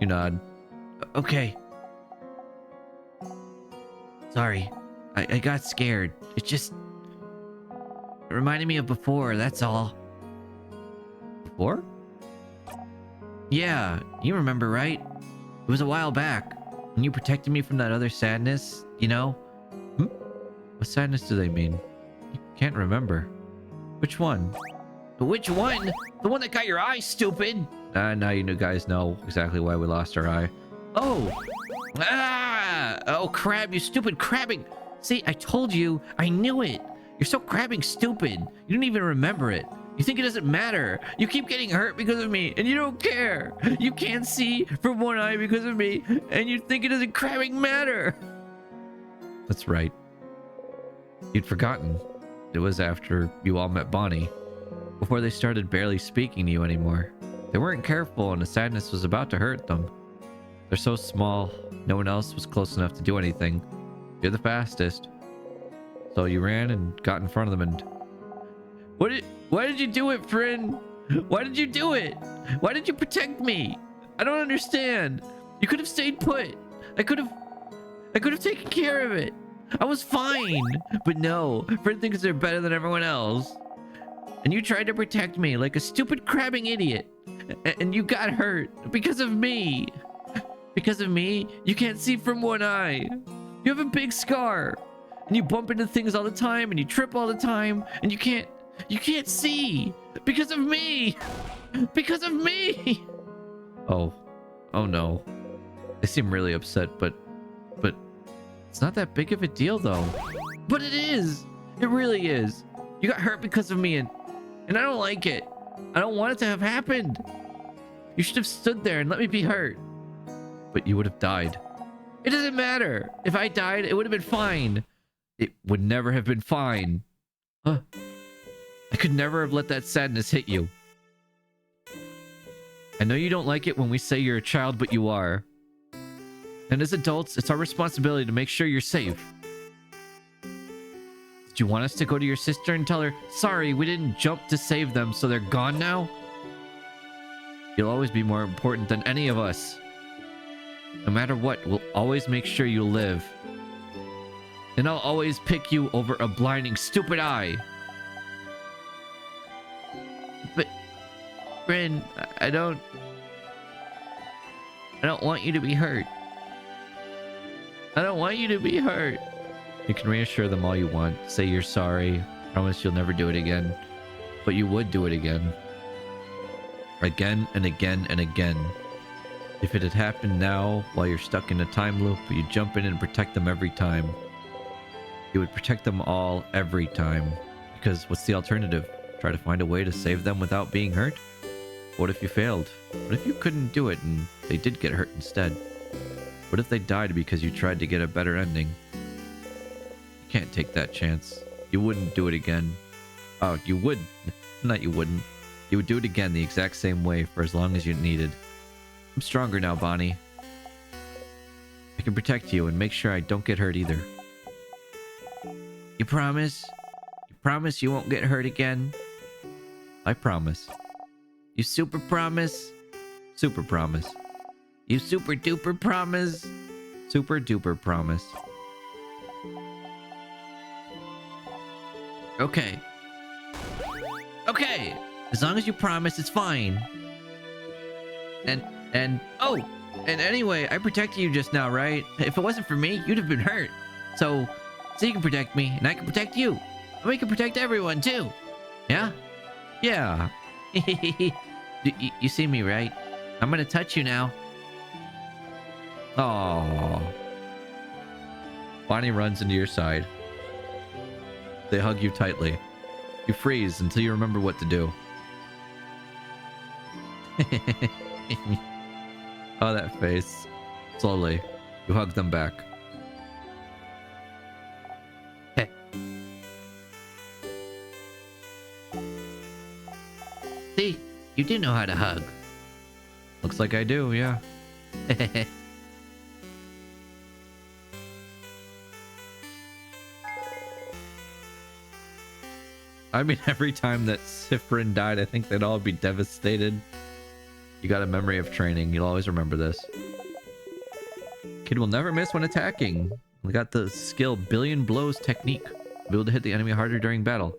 You nod. Okay. Sorry. I got scared. It reminded me of before, that's all. Before? Yeah, you remember, right? It was a while back. When you protected me from that other sadness, you know? What sadness do they mean? You can't remember. Which one? Which one? The one that got your eye, stupid! Now you guys know exactly why we lost our eye. Oh! Ah! Oh, crab, you stupid crabbing! See, I told you. I knew it. You're so crabbing stupid. You don't even remember it. You think it doesn't matter. You keep getting hurt because of me, and you don't care. You can't see from one eye because of me, and you think it doesn't crabbing matter. That's right. You'd forgotten. It was after you all met Bonnie. Before they started barely speaking to you anymore. They weren't careful, and the sadness was about to hurt them. They're so small, no one else was close enough to do anything. You're the fastest. So you ran and got in front of them and... Why did you do it, friend? Why did you do it? Why did you protect me? I don't understand. You could have stayed put. I could have taken care of it. I was fine. But no, Friend thinks they're better than everyone else. And you tried to protect me like a stupid crabbing idiot. And you got hurt because of me. Because of me, you can't see from one eye. You have a big scar. And you bump into things all the time and you trip all the time and you can't see because of me. Because of me. Oh no. They seem really upset, but it's not that big of a deal though. But it is. It really is. You got hurt because of me and I don't like it. I don't want it to have happened. You should have stood there and let me be hurt. But you would have died. It doesn't matter. If I died, it would have been fine. It would never have been fine. I could never have let that sadness hit you. I know you don't like it when we say you're a child, but you are. And as adults, it's our responsibility to make sure you're safe. Did you want us to go to your sister and tell her, sorry, we didn't jump to save them, so they're gone now? You'll always be more important than any of us. No matter what, we'll always make sure you live. And I'll always pick you over a blinding stupid eye. But, Bryn, I don't want you to be hurt. I don't want you to be hurt. You can reassure them all you want. Say you're sorry. Promise you'll never do it again. But you would do it again. Again and again and again. If it had happened now, while you're stuck in a time loop, you'd jump in and protect them every time. You would protect them all every time. Because what's the alternative? Try to find a way to save them without being hurt? What if you failed? What if you couldn't do it and they did get hurt instead? What if they died because you tried to get a better ending? You can't take that chance. You wouldn't do it again. Oh, you would. Not you wouldn't. You would do it again the exact same way for as long as you needed. I'm stronger now, Bonnie. I can protect you and make sure I don't get hurt either. You promise? You promise you won't get hurt again? I promise. You super promise? Super promise. You super duper promise? Super duper promise. Okay. Okay! As long as you promise, it's fine. And oh! And anyway, I protected you just now, right? If it wasn't for me, you'd have been hurt. So you can protect me, and I can protect you. And we can protect everyone, too. Yeah? Yeah. You see me, right? I'm gonna touch you now. Oh. Bonnie runs into your side. They hug you tightly. You freeze until you remember what to do. Oh, that face. Slowly, you hug them back. Hey. See, you do know how to hug. Looks like I do, yeah. I mean, every time that Sifrin died, I think they'd all be devastated. You got a memory of training. You'll always remember this. Kid will never miss when attacking. We got the skill Billion Blows technique. Be able to hit the enemy harder during battle.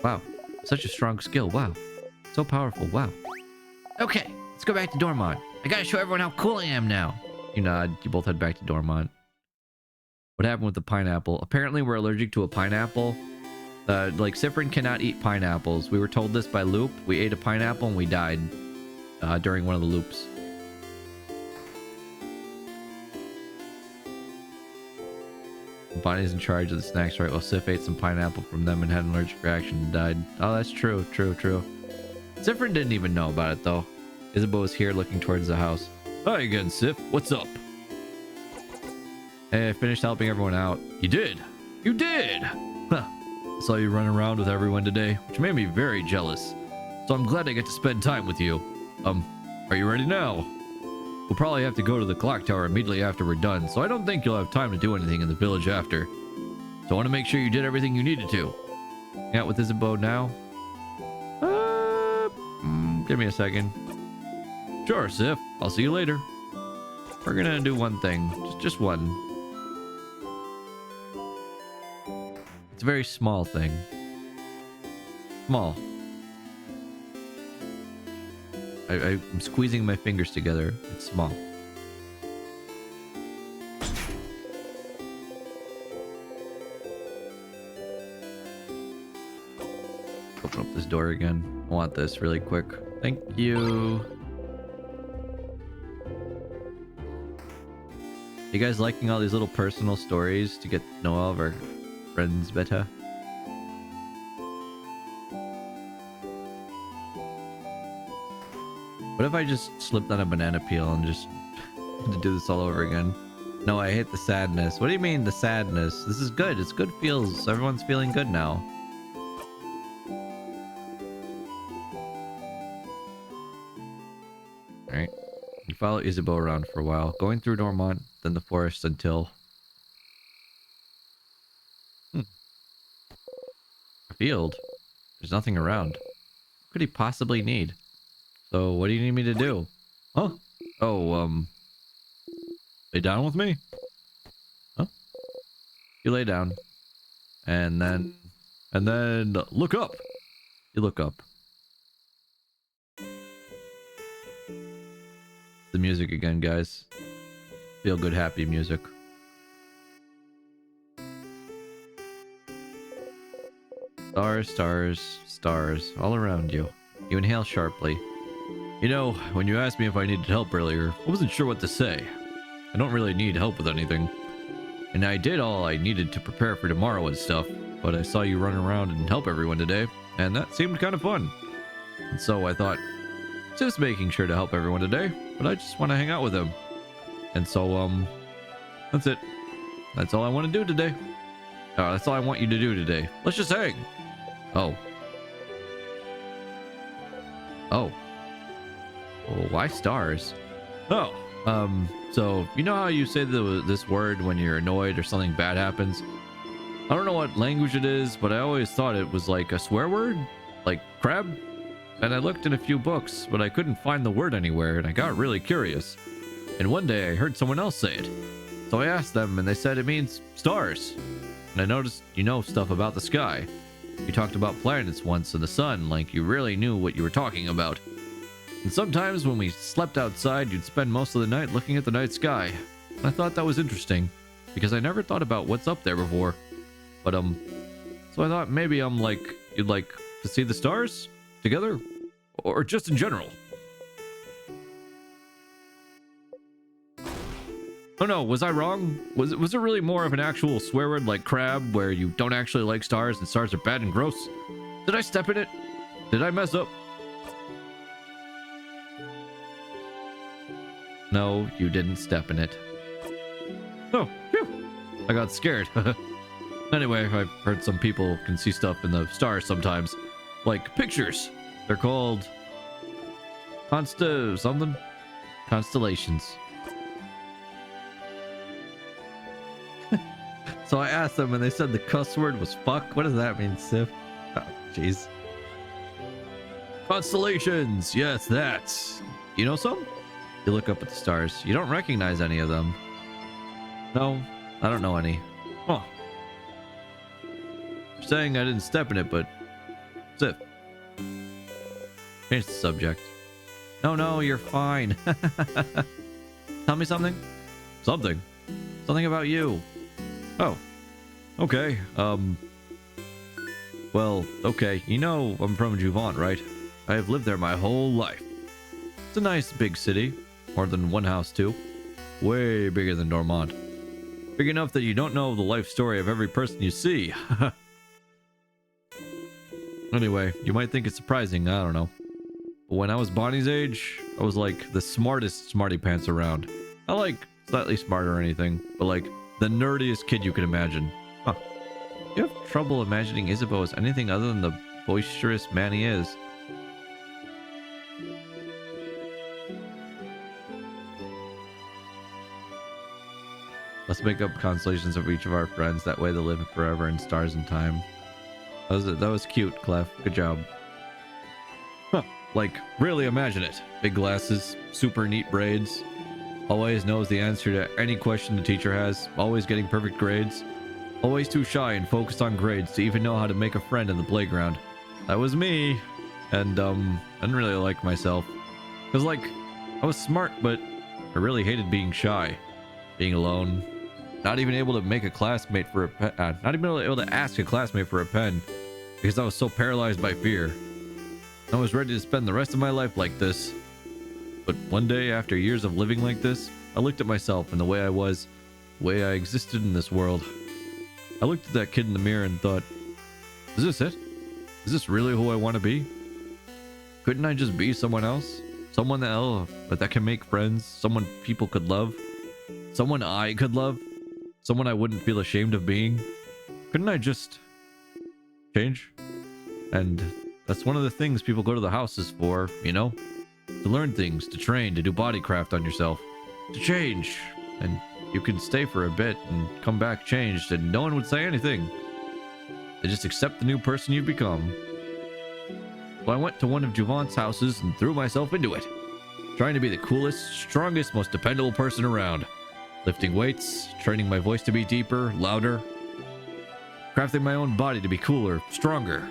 Wow. Such a strong skill. Wow. So powerful. Wow. Okay. Let's go back to Dormont. I gotta show everyone how cool I am now. You nod. You both head back to Dormont. What happened with the pineapple? Apparently we're allergic to a pineapple. Like, Sifrin cannot eat pineapples. We were told this by Loop. We ate a pineapple and we died during one of the loops. Bonnie's in charge of the snacks, right? Well, Sif ate some pineapple from them and had an allergic reaction and died. Oh, that's true. True. Sifrin didn't even know about it, though. Isabeau was here looking towards the house. Hi again, Sif. What's up? Hey, I finished helping everyone out. You did? You did! Huh. I saw you run around with everyone today, which made me very jealous. So I'm glad I get to spend time with you. Are you ready now? We'll probably have to go to the clock tower immediately after we're done, so I don't think you'll have time to do anything in the village after. So I want to make sure you did everything you needed to. Hang out with Isabeau now? Give me a second. Sure, Sif. I'll see you later. We're gonna do one thing. Just one. It's a very small thing. Small. I'm squeezing my fingers together. It's small. Open up this door again. I want this really quick. Thank you. You guys liking all these little personal stories to get to know all of our friends better? What if I just slipped on a banana peel and just to do this all over again? No, I hate the sadness. What do you mean the sadness? This is good. It's good feels. Everyone's feeling good now. Alright. You follow Isabeau around for a while, going through Dormont, then the forest until... A field. There's nothing around. What could he possibly need? So, what do you need me to do? Huh? Oh, lay down with me? Huh? You lay down. And then look up. You look up. The music again, guys. Feel good, happy music. Stars, stars, stars, all around you. You inhale sharply. You know, when you asked me if I needed help earlier, I wasn't sure what to say. I don't really need help with anything. And I did all I needed to prepare for tomorrow and stuff, but I saw you run around and help everyone today, and that seemed kind of fun. And so I thought, Sif's making sure to help everyone today, but I just want to hang out with him. And so, that's it. That's all I want to do today. That's all I want you to do today. Let's just hang. Oh. Oh. Well, why stars? Oh, so you know how you say this word when you're annoyed or something bad happens? I don't know what language it is, but I always thought it was like a swear word, like crab. And I looked in a few books, but I couldn't find the word anywhere, and I got really curious. And one day I heard someone else say it. So I asked them, and they said it means stars. And I noticed you know stuff about the sky. You talked about planets once and the sun, like you really knew what you were talking about. And sometimes when we slept outside, you'd spend most of the night looking at the night sky. I thought that was interesting because I never thought about what's up there before. But so I thought maybe you'd like to see the stars together, or just in general. Oh no, was I wrong? Was it really more of an actual swear word like crab, where you don't actually like stars and stars are bad and gross? Did I step in it? Did I mess up? No, you didn't step in it. Oh, phew. I got scared. Anyway, I've heard some people can see stuff in the stars sometimes. Like pictures. They're called... something? Constellations. So I asked them and they said the cuss word was fuck. What does that mean, Sif? Oh, jeez. Constellations! Yes, that's... You know some? You look up at the stars. You don't recognize any of them. No, I don't know any. Huh. You're saying I didn't step in it, but... Sif. Change the subject. No, you're fine. Tell me something? Something? Something about you. Oh. Okay, well, okay. You know I'm from Juvent, right? I have lived there my whole life. It's a nice big city. More than one house, too. Way bigger than Dormont. Big enough that you don't know the life story of every person you see. Anyway, you might think it's surprising, I don't know. But when I was Bonnie's age, I was like the smartest smarty pants around. Not like slightly smart or anything, but like the nerdiest kid you could imagine. Huh. You have trouble imagining Isabeau as anything other than the boisterous man he is. Let's make up constellations of each of our friends. That way they'll live forever in stars and time. That was cute, Clef. Good job. Huh. Like, really imagine it. Big glasses, super neat braids. Always knows the answer to any question the teacher has. Always getting perfect grades. Always too shy and focused on grades to even know how to make a friend in the playground. That was me. And, I didn't really like myself. Because, like, I was smart, but I really hated being shy. Being alone. Not even able to make a classmate for a pen. Not even able to ask a classmate for a pen. Because I was so paralyzed by fear. I was ready to spend the rest of my life like this. But one day, after years of living like this, I looked at myself and the way I was, the way I existed in this world. I looked at that kid in the mirror and thought, is this it? Is this really who I want to be? Couldn't I just be someone else? Someone that can make friends, someone people could love, someone I could love, someone I wouldn't feel ashamed of being. Couldn't I just change? And that's one of the things people go to the houses for, you know? To learn things, to train, to do bodycraft on yourself, to change. And you can stay for a bit and come back changed and no one would say anything. They just accept the new person you've become. So I went to one of Juvent's houses and threw myself into it. Trying to be the coolest, strongest, most dependable person around. Lifting weights, training my voice to be deeper, louder. Crafting my own body to be cooler, stronger.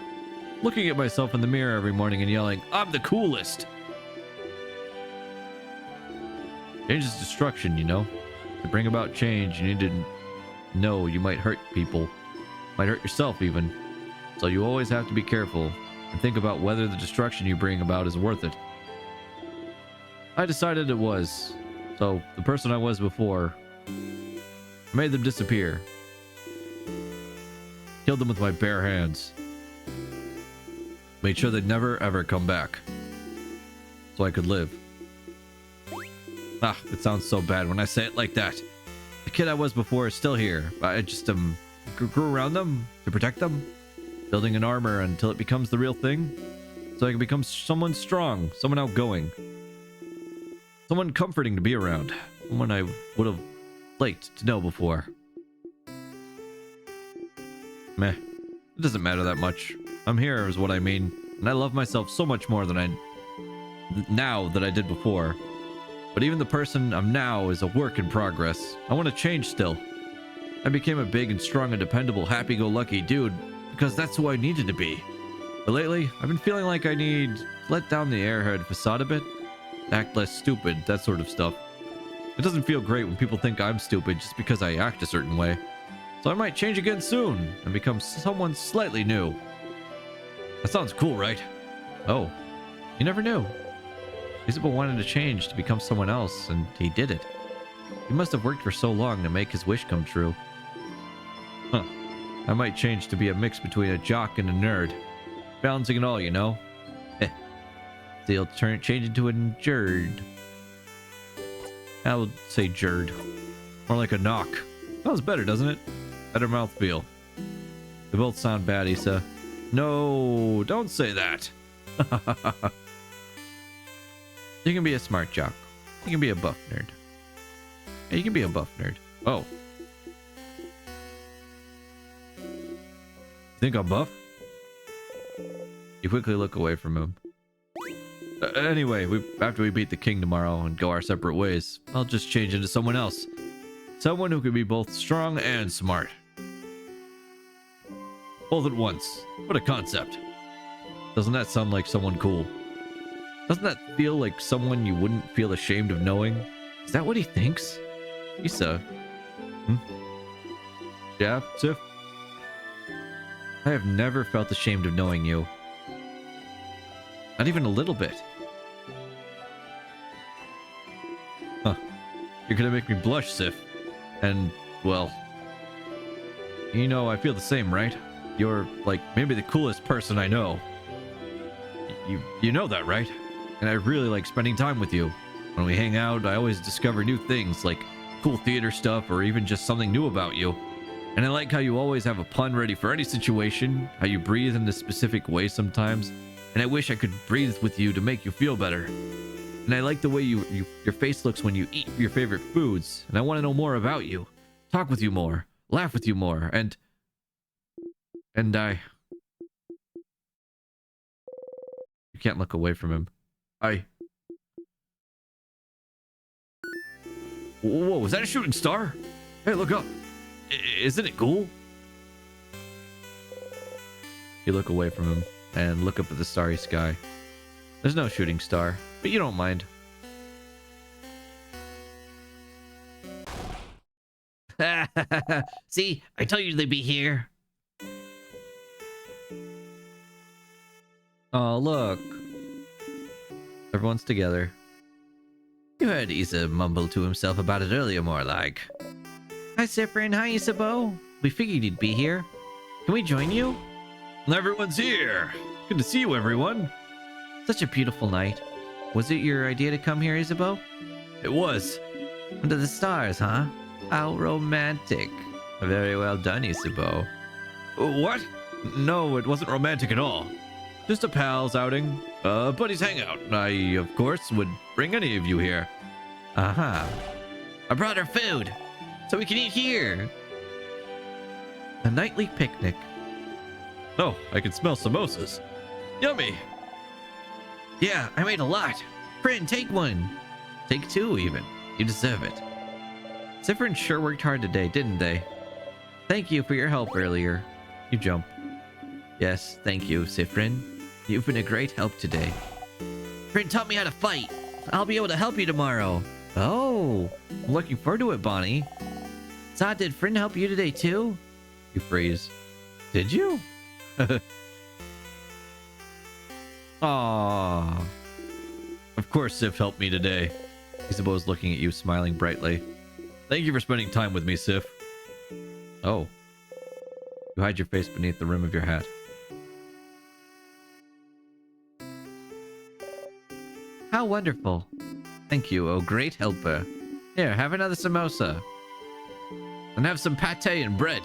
Looking at myself in the mirror every morning and yelling, I'm the coolest! Change is destruction, you know? To bring about change, you need to know you might hurt people. Might hurt yourself even. So you always have to be careful and think about whether the destruction you bring about is worth it. I decided it was. So the person I was before, I made them disappear. Killed them with my bare hands. Made sure they'd never ever come back. So I could live. Ah, it sounds so bad when I say it like that. The kid I was before is still here. I just grew around them to protect them. Building an armor until it becomes the real thing. So I can become someone strong, someone outgoing. Someone comforting to be around. Someone I would have liked to know before. Meh. It doesn't matter that much. I'm here is what I mean. And I love myself so much more than now that I did before. But even the person I'm now is a work in progress. I want to change still. I became a big and strong and dependable, happy-go-lucky dude because that's who I needed to be. But lately, I've been feeling like I need to let down the airhead facade a bit. act less stupid, that sort of stuff. It doesn't feel great when people think I'm stupid just because I act a certain way. So I might change again soon and become someone slightly new. That sounds cool, right? Oh, you never knew. Isabel wanted to change to become someone else, and he did it. He must have worked for so long to make his wish come true. Huh. I might change to be a mix between a jock and a nerd. Balancing it all, you know? He'll change into a jerd. I would say jerd. More like a knock. Sounds better, doesn't it? Better mouthfeel. They both sound bad, Issa. No, don't say that. You can be a smart jock. You can be a buff nerd. Yeah, you can be a buff nerd. Oh. You think I'm buff? You quickly look away from him. Anyway, after we beat the king tomorrow and go our separate ways, I'll just change into someone else. Someone who can be both strong and smart. Both at once. What a concept. Doesn't that sound like someone cool? Doesn't that feel like someone you wouldn't feel ashamed of knowing? Is that what he thinks? Issa. Yeah, Sif? I have never felt ashamed of knowing you. Not even a little bit. Huh. You're gonna make me blush, Sif. And, well... You know, I feel the same, right? You're, like, maybe the coolest person I know. You know that, right? And I really like spending time with you. When we hang out, I always discover new things, like cool theater stuff or even just something new about you. And I like how you always have a pun ready for any situation, how you breathe in a specific way sometimes. And I wish I could breathe with you to make you feel better. And I like the way your face looks when you eat your favorite foods. And I want to know more about you. Talk with you more. Laugh with you more. And I... You can't look away from him. Whoa, was that a shooting star? Hey, look up. Isn't it cool? You look away from him and look up at the starry sky. There's no shooting star, but you don't mind. See, I told you they'd be here. Oh, look. Everyone's together. You heard Issa mumble to himself about it earlier, more like. Hi, Cyprian. Hi, Isabeau. We figured you'd be here. Can we join you? Everyone's here. Good to see you, everyone. Such a beautiful night. Was it your idea to come here, Isabeau? It was. Under the stars, huh? How romantic. Very well done, Isabeau. What? No, it wasn't romantic at all. Just a pal's outing. Buddies hangout. I, of course, would bring any of you here. Uh-huh. I brought her food, so we can eat here. A nightly picnic. Oh, I can smell samosas. Yummy. Yeah, I made a lot. Friend, take one. Take two, even. You deserve it. Cyprian sure worked hard today, didn't they? Thank you for your help earlier. You jump. Yes, thank you, Cyprian. You've been a great help today. Friend taught me how to fight. I'll be able to help you tomorrow. Oh, I'm looking forward to it, Bonnie. Zod, did Friend help you today too? You freeze. Did you? Aww. Of course Sif helped me today. Isabeau's looking at you, smiling brightly. Thank you for spending time with me, Sif. Oh. You hide your face beneath the rim of your hat. How wonderful. Thank you, oh great helper. Here, have another samosa. And have some pate and bread.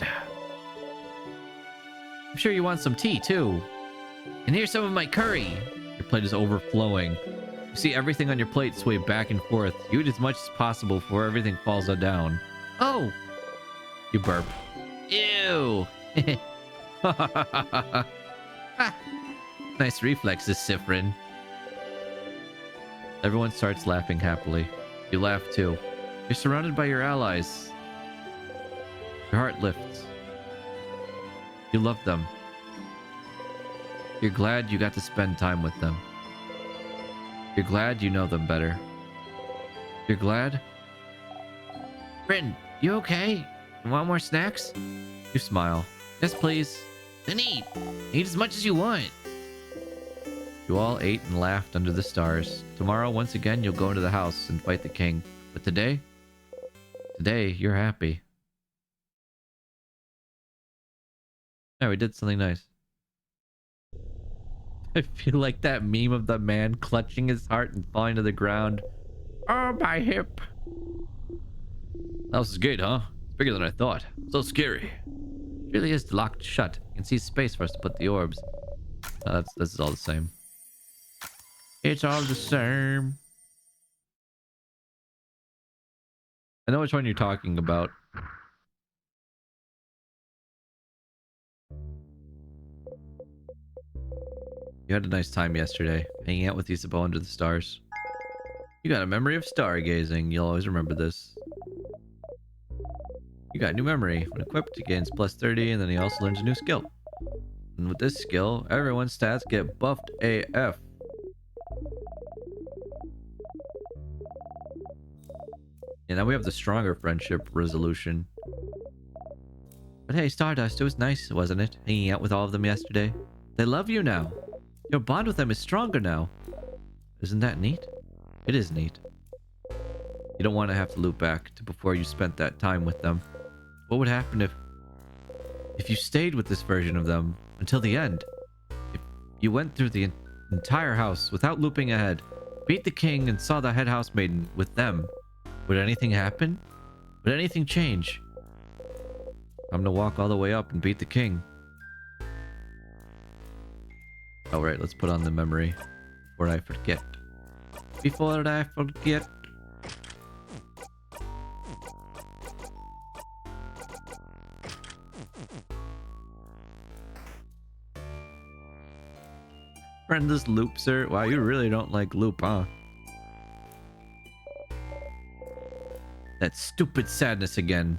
I'm sure you want some tea, too. And here's some of my curry. Your plate is overflowing. You see everything on your plate sway back and forth. You eat as much as possible before everything falls down. Oh! You burp. Ew! Ah. Nice reflexes, Cyprian. Everyone starts laughing happily. You laugh too. You're surrounded by your allies. Your heart lifts. You love them. You're glad you got to spend time with them. You're glad you know them better. You're glad? Friend, you okay? You want more snacks? You smile. Yes, please. Then eat. Eat as much as you want. You all ate and laughed under the stars. Tomorrow, once again, you'll go into the house and fight the king. But today, you're happy. Yeah, we did something nice. I feel like that meme of the man clutching his heart and falling to the ground. Oh, my hip. House is good, huh? It's bigger than I thought. So scary. It really is locked shut. You can see space for us to put the orbs. No, this is all the same. It's all the same. I know which one you're talking about. You had a nice time yesterday, hanging out with Isabelle under the stars. You got a memory of stargazing. You'll always remember this. You got a new memory. When equipped, he gains plus 30, and then he also learns a new skill. And with this skill, everyone's stats get buffed AF. And now we have the stronger friendship resolution. But hey, Stardust, it was nice, wasn't it? Hanging out with all of them yesterday. They love you now. Your bond with them is stronger now. Isn't that neat? It is neat. You don't want to have to loop back to before you spent that time with them. What would happen if you stayed with this version of them until the end? If you went through the entire house without looping ahead, beat the king and saw the head house maiden with them, would anything happen? Would anything change? I'm gonna walk all the way up and beat the king. Alright, let's put on the memory before I forget. Before I forget. Friend, this loop, sir. Wow, you really don't like loop, huh? That stupid sadness again.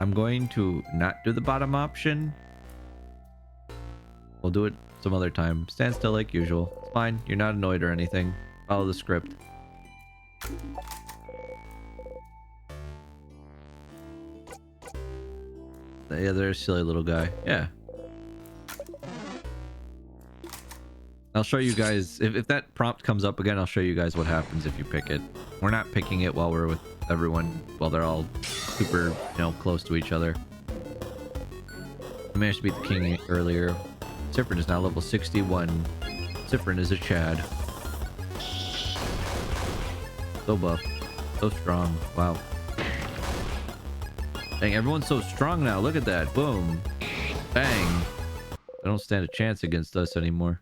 I'm going to not do the bottom option. We'll do it some other time. Stand still like usual. It's fine. You're not annoyed or anything. Follow the script. Yeah, there's a silly little guy. Yeah. I'll show you guys. If that prompt comes up again, I'll show you guys what happens if you pick it. We're not picking it while we're with everyone, while they're all super, close to each other. I managed to beat the king earlier. Sifrin is now level 61. Sifrin is a Chad. So buff. So strong. Wow. Dang, everyone's so strong now. Look at that. Boom. Bang. They don't stand a chance against us anymore.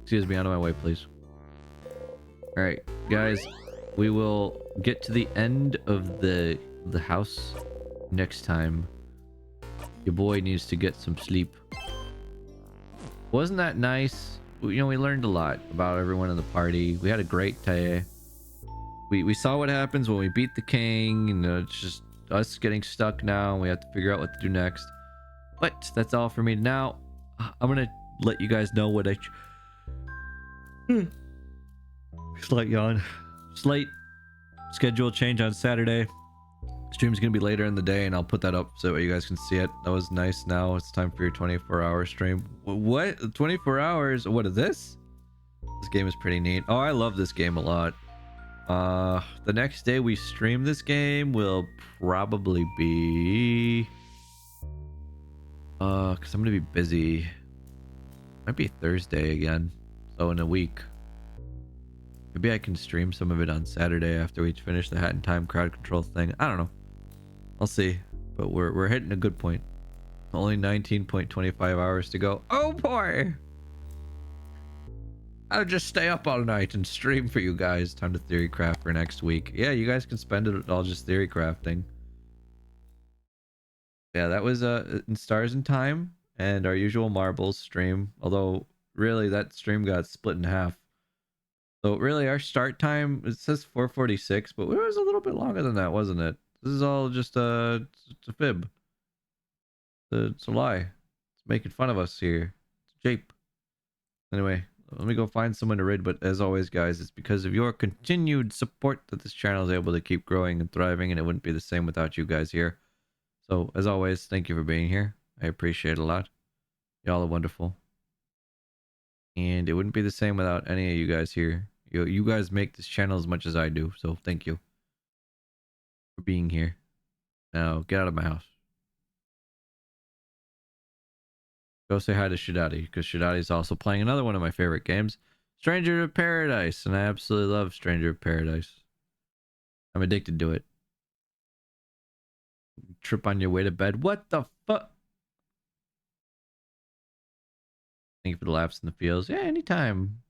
Excuse me, out of my way, please. Alright, guys. We will get to the end of the house next time. Your boy needs to get some sleep. Wasn't that nice? We learned a lot about everyone in the party. We had a great day. We saw what happens when we beat the king, and it's just us getting stuck now, and we have to figure out what to do next. But that's all for me now. I'm gonna let you guys know what Slight yawn. Slight schedule change on Saturday. Stream's gonna be later in the day, and I'll put that up so you guys can see it. That was nice. Now it's time for your 24-hour stream. What? 24 hours? What is this? This game is pretty neat. Oh, I love this game a lot. The next day we stream this game will probably be because I'm gonna be busy. Might be Thursday again. So in a week. Maybe I can stream some of it on Saturday after we finish the Hat in Time crowd control thing. I don't know. I'll see. But we're hitting a good point. Only 19.25 hours to go. Oh boy! I'll just stay up all night and stream for you guys. Time to theory craft for next week. Yeah, you guys can spend it all just theory crafting. Yeah, that was in Stars and Time and our usual marbles stream. Although really that stream got split in half. So really our start time, it says 4:46, but it was a little bit longer than that, wasn't it? This is all just it's a fib. It's a lie. It's making fun of us here. It's a jape. Anyway, let me go find someone to raid, but as always, guys, it's because of your continued support that this channel is able to keep growing and thriving, and it wouldn't be the same without you guys here. So, as always, thank you for being here. I appreciate it a lot. Y'all are wonderful. And it wouldn't be the same without any of you guys here. You guys make this channel as much as I do, so thank you for being here. Now, get out of my house. Go say hi to Shidati, because Shidati is also playing another one of my favorite games, Stranger of Paradise, and I absolutely love Stranger of Paradise. I'm addicted to it. Trip on your way to bed. What the fuck? Thank you for the laps in the fields. Yeah, anytime.